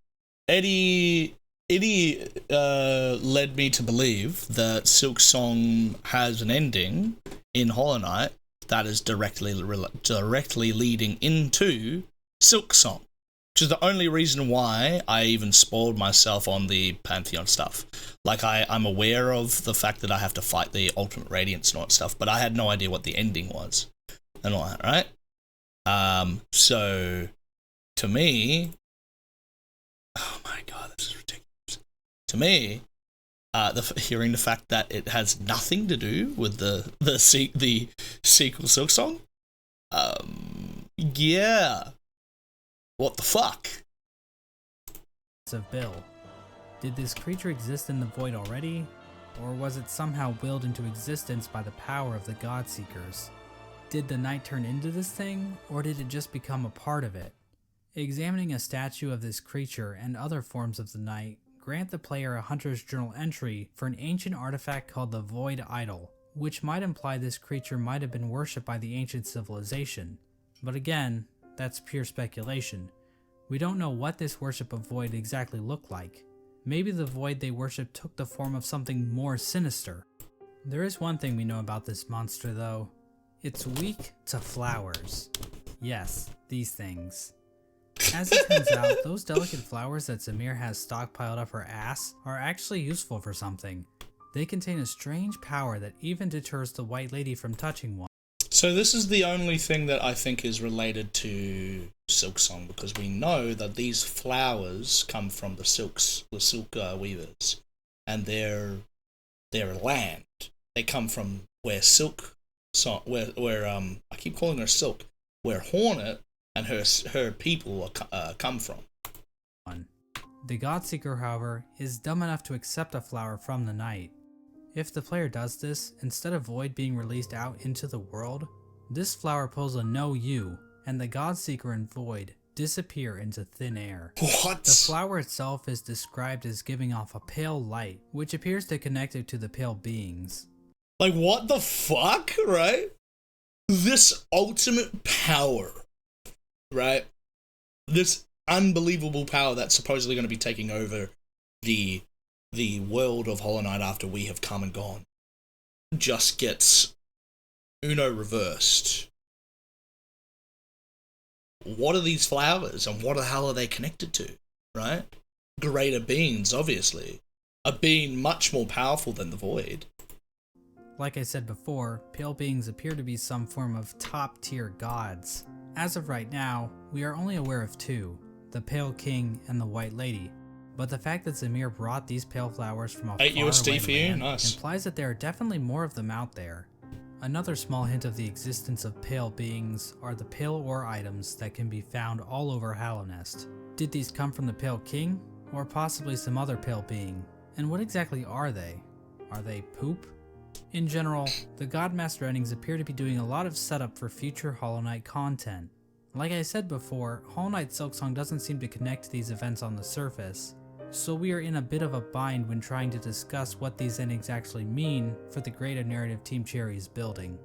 Eddie led me to believe that SILKSONG has an ending in Hollow Knight that is directly leading into SILKSONG, which is the only reason why I even spoiled myself on the Pantheon stuff. Like, I'm aware of the fact that I have to fight the Ultimate Radiance and all that stuff, but I had no idea what the ending was and all that, right? So, to me... Oh my god, this is ridiculous. To me, hearing the fact that it has nothing to do with the sequel SILKSONG, yeah. What the fuck? Of Bill. Did this creature exist in the void already, or was it somehow willed into existence by the power of the Godseekers? Did the Knight turn into this thing, or did it just become a part of it? Examining a statue of this creature and other forms of the Knight grant the player a Hunter's Journal entry for an ancient artifact called the Void Idol, which might imply this creature might have been worshipped by the ancient civilization. But again, that's pure speculation. We don't know what this worship of Void exactly looked like. Maybe the Void they worship took the form of something more sinister. There is one thing we know about this monster though. It's weak to flowers. Yes, these things. As it turns out, those delicate flowers that Zamir has stockpiled up her ass are actually useful for something. They contain a strange power that even deters the White Lady from touching one. So this is the only thing that I think is related to SILKSONG, because we know that these flowers come from the silk weavers, and their land. They come from where I keep calling her Silk, where Hornet and her people come from. The Godseeker, however, is dumb enough to accept a flower from the Knight. If the player does this, instead of Void being released out into the world, this flower pulls a no you, and the Godseeker and Void disappear into thin air. What? The flower itself is described as giving off a pale light, which appears to connect it to the pale beings. Like, what the fuck, right? This ultimate power, right? This unbelievable power that's supposedly going to be taking over the world of Hollow Knight after we have come and gone, just gets Uno reversed. What are these flowers, and what the hell are they connected to, right? Greater beings, obviously. A being much more powerful than the Void. Like I said before, pale beings appear to be some form of top-tier gods. As of right now, we are only aware of two, the Pale King and the White Lady. But the fact that Zamir brought these pale flowers from a $8 USD for you? land Nice. implies that there are definitely more of them out there. Another small hint of the existence of pale beings are the pale ore items that can be found all over Hallownest. Did these come from the Pale King, or possibly some other pale being? And what exactly are they? Are they poop? In general, the Godmaster endings appear to be doing a lot of setup for future Hollow Knight content. Like I said before, Hollow Knight Silksong doesn't seem to connect to these events on the surface, so we are in a bit of a bind when trying to discuss what these endings actually mean for the greater narrative Team Cherry is building.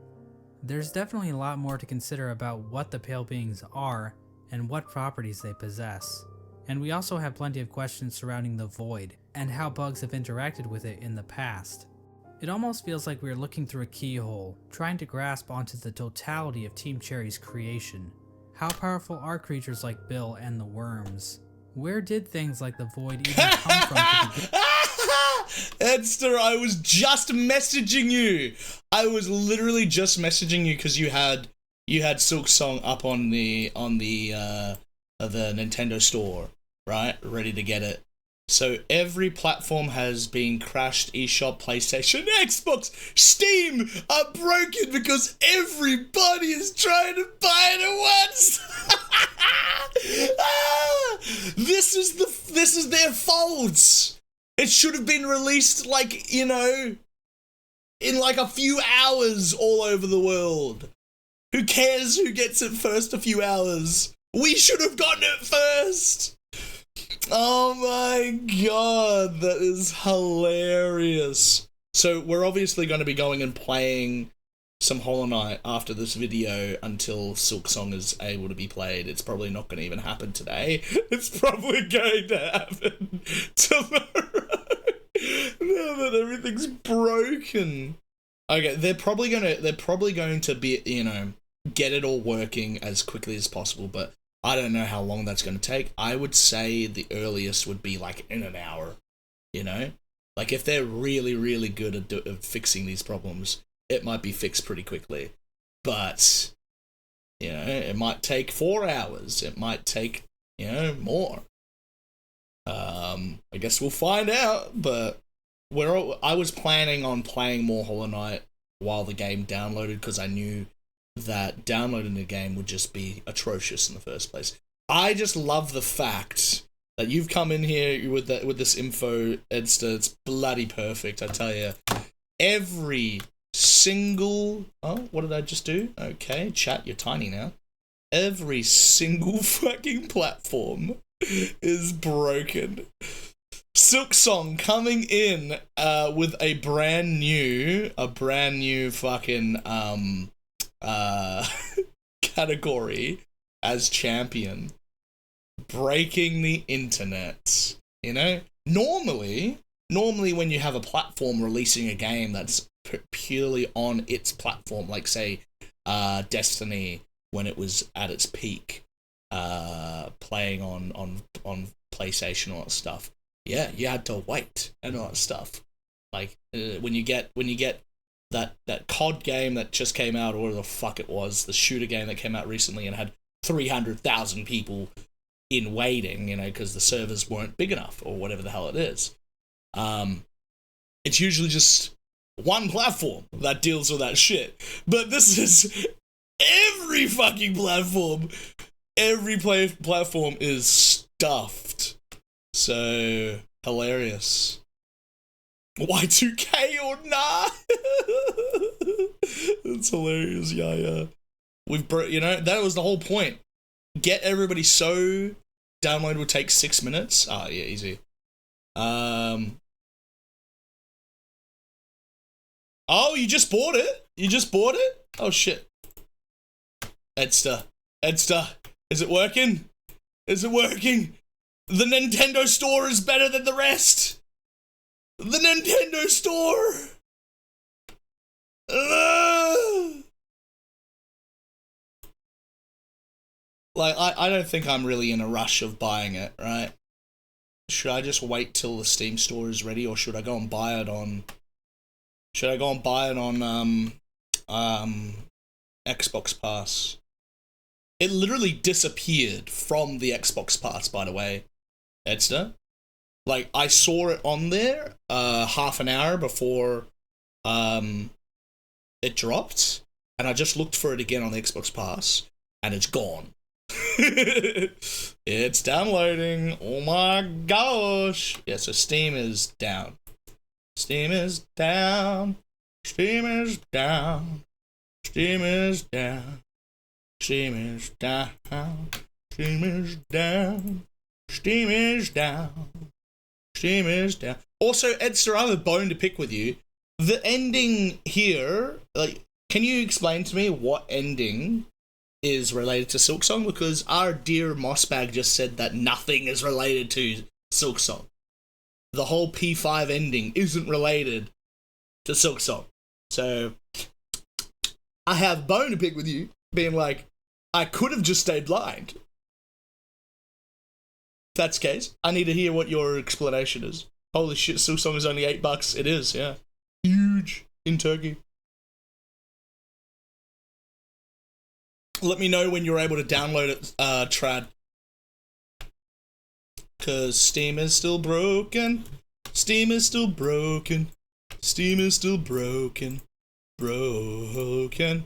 There's definitely a lot more to consider about what the Pale Beings are and what properties they possess. And we also have plenty of questions surrounding the Void and how bugs have interacted with it in the past. It almost feels like we are looking through a keyhole, trying to grasp onto the totality of Team Cherry's creation. How powerful are creatures like Bill and the worms? Where did things like the Void even come from to begin? Edster, I was just messaging you. I was literally just messaging you because you had SilkSong up on the Nintendo store, right? Ready to get it. So every platform has been crashed. eShop, PlayStation, Xbox, Steam are broken because everybody is trying to buy it at once. This is their fault. It should have been released like, in like a few hours all over the world. Who cares who gets it first a few hours? We should have gotten it first. Oh my god, that is hilarious. So we're obviously going to be going and playing some Hollow Knight after this video until Silksong is able to be played. It's probably not going to even happen today. It's probably going to happen tomorrow. Now that everything's broken. Okay, they're probably going to be, get it all working as quickly as possible, but I don't know how long that's going to take. I would say the earliest would be like in an hour, Like if they're really, really good at fixing these problems, it might be fixed pretty quickly. But, it might take 4 hours. It might take, more. I guess we'll find out, but I was planning on playing more Hollow Knight while the game downloaded because I knew that downloading the game would just be atrocious in the first place. I just love the fact that you've come in here with this info, Edster. It's bloody perfect, I tell you. Every single... Oh, what did I just do? Okay, chat, you're tiny now. Every single fucking platform is broken. Silksong coming in with a brand new fucking category as champion, breaking the internet. Normally when you have a platform releasing a game that's purely on its platform, like say Destiny when it was at its peak, playing on PlayStation, all that stuff. Yeah, you had to wait and all that stuff. Like when you get that COD game that just came out, or whatever the fuck it was, the shooter game that came out recently and had 300,000 people in waiting, because the servers weren't big enough or whatever the hell it is. It's usually just one platform that deals with that shit. But this is every fucking platform. Every platform is stuffed. So, hilarious. Y2K or not? That's hilarious, yeah. That was the whole point. Get everybody so download would take 6 minutes. Ah, yeah, easy. Oh, you just bought it? You just bought it? Oh, shit. Edster, is it working? Is it working? The Nintendo store is better than the rest. The Nintendo store. Like, I don't think I'm really in a rush of buying it, right? Should I just wait till the Steam store is ready, or should I go and buy it on... Should I go and buy it on, Xbox Pass? It literally disappeared from the Xbox Pass, by the way, Edster. Like, I saw it on there, half an hour before, it dropped, and I just looked for it again on the Xbox Pass, and it's gone. It's downloading. Oh my gosh. Yeah, so Steam is down. Steam is down. Steam is down. Steam is down. Steam is down. Steam is down. Steam is down. Steam is down. Also, Edster, I have a bone to pick with you. The ending here, like, can you explain to me what ending is related to SILKSONG? Because our dear Mossbag just said that nothing is related to SILKSONG. The whole P5 ending isn't related to SILKSONG. So, I have a bone to pick with you, being like, I could have just stayed blind. If that's the case, I need to hear what your explanation is. Holy shit, SILKSONG is only $8. It is, yeah. Huge in Turkey. Let me know when you're able to download it, Trad. Cause Steam is still broken. Steam is still broken. Steam is still broken. Broken.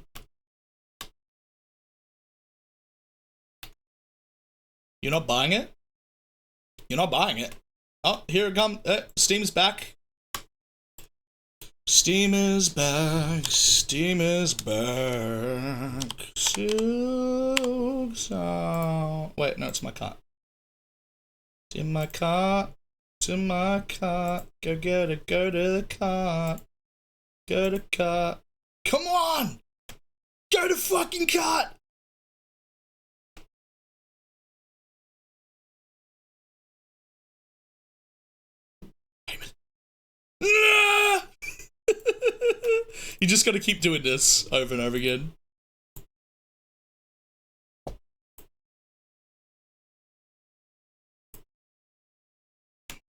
You're not buying it? You're not buying it. Oh, here it comes. Steam's back. Steam is back. Steam is back. SILKSONG. Wait, no, it's my cart. It's in my cart. It's in my cart. Go get it. Go to the cart. Go to cart. Come on! Go to fucking cart! You just gotta keep doing this over and over again.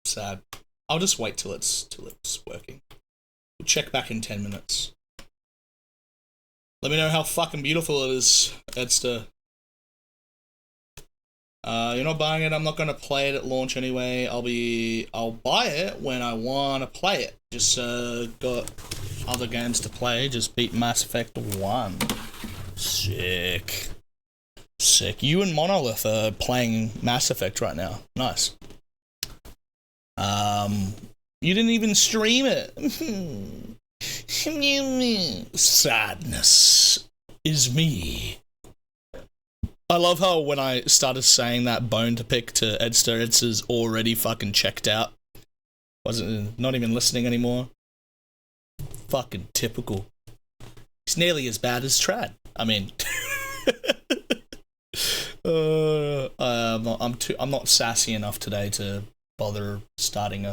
Sad. I'll just wait till it's working. We'll check back in 10 minutes. Let me know how fucking beautiful it is, Edster. You're not buying it. I'm not gonna play it at launch anyway. I'll buy it when I wanna play it. Just got other games to play. Just beat Mass Effect 1. Sick. Sick. You and Monolith are playing Mass Effect right now. Nice. You didn't even stream it. Sadness is me. I love how when I started saying that bone to pick to Edster, Edster's already fucking checked out. Not even listening anymore. Fucking typical. He's nearly as bad as Trad. I mean, I'm not sassy enough today to bother starting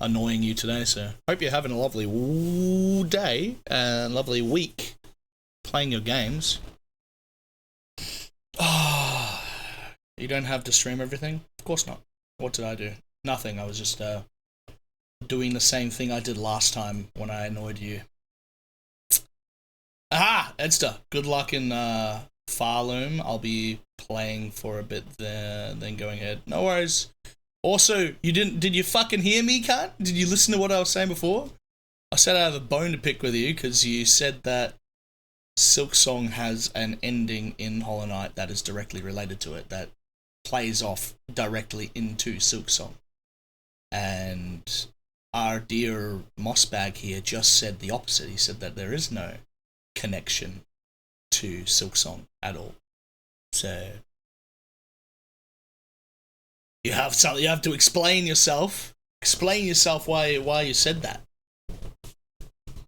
annoying you today. So hope you're having a lovely day and lovely week playing your games. You don't have to stream everything? Of course not. What did I do? Nothing. I was just doing the same thing I did last time when I annoyed you. Aha! Edster, good luck in Farloom. I'll be playing for a bit there, then going ahead. No worries. Also, did you fucking hear me, cunt? Did you listen to what I was saying before? I said I have a bone to pick with you because you said that SILKSONG has an ending in Hollow Knight that is directly related to it, that plays off directly into SILKSONG. And our dear Mossbag here just said the opposite. He said that there is no connection to SILKSONG at all. So you have to explain yourself. Explain yourself why you said that.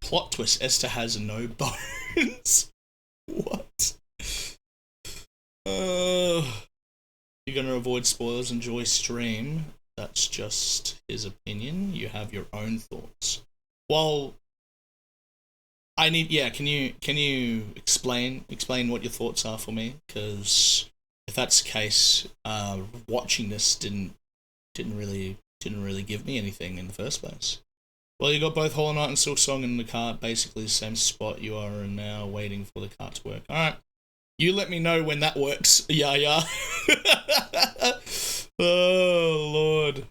Plot twist: Esther has no bones. What? You're gonna avoid spoilers. Enjoy stream. That's just his opinion. You have your own thoughts. Well, I need. Yeah, can you explain what your thoughts are for me? Because if that's the case, watching this didn't really give me anything in the first place. Well, you got both Hollow Knight and SILKSONG in the cart, basically the same spot you are in now, waiting for the cart to work. Alright. You let me know when that works. Yeah. Oh, Lord.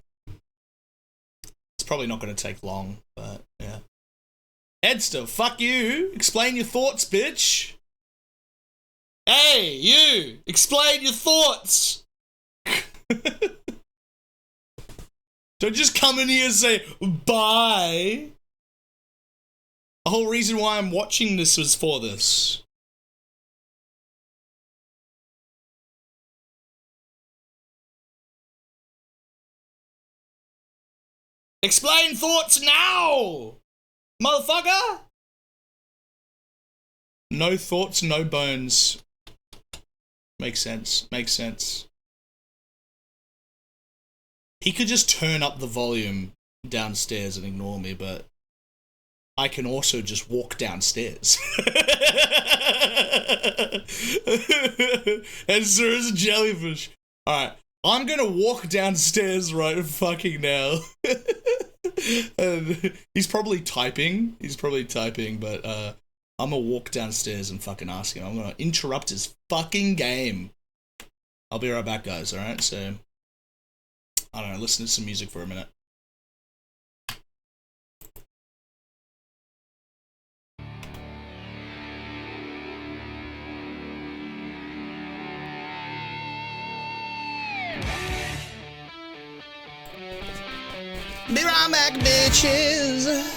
It's probably not going to take long, but yeah. Edster, fuck you. Explain your thoughts, bitch. Hey, you. Explain your thoughts. Don't just come in here and say bye. The whole reason why I'm watching this was for this. Explain thoughts now, motherfucker! No thoughts, no bones. Makes sense, makes sense. He could just turn up the volume downstairs and ignore me, but I can also just walk downstairs. And so is a jellyfish. Alright, I'm gonna walk downstairs right fucking now. And he's probably typing, but I'm gonna walk downstairs and fucking ask him. I'm gonna interrupt his fucking game. I'll be right back, guys, alright? So, I don't know, listen to some music for a minute. Be right back, bitches.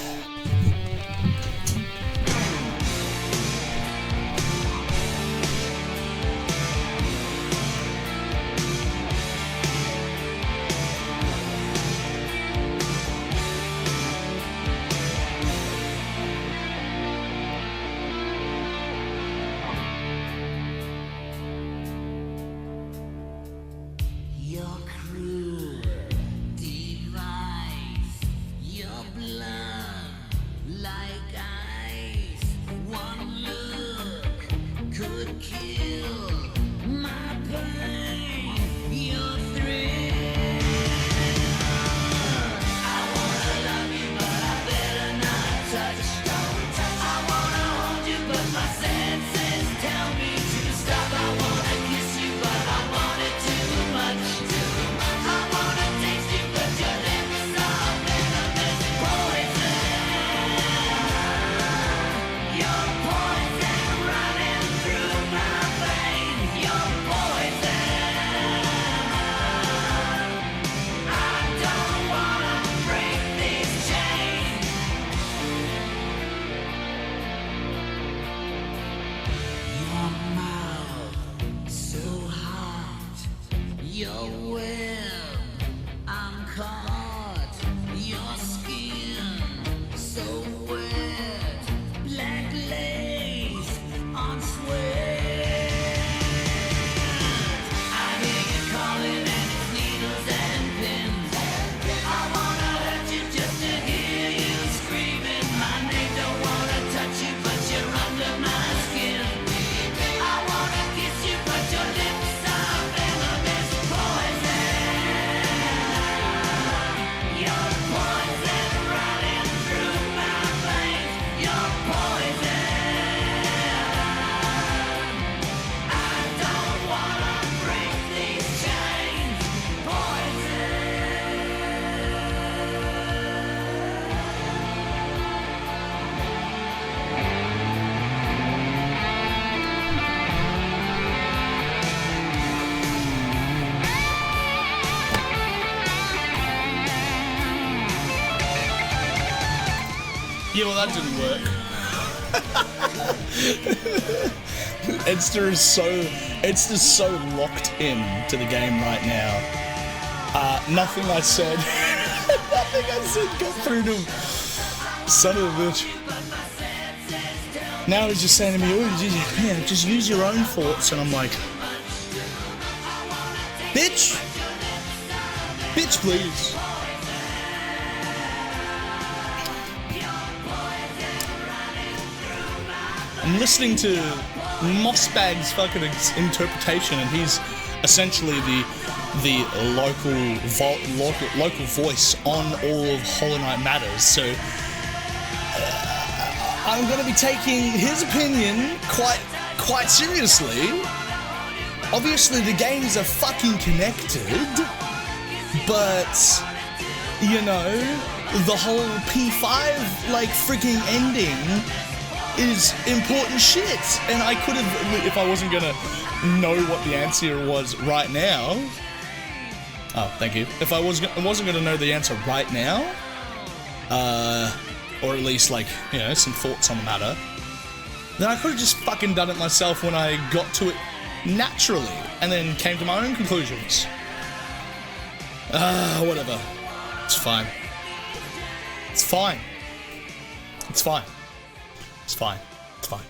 Yeah, well, that didn't work. It's just so locked in to the game right now. Nothing I said got through to him. Son of a bitch. Now he's just saying to me, oh, yeah, just use your own thoughts, and I'm like, bitch, please. I'm listening to Mossbag's fucking interpretation, and he's essentially the local voice on all of Hollow Knight Matters. So I'm going to be taking his opinion quite seriously. Obviously, the games are fucking connected, but you know, the whole P5 like freaking ending is important shit, and I could have, if I wasn't gonna know what the answer was right now, Oh, thank you. If I wasn't going to know the answer right now, or at least, like, you know, some thoughts on the matter, then I could have just fucking done it myself when I got to it naturally, and then came to my own conclusions. Whatever. It's fine. It's fine. It's fine. It's fine. It's fine.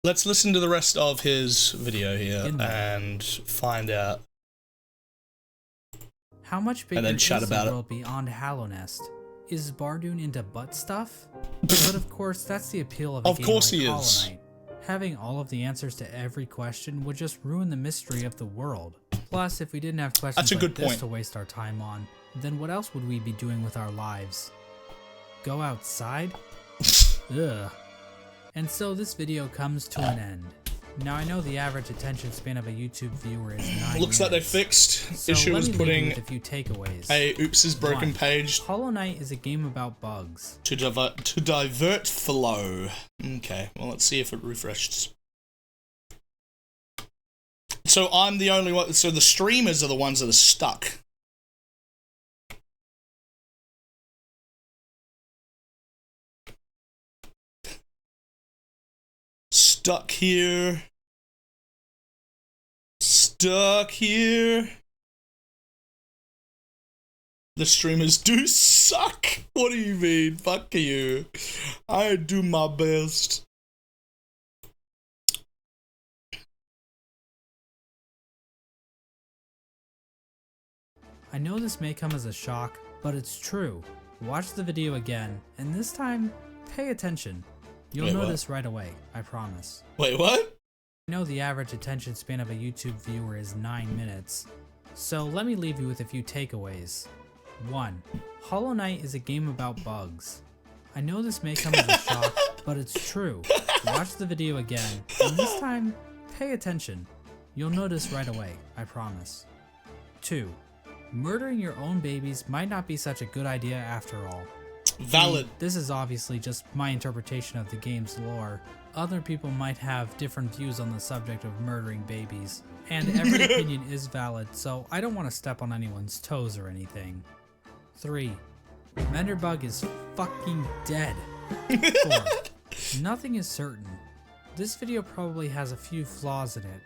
Let's listen to the rest of his video here and find out. How much bigger And then chat is about the it. world beyond Hallownest? Is Bardoon into butt stuff? But of course, that's the appeal of a Of game course like he Hollow is. Knight. Having all of the answers to every question would just ruin the mystery of the world. Plus, if we didn't have questions That's a like good this point. to waste our time on, then what else would we be doing with our lives? Go outside? Ugh. And so this video comes to an end. Now I know the average attention span of a YouTube viewer is 9 Looks like they minutes. fixed So issue let was me leave you putting with a few takeaways. a oops is broken 1. page Hollow Knight is a game about bugs. to divert flow. Okay, well, let's see if it refreshed. So I'm the only one. So the streamers are the ones that are stuck. Stuck here. Stuck here. The streamers do suck. What do you mean? Fuck you. I do my best. I know this may come as a shock, but it's true. Watch the video again, and this time, pay attention. You'll Wait, what? notice right away, I promise. Wait, what? I know the average attention span of a YouTube viewer is 9 minutes, so let me leave you with a few takeaways. 1. Hollow Knight is a game about bugs. I know this may come as a shock, but it's true. Watch the video again, and this time, pay attention. You'll notice right away, I promise. 2. Murdering your own babies might not be such a good idea after all. Valid. This is obviously just my interpretation of the game's lore. Other people might have different views on the subject of murdering babies, and every opinion is valid, so I don't want to step on anyone's toes or anything. 3. Menderbug is fucking dead. 4. Nothing is certain. This video probably has a few flaws in it.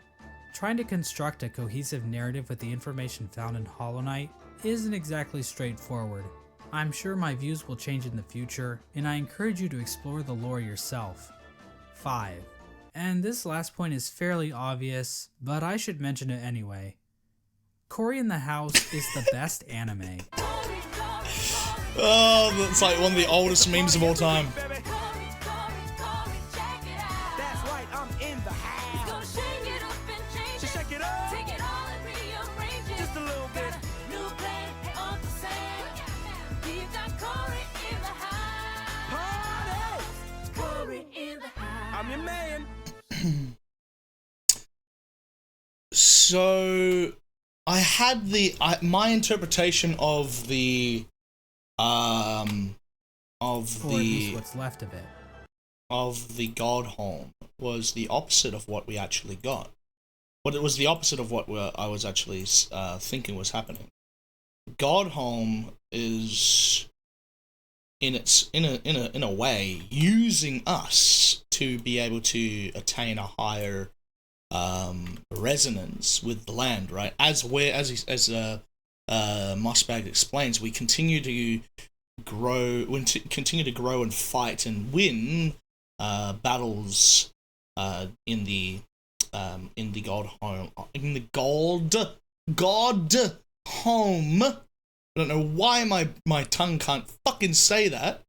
Trying to construct a cohesive narrative with the information found in Hollow Knight isn't exactly straightforward. I'm sure my views will change in the future, and I encourage you to explore the lore yourself. 5. And this last point is fairly obvious, but I should mention it anyway. Cory in the House is the best anime. Oh, that's like one of the oldest memes of all time. That's right, I'm in the house. Gonna shake it up and change it. Shake it up. Take it all and rearrange it. Just a little bit. New blade on the sand. We've got Cory in the house. Party. Cory in the house. I'm your man. So I had my interpretation of the Or at least what's left of it. of the Godholm was the opposite of what we actually got. But it was the opposite of what I was actually thinking was happening. Godholm is in a way using us to be able to attain a higher resonance with the land, right? As Mossbag explains, we continue to grow and fight and win battles in the God home. I don't know why my tongue can't fucking say that.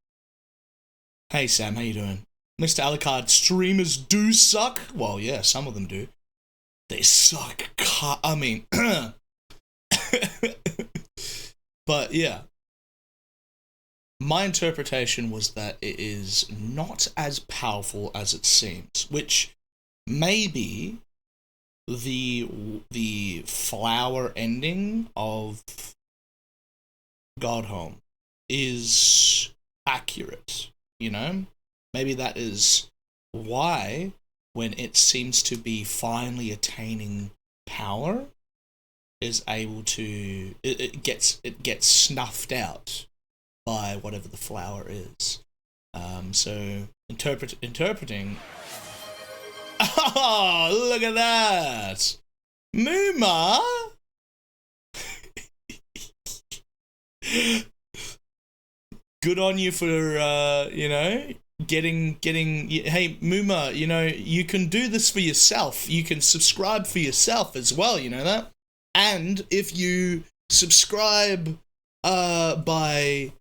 Hey Sam, how you doing? Mr. Alucard, streamers do suck. Well, yeah, some of them do. They suck. I mean, but yeah. My interpretation was that it is not as powerful as it seems, which maybe the flower ending of Godholm is accurate, you know? Maybe that is why when it seems to be finally attaining power, is able to it gets snuffed out by whatever the flower is. So interpreting. Oh, look at that, Muma. Good on you for getting. Hey, Muma, you can do this for yourself. You can subscribe for yourself as well. You know that. And if you subscribe by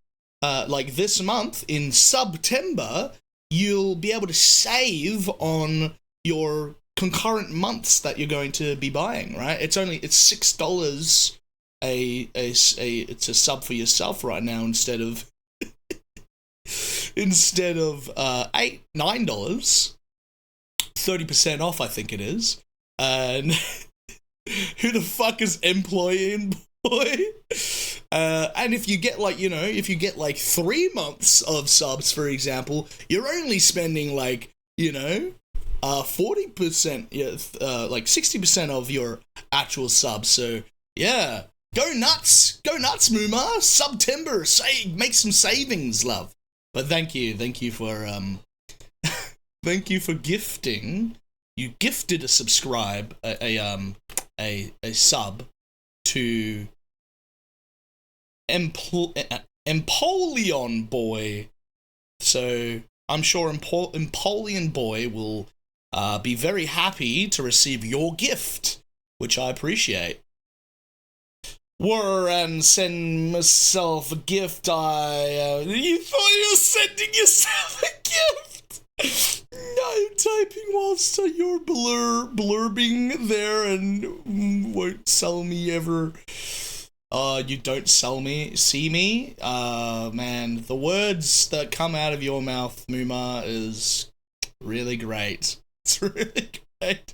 like this month in September, you'll be able to save on your concurrent months that you're going to be buying, right? It's $6 it's a sub for yourself right now instead of $9, 30% off, I think it is. And who the fuck is employee boy? And if you get if you get 3 months of subs, for example, you're only spending 40%, 60% of your actual subs. So yeah, go nuts, Muma. September, make some savings, love. But thank you for thank you for gifting. You gifted a subscribe, a sub to Empoleon Boy. So I'm sure Empoleon Boy will be very happy to receive your gift, which I appreciate. Were and send myself a gift. You thought you were sending yourself a gift? I'm typing whilst you're blurbing there and won't sell me ever. You don't see me? Man, the words that come out of your mouth, Muma, is really great. It's really great.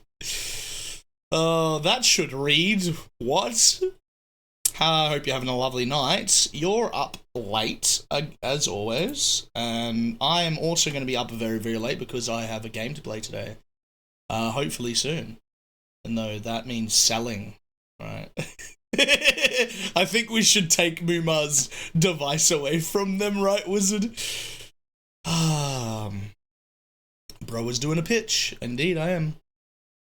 That should read, what? I hope you're having a lovely night. You're up late, as always, and I am also going to be up very, very late because I have a game to play today. Hopefully soon. And though that means selling, right? I think we should take Muma's device away from them, right, Wizard? Bro is doing a pitch. Indeed, I am.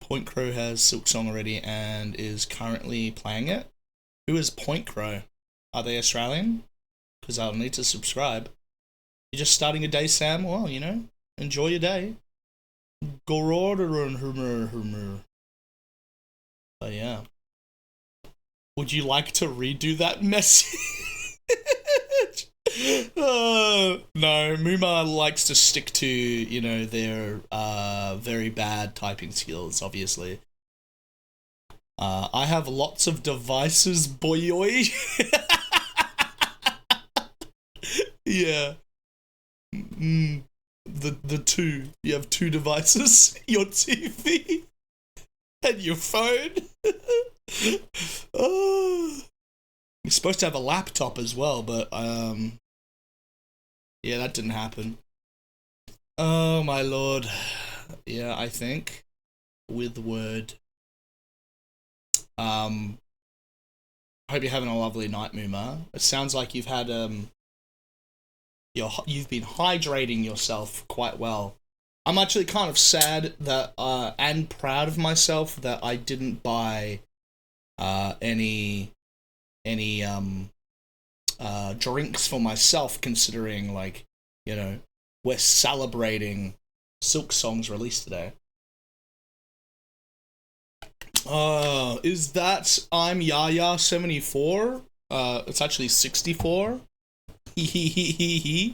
Point Crow has SILKSONG already and is currently playing it. Who is Point Crow? Are they Australian? Because I'll need to subscribe. You're just starting a day, Sam? Well, enjoy your day. But yeah. Would you like to redo that message? No, Muma likes to stick to, their very bad typing skills, obviously. I have lots of devices, boyoy. Yeah. The two. You have two devices. Your TV and your phone. Oh. You're supposed to have a laptop as well, but yeah, that didn't happen. Oh my lord. Yeah, I think with Word. Hope you're having a lovely night, Muma. It sounds like you've had you've been hydrating yourself quite well. I'm actually kind of sad that and proud of myself that I didn't buy any drinks for myself, considering we're celebrating SILKSONG's release today. Is that I'm Yaya 74? It's actually 64. It's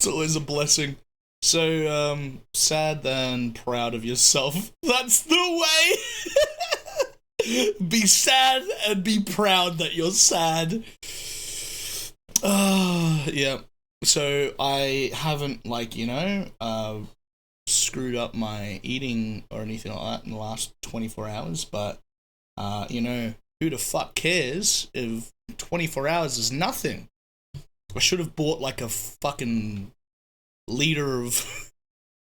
always a blessing. So, sad and proud of yourself. That's the way! Be sad and be proud that you're sad. Yeah. So, I haven't, screwed up my eating or anything like that in the last 24 hours, but, who the fuck cares if 24 hours is nothing? I should have bought a fucking liter of...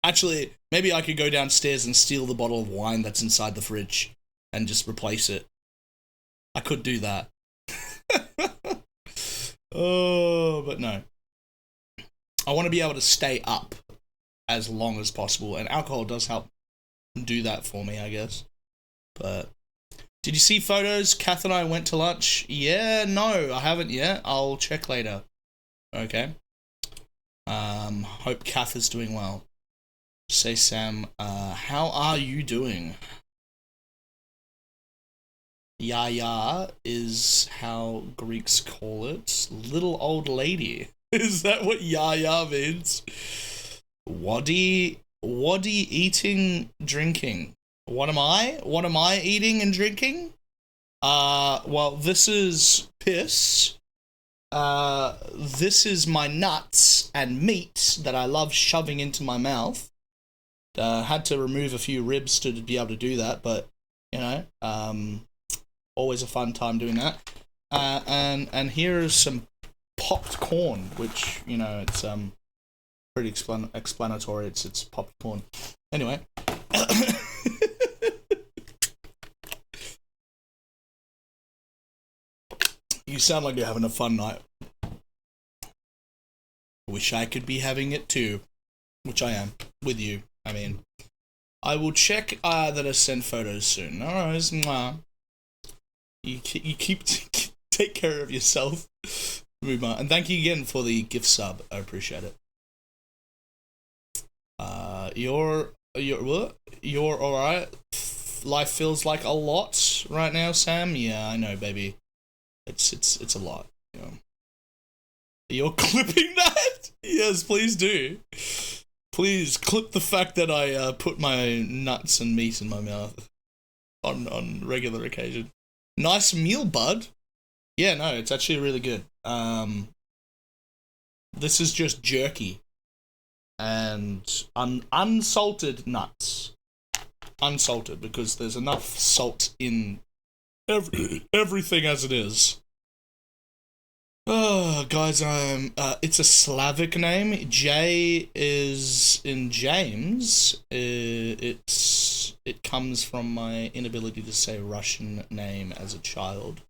Actually, maybe I could go downstairs and steal the bottle of wine that's inside the fridge. and just replace it. I could do that. Oh, but no. I want to be able to stay up as long as possible, and alcohol does help do that for me, I guess. But did you see photos? Kath and I went to lunch. Yeah, no, I haven't yet. I'll check later. Okay. Hope Kath is doing well. Say, Sam, how are you doing? Yaya is how Greeks call it. Little old lady. Is that what Yaya means? Wadi eating, drinking. What am I? What am I eating and drinking? Well, this is piss. This is my nuts and meat that I love shoving into my mouth. Had to remove a few ribs to be able to do that, but, you know, always a fun time doing that. And here is some popped corn, which, you know, it's pretty explanatory. It's popped corn. Anyway. You sound like you're having a fun night. Wish I could be having it too, which I am with you. I mean, I will check that I send photos soon. Alright, you keep take care of yourself, Ruma, and thank you again for the gift sub. I appreciate it. You're alright. Life feels like a lot right now, Sam. Yeah, I know, baby. It's a lot. You know. You're clipping that? Yes, please do. Please clip the fact that I put my nuts and meat in my mouth on regular occasion. Nice meal, bud. Yeah, no, it's actually really good. This is just jerky and unsalted nuts. Unsalted, because there's enough salt in everything as it is. Oh, guys, it's a Slavic name. J is in James. It comes from my inability to say Russian name as a child.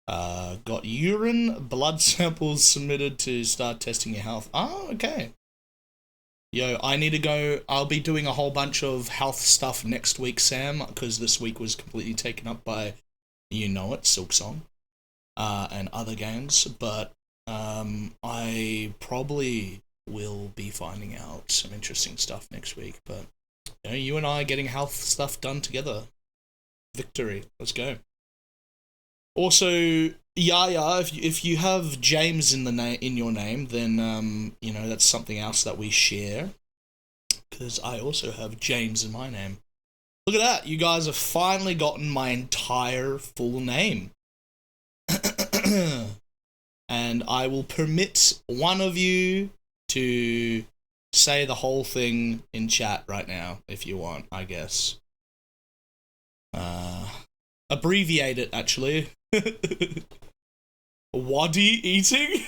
Got urine, blood samples submitted to start testing your health. Oh, okay. Yo, I need to go. I'll be doing a whole bunch of health stuff next week, Sam, because this week was completely taken up by, you know it, SILKSONG. And other games, but I probably will be finding out some interesting stuff next week. But you know, you and I getting health stuff done together. Victory. Let's go. Also, Yaya, if you have James in your name, then you know, that's something else that we share. Because I also have James in my name. Look at that! You guys have finally gotten my entire full name. And I will permit one of you to say the whole thing in chat right now, if you want, I guess. Abbreviate it, actually. Wadi eating?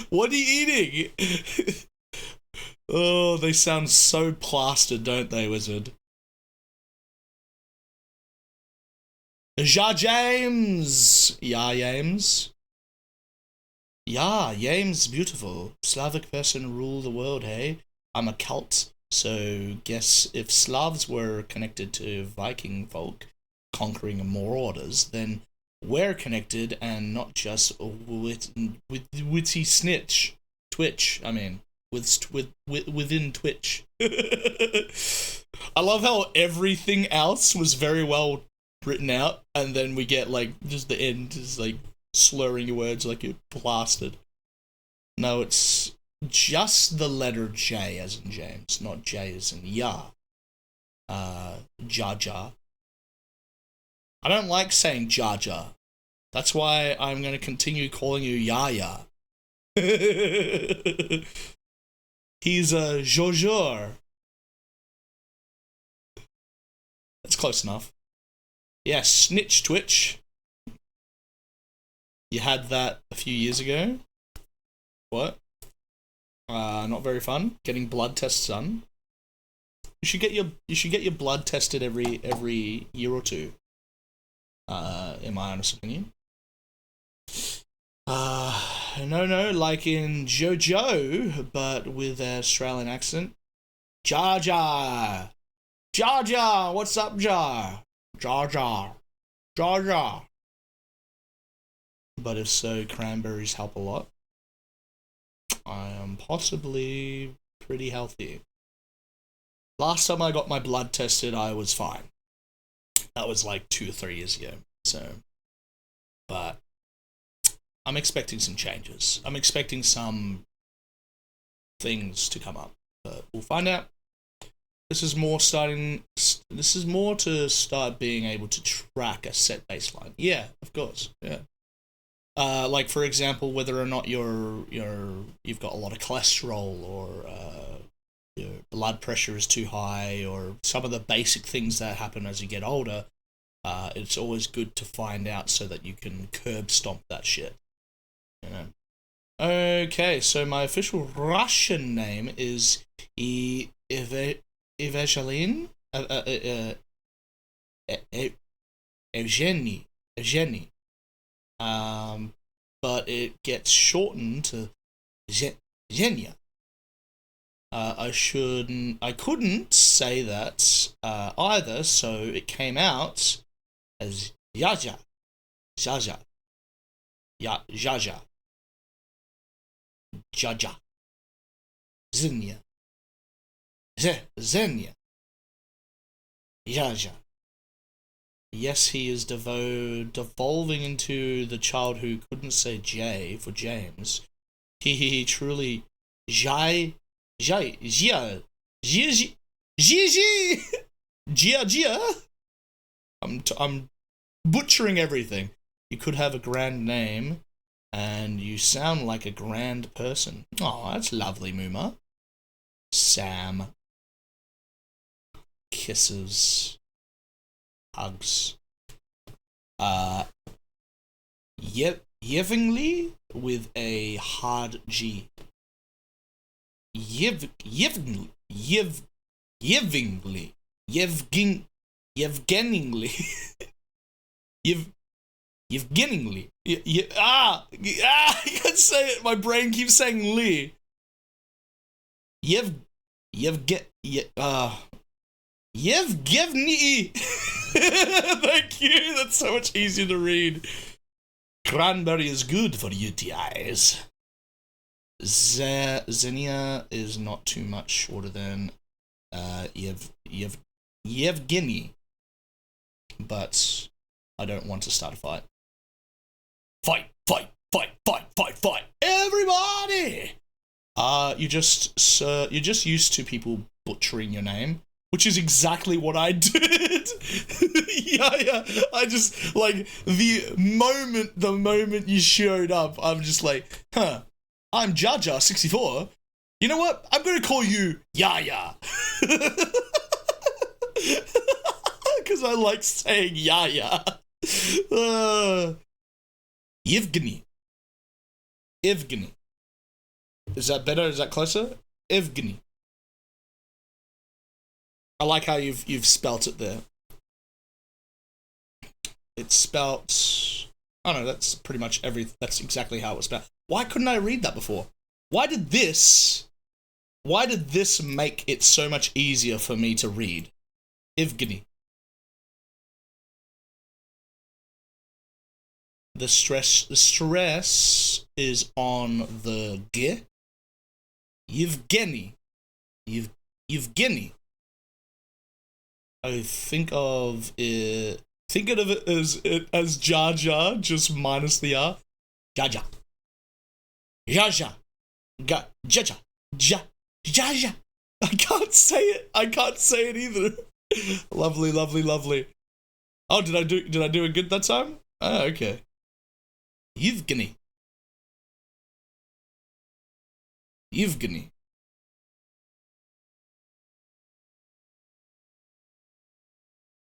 What are you eating? Oh, they sound so plastered, don't they, Wizard? Ja James! Yeah, James. Yeah, James, beautiful. Slavic person rule the world, hey? I'm a cult, so guess if Slavs were connected to Viking folk conquering marauders, then we're connected and not just with witty snitch. Twitch, I mean. Within Twitch. I love how everything else was very well written out, and then we get like just the end is like slurring your words like you're blasted. No, it's just the letter J as in James, not J as in Ya. Jaja. I don't like saying Jaja. That's why I'm going to continue calling you Yaya. He's a Jojor. That's close enough. Yeah, Snitch Twitch. You had that a few years ago. What? Not very fun. Getting blood tests done. You should get your blood tested every year or two. In my honest opinion. No, like in JoJo, but with an Australian accent. Jar Jar! Jar Jar! What's up, Jar? Jar Jar. Jar Jar. But if so, cranberries help a lot. I am possibly pretty healthy. Last time I got my blood tested, I was fine. That was like 2 or 3 years ago. So, but I'm expecting some changes. I'm expecting some things to come up, but we'll find out. This is more to start being able to track a set baseline. Yeah, of course. Yeah. Like for example, whether or not you've got a lot of cholesterol, or your blood pressure is too high, or some of the basic things that happen as you get older. It's always good to find out so that you can curb stomp that shit. You know. Okay, so my official Russian name is Evangeline Evgeny. But it gets shortened to Zhenya. I couldn't say that either, so it came out as Jaja. Jaja. Jaja. Jaja. Zhenya. Zhenya. Jaja. Yes, he is devolving into the child who couldn't say J for James. He truly Jai Gia. I'm butchering everything. You could have a grand name, and you sound like a grand person. Oh, that's lovely, Muma. Sam. Kisses. Hugs. Yevingly with a hard G. Yevgeningly. Yevgeningly. I can't say it. My brain keeps saying Lee. Yevgeny. Thank you. That's so much easier to read. Cranberry is good for UTIs. Xenia is not too much shorter than Yevgeny. But I don't want to start a fight. Fight! Everybody! You're just used to people butchering your name, which is exactly what I did. yeah. I just, like, the moment you showed up, I'm just like, I'm Jaja64. You know what? I'm gonna call you Yaya. Because I like saying Yaya. Evgeny. Is that better? Is that closer? Evgeny. I like how you've spelt it there. It's spelt. Oh no, that's pretty much that's exactly how it was spelled. Why couldn't I read that before? Why did this make it so much easier for me to read? Evgeny. The stress is on the G. Yevgeny. Yevgeny. I think of it as Jar Jar, just minus the R. Jaja. Jaja. Jaja. Jaja. I can't say it either. Lovely. Oh, did I do it good that time? Oh, okay. Yevgeny.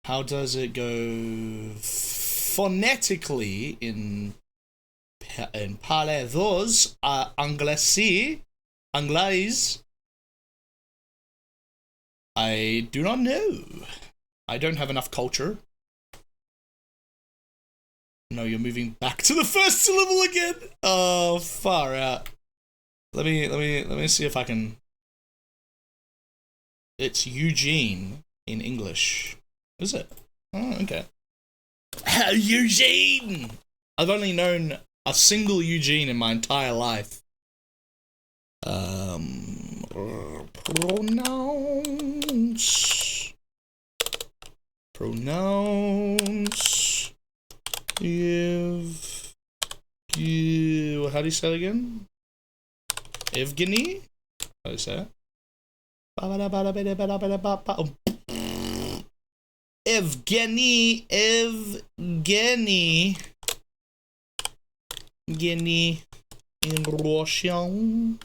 How does it go phonetically in parler those anglais? I do not know. I don't have enough culture. No, you're moving back to the first syllable again. Oh, far out. Let me see if I can. It's Eugene in English. Is it? Oh, okay. Eugene! I've only known a single Eugene in my entire life. Pronounce. How do you say it again? Evgeny? How do you say it? Evgeny. In Russian.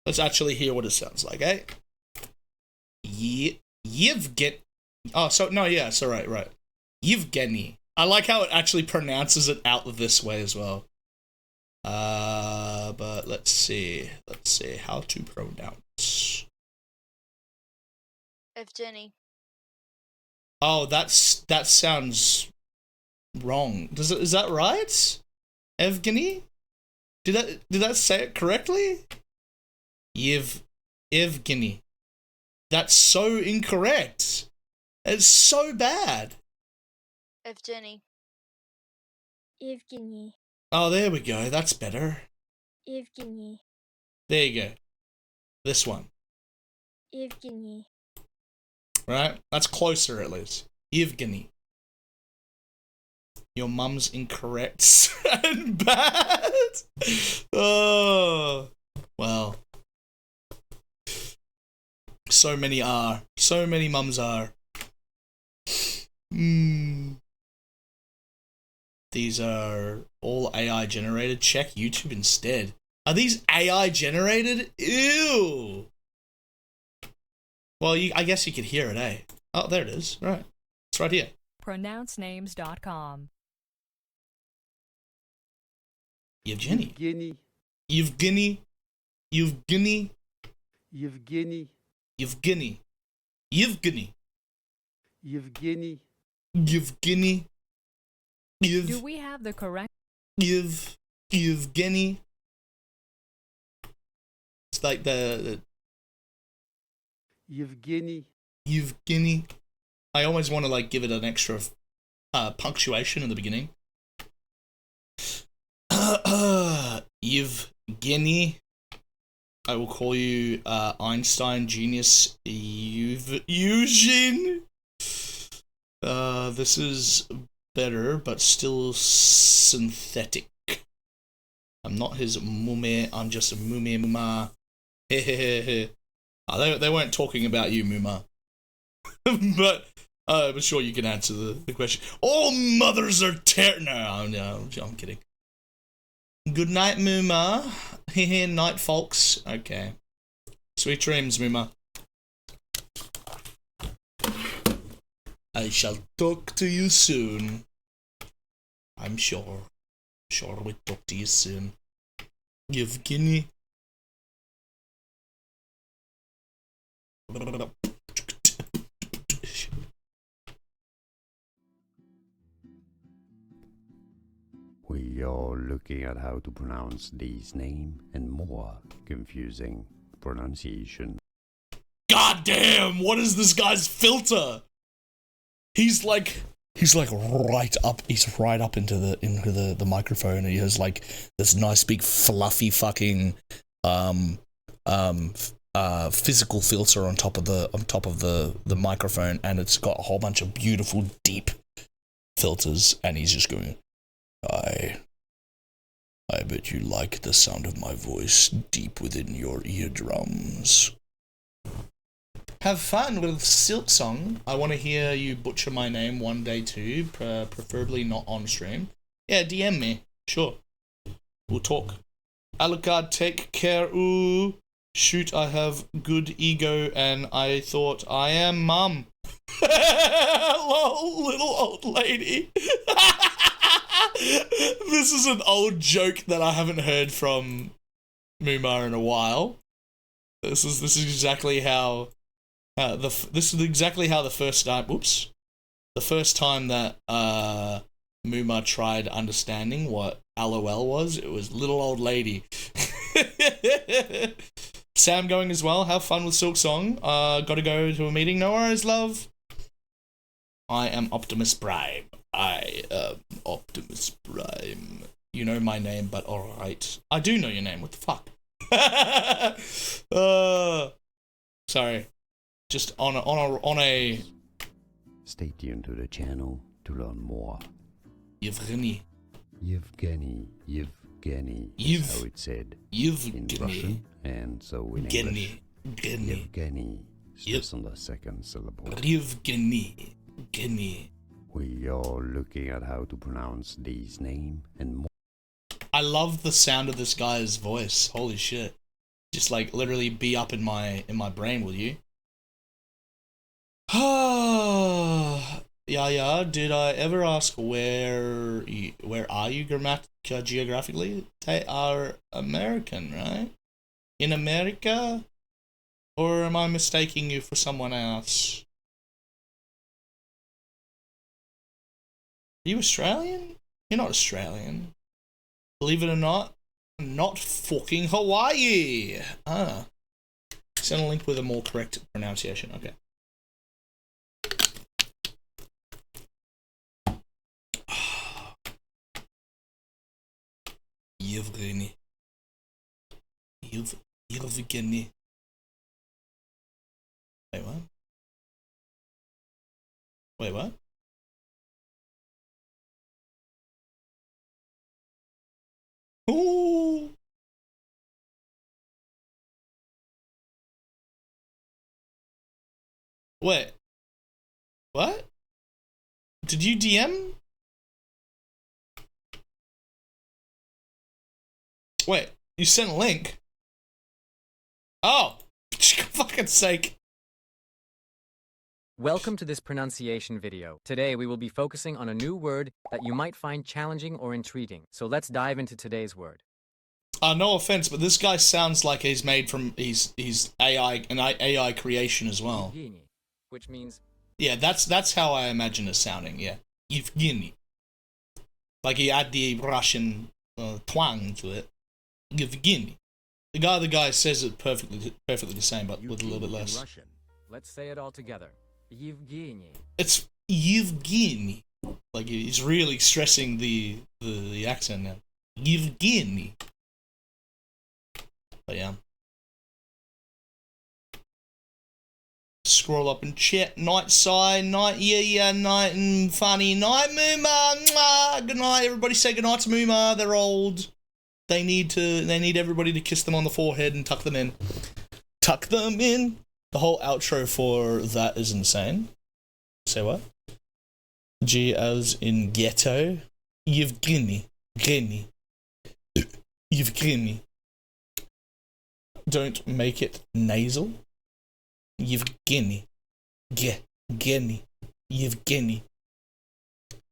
Let's actually hear what it sounds like, eh? Yevgeny. Oh, so, no, yeah, so right. Yevgeny. I like how it actually pronounces it out this way as well. But let's see how to pronounce. Evgeny. Oh, that sounds wrong. Is that right? Evgeny? Did that say it correctly? Evgeny. That's so incorrect. It's so bad. Evgeny. Evgeny. Oh, there we go. That's better. Evgeny. There you go. This one. Evgeny. Right? That's closer at least. Evgeny. Your mum's incorrect and bad. Oh. Well. So many are. So many mums are. These are all AI generated. Check YouTube instead. Are these AI generated? Ew. Well, I guess you could hear it, eh? Oh, there it is. Right. It's right here. Pronouncenames.com. Evgeny. Evgeny. Evgeny. Evgeny. Evgeny. Evgeny. Evgeny. Evgeny. Do we have the correct? Evgeny. It's like the Evgeny. Evgeny. I always want to like give it an extra punctuation in the beginning. Evgeny. I will call you Einstein genius Eugene. This is better, but still synthetic. I'm not his mume, I'm just a mume muma. Hehehehe. They weren't talking about you, Muma. But I'm sure you can answer the question. All mothers are no, I'm kidding. Good night, Muma. Hehe, night, folks. Okay. Sweet dreams, Muma. I shall talk to you soon. I'm sure. Sure we'll talk to you soon. Evgeny. We are looking at how to pronounce these names and more confusing pronunciation. God damn, what is this guy's filter? He's right up into the microphone, and he has like this nice big fluffy fucking physical filter on top of the microphone, and it's got a whole bunch of beautiful deep filters, and he's just going, I bet you like the sound of my voice deep within your eardrums. Have fun with SILKSONG. I want to hear you butcher my name one day too, preferably not on stream. Yeah, DM me. Sure. We'll talk. Alucard, take care. Ooh. Shoot, I have good ego and I thought I am mum. Lol, little old lady. This is an old joke that I haven't heard from Muma in a while. This is exactly how This is exactly how the first time. Oops. The first time that Muma tried understanding what LOL was, it was little old lady. Sam going as well. Have fun with SILKSONG. Gotta go to a meeting. No worries, love. I am Optimus Prime. I am Optimus Prime. You know my name, but alright. I do know your name. What the fuck? Sorry. Just on a. Stay tuned to the channel to learn more. Yevgeny. Yevgeny is how it's said in Russian and so in English. Yevgeny. Stress on the second syllable. Yevgeny. We are looking at how to pronounce these names and more. I love the sound of this guy's voice. Holy shit. Just like literally be up in my brain, will you? Yeah. Did I ever ask where are you geographically? They are American, right? In America? Or am I mistaking you for someone else? Are you Australian? You're not Australian. Believe it or not fucking Hawaii. Send a link with a more correct pronunciation. Okay. Yevgeny. Wait, what? Wait, what? Ooh. Wait. What? Did you DM? Wait, you sent a link? Oh, for fucking sake. Welcome to this pronunciation video. Today we will be focusing on a new word that you might find challenging or intriguing. So let's dive into today's word. No offense, but this guy sounds like he's made from he's AI, an AI creation as well. Which means yeah, that's how I imagine it sounding. Yeah, Yevgeny. Like he add the Russian twang to it. Yevgeny. The guy says it perfectly the same, but with a little bit less. Russian. Let's say it all together. Yevgeny. It's Yevgeny. Like he's really stressing the accent now. Yevgeny. But yeah. Scroll up and chat. Night sigh, night night and funny night Muma. Good night, everybody. Say good night to Muma. They're old. They need everybody to kiss them on the forehead and tuck them in. Tuck them in. The whole outro for that is insane. Say what? G as in ghetto. Yevgeny. Yevgeny. Don't make it nasal. Yevgeny. Yevgeny.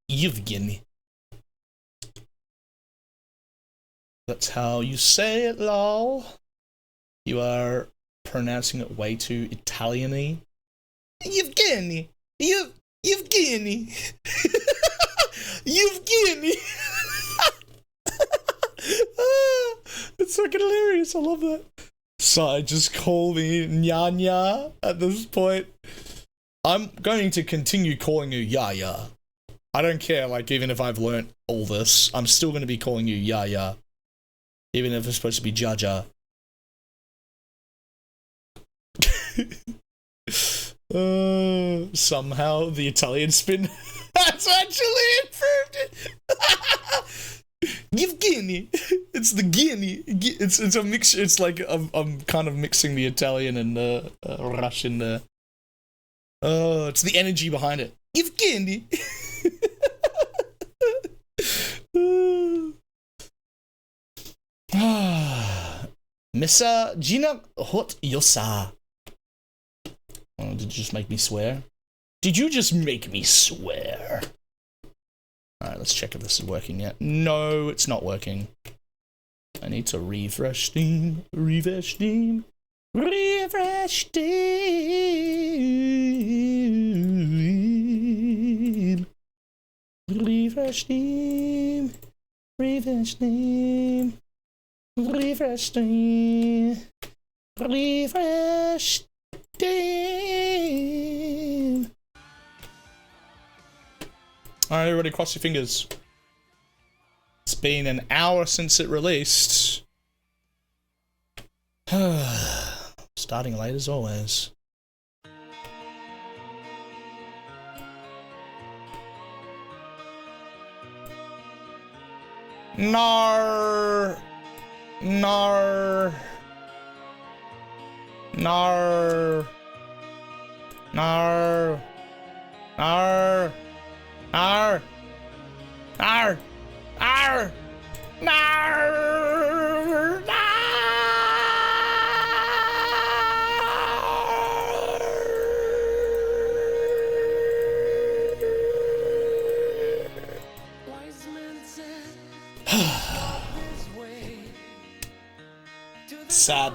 Yevgeny. That's how you say it, lol. You are pronouncing it way too Italian-y. Yevgeny. Yevgeny. Yevgeny. It's fucking hilarious. I love that. So just call me Nyanya at this point. I'm going to continue calling you Yaya. I don't care, like, even if I've learnt all this, I'm still going to be calling you Yaya. Even if it's supposed to be Jaja. Somehow the Italian spin has actually improved it. Yevgeny. It's the guinea. It's a mixture. It's like I'm kind of mixing the Italian and Russian. It's the energy behind it. Yevgeny. Missa Gina Hot Yosa. Oh, did you just make me swear? Did you just make me swear? Alright, let's check if this is working yet. No, it's not working. I need to refresh Steam. Refresh Steam. Refresh Steam. Refresh Steam. Refresh Steam. Refresh Steam. Refresh Steam. Alright, everybody, cross your fingers. It's been an hour since it released. Starting late as always. Nar. Nar. Nar. Nar. Nar. Nar. Nar. Nar. Nar. Sad.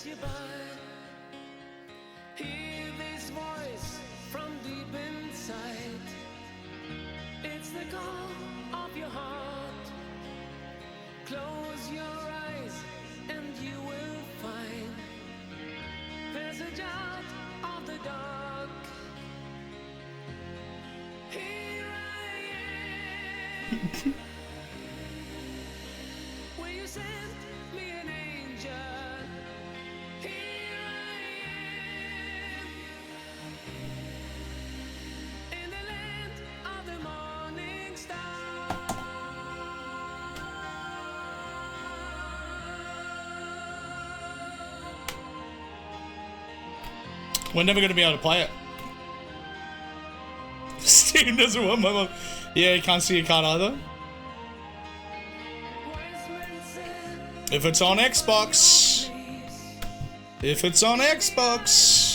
You by. Hear this voice from deep inside. It's the call of your heart. Close your eyes and you will find passage out of the dark. Here I am. Will you send me an angel? We're never going to be able to play it. Steam doesn't want my mom. Yeah, you can't see your card either. If it's on Xbox. If it's on Xbox.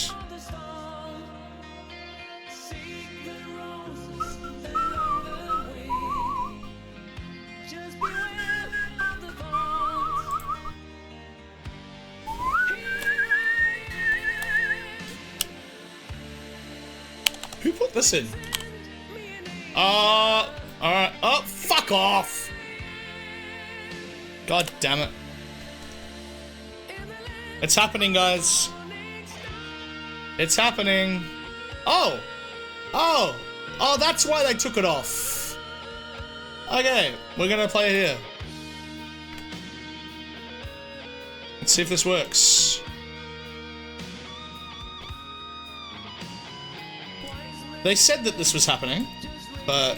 Who put this in? Alright. Oh, fuck off! God damn it. It's happening, guys. It's happening. Oh! Oh! Oh, that's why they took it off. Okay, we're gonna play it here. Let's see if this works. They said that this was happening, but...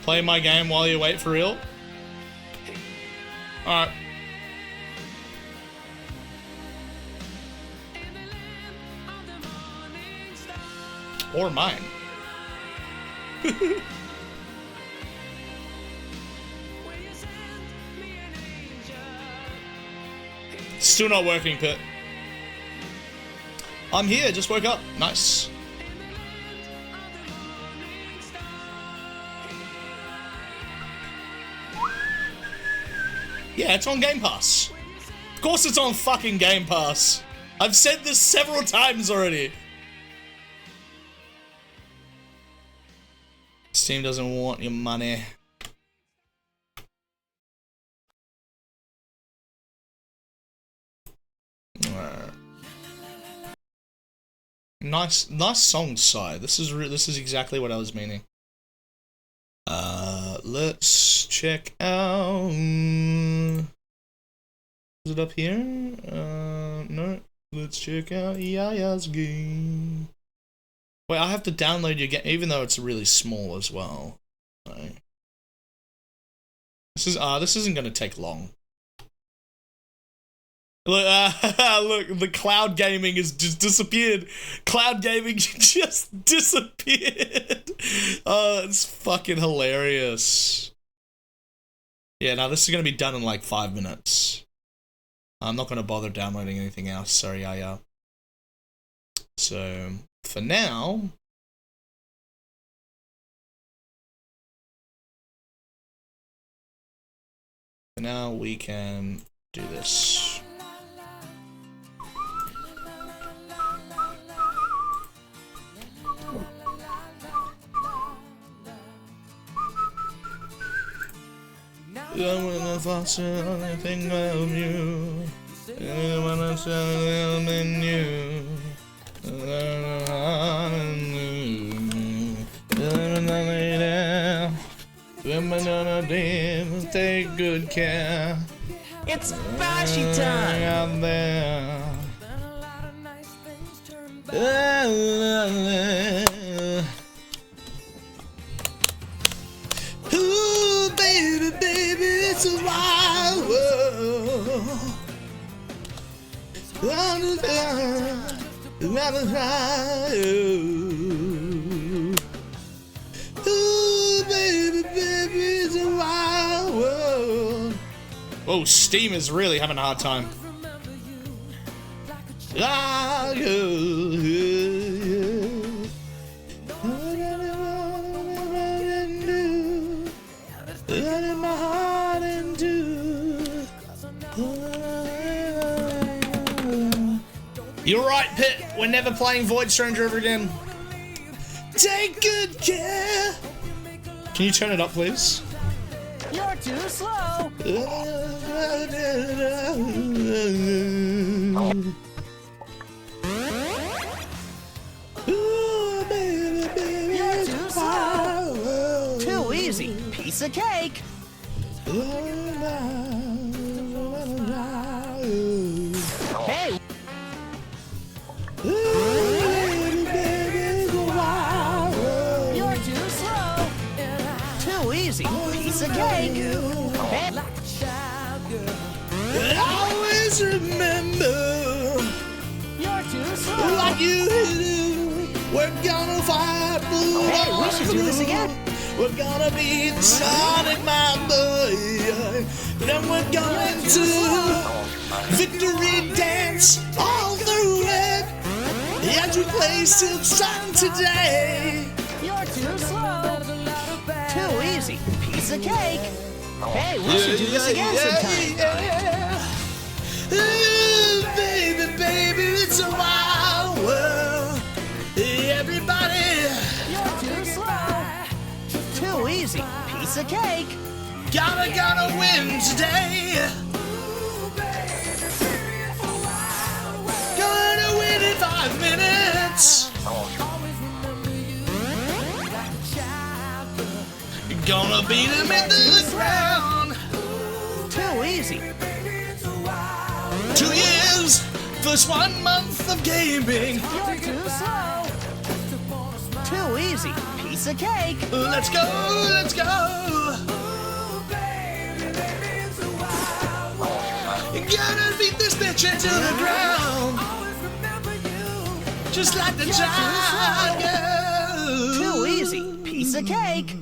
Play my game while you wait for real? Alright. Or mine. Still not working, Pit. I'm here, just woke up. Nice. Yeah, it's on Game Pass. Of course it's on fucking Game Pass. I've said this several times already. Steam doesn't want your money. Nice song, Sai. This is exactly what I was meaning. Let's check out. Is it up here? No. Let's check out Yaya's game. Wait, I have to download your game, even though it's really small as well. Right. This isn't gonna take long. Look, look, the cloud gaming has just disappeared. Cloud gaming just disappeared. Oh, it's fucking hilarious. Yeah, now this is gonna be done in like 5 minutes. I'm not gonna bother downloading anything else. Sorry, Yaya. So for now, we can do this. I wanna foster anything of you. I wanna sell them you. Take good care. It's Bashy time! Out there. Ooh, baby, baby, it's a wild world. Ooh, baby, baby, it's a wild world. Oh, Steam is really having a hard time. Ah, You're right, Pit. We're never playing Void Stranger ever again. Take good care. Can you turn it up, please? You're too slow. You're too slow. Too easy. Piece of cake. Hey. You're too slow. Too easy. Piece of cake. Hey. Always remember. You're too slow. Like you do. We're gonna fight. Hey, we should do this again. We're gonna be the Sonic, my boy. Then we're going to victory dance all through it. As we play SILKSONG today. You're too slow. Too easy. Piece of cake. Hey, we should do this again sometime. Ooh, baby, baby, it's a wild world. Everybody. You're too slow. Too easy. Piece of cake. Gotta win today. Gonna win in 5 minutes. Gonna beat him into the ground. Too easy. 2 years, first 1 month of gaming. You're too slow. Too easy. Piece of cake. Let's go, let's go. Gonna beat this bitch into the ground. Just like the tiger. Too easy. Piece of cake.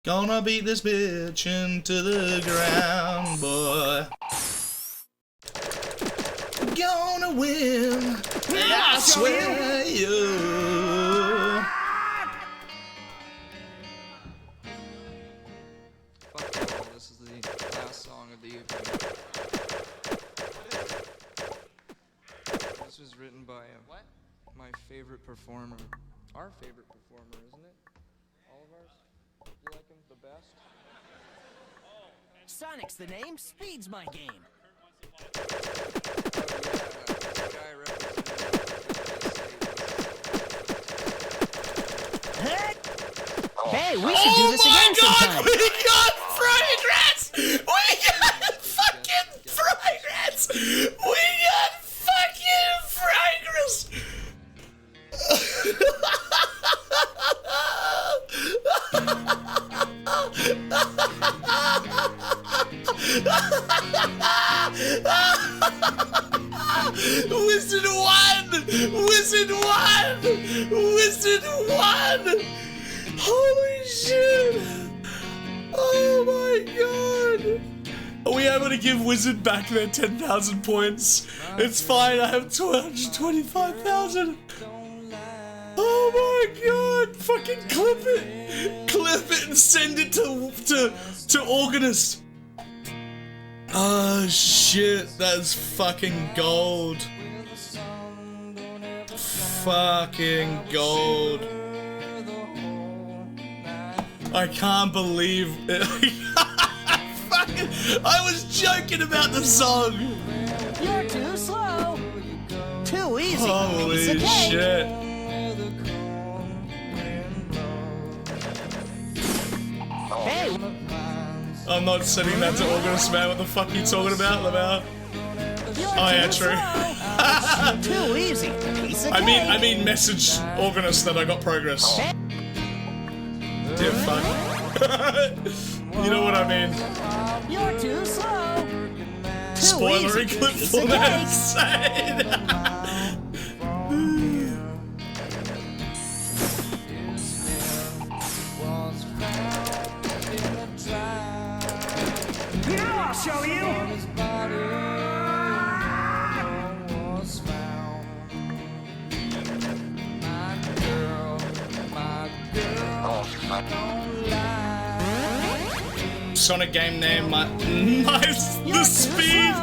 Gonna beat this bitch into the ground, boy. Gonna win. I swear you. This is the last song of the evening. This was written by my favorite performer. Our favorite performer, isn't it? All of ours? You like him the best? Sonic's the name. Speed's my game. Oh yeah, this guy represented Hey, we should do this again sometime. We got progress! We got fucking progress! We got fucking progress! Wizard won! Wizard won! Wizard won! Holy shit! Oh my god! Are we able to give Wizard back their 10,000 points? It's fine, I have 225,000. Oh my god! Fucking clip it! Clip it and send it to Organist. Oh shit, that's fucking gold. Fucking gold. I can't believe it. Fucking, I was joking about the song. You're too slow. Too easy. Holy Piece of cake. shit. Hey. I'm not sending that to Organist, man. What the fuck are you talking about, Lamar? Oh yeah, true. Too easy. Piece of I cake. mean message Organist that I got progress. Dear fuck. You know what I mean. You're too slow. Too Spoilery easy. clip Piece for of that cake. insane. Now I'll show you. Sonic game name, mine's the speed.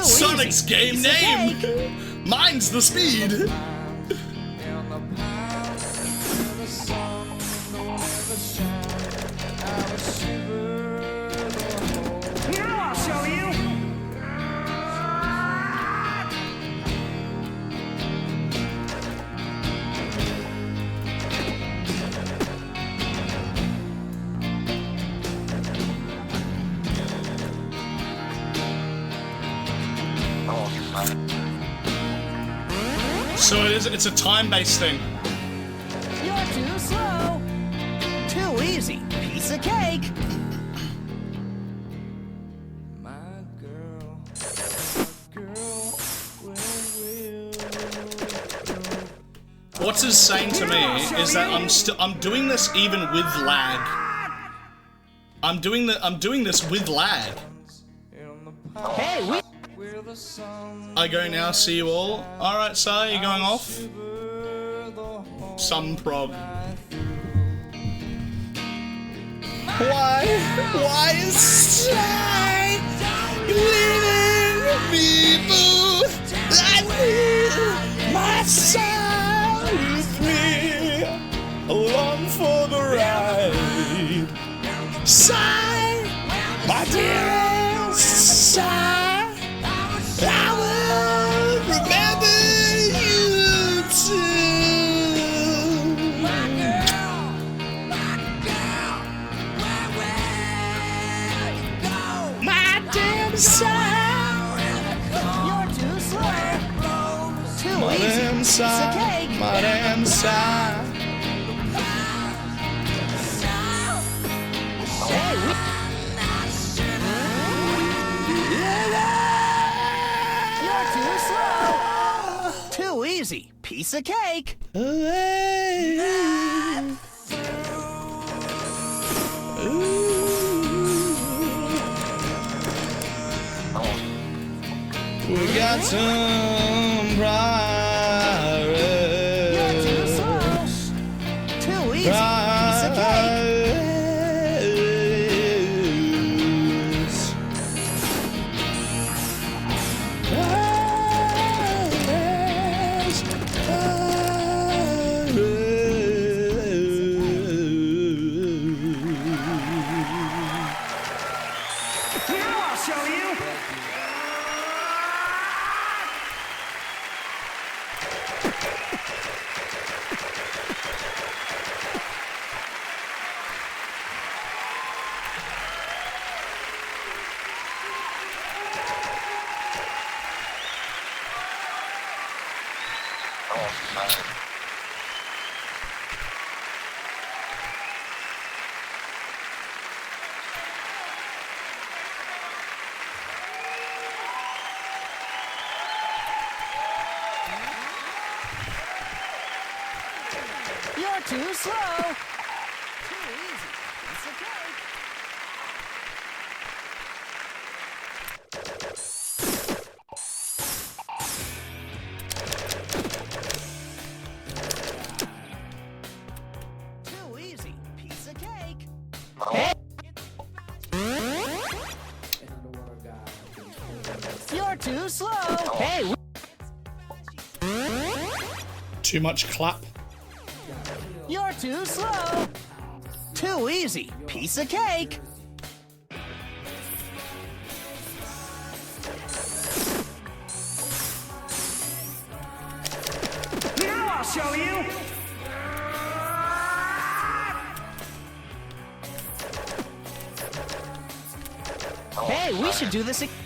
Sonic's game name, mine's the speed. Now I'll show you. So it's a time-based thing. You're too slow. Too easy. Piece of cake. What's it saying to me is that I'm doing this even with lag. I'm doing this with lag. Hey, we. I go now, see you all. Alright, sir, you're going off? Some prog. Why is I leaving me, boo? I need my son with me along for the ride. Sigh, my dearest, sigh. I will remember you too. My girl, where you go? My damn son. You're too slow. Too My easy. damn Piece son. of cake. My damn son. Hey, we. You're too slow. Too easy. Piece of cake. We got some pride. You're too slow. Too easy. Piece of cake. Now I'll show you. You're too slow. Too easy. It's okay. Too easy. Piece of cake. You're too slow. Hey. Too much clap. You're too slow. Too easy. Piece of cake. Now I'll show you. Hey, we should do this again.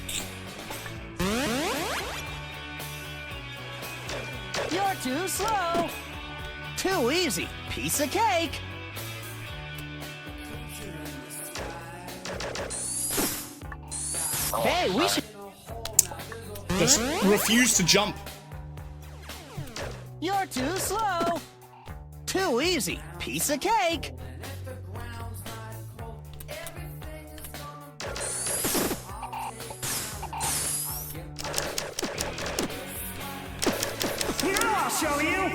You're too slow. Too easy. Piece of cake. Hey, we should. Just refuse to jump. You're too slow. Too easy. Piece of cake. Now I'll show you.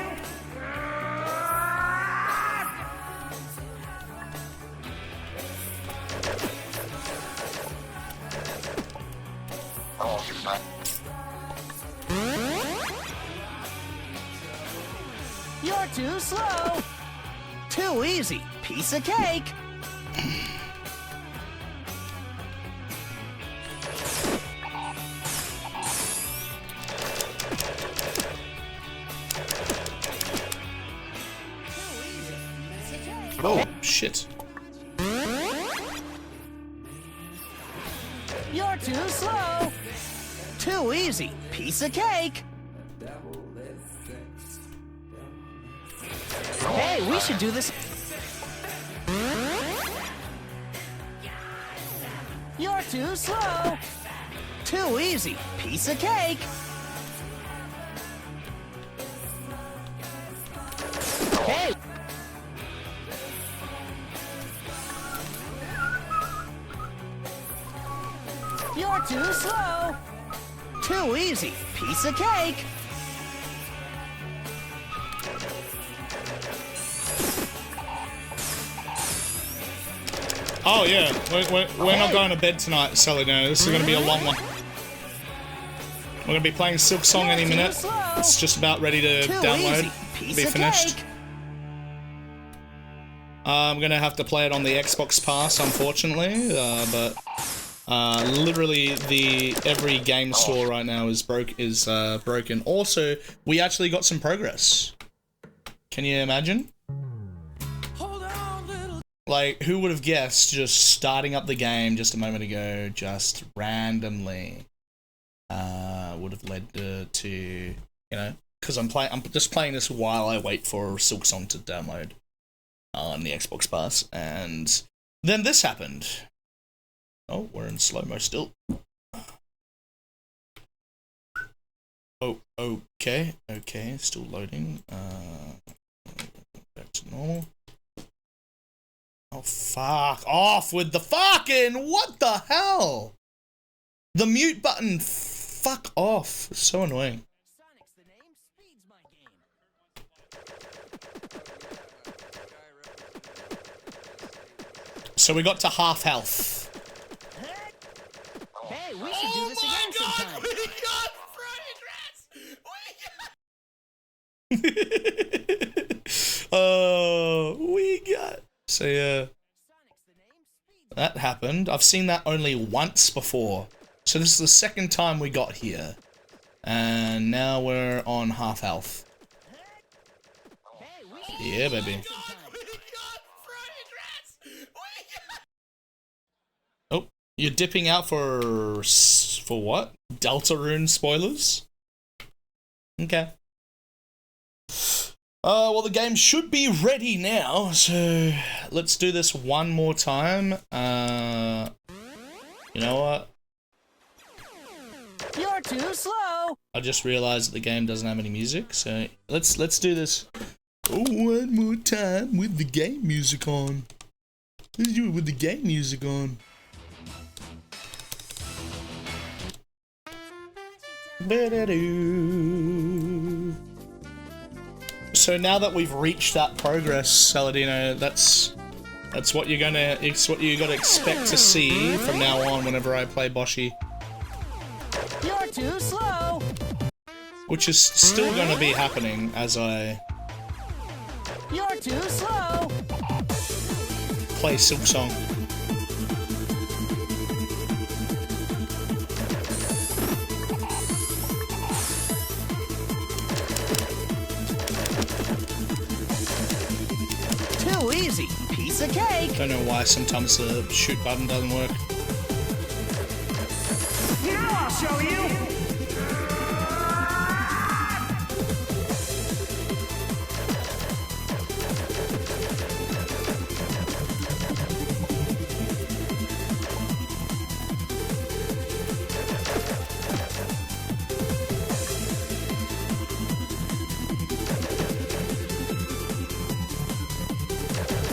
You're too slow. Too easy. Piece of cake. Oh, shit. You're too slow. Too easy. Piece of cake. Hey, we should do this. You're too slow. Too easy. Piece of cake. Hey. You're too slow. Too easy. Piece of cake. Oh yeah, we're not going to bed tonight, Sally. No, this is going to be a long one. We're going to be playing SILKSONG any minute. It's just about ready to download, be finished. I'm going to have to play it on the Xbox Pass, unfortunately, but literally every game store right now is broken. Also, we actually got some progress. Can you imagine? Like, who would have guessed just starting up the game just a moment ago, just randomly, would have led to, you know, because I'm just playing this while I wait for SILKSONG to download on the Xbox Pass, and then this happened. Oh, we're in slow-mo still. Oh, okay, still loading. Back to normal. Oh, fuck off with the fucking, what the hell? The mute button, fuck off. It's so annoying. So we got to half health. Hey, we should do this again sometime. We got. So yeah, that happened. I've seen that only once before. So this is the second time we got here, and now we're on half health. Yeah, baby. Oh, you're dipping out for what? Deltarune spoilers? Okay. Well, the game should be ready now, so let's do this one more time. You know what? You're too slow. I just realized that the game doesn't have any music, so let's do this one more time with the game music on. Let's do it with the game music on. So now that we've reached that progress, Saladino, that's what you're gonna, it's what you gotta expect to see from now on whenever I play Boshi. You're too slow. Which is still gonna be happening as I You're too slow. play SILKSONG. Too easy. Piece of cake. Don't know why sometimes the shoot button doesn't work. Now I'll show you.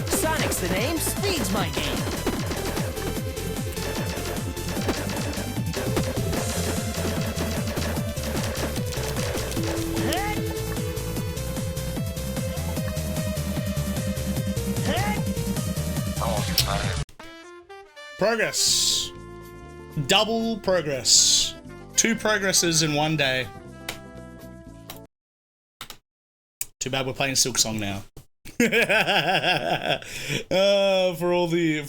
Sonic's the name, speed's my game. Progress. Double progress. 2 progresses in one day. Too bad we're playing SILKSONG now. For all the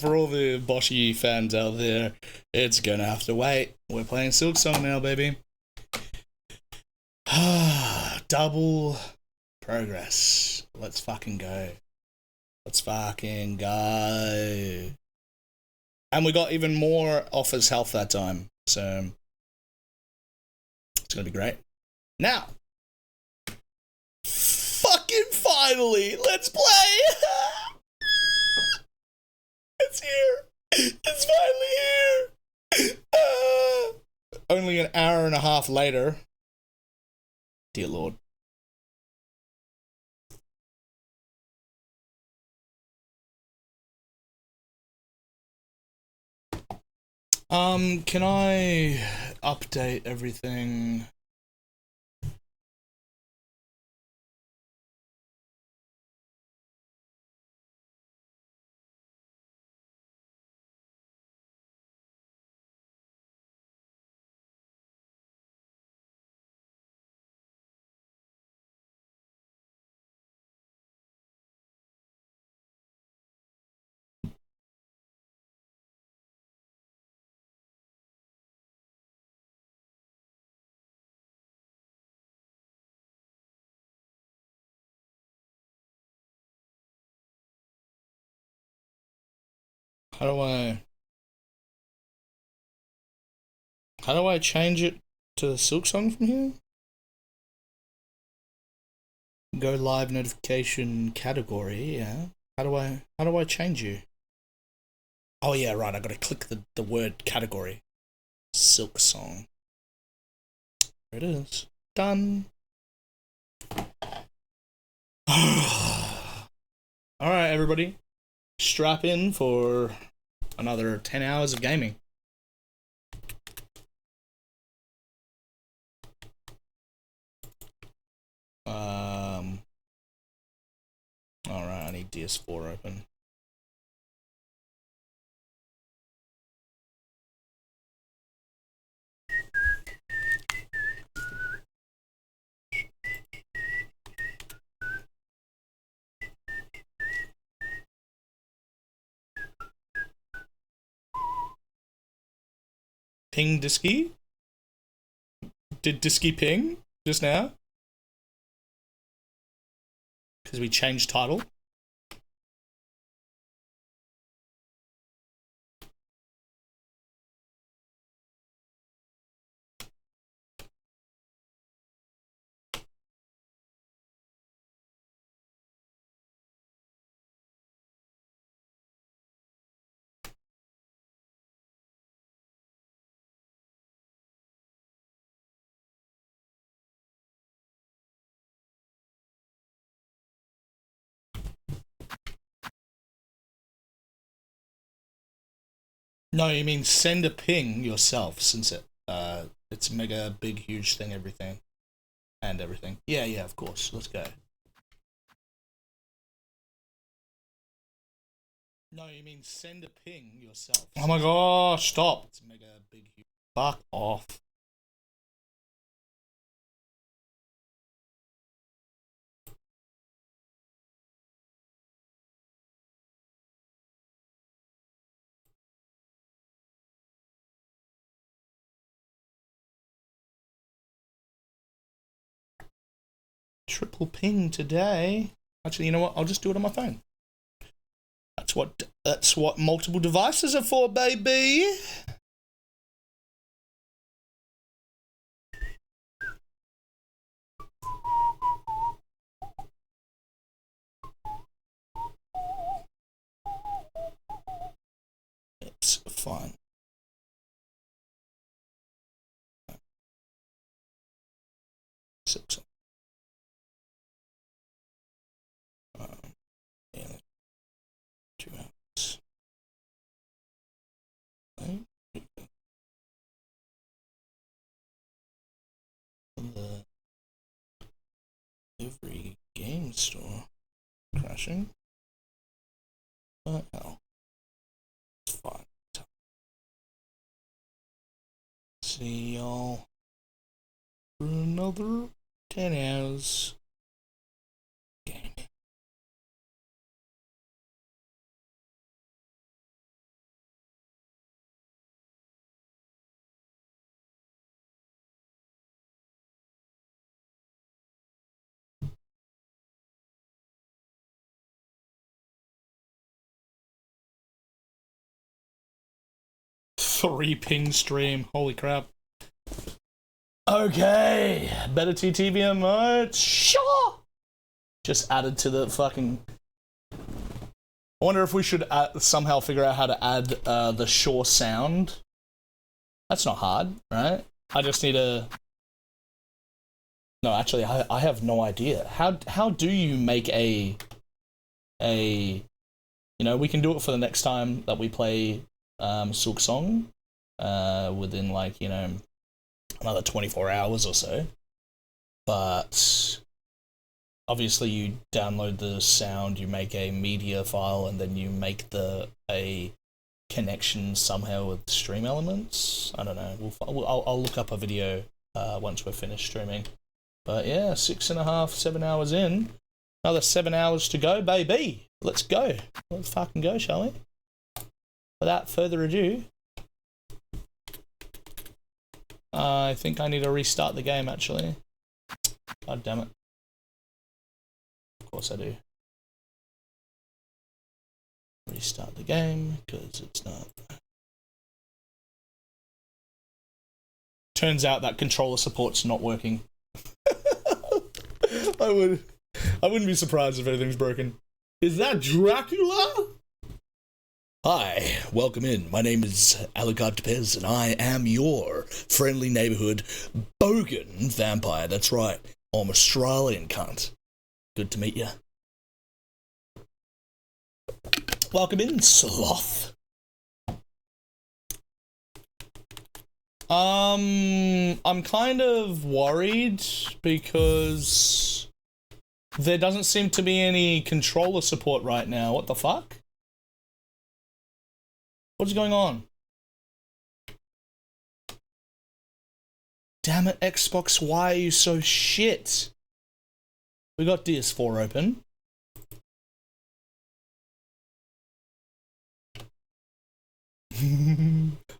Boshi fans out there, it's gonna have to wait. We're playing SILKSONG now, baby. Double progress. Let's fucking go. Let's fucking go. And we got even more offers health that time, so it's gonna be great. Now, fucking finally, let's play. It's here. It's finally here. Only an hour and a half later. Dear Lord. Can I update everything? How do I change it to SILKSONG from here? Go live notification category, yeah. How do I change you? Oh yeah, right, I gotta click the word category. SILKSONG. There it is. Done. Alright, everybody. Strap in for another 10 hours of gaming. Alright, I need DS4 open. Ping Disky? Did Disky ping just now? Because we changed title. No, you mean send a ping yourself, since it's mega big huge thing, everything. Yeah, of course. Let's go. No, you mean send a ping yourself. Oh my gosh, stop. It's mega big huge. Fuck off. Triple ping today. Actually, you know what? I'll just do it on my phone. That's what multiple devices are for, baby. It's fun. SILKSONG. Yeah, 2 hours. Right. The every game store crashing. But hell, it's fine. See y'all for another 10 hours. Gaming. Three ping stream. Holy crap. Okay. Better TTV merch. Sure. Just added to the fucking... I wonder if we should somehow figure out how to add the Shaw sound. That's not hard, right? I just need a... No, actually, I have no idea. How do you make a... You know, we can do it for the next time that we play SILKSONG within, like, you know, another 24 hours or so. But obviously you download the sound, you make a media file, and then you make a connection somehow with stream elements. I don't know. I'll look up a video once we're finished streaming. But yeah, 6.5, 7 hours in. Another 7 hours to go, baby. Let's go. Let's fucking go, shall we? Without further ado, I think I need to restart the game, actually. God damn it. Of course I do. Restart the game, because it's not... Turns out that controller support's not working. I wouldn't be surprised if anything's broken. Is that Dracula? Hi, welcome in. My name is Alucard Tepes, and I am your friendly neighborhood bogan vampire. That's right, I'm Australian, cunt. Good to meet you. Welcome in, sloth. I'm kind of worried because there doesn't seem to be any controller support right now. What the fuck? What's going on? Damn it, Xbox, why are you so shit? We got DS4 open.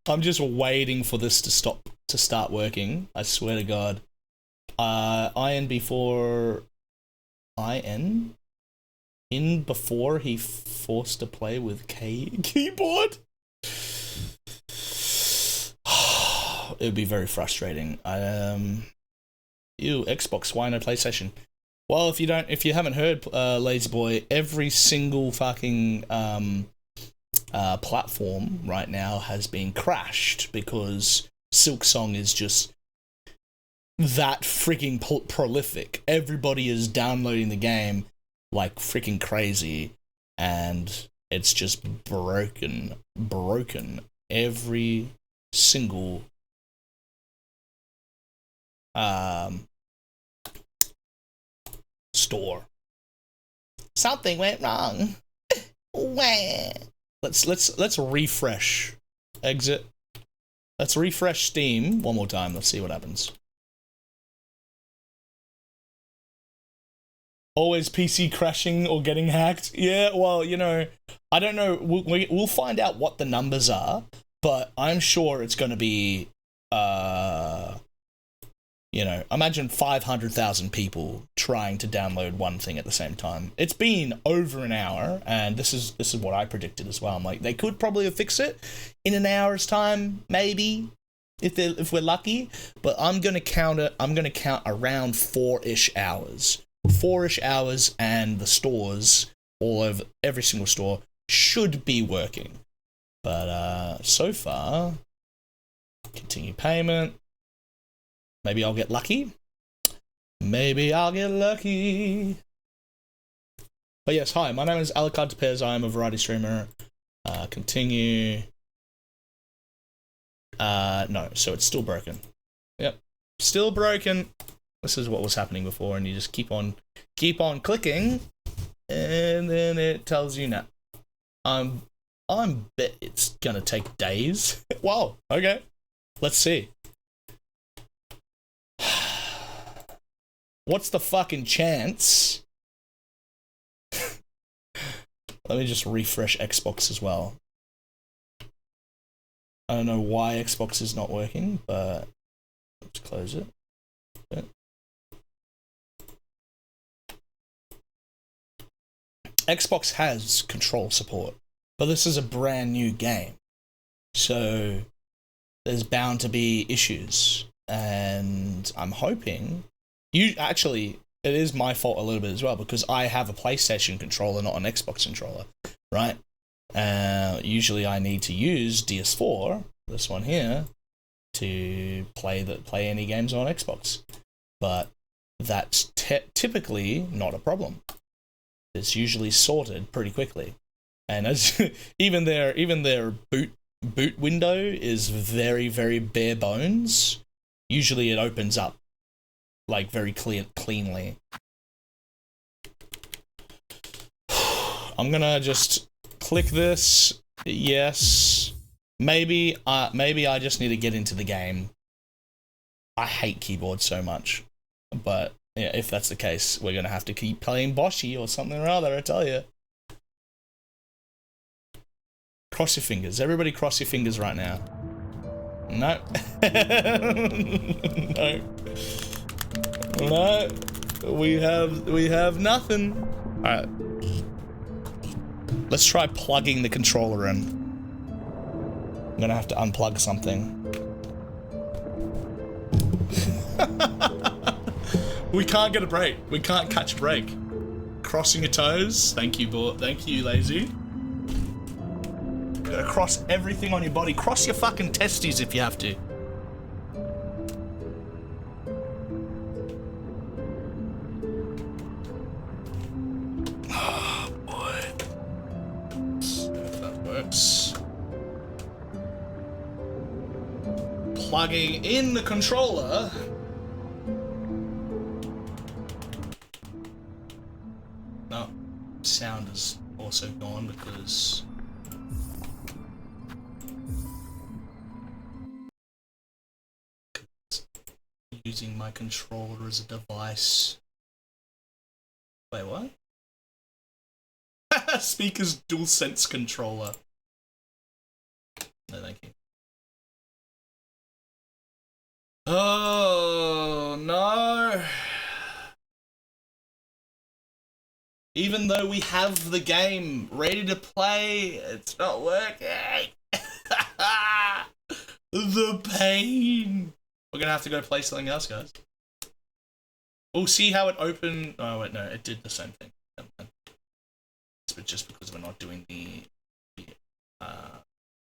I'm just waiting for this to start working. I swear to God. IN before... IN? In before he forced to play with keyboard? It would be very frustrating. Ew, Xbox, why no PlayStation? Well, if you haven't heard, Lazy Boy, every single fucking platform right now has been crashed because SILKSONG is just that freaking prolific. Everybody is downloading the game like freaking crazy, and it's just broken every single store. Something went wrong. Let's refresh. Exit. Let's refresh Steam one more time. Let's see what happens. Always PC crashing or getting hacked. Yeah, well, you know, I don't know. We'll find out what the numbers are, but I'm sure it's going to be, you know, imagine 500,000 people trying to download one thing at the same time. It's been over an hour, and this is what I predicted as well. I'm like, they could probably fix it in an hour's time, maybe, if we're lucky. But I'm gonna count it. I'm gonna count around 4-ish hours. 4-ish hours, and the stores all over every single store should be working. But so far, continue payment. Maybe I'll get lucky. Maybe I'll get lucky. But yes, hi, my name is Alucard Tepez. I am a variety streamer. Continue. No, so it's still broken. Yep, still broken. This is what was happening before, and you just keep on clicking, and then it tells you no. I'm bet it's gonna take days. Wow. Okay. Let's see. What's the fucking chance? Let me just refresh Xbox as well. I don't know why Xbox is not working, but let's close it. Yeah. Xbox has control support, but this is a brand new game, so there's bound to be issues, and I'm hoping. Actually, it is my fault a little bit as well, because I have a PlayStation controller, not an Xbox controller, right? Usually I need to use DS4, this one here, to play any games on Xbox, but that's typically not a problem. It's usually sorted pretty quickly, and as even their boot window is very, very bare bones. Usually it opens up like very cleanly. I'm gonna just click this. Yes. Maybe I just need to get into the game. I hate keyboards so much, but yeah, if that's the case, we're gonna have to keep playing Boshi or something or other, I tell you. Cross your fingers. Everybody cross your fingers right now. No. No. No. We have nothing. Alright. Let's try plugging the controller in. I'm gonna have to unplug something. We can't get a break. We can't catch a break. Crossing your toes. Thank you, thank you, lazy. Gotta cross everything on your body. Cross your fucking testes if you have to. Oh, boy. If that works. Plugging in the controller. No, sound is also gone because using my controller as a device. Wait, what? Speaker's DualSense controller. No, thank you. Oh, no. Even though we have the game ready to play, it's not working. The pain. We're gonna have to go play something else, guys. We'll see how it opened. Oh, wait, no, it did the same thing. But just because we're not doing the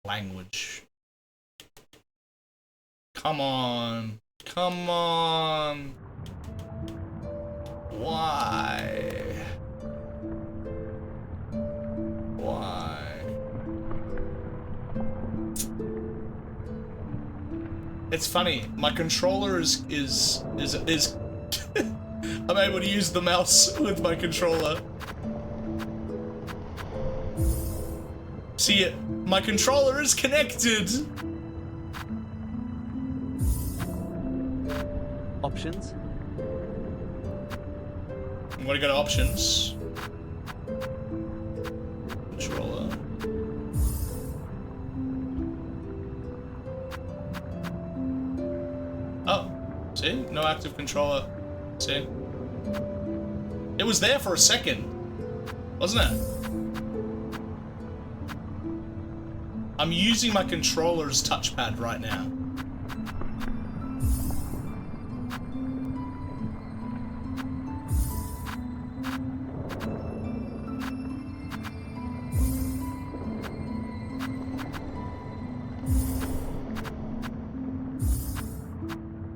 language. Come on. Come on. Why? Why? It's funny. My controller is I'm able to use the mouse with my controller. See, my controller is connected. Options. I'm gonna go to options. Controller. Oh, see? No active controller. See? It was there for a second, wasn't it? I'm using my controller's touchpad right now.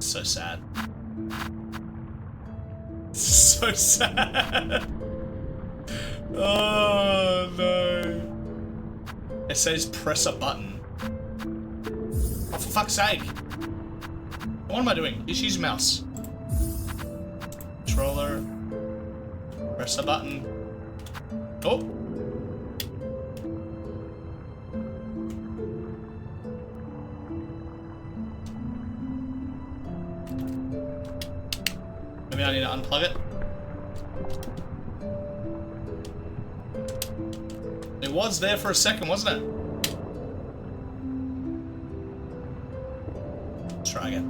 So sad. So sad. Oh no. It says press a button. Oh, for fuck's sake. What am I doing? Just use mouse. Controller. Press a button. Oh. Maybe I need to unplug it. It was there for a second, wasn't it? Let's try again.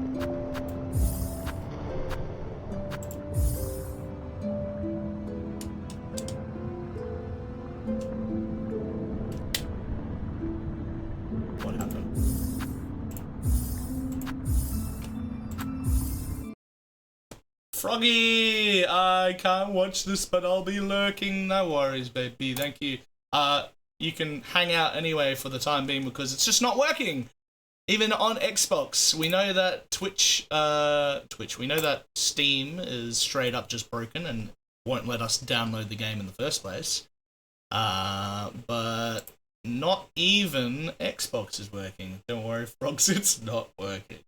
What happened? Froggy! I can't watch this, but I'll be lurking. No worries, baby. Thank you. You can hang out anyway for the time being because it's just not working. Even on Xbox, we know that we know that Steam is straight up just broken and won't let us download the game in the first place. But not even Xbox is working. Don't worry, frogs, it's not working.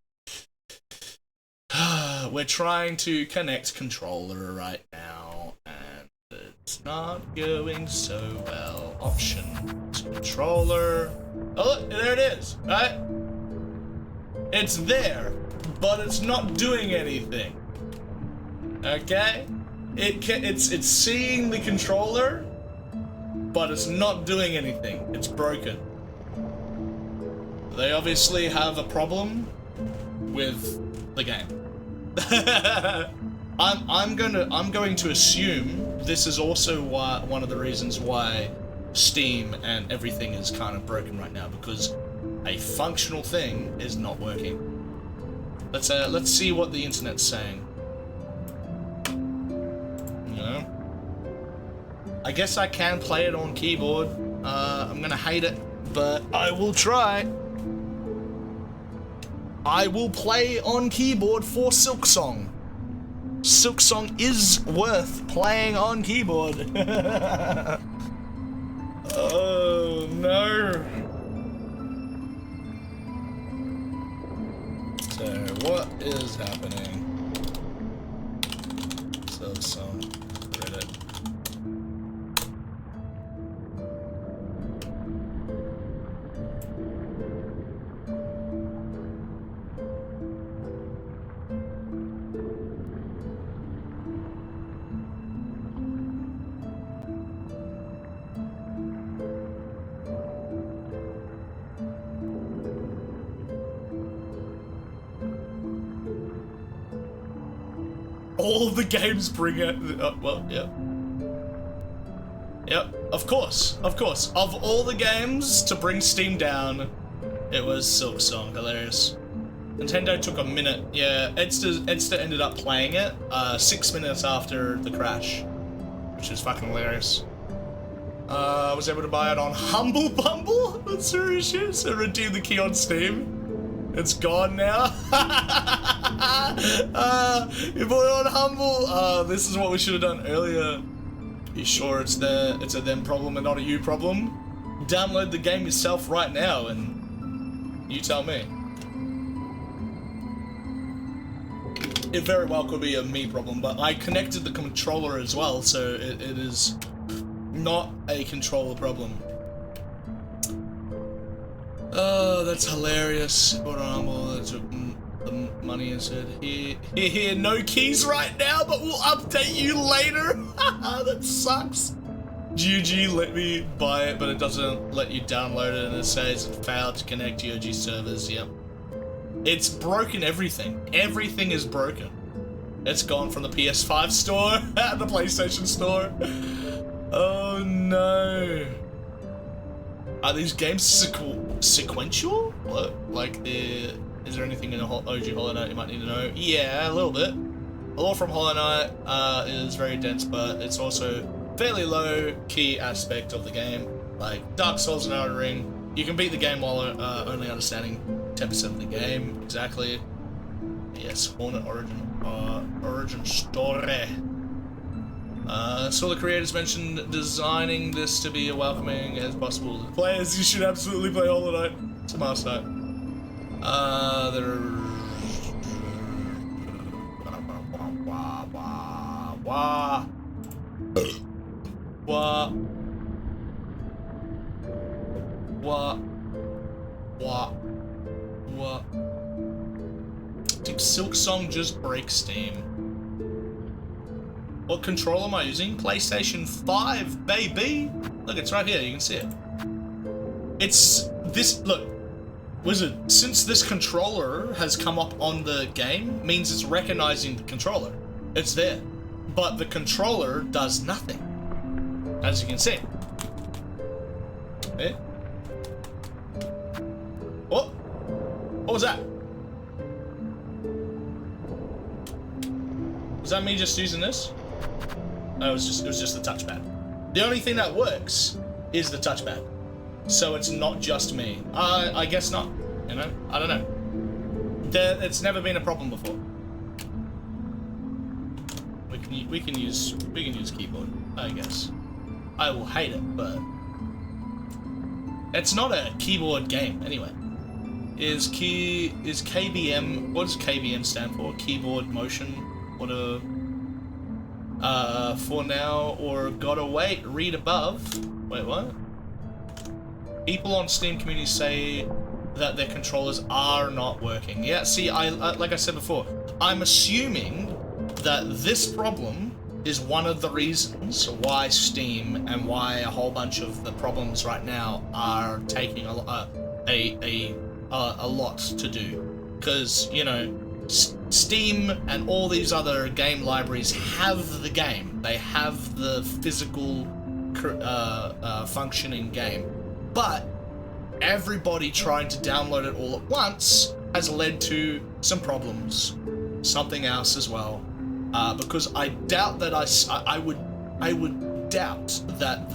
We're trying to connect controller right now, and it's not going so well. Options, controller. Oh, look, there it is, right? It's there, but it's not doing anything. Okay? It's seeing the controller, but it's not doing anything. It's broken. They obviously have a problem with the game. I'm going to assume this is also one of the reasons why Steam and everything is kind of broken right now, because a functional thing is not working. Let's see what the internet's saying. You know? I guess I can play it on keyboard. I'm gonna hate it, but I will try. I will play on keyboard for SILKSONG. SILKSONG is worth playing on keyboard. Oh no. So what is happening? SILKSONG Reddit. All the games bring it. Well, yeah. Yep, of course. Of all the games to bring Steam down, it was SILKSONG. Hilarious. Nintendo took a minute. Yeah, Edsta ended up playing it 6 minutes after the crash, which is fucking hilarious. I was able to buy it on Humble Bumble. That's serious shit. So redeem the key on Steam. It's gone now. You bought it on Humble. This is what we should have done earlier. You sure it's a them problem and not a you problem? Download the game yourself right now and you tell me. it very well could be a me problem, but I connected the controller as well, so it is not a controller problem. Oh, that's hilarious. Hold on, well, took the money and said, here, no keys right now, but we'll update you later. That sucks. GG let me buy it, but it doesn't let you download it, and it says it failed to connect to GOG servers. Yep. It's broken everything. Everything is broken. It's gone from the PS5 store and the PlayStation store. Oh no. Are these games sequential? What? Like, is there anything in OG Hollow Knight you might need to know? Yeah, a little bit. A lot from Hollow Knight is very dense, but it's also fairly low key aspect of the game. Like Dark Souls and Elden Ring, you can beat the game while only understanding 10% of the game. Exactly. Yes, Hornet origin story. So the creators mentioned designing this to be as welcoming as possible to the players. You should absolutely play Hollow Knight. It's a must night. What? Did SILKSONG just break Steam? What controller am I using? PlayStation 5, baby! Look, it's right here, you can see it. It's this, look, Wizard, since this controller has come up on the game, means it's recognizing the controller. It's there. But the controller does nothing, as you can see. Eh? What? What was that? Was that me just using this? No, it was just the touchpad. The only thing that works is the touchpad. So it's not just me. I guess not. You know? I don't know. It's never been a problem before. We can use keyboard, I guess. I will hate it, but it's not a keyboard game anyway. Is KBM, what does KBM stand for? Keyboard motion, whatever. For now, or gotta wait, read above. Wait, what? People on Steam community say that their controllers are not working. Yeah, see, like I said before, I'm assuming that this problem is one of the reasons why Steam and why a whole bunch of the problems right now are taking a lot to do. Because, you know, Steam and all these other game libraries have the game. They have the physical functioning game. But everybody trying to download it all at once has led to some problems. Something else as well. Because I doubt that I would doubt that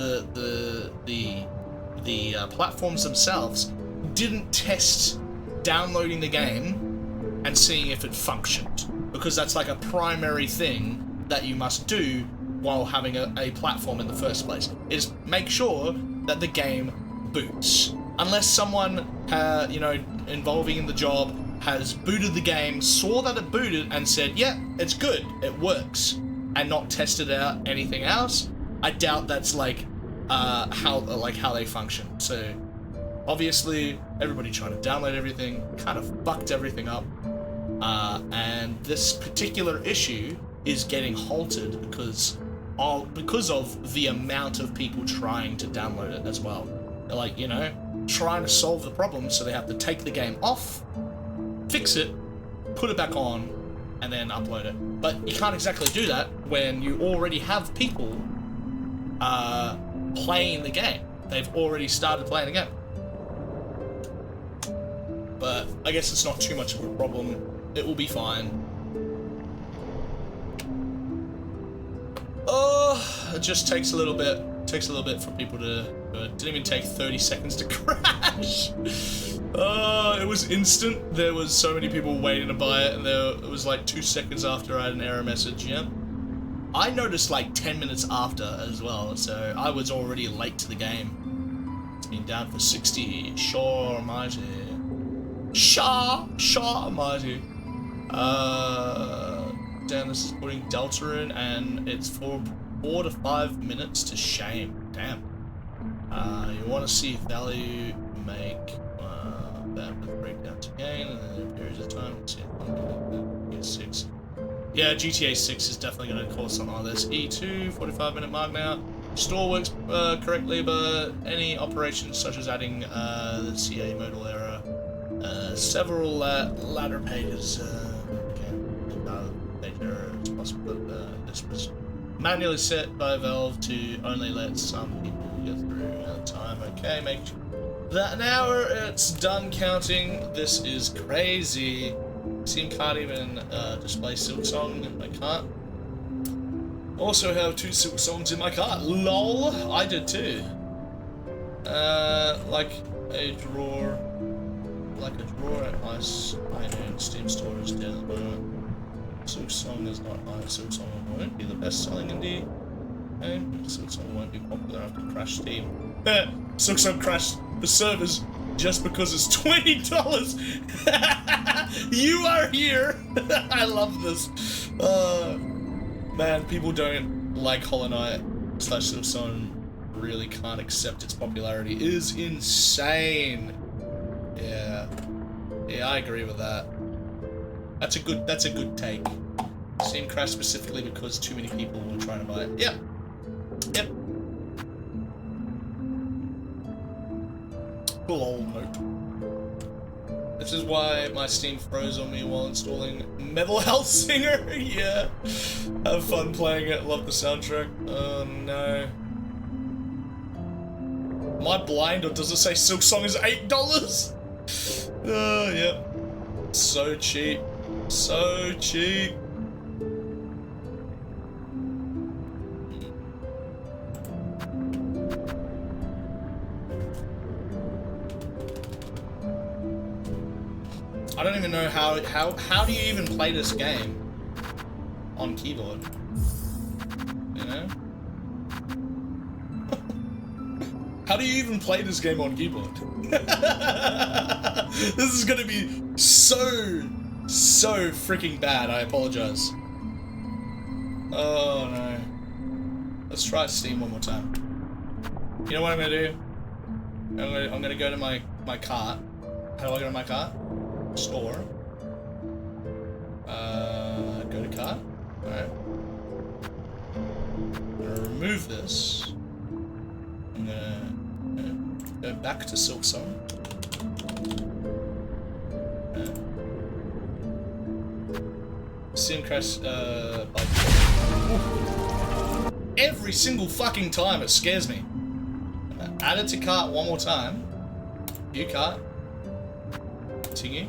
the platforms themselves didn't test downloading the game and seeing if it functioned, because that's like a primary thing that you must do while having a platform in the first place, is make sure that the game boots. Unless someone, you know, involving in the job has booted the game, saw that it booted and said, yeah, it's good, it works, and not tested out anything else, I doubt that's like how they function. So obviously everybody trying to download everything kind of fucked everything up, and this particular issue is getting halted because of the amount of people trying to download it as well. They're like, you know, trying to solve the problem, so they have to take the game off, fix it, put it back on, and then upload it. But you can't exactly do that when you already have people playing the game. They've already started playing the game. But I guess it's not too much of a problem. It will be fine. Oh, it just takes a little bit. Takes a little bit for people to. It didn't even take 30 seconds to crash. It was instant. There was so many people waiting to buy it, and it was like 2 seconds after I had an error message. Yeah, I noticed like 10 minutes after as well, so I was already late to the game. It's been down for 60. Sure, almighty. Sure, almighty. down. This is putting Delta in, and it's for 4 to 5 minutes to shame. Damn. You want to see value make that with breakdowns again, and then periods of time. GTA 6. Yeah, GTA 6 is definitely going to cause something like this. E2, 45-minute mark now. Store works correctly, but any operations such as adding the CA modal error, several ladder pages page error is possible. This was manually set by Valve to only let some people get through at a time. Okay, make that an hour. It's done counting. This is crazy. Steam can't even display SILKSONG in my cart. Also have 2 SILKSONGs in my cart. LOL! I did too. Like a drawer at my Steam store is dead at the moment. SILKSONG is not high. SILKSONG won't be the best selling indie game. SILKSONG won't be popular after crash Steam. SILKSONG crashed the servers just because it's $20. You are here. I love this. Man, people don't like Hollow Knight / SILKSONG. Really can't accept its popularity. It is insane. Yeah, I agree with that. That's a good take. Steam crashed specifically because too many people were trying to buy it. Yep. Cool old note. This is why my Steam froze on me while installing Metal Health Singer. Yeah. Have fun playing it. Love the soundtrack. Oh no. Am I blind, or does it say SILKSONG is $8? Oh, yeah. So cheap. So cheap. I don't even know how do you even play this game on keyboard? You know? How do you even play this game on keyboard? This is gonna be so freaking bad, I apologize. Oh no. Let's try Steam one more time. You know what I'm gonna do? I'm gonna go to my cart. How do I go to my cart? Store. Go to cart. Alright. I'm gonna remove this. I'm gonna go back to SILKSONG. Steam crash by every single fucking time. It scares me. Add it to cart one more time. View cart. Continue.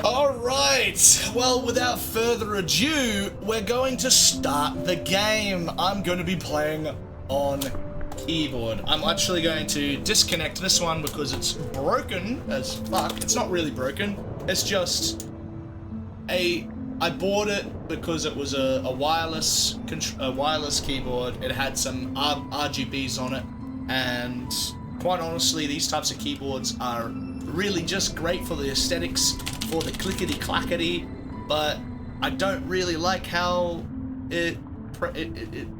Alright, well, without further ado, we're going to start the game. I'm going to be playing on keyboard. I'm actually going to disconnect this one because it's broken as fuck. It's not really broken. It's just I bought it because it was a wireless keyboard. It had some RGBs on it, and quite honestly, these types of keyboards are really just great for the aesthetics, for the clickety-clackety, but I don't really like how it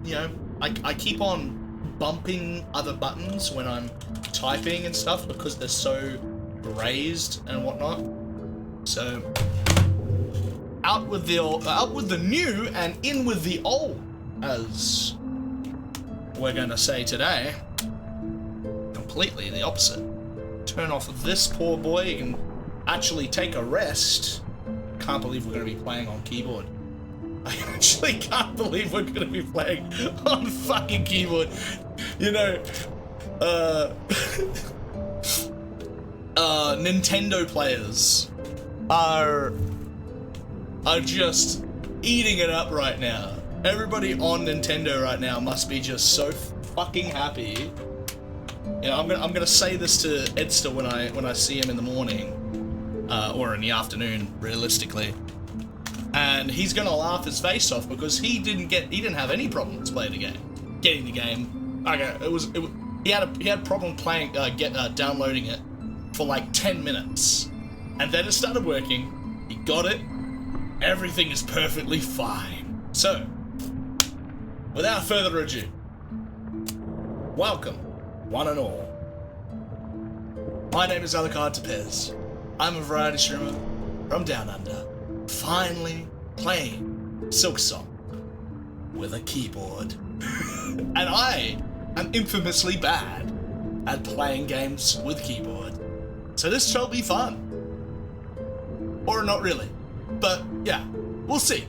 you know, I keep on bumping other buttons when I'm typing and stuff because they're so raised and whatnot. So out with the new and in with the old, as we're gonna say today. Completely the opposite. Turn off this poor boy and actually take a rest. Can't believe we're gonna be playing on keyboard. I actually can't believe we're gonna be playing on fucking keyboard. You know, Nintendo players are just eating it up right now. Everybody on Nintendo right now must be just so fucking happy. You know, I'm gonna say this to Edster when I see him in the morning, or in the afternoon, realistically. And he's gonna laugh his face off because he didn't have any problems playing the game, getting the game. Okay, he had a problem playing, downloading it for like 10 minutes, And then it started working. He got it. Everything is perfectly fine. So, without further ado, welcome, one and all. My name is Alucard Tepez. I'm a variety streamer from Down Under, finally playing SILKSONG with a keyboard. And I am infamously bad at playing games with keyboard. So this shall be fun. Or not really. But yeah, we'll see.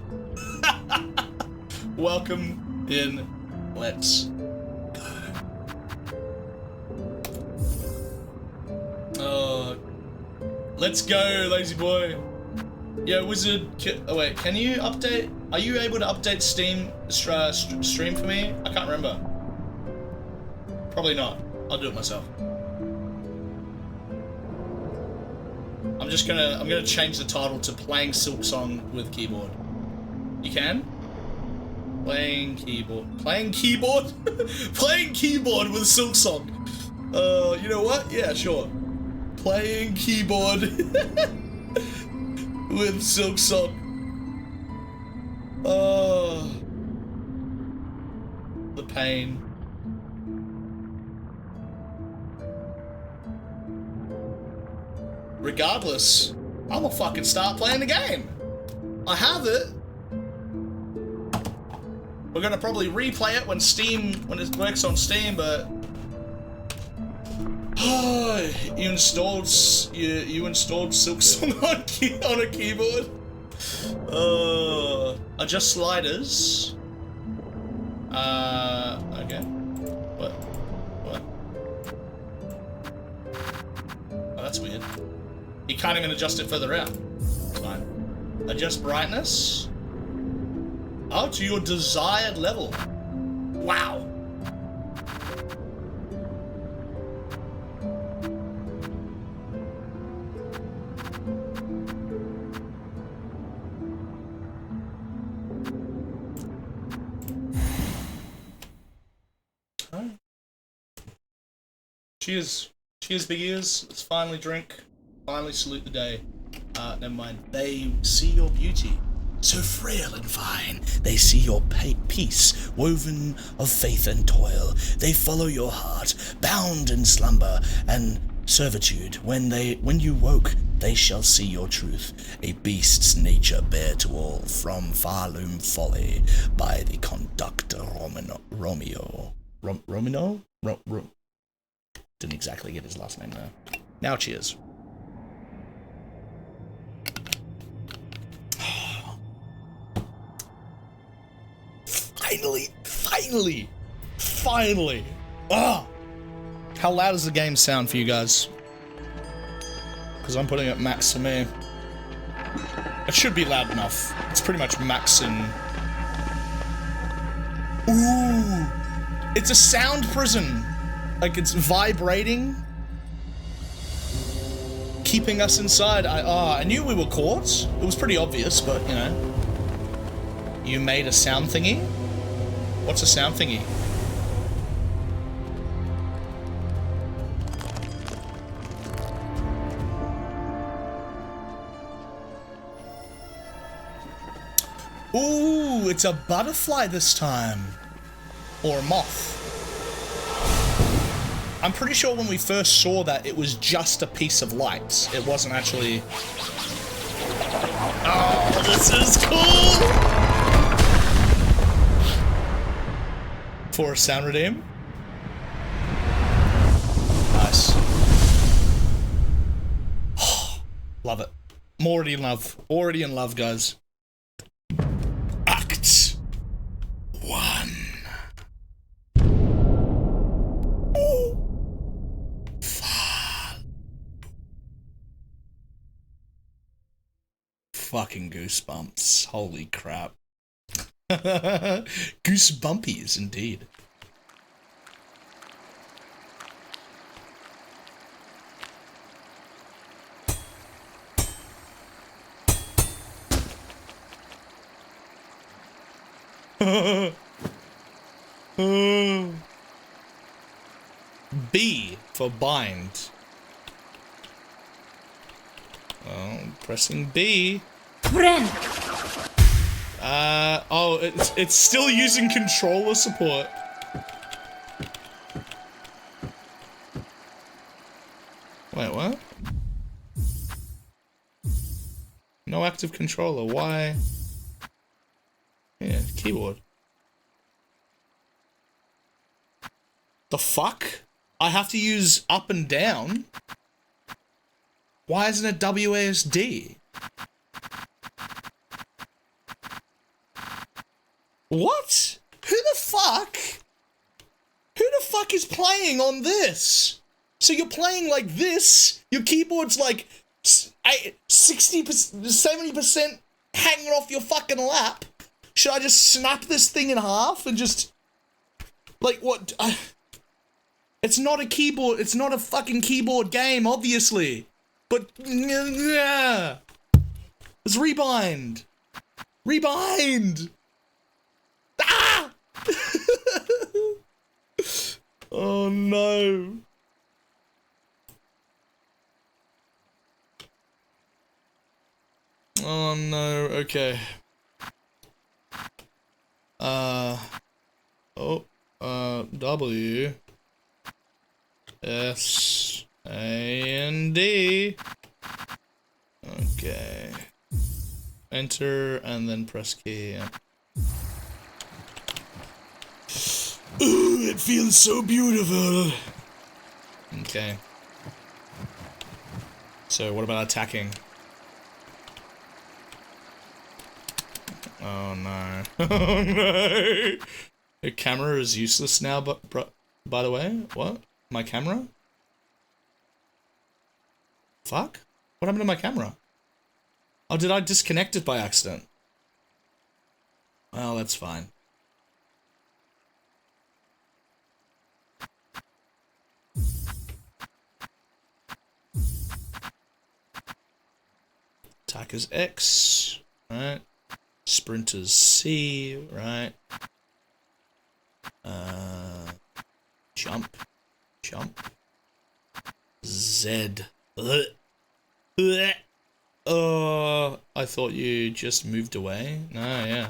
Welcome in. Let's go. Let's go, lazy boy. Yeah, Wizard. Oh wait, can you update? Are you able to update Steam stream for me? I can't remember. Probably not. I'll do it myself. I'm gonna change the title to Playing SILKSONG with Keyboard. You can? Playing keyboard. Playing keyboard? Playing keyboard with SILKSONG. You know what? Yeah, sure. Playing keyboard with SILKSONG. Oh, the pain. Regardless, I'm gonna fucking start playing the game. I have it. We're gonna probably replay it when it works on Steam, but you installed SILKSONG on a keyboard. Adjust sliders. Okay. What? Oh, that's weird. You can't even adjust it further out. Fine. Adjust brightness. Oh, to your desired level. Wow. Alright. Cheers. Cheers, big ears. Let's finally drink. Finally salute the day. Never mind. They see your beauty, so frail and fine. They see your peace, woven of faith and toil. They follow your heart, bound in slumber and servitude. When you woke, they shall see your truth. A beast's nature bare to all, from Farloom folly, by the conductor Romeo. Didn't exactly get his last name there. Now cheers. Finally! Ah! How loud does the game sound for you guys? Because I'm putting it max for me. It should be loud enough. It's pretty much max in... Ooh! It's a sound prison! Like, it's vibrating. Keeping us inside. I knew we were caught. It was pretty obvious, but, you know. You made a sound thingy? What's a sound thingy? Ooh, it's a butterfly this time. Or a moth. I'm pretty sure when we first saw that, it was just a piece of light. It wasn't actually... Oh, this is cool! For a sound redeem. Nice. Love it. I'm already in love. Already in love, guys. Act 1. Fucking goosebumps. Holy crap. Goosebumpies, indeed. B for bind. Oh, pressing B. Friend. Oh, it's still using controller support. Wait, what? No active controller, why? Yeah, keyboard. The fuck? I have to use up and down? Why isn't it WASD? What? Who the fuck? Who the fuck is playing on this? So you're playing like this, your keyboard's like 60%, 70% hanging off your fucking lap. Should I just snap this thing in half and just... Like, what? It's not a keyboard, it's not a fucking keyboard game, obviously. But... Yeah. Let's rebind. Rebind! Ah! Oh no. Oh no, okay. W S A N D. Okay. Enter and then press key. Yeah. Ooh, it feels so beautiful. Okay. So what about attacking? Oh no. Oh no. The camera is useless now, but by the way, what? My camera? Fuck? What happened to my camera? Oh, did I disconnect it by accident? Well, that's fine. Attackers X, right? Sprinters C, right? Jump. Z. I thought you just moved away. No, yeah.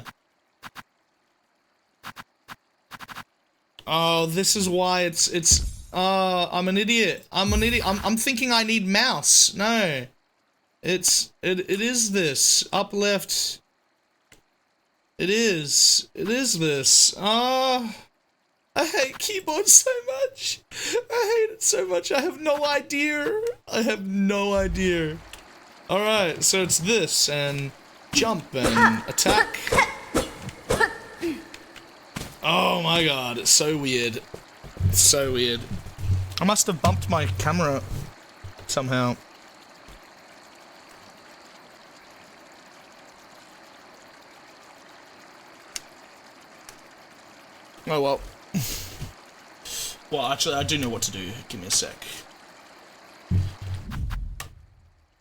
Oh, this is why I'm an idiot. I'm thinking I need mouse. No. It is this. Up left. It is this. I hate keyboards so much. I hate it so much. I have no idea. Alright, so it's this, and jump, and attack. Oh my god, it's so weird. It's so weird. I must have bumped my camera somehow. Oh well. Well, actually, I do know what to do. Give me a sec.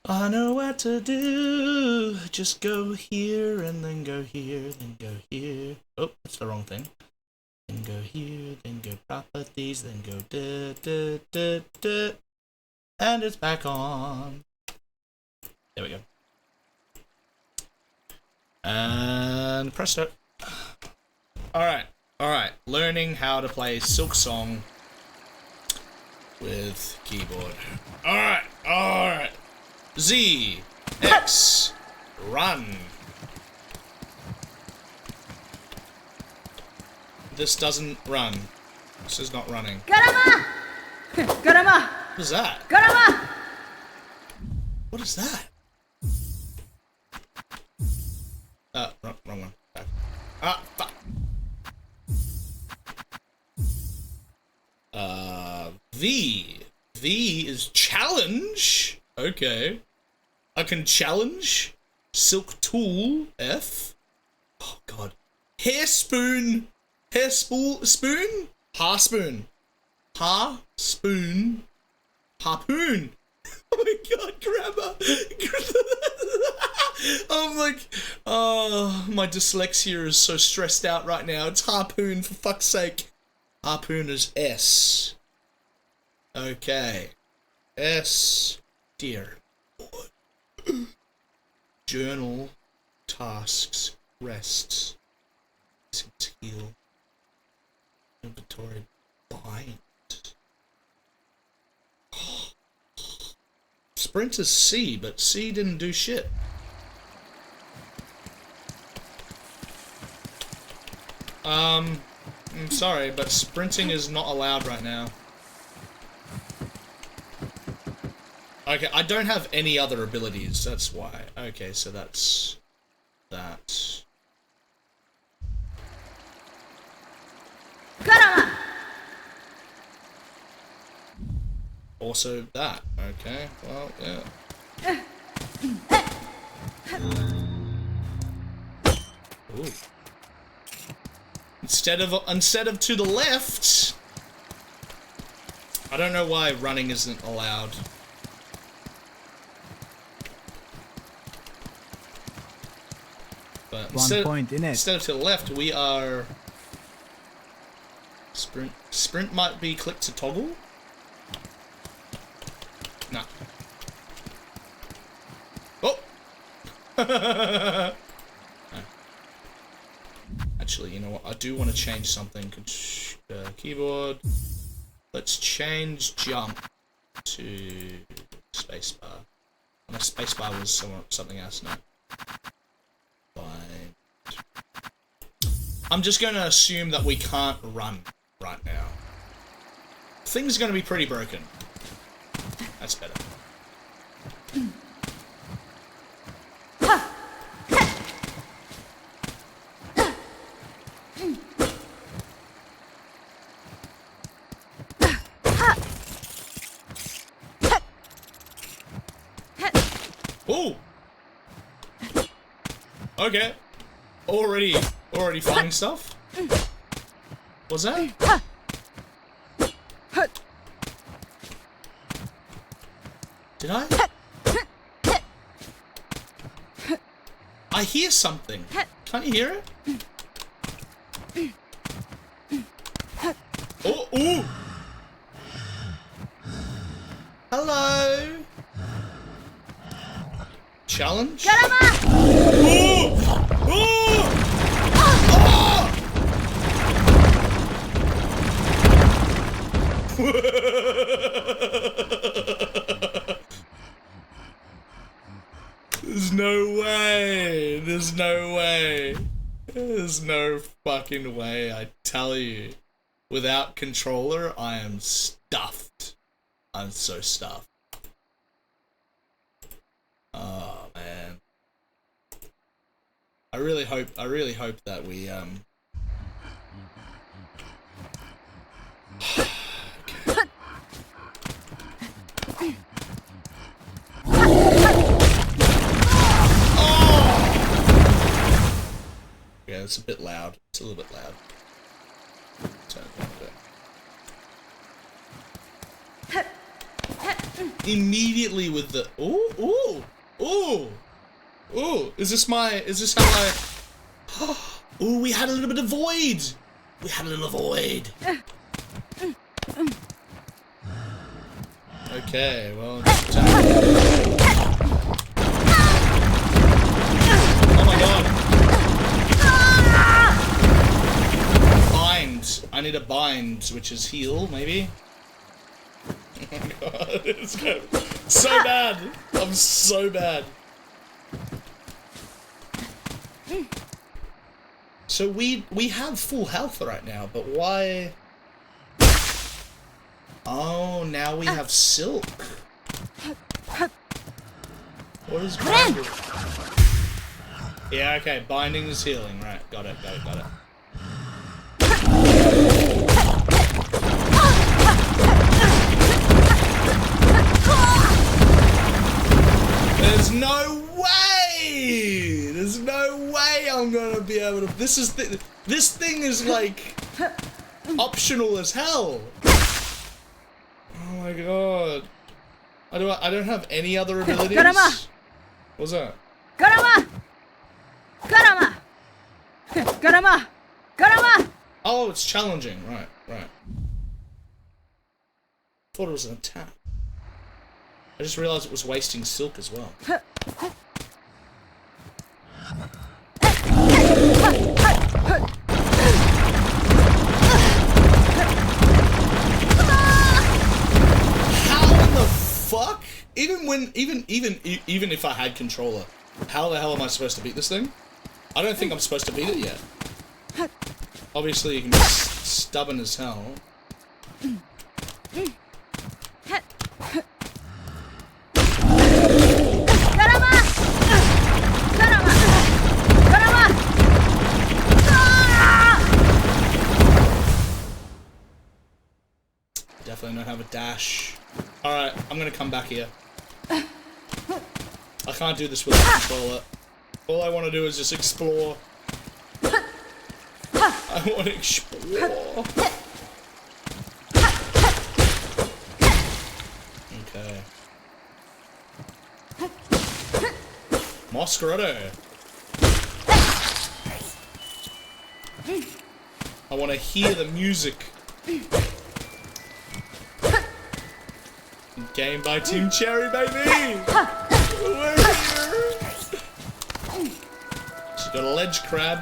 I know what to do. Just go here, and then go here, then go here. Oh, that's the wrong thing. Then go here, then go properties, then go da. And it's back on. There we go. And presto. Alright. Learning how to play SILKSONG with keyboard. Alright. Z, X, run. This doesn't run. This is not running. Garama! Garama! What is that? Garama! What is that? Wrong one. Back. Fuck. V. V is challenge. Okay. I can challenge. Silk tool. F. Oh god. Hair spoon. Spoon? Spoon. Spoon. Harpoon. Oh my god, grammar. I'm like, oh, my dyslexia is so stressed out right now. It's harpoon, for fuck's sake. Harpoon is S. Okay. S. Dear. Journal, tasks, rests, heal, inventory, bind. Sprint is C, but C didn't do shit. I'm sorry, but sprinting is not allowed right now. Okay, I don't have any other abilities, that's why. Okay, so that's... that. Also that. Okay, well, yeah. Ooh. Instead of to the left... I don't know why running isn't allowed. But instead of to the left, we are... Sprint. Sprint might be click to toggle? Nah. Oh! Actually, you know what? I do want to change something. Keyboard. Let's change jump to spacebar. My spacebar was something else now. Fine. I'm just going to assume that we can't run right now. Things are going to be pretty broken. That's better. Oh! Okay. Already finding stuff? What's that? Did I? I hear something. Can't you hear it? Oh, ooh! Hello! Challenge? Ooh! Ooh! There's no way. There's no way. There's no fucking way, I tell you. Without controller, I am stuffed. I'm so stuffed. Oh, man. I really hope that we, Yeah, it's a bit loud. It's a little bit loud. Turn it down a bit. Immediately with the ooh. Is this how I ooh, we had a little bit of void. We had a little void. Okay, well, oh my god. Bind. I need a bind, which is heal, maybe? Oh my god, it's so bad. I'm so bad. So we have full health right now, but why? Oh, now we have silk. What is binding? Yeah, okay, binding is healing, right? Got it. There's no way! There's no way I'm gonna be able to. This thing is like optional as hell. Oh my god! I don't have any other abilities. What's that? Oh, it's challenging. Right. Thought it was an attack. I just realized it was wasting silk as well. Fuck! Even if I had controller, how the hell am I supposed to beat this thing? I don't think I'm supposed to beat it yet. Obviously, you can be stubborn as hell. Definitely don't have a dash. Alright, I'm gonna come back here. I can't do this with a controller. All I want to do is just explore. I want to explore. Okay. Mosquito. I want to hear the music. Game by Team Cherry, baby! We're here! She's got a ledge crab.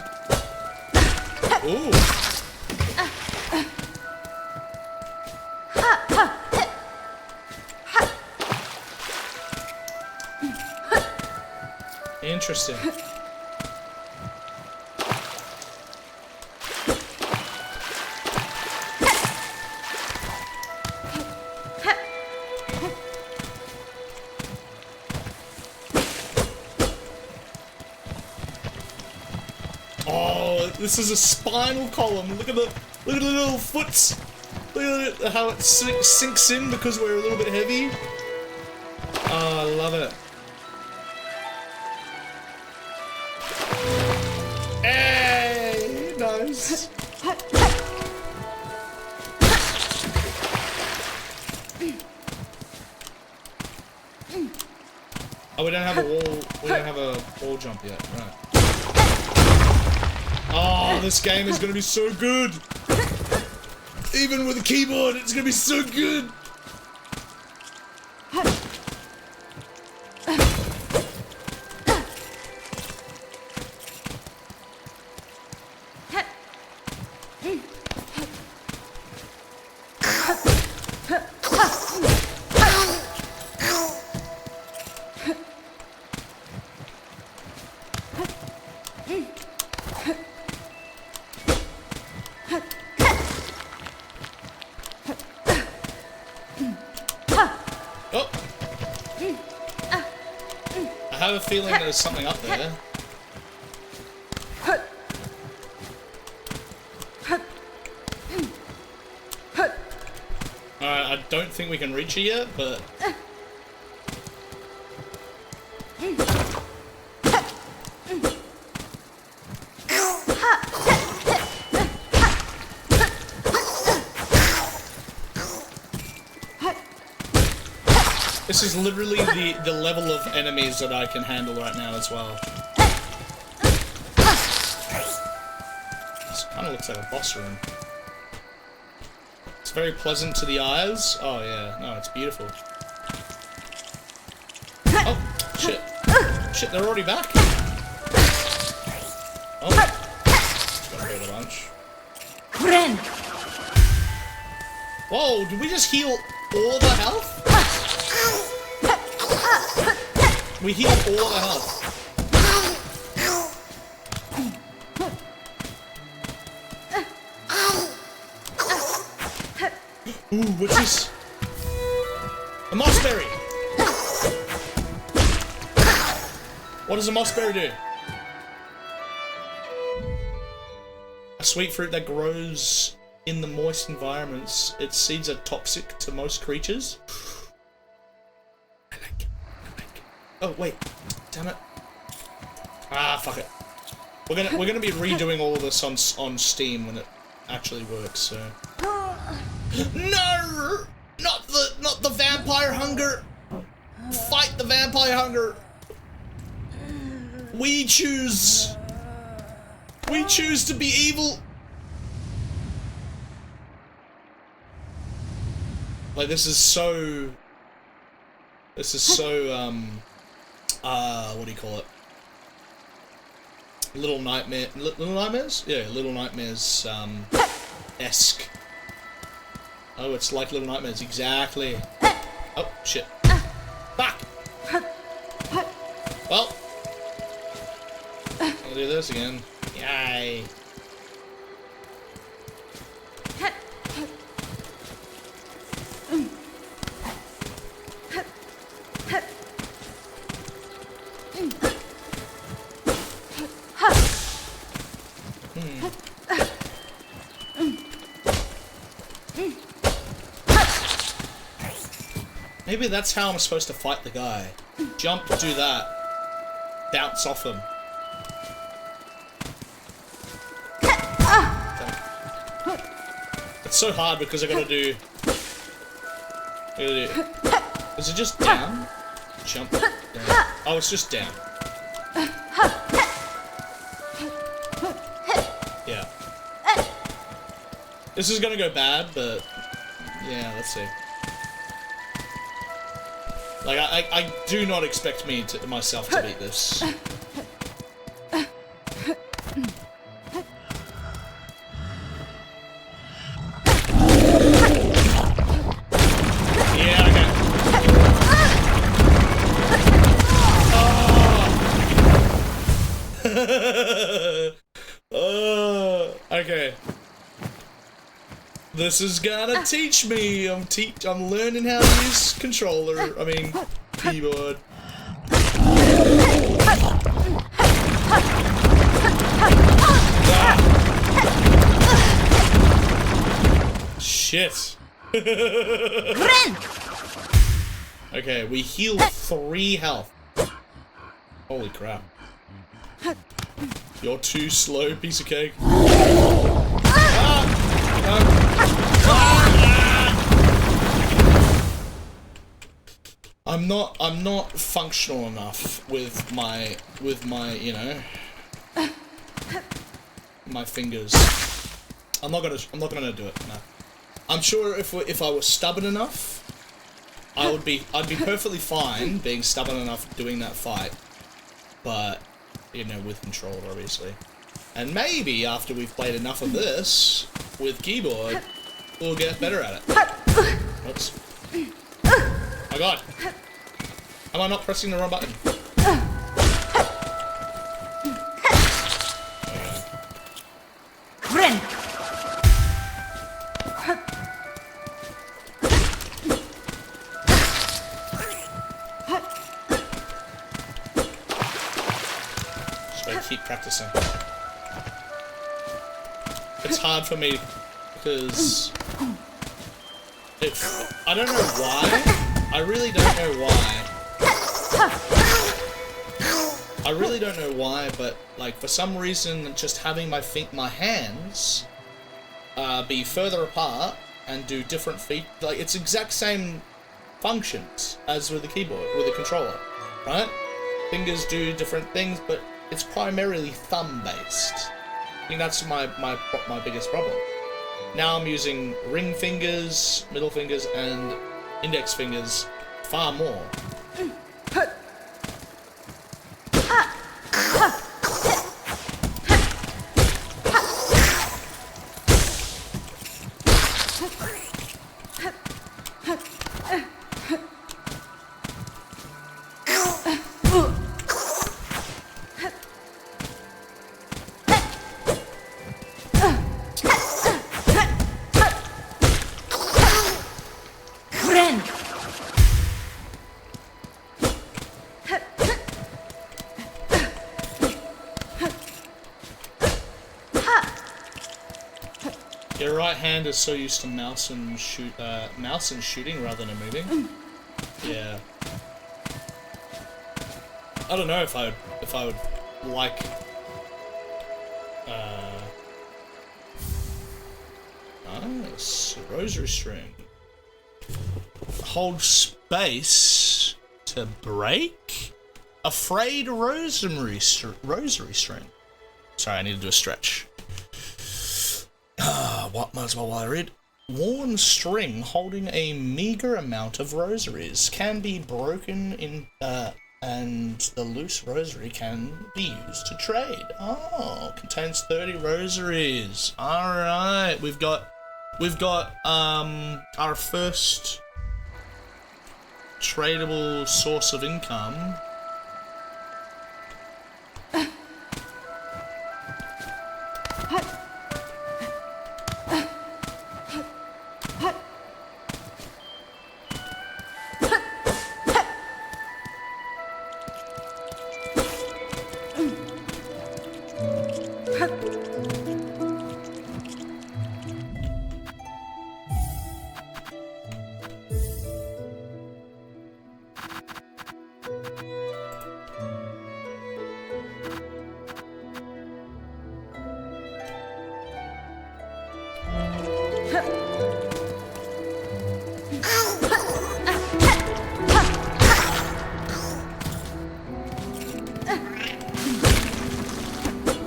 Ooh. Interesting. This is a spinal column. Look at the little foots. Look at how it sinks in because we're a little bit heavy. Oh, I love it. Hey, nice. Oh, we don't have a wall. We don't have a wall jump yet, right? Oh, this game is gonna be so good! Even with a keyboard, it's gonna be so good! I have a feeling there's something up there. Alright, I don't think we can reach it yet, but... This is literally the level of enemies that I can handle right now as well. This kind of looks like a boss room. It's very pleasant to the eyes. Oh yeah, no, it's beautiful. Oh, shit. Shit, they're already back. Oh. Got a bit of lunch. Whoa, did we just heal all the health? We heal all the health. Ooh, what's this? A mossberry! What does a mossberry do? A sweet fruit that grows in the moist environments. Its seeds are toxic to most creatures. Oh wait, damn it! Ah, fuck it. We're gonna be redoing all of this on Steam when it actually works. So. No! Not the vampire hunger! Fight the vampire hunger! We choose to be evil! Like, this is so what do you call it? Little Nightmares? Yeah, Little Nightmares, esque. Oh, it's like Little Nightmares, exactly. Oh, shit. Fuck! Well. I'll do this again. Yay. Maybe that's how I'm supposed to fight the guy. Jump, do that. Bounce off him. It's so hard because I gotta do... Is it just down? Jump down. Oh, it's just down. Yeah. This is gonna go bad, but... Yeah, let's see. Like, I do not expect myself to beat this. Yeah, okay. Oh. Okay. This is gonna teach me. I'm learning how to use controller. I mean, keyboard. Ah. Shit. Okay, we heal 3 health. Holy crap. You're too slow, piece of cake. I'm not functional enough with my, you know, my fingers. I'm not gonna do it, no. I'm sure if I was stubborn enough, I'd be perfectly fine being stubborn enough doing that fight. But, you know, with controller, obviously. And maybe after we've played enough of this with keyboard, we'll get better at it. Oops. Oh god. Am I not pressing the wrong button? So I keep practicing. It's hard for me because I don't know why. I really don't know why. I really don't know why, but like for some reason, just having my hands be further apart and do different feet, like it's exact same functions as with the keyboard, with the controller, right? Fingers do different things, but it's primarily thumb based. I think that's my biggest problem. Now I'm using ring fingers, middle fingers, and index fingers far more. Your right hand is so used to mouse and shooting rather than moving. Yeah. I don't know if I would like nice rosary string. Hold space to break. Afraid rosary string. Sorry, I need to do a stretch. What might as well while I read. Worn string holding a meager amount of rosaries can be broken in And the loose rosary can be used to trade. Oh, contains 30 rosaries. Alright, we've got our first tradable source of income.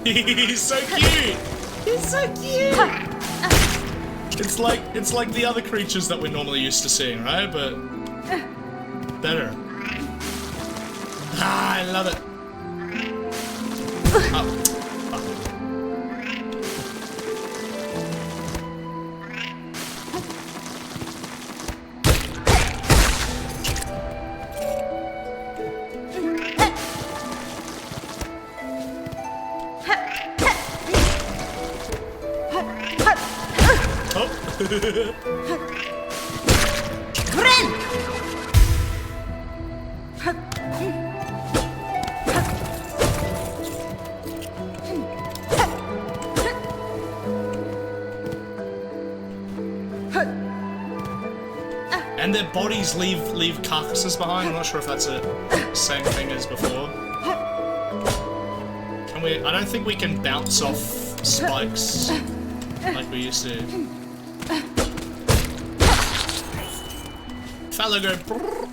He's so cute! He's so cute! It's like the other creatures that we're normally used to seeing, right? But better. Ah, I love it. Oh. And their bodies leave carcasses behind. I'm not sure if that's the same thing as before. Can we? I don't think we can bounce off spikes like we used to. Fellow go. Brrr.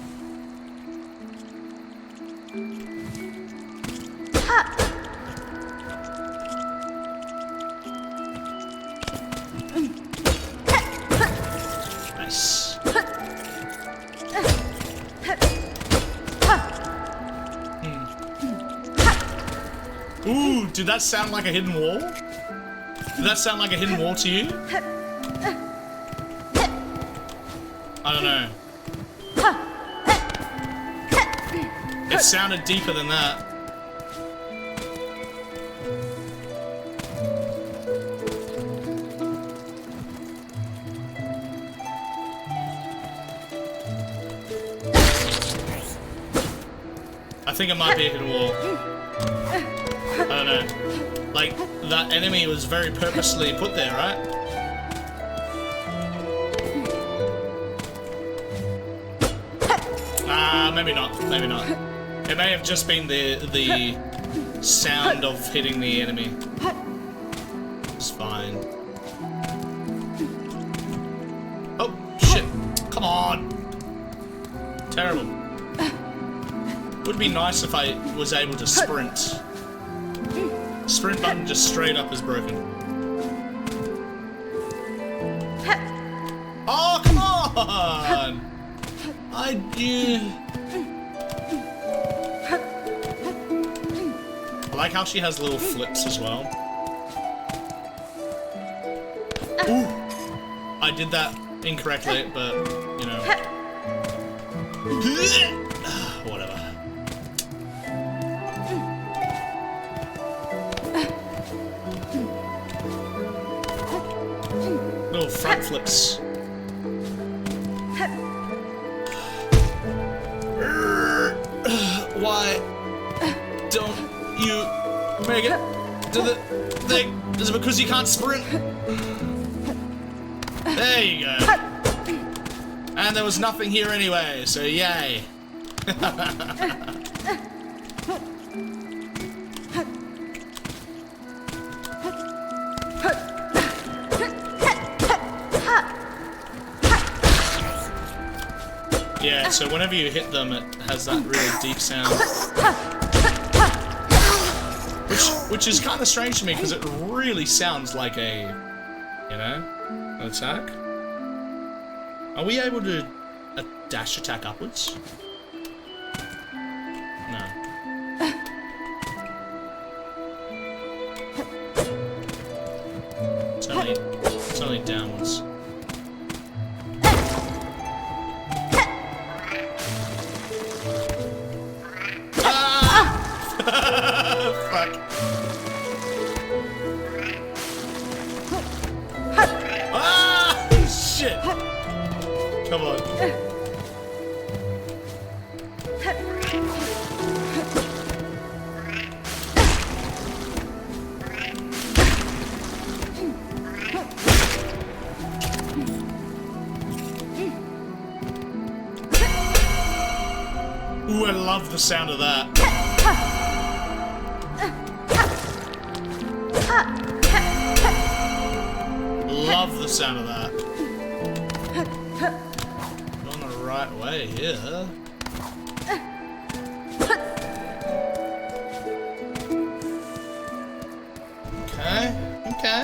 Nice. Ooh, did that sound like a hidden wall? Did that sound like a hidden wall to you? I don't know. It sounded deeper than that. I think it might be a hidden wall. I don't know. Like, that enemy was very purposely put there, right? Maybe not. Maybe not. It may have just been the sound of hitting the enemy. It's fine. Oh, shit. Come on. Terrible. Would be nice if I was able to sprint. Sprint button just straight up is broken. Oh, come on! I like how she has little flips as well. Ooh! I did that incorrectly, but, you know. Whatever. Little front flips. Why don't you make it to the thing? Is it because you can't sprint? There you go. And there was nothing here anyway, so yay. Yeah, so whenever you hit them, it has that really deep sound. Which is kind of strange to me, because it really sounds like a, you know, an attack. Are we able to dash attack upwards? No. it's only downwards. Fuck. Ah! Shit! Come on. Ooh, I love the sound of that. Love the sound of that. On the right way here. Okay, okay.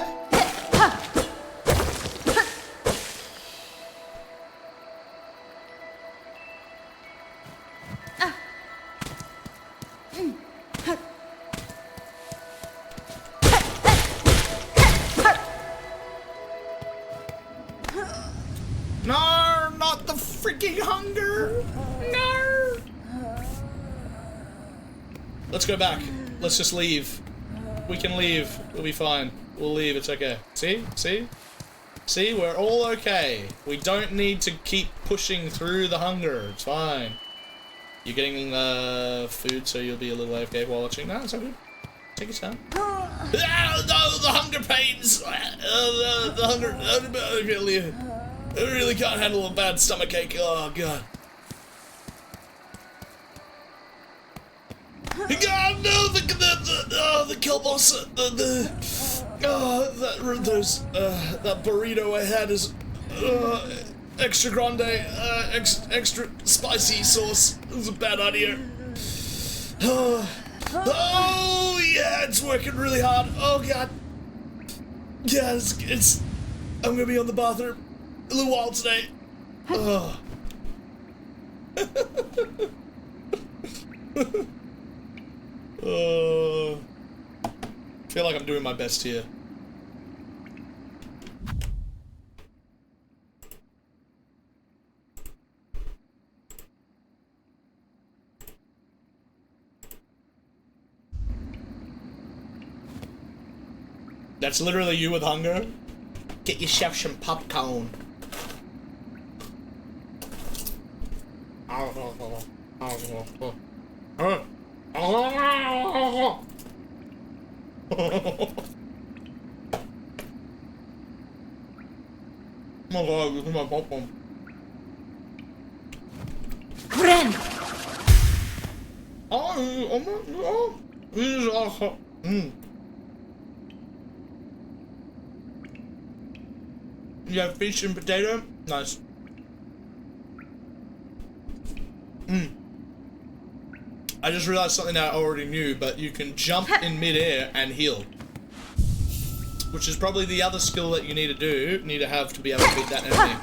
No, not the freaking hunger. No. Let's go back. Let's just leave. We can leave. We'll be fine. We'll leave. It's okay. See? See? See? We're all okay. We don't need to keep pushing through the hunger. It's fine. You're getting food, so you'll be a little AFK while watching. No, it's all good. Take your time. Ah, no, the hunger pains. The hunger. I really can't handle a bad stomachache. Oh god. God no! The kill boss. That burrito I had is extra grande, extra spicy sauce. It was a bad idea. Oh yeah, it's working really hard. Oh god. Yeah, it's. I'm gonna be on the bathroom a little while today. Oh. Feel like I'm doing my best here. That's literally you with hunger? Get yourself some popcorn. Oh my god, this is my popcorn. Ren! This is awesome. You have fish and potato? Nice. I just realized something that I already knew, but you can jump in midair and heal. Which is probably the other skill that you need to have to be able to beat that enemy.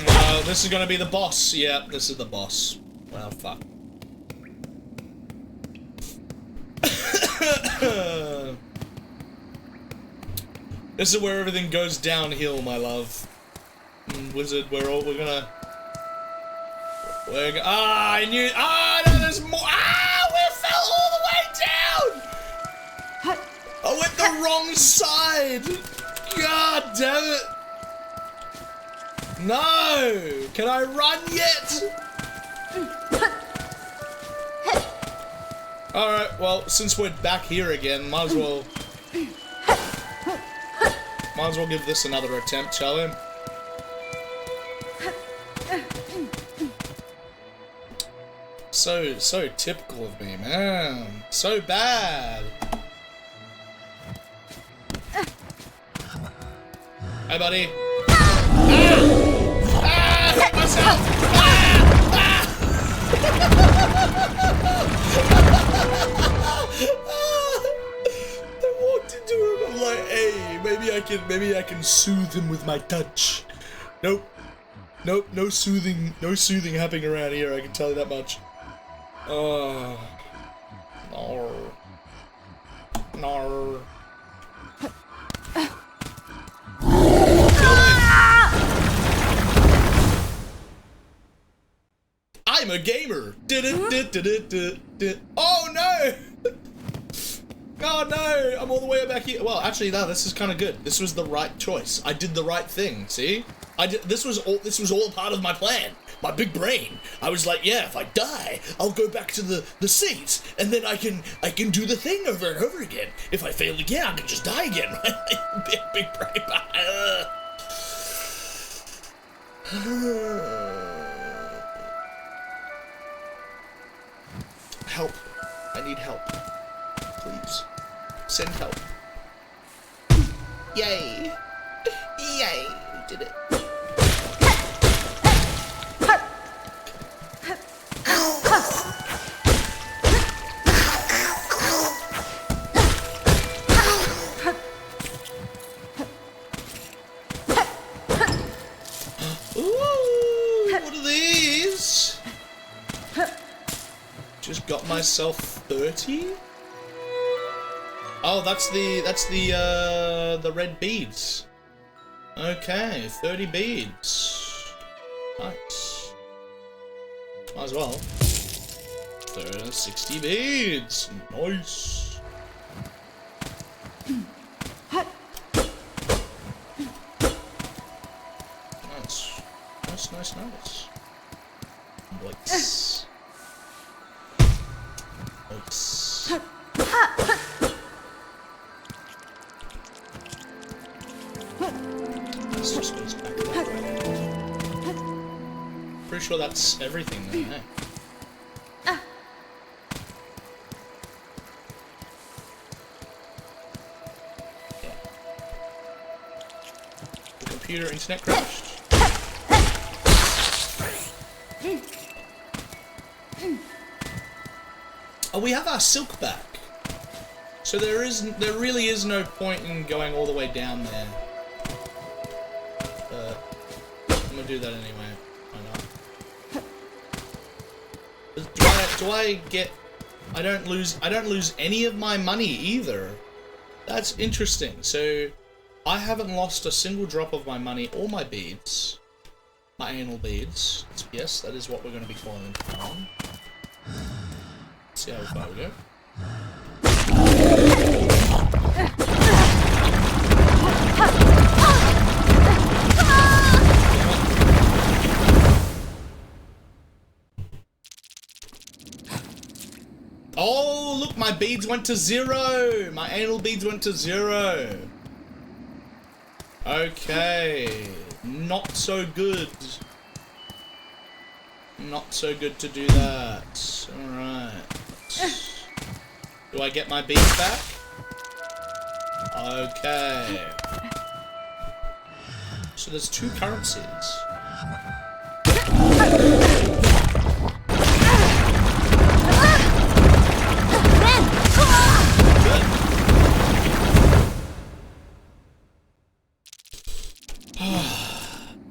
No, this is gonna be the boss. Yeah, this is the boss. Well, fuck. This is where everything goes downhill, my love. Wizard, I knew. No, there's more. We fell all the way down. I went the wrong side. God damn it. No. Can I run yet? All right. Well, since we're back here again, might as well give this another attempt, shall we? So typical of me, man. So bad. Hey, buddy. Hit myself. I walked into him. I'm like, hey, maybe I can soothe him with my touch. Nope. Nope, no soothing happening around here, I can tell you that much. No. No. I'm a gamer! Oh no! Oh no! I'm all the way back here. Well, actually, no, this is kind of good. This was the right choice. I did the right thing, see? This was all part of my plan. My big brain. I was like, yeah, if I die, I'll go back to the seats, and then I can do the thing over and over again. If I fail again, I can just die again, right? big brain. Help. I need help. Please. Send help. Yay. Yay. We did it. Ooh, what are these? Just got myself 30? Oh, that's the red beads. Okay, 30 beads. Nice. Might as well. 60 beads. Nice. Nice. Nice. Pretty sure that's everything then, eh? Yeah. The computer internet crashed. Oh, we have our silk back. So there really is no point in going all the way down there. I'm gonna do that anyway. Why not? Do I get? I don't lose any of my money either. That's interesting. So I haven't lost a single drop of my money or my beads. My anal beads. Yes, that is what we're going to be calling them from. See how far we go. Oh, look, my beads went to 0. My anal beads went to 0. Okay. Not so good. Not so good to do that. Alright. Do I get my beads back? Okay. So there's 2 currencies.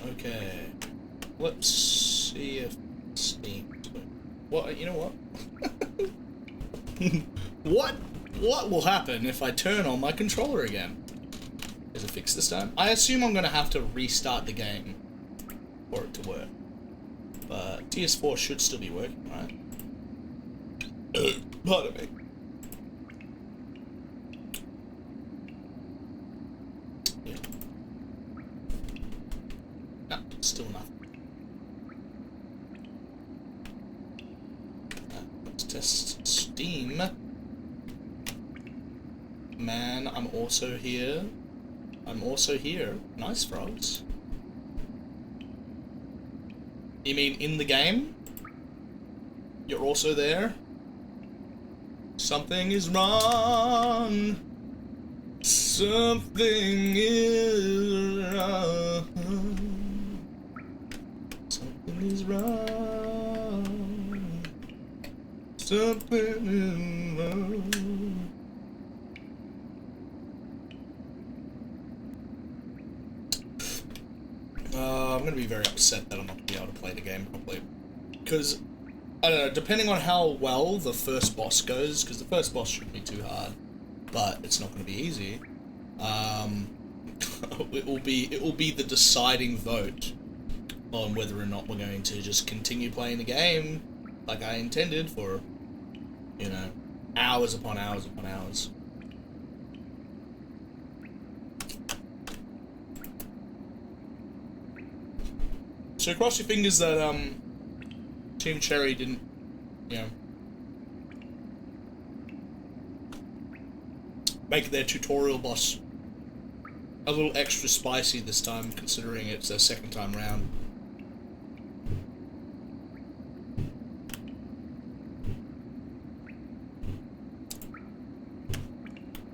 Okay. Let's see if Steam. What? You know what? What will happen if I turn on my controller again? Is it fixed this time? I assume I'm gonna have to restart the game for it to work. But DS4 should still be working, right? Pardon me. Yeah. No, still nothing. Let's test Steam. Man, I'm also here. Nice, frogs. You mean in the game? You're also there? Something is wrong. Something is wrong. Something is wrong. Something is wrong. I'm gonna be very upset that I'm not gonna be able to play the game properly. Because, I don't know, depending on how well the first boss goes, because the first boss shouldn't be too hard, but it's not gonna be easy. It will be the deciding vote on whether or not we're going to just continue playing the game like I intended for, you know, hours upon hours upon hours. So cross your fingers that Team Cherry didn't, you know, make their tutorial boss a little extra spicy this time, considering it's their second time round.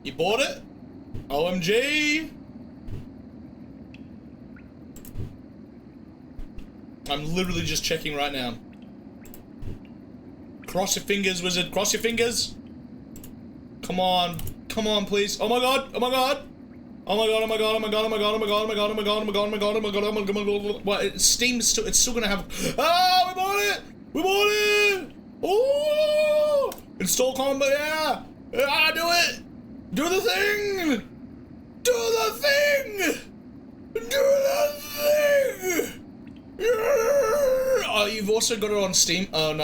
You bought it? OMG! I'm literally just checking right now. Cross your fingers, wizard. Cross your fingers. Come on. Come on, please. Oh my god. Oh my god. Oh my god, oh my god, oh my god, oh my god, oh my god, oh my god, oh my god, oh my god, oh my god, oh my god, oh my god, oh my god. What? Steam's still, it's still gonna have. Ah, we bought it! We bought it! Oh! Install combo, yeah! Ah, do it! Do the thing! Do the thing! Do the thing! Oh, you've also got it on Steam, on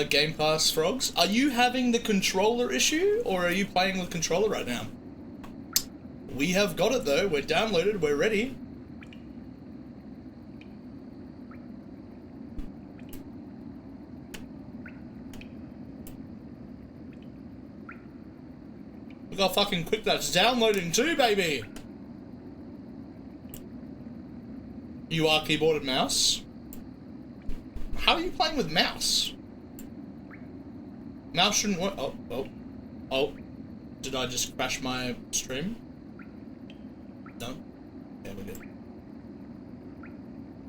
Game Pass, Frogs. Are you having the controller issue, or are you playing with controller right now? We have got it though, we're downloaded, we're ready. Look how fucking quick that's downloading too, baby! You are keyboard and mouse? How are you playing with mouse? Mouse shouldn't work. Oh. Did I just crash my stream? No? Yeah, we're good.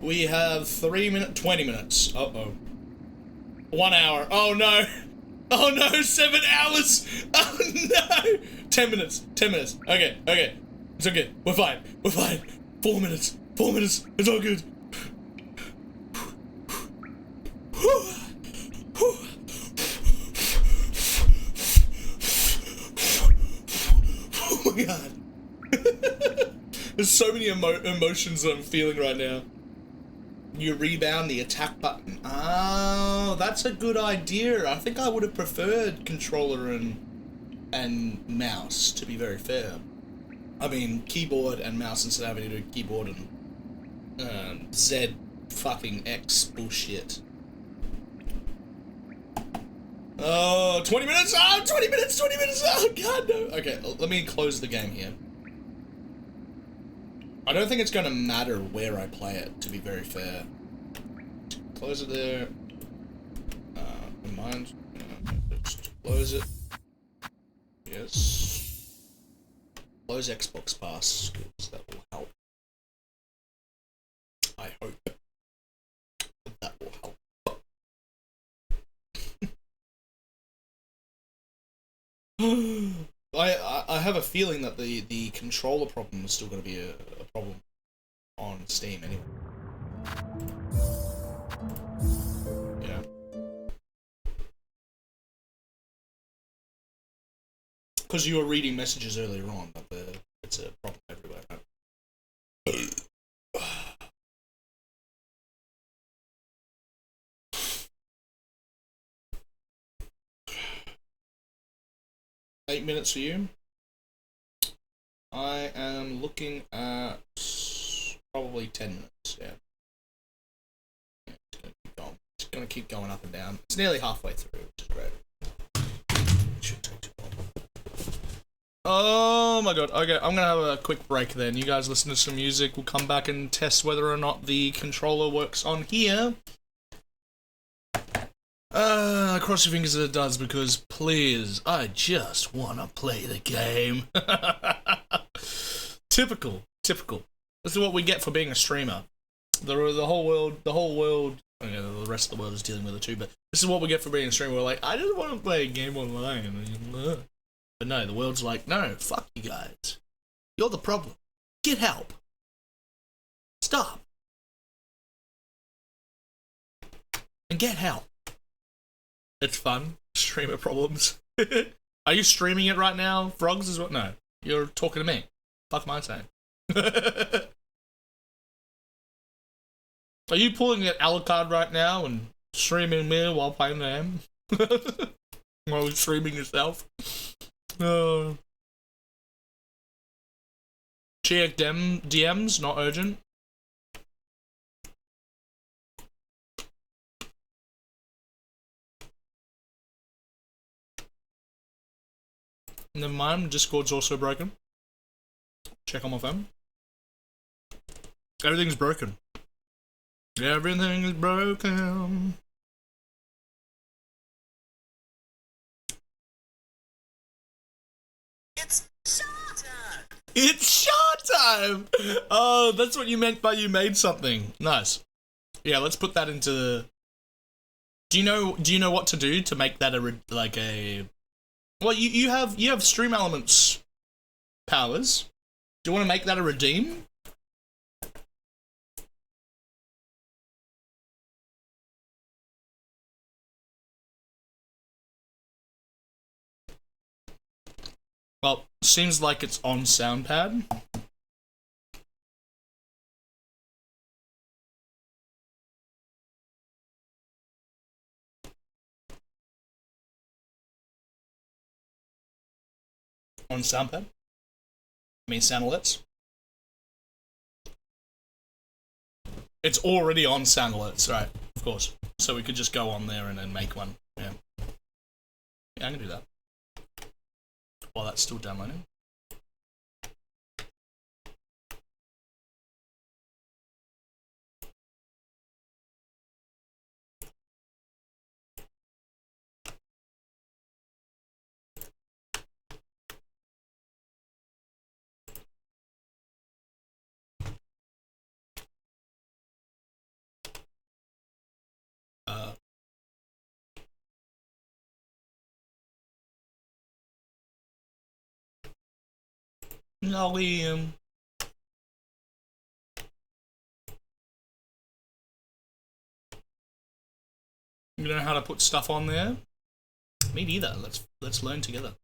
We have 20 minutes. Uh-oh. 1 hour. Oh no! Oh no, 7 hours! Oh no! 10 minutes. 10 minutes. Okay. It's okay. We're fine. 4 minutes. 4 minutes. It's all good. Oh my god. There's so many emotions I'm feeling right now. You rebound the attack button. Oh, that's a good idea. I think I would have preferred controller and mouse, to be very fair. I mean, keyboard and mouse instead of having to do keyboard and Z fucking X bullshit. Oh, 20 minutes! Oh, 20 minutes! Oh, god, no! Okay, let me close the game here. I don't think it's gonna matter where I play it, to be very fair. Close it there. Never mind. Just close it. Yes. Close Xbox Pass, because that will help. I hope that will help. I have a feeling that the controller problem is still going to be a problem on Steam anyway. Yeah. Because you were reading messages earlier on, but it's a problem everywhere. Right? 8 minutes for you. I am looking at probably 10 minutes, yeah. It's gonna keep going up and down. It's nearly halfway through, which is great. It shouldn't take too long. Oh my god, okay, I'm gonna have a quick break then. You guys listen to some music, we'll come back and test whether or not the controller works on here. Cross your fingers that it does, because please, I just wanna play the game. Typical. This is what we get for being a streamer. The whole world, you know, the rest of the world is dealing with it too, but this is what we get for being a streamer. We're like, I just wanna play a game online. But no, the world's like, no, fuck you guys. You're the problem. Get help. Stop. and get help. It's fun. Streamer problems. Are you streaming it right now? Frogs is what? No. You're talking to me. Fuck am I saying? Are you pulling at Alucard right now and streaming me while playing the game? While you're streaming yourself? Check DMs, not urgent. Never mind, Discord's also broken. Check on my phone. Everything's broken. Everything is broken. It's showtime! It's showtime! Oh, that's what you meant by you made something. Nice. Yeah, let's put that into... Do you know what to do to make that a well, you have Stream Elements powers. Do you want to make that a redeem? Well, seems like it's on SoundPad. On SoundPad? I mean sound alerts? It's already on sound alerts, right? Of course. So we could just go on there and then make one. Yeah. Yeah, I can do that. While that's still downloading. No, Liam. You know how to put stuff on there? Me neither. Let's learn together.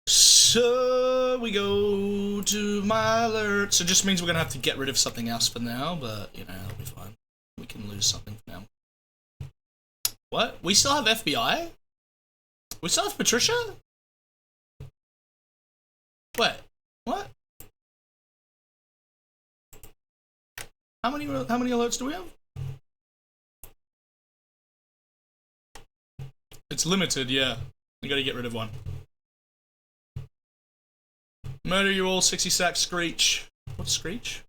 So we go to my alert. So it just means we're gonna have to get rid of something else for now, but you know, that'll be fine. We can lose something for now. What? We still have FBI? We still have Patricia? Wait, what? How many alerts do we have? It's limited, yeah. You gotta get rid of one. Murder you all, 60 sack Screech. What's Screech?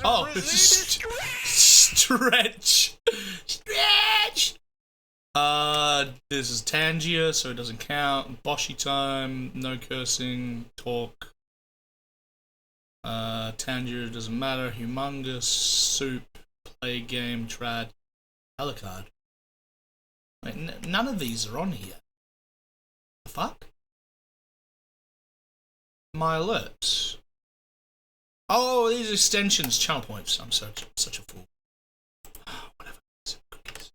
Oh, it's stretch. Stretch. This is Tangier, so it doesn't count. Boshy time, no cursing, talk. Tangier doesn't matter. Humongous, soup, play game, trad, Alucard. Wait, none of these are on here. The fuck? My alerts. Oh, these extensions, channel points. I'm such a fool. Whatever. Cookies.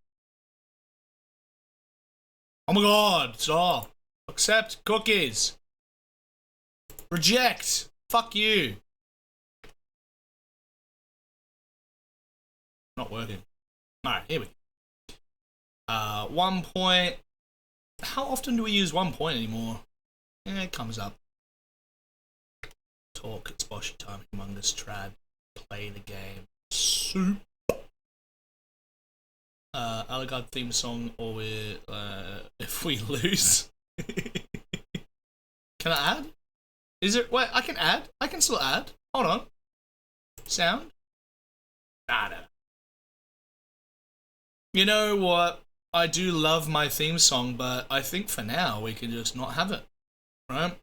Oh my god, stop. Accept cookies. Reject. Fuck you. Not working. Alright, here we go. 1 point. How often do we use 1 point anymore? Yeah, it comes up. Talk, it's Boshy time, humongous, trad, play the game, soup. Alucard theme song, or we if we lose. Can I add? Is it? Wait, I can add. I can still add. Hold on. Sound. Nah. You know what? I do love my theme song, but I think for now we can just not have it. Right?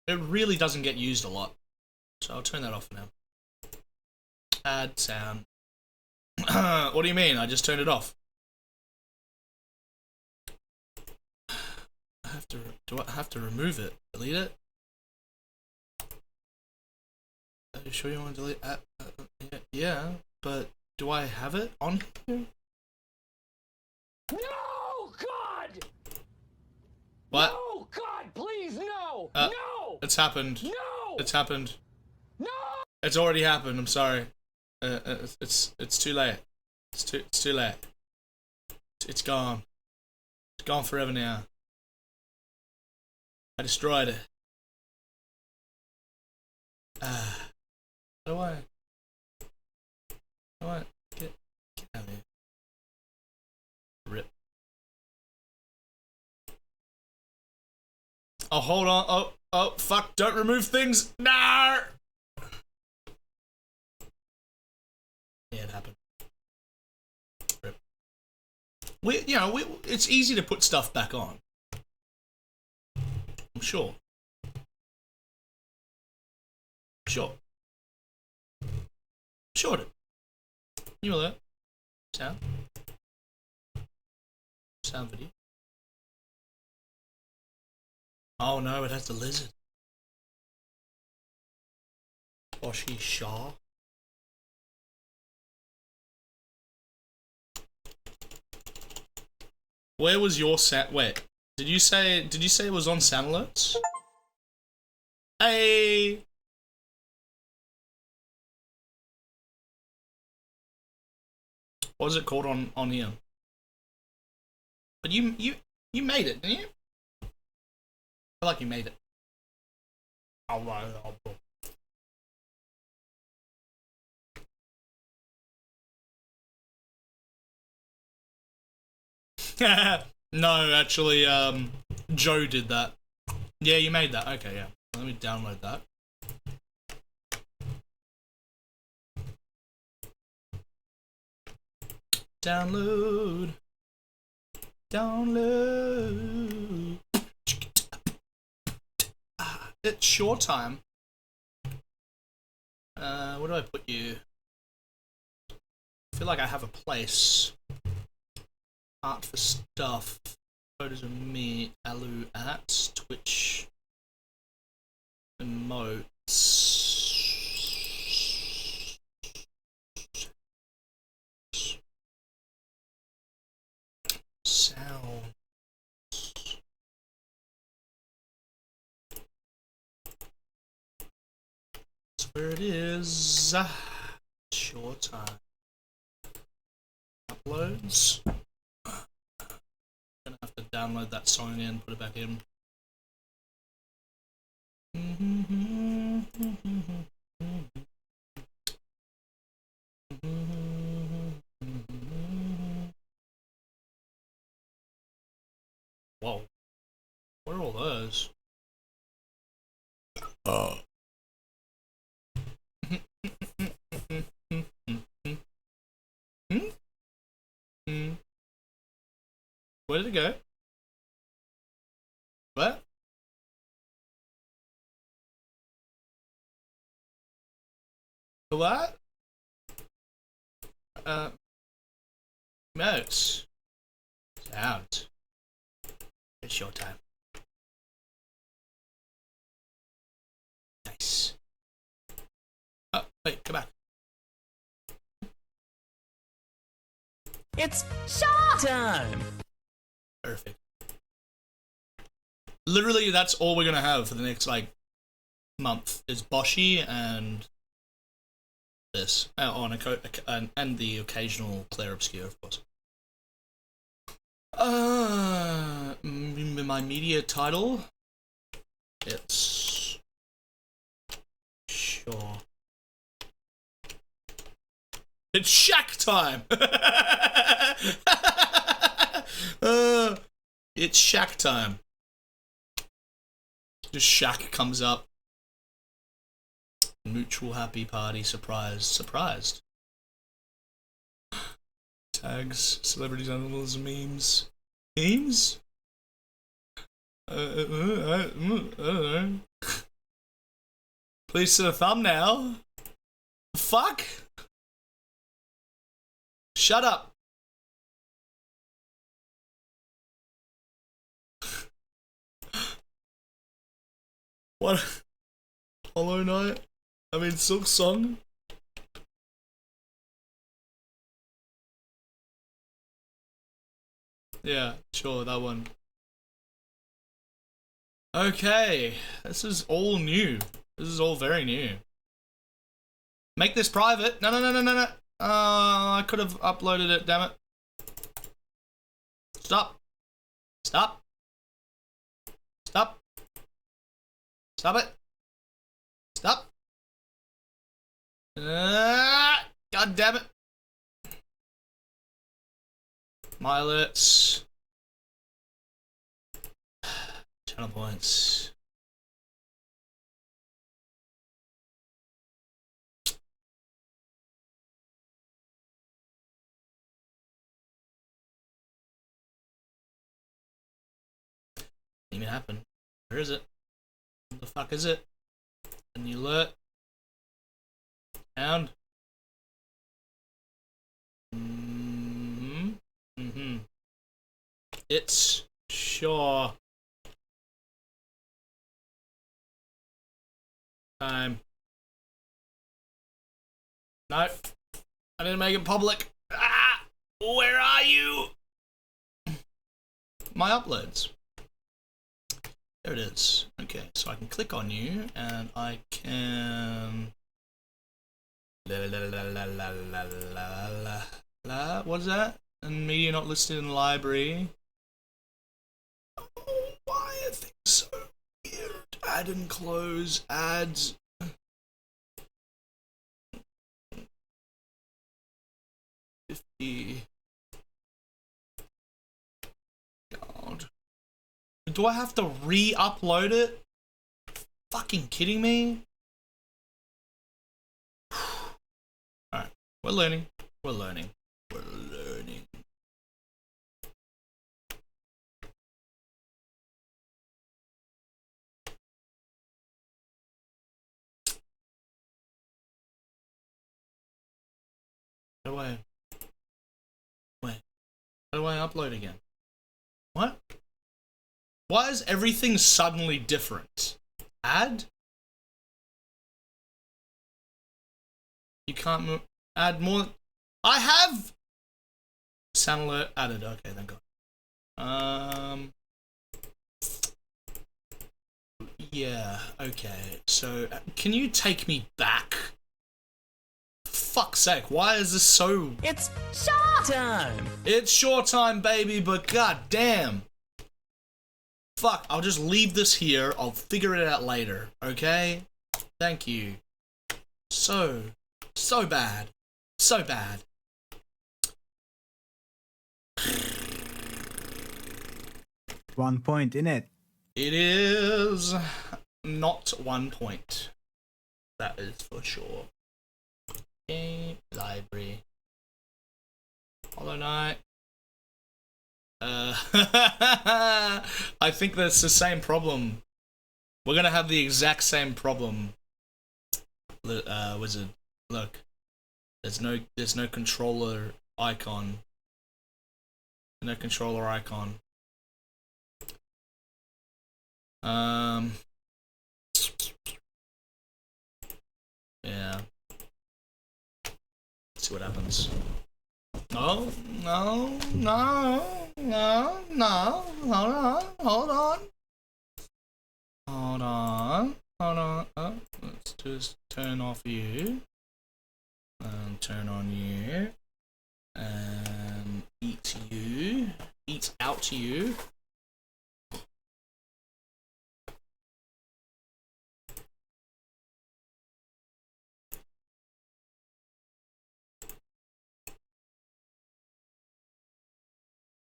It really doesn't get used a lot. So I'll turn that off now. Add sound. What do you mean? I just turned it off. Do I have to remove it? Delete it? Are you sure you want to delete? Yeah, but do I have it on here? No, God! What? No, God, please, no! No! It's happened. No! It's happened. No! It's already happened. I'm sorry. It's too late. It's too late. It's gone. It's gone forever now. I destroyed it. How do I get out of here? Rip. Oh, hold on. Oh, fuck. Don't remove things. No! Yeah, it happened. Rip. It's easy to put stuff back on. I'm sure. Sure. Sure it. You alert. Sound. Sound video. Oh no, it has the lizard. Oshi Shaw. Where was your set? Wait, did you say it was on sound alerts? Hey. What was it called on here? But you made it, didn't you? I feel like you made it. Alright. No, actually, Joe did that. Yeah, you made that. Okay, yeah. Let me download that. Download. It's short time. Where do I put you? I feel like I have a place. Art for stuff. Photos of me. Alu at Twitch. Emotes. Sound. That's where it is. Short time. Uploads. Gonna have to download that song again, put it back in. Whoa. What are all those? Where did it go? What? What? Mouse. Sound. It's your time. Nice. Oh, wait, come back. It's showtime! Perfect. Literally, that's all we're gonna have for the next, like, month. Is Boshi and this. And the occasional Claire Obscure, of course. My media title? It's... Sure. It's Shack time! It's Shack time. Just Shack comes up. Mutual happy party, surprised. Tags, celebrities, animals, memes. Memes? I don't know. Please to the thumbnail. Fuck? Shut up. What? Hollow Knight? I mean, SILKSONG? Yeah, sure, that one. Okay, this is all new. This is all very new. Make this private. No, no, no, no, no, no. I could have uploaded it, damn it. Stop. Stop. Stop. Stop it. Stop. God damn it. My alerts. Channel points. Ain't gonna happen. Where is it? What the fuck is it? And the alert. Sound. It's sure time. No, I didn't make it public. Ah, where are you? My uploads. There it is. Okay, so I can click on you and I can. What is that? And media not listed in the library. Oh, why are things so weird? Add and close ads. God. Do I have to re-upload it? Fucking kidding me? Alright, we're learning. We're learning. We're learning. How do I... Wait. How do I upload again? What? Why is everything suddenly different? Add? You can't add more. I have sound alert added. Okay, thank God. Yeah. Okay. So, can you take me back? Fuck's sake! Why is this so? It's short time. It's short time, baby. But god damn. Fuck. I'll just leave this here. I'll figure it out later. Okay. Thank you. So bad. So bad. One point in it. It is not 1 point. That is for sure. Game library. Hollow Knight. I think that's the same problem. We're gonna have the exact same problem. Wizard. Look. There's no controller icon. No controller icon. Yeah. Let's see what happens. No. Hold on. Oh, let's just turn off you. And turn on you. And eat you. Eat out you.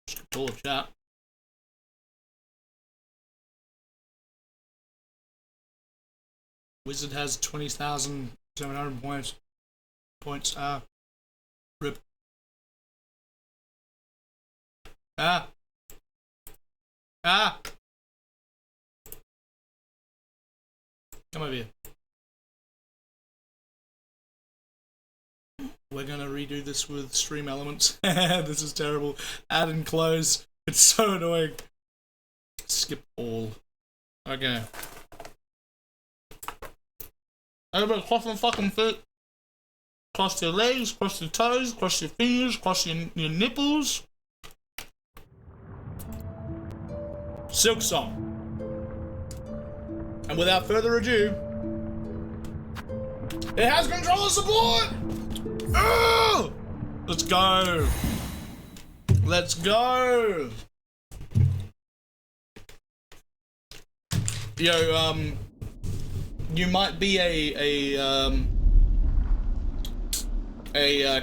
Control chat. Wizard has 20,700 points. Rip. Come over here. We're gonna redo this with stream elements. This is terrible. Add and close. It's so annoying. Skip all. Okay. Everybody cross your fucking feet. Cross your legs, cross your toes, cross your fingers, cross your nipples. SILKSONG. And without further ado, it has controller support! Oh! Let's go. Let's go. Yo, you might be a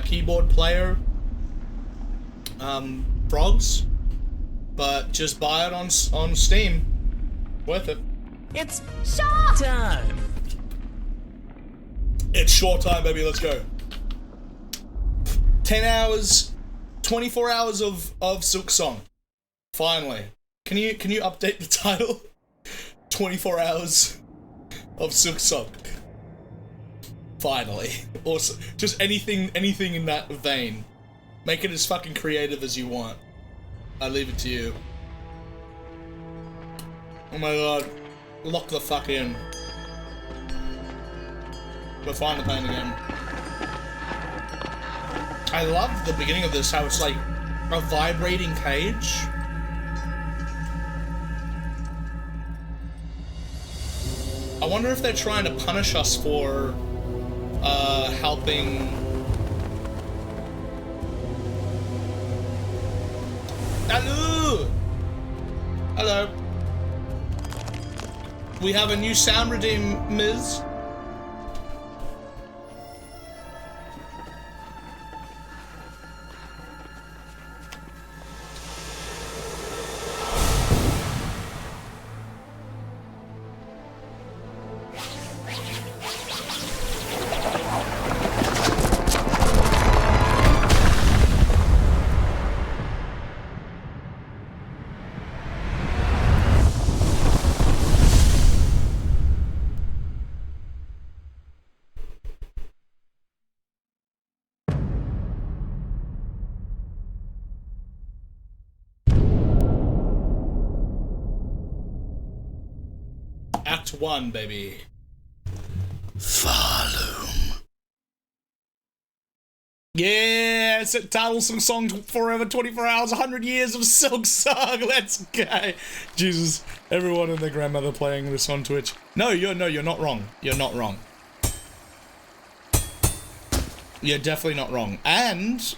keyboard player, frogs, but just buy it on Steam. Worth it. It's short time. It's short time, baby. Let's go. 10 hours, 24 hours of SILKSONG. Finally. Can you update the title? 24 hours of SILKSONG. Finally. Also, just anything in that vein. Make it as fucking creative as you want. I leave it to you. Oh my god. Lock the fuck in. We'll find the pain again. I love the beginning of this, how it's like a vibrating cage. I wonder if they're trying to punish us for helping. Hello! Hello. We have a new sound redeem, Ms. Act 1, baby. Volume. Yeah, it's a title song forever, 24 hours, 100 years of SILKSONG. Let's go. Jesus, everyone and their grandmother playing this on Twitch. No, you're not wrong. You're not wrong. You're definitely not wrong. And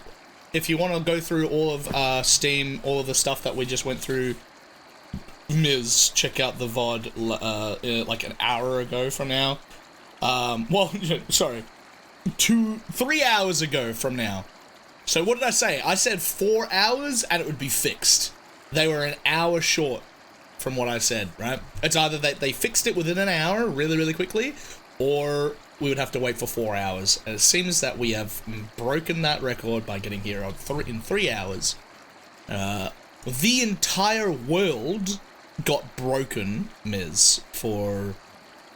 if you want to go through all of Steam, all of the stuff that we just went through, Ms., check out the VOD like an hour ago from now. Well, sorry, 3 hours ago from now. So what did I say? I said 4 hours and it would be fixed. They were an hour short from what I said, right? It's either they fixed it within an hour really, really quickly, or we would have to wait for 4 hours. And it seems that we have broken that record by getting here in 3 hours. The entire world got broken, Ms., for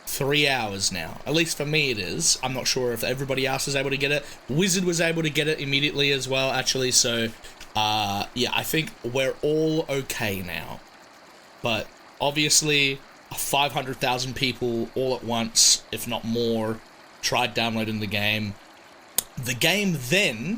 3 hours now. At least for me it is. I'm not sure if everybody else is able to get it. Wizard was able to get it immediately as well, actually, so, yeah, I think we're all okay now. But, obviously, 500,000 people all at once, if not more, tried downloading the game. The game then